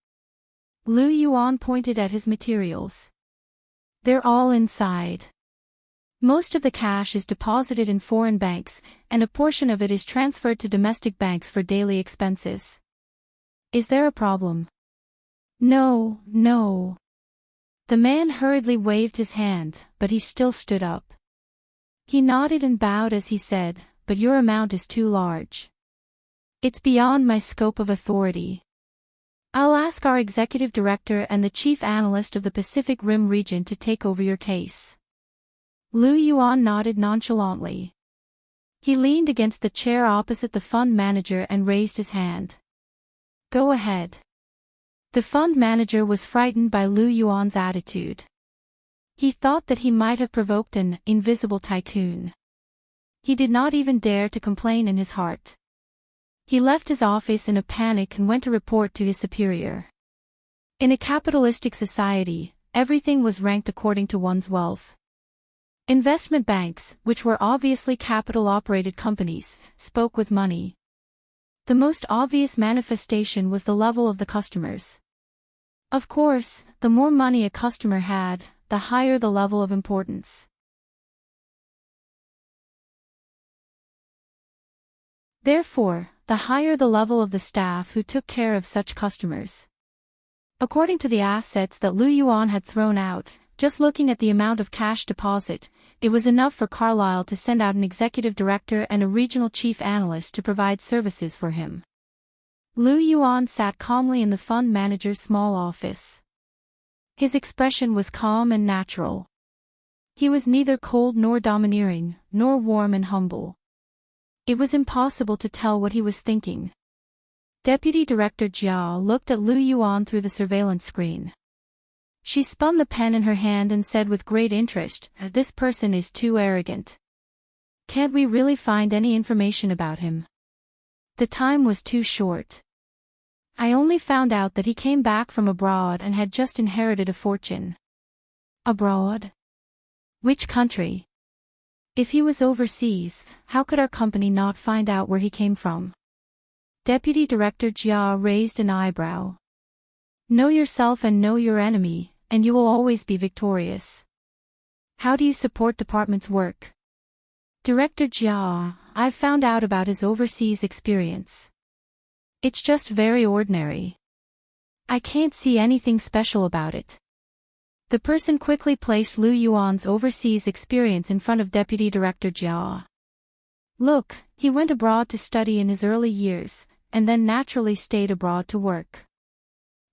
Lu Yuan pointed at his materials. "They're all inside. Most of the cash is deposited in foreign banks, and a portion of it is transferred to domestic banks for daily expenses. Is there a problem?" "No, no." The man hurriedly waved his hand, but he still stood up. He nodded and bowed as he said, "But your amount is too large. It's beyond my scope of authority. I'll ask our executive director and the chief analyst of the Pacific Rim region to take over your case." Lu Yuan nodded nonchalantly. He leaned against the chair opposite the fund manager and raised his hand. "Go ahead." The fund manager was frightened by Lu Yuan's attitude. He thought that he might have provoked an invisible tycoon. He did not even dare to complain in his heart. He left his office in a panic and went to report to his superior. In a capitalistic society, everything was ranked according to one's wealth. Investment banks, which were obviously capital-operated companies, spoke with money. The most obvious manifestation was the level of the customers. Of course, the more money a customer had, the higher the level of importance. Therefore, the higher the level of the staff who took care of such customers. According to the assets that Lu Yuan had thrown out, just looking at the amount of cash deposit, it was enough for Carlyle to send out an executive director and a regional chief analyst to provide services for him. Lu Yuan sat calmly in the fund manager's small office. His expression was calm and natural. He was neither cold nor domineering, nor warm and humble. It was impossible to tell what he was thinking. Deputy Director Jia looked at Lu Yuan through the surveillance screen. She spun the pen in her hand and said with great interest, "This person is too arrogant. Can't we really find any information about him? The time was too short. I only found out that he came back from abroad and had just inherited a fortune." "Abroad? Which country? If he was overseas, how could our company not find out where he came from?" Deputy Director Jia raised an eyebrow. "Know yourself and know your enemy, and you will always be victorious. How do you support department's work?" "Director Jia, I've found out about his overseas experience. It's just very ordinary. I can't see anything special about it." The person quickly placed Lu Yuan's overseas experience in front of Deputy Director Jia. "Look, he went abroad to study in his early years, and then naturally stayed abroad to work.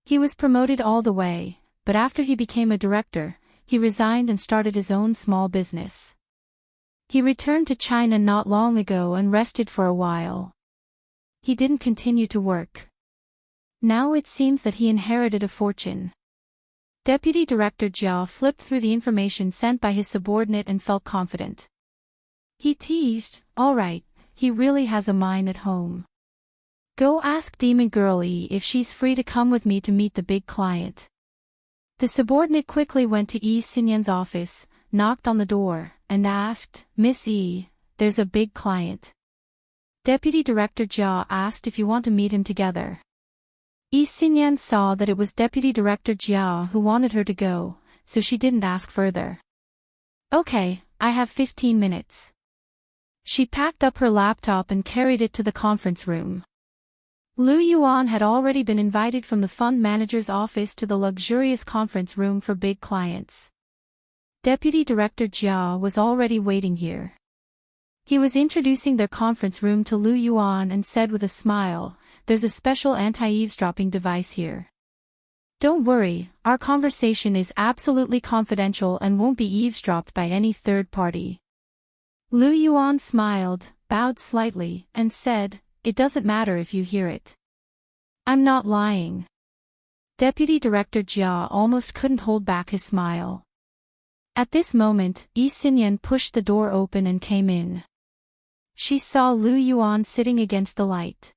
He was promoted all the way, but after he became a director, he resigned and started his own small business. He returned to China not long ago and rested for a while. He didn't continue to work. Now it seems that he inherited a fortune. Deputy Director Jia flipped through the information sent by his subordinate and felt confident. He teased, "All right, he really has a mine at home. Go ask Demon Girl E if she's free to come with me to meet the big client." The subordinate quickly went to Yi Xinyan's office, knocked on the door, and asked, "Miss E, there's a big client." Deputy Director Jia asked if you want to meet him together. Yi Xinyan saw that it was Deputy Director Jia who wanted her to go, so she didn't ask further. "Okay, I have 15 minutes. She packed up her laptop and carried it to the conference room. Lu Yuan had already been invited from the fund manager's office to the luxurious conference room for big clients. Deputy Director Jia was already waiting here. He was introducing their conference room to Lu Yuan and said with a smile, "There's a special anti-eavesdropping device here. Don't worry, our conversation is absolutely confidential and won't be eavesdropped by any third party." Lu Yuan smiled, bowed slightly, and said, "It doesn't matter if you hear it. I'm not lying." Deputy Director Jia almost couldn't hold back his smile. At this moment, Yi Xinyan pushed the door open and came in. She saw Lu Yuan sitting against the light.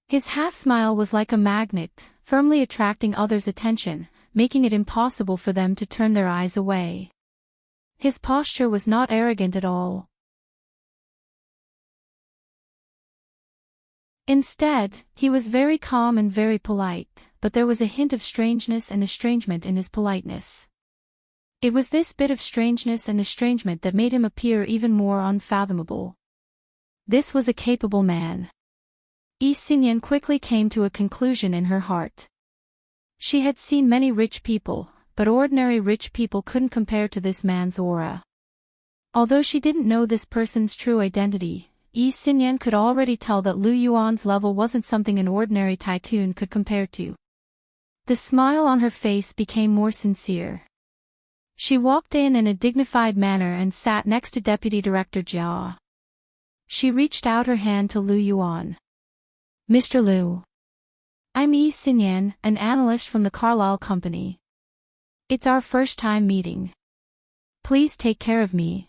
His half-smile was like a magnet, firmly attracting others' attention, making it impossible for them to turn their eyes away. His posture was not arrogant at all. Instead, he was very calm and very polite, but there was a hint of strangeness and estrangement in his politeness. It was this bit of strangeness and estrangement that made him appear even more unfathomable. This was a capable man. Yi Xinyan quickly came to a conclusion in her heart. She had seen many rich people, but ordinary rich people couldn't compare to this man's aura. Although she didn't know this person's true identity, Yi Xinyan could already tell that Lu Yuan's level wasn't something an ordinary tycoon could compare to. The smile on her face became more sincere. She walked in a dignified manner and sat next to Deputy Director Jia. She reached out her hand to Lu Yuan. "Mr. Lu. I'm Yi Xinyan, an analyst from the Carlyle Company. It's our first time meeting. Please take care of me."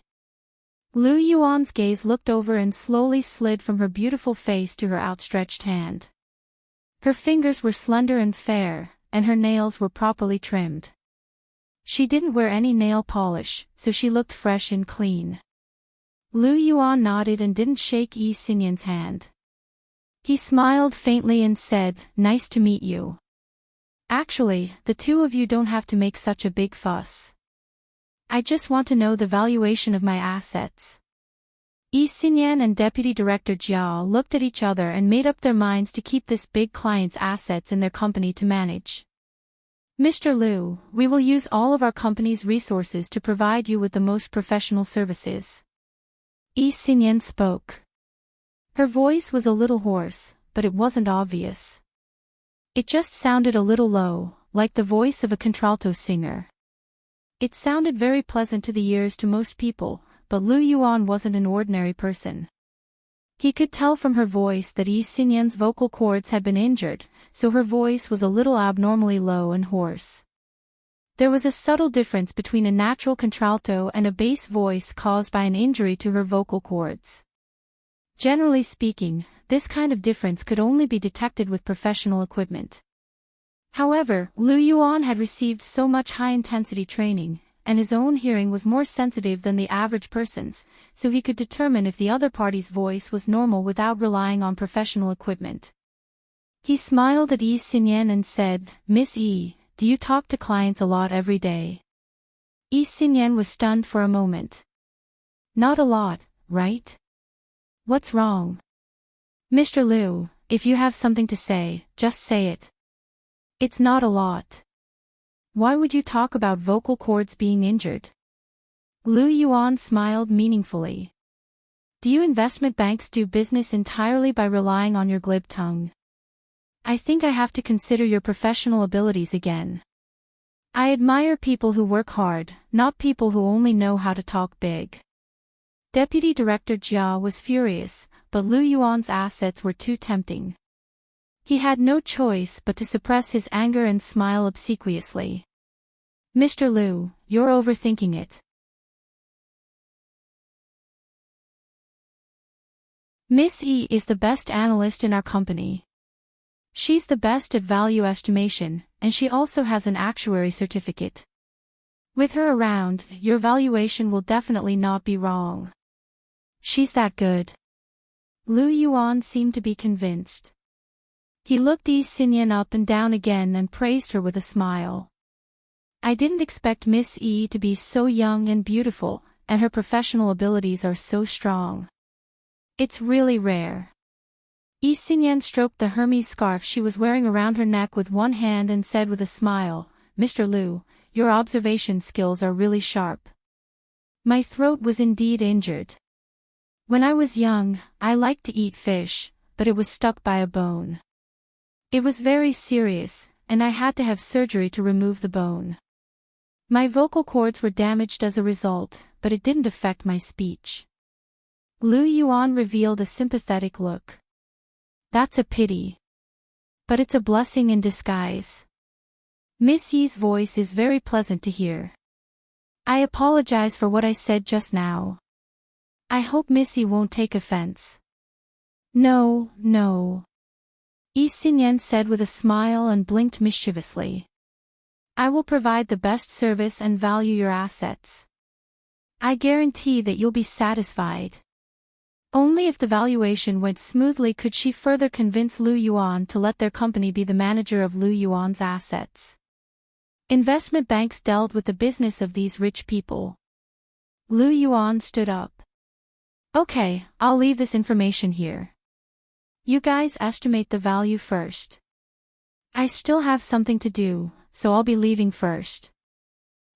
Lu Yuan's gaze looked over and slowly slid from her beautiful face to her outstretched hand. Her fingers were slender and fair, and her nails were properly trimmed. She didn't wear any nail polish, so she looked fresh and clean. Lu Yuan nodded and didn't shake Yi Xinyan's hand. He smiled faintly and said, "Nice to meet you. Actually, the two of you don't have to make such a big fuss. I just want to know the valuation of my assets." Yi Xinyan and Deputy Director Jia looked at each other and made up their minds to keep this big client's assets in their company to manage. "Mr. Lu, we will use all of our company's resources to provide you with the most professional services." Yi Xinyan spoke. Her voice was a little hoarse, but it wasn't obvious. It just sounded a little low, like the voice of a contralto singer. It sounded very pleasant to the ears to most people, but Lu Yuan wasn't an ordinary person. He could tell from her voice that Yi Xinyan's vocal cords had been injured, so her voice was a little abnormally low and hoarse. There was a subtle difference between a natural contralto and a bass voice caused by an injury to her vocal cords. Generally speaking, this kind of difference could only be detected with professional equipment. However, Lu Yuan had received so much high-intensity training, and his own hearing was more sensitive than the average person's, so he could determine if the other party's voice was normal without relying on professional equipment. He smiled at Yi Xinyan and said, "Miss Yi, do you talk to clients a lot every day?" Yi Xinyan was stunned for a moment. "Not a lot, right? What's wrong?" "Mr. Lu, if you have something to say, just say it. It's not a lot. Why would you talk about vocal cords being injured?" Lu Yuan smiled meaningfully. "Do you investment banks do business entirely by relying on your glib tongue? I think I have to consider your professional abilities again." I admire people who work hard, not people who only know how to talk big. Deputy Director Jia was furious, but Lu Yuan's assets were too tempting. He had no choice but to suppress his anger and smile obsequiously. Mr. Lu, you're overthinking it. Miss E is the best analyst in our company. She's the best at value estimation, and she also has an actuary certificate. With her around, your valuation will definitely not be wrong. She's that good. Lu Yuan seemed to be convinced. He looked Yi Xinyan up and down again and praised her with a smile. I didn't expect Miss E to be so young and beautiful, and her professional abilities are so strong. It's really rare. Yi Xinyan stroked the Hermes scarf she was wearing around her neck with one hand and said with a smile, Mr. Lu, your observation skills are really sharp. My throat was indeed injured. When I was young, I liked to eat fish, but it was stuck by a bone. It was very serious, and I had to have surgery to remove the bone. My vocal cords were damaged as a result, but it didn't affect my speech. Lu Yuan revealed a sympathetic look. That's a pity. But it's a blessing in disguise. Miss Yi's voice is very pleasant to hear. I apologize for what I said just now. I hope Miss Yi won't take offense. No. Yi Xinyan said with a smile and blinked mischievously. I will provide the best service and value your assets. I guarantee that you'll be satisfied. Only if the valuation went smoothly could she further convince Lu Yuan to let their company be the manager of Lu Yuan's assets. Investment banks dealt with the business of these rich people. Lu Yuan stood up. Okay, I'll leave this information here. You guys estimate the value first. I still have something to do, so I'll be leaving first.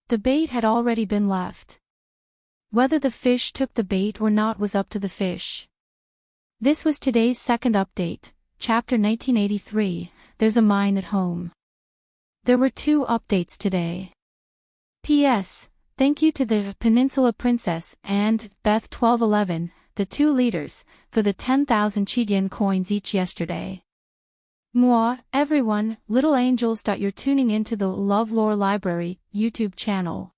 The bait had already been left. Whether the fish took the bait or not was up to the fish. This was today's second update, Chapter 1983, There's a Mine at Home. There were 2 updates today. P.S. Thank you to the Peninsula Princess and Beth 1211, the 2 leaders, for the 10,000 Chidian coins each yesterday. Moi, everyone, little angels. You're tuning into the LoveLore Library YouTube channel.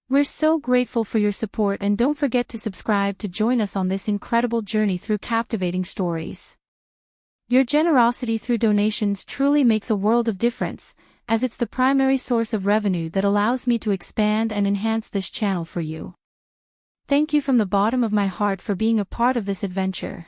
We're so grateful for your support, and don't forget to subscribe to join us on this incredible journey through captivating stories. Your generosity through donations truly makes a world of difference, as it's the primary source of revenue that allows me to expand and enhance this channel for you. Thank you from the bottom of my heart for being a part of this adventure.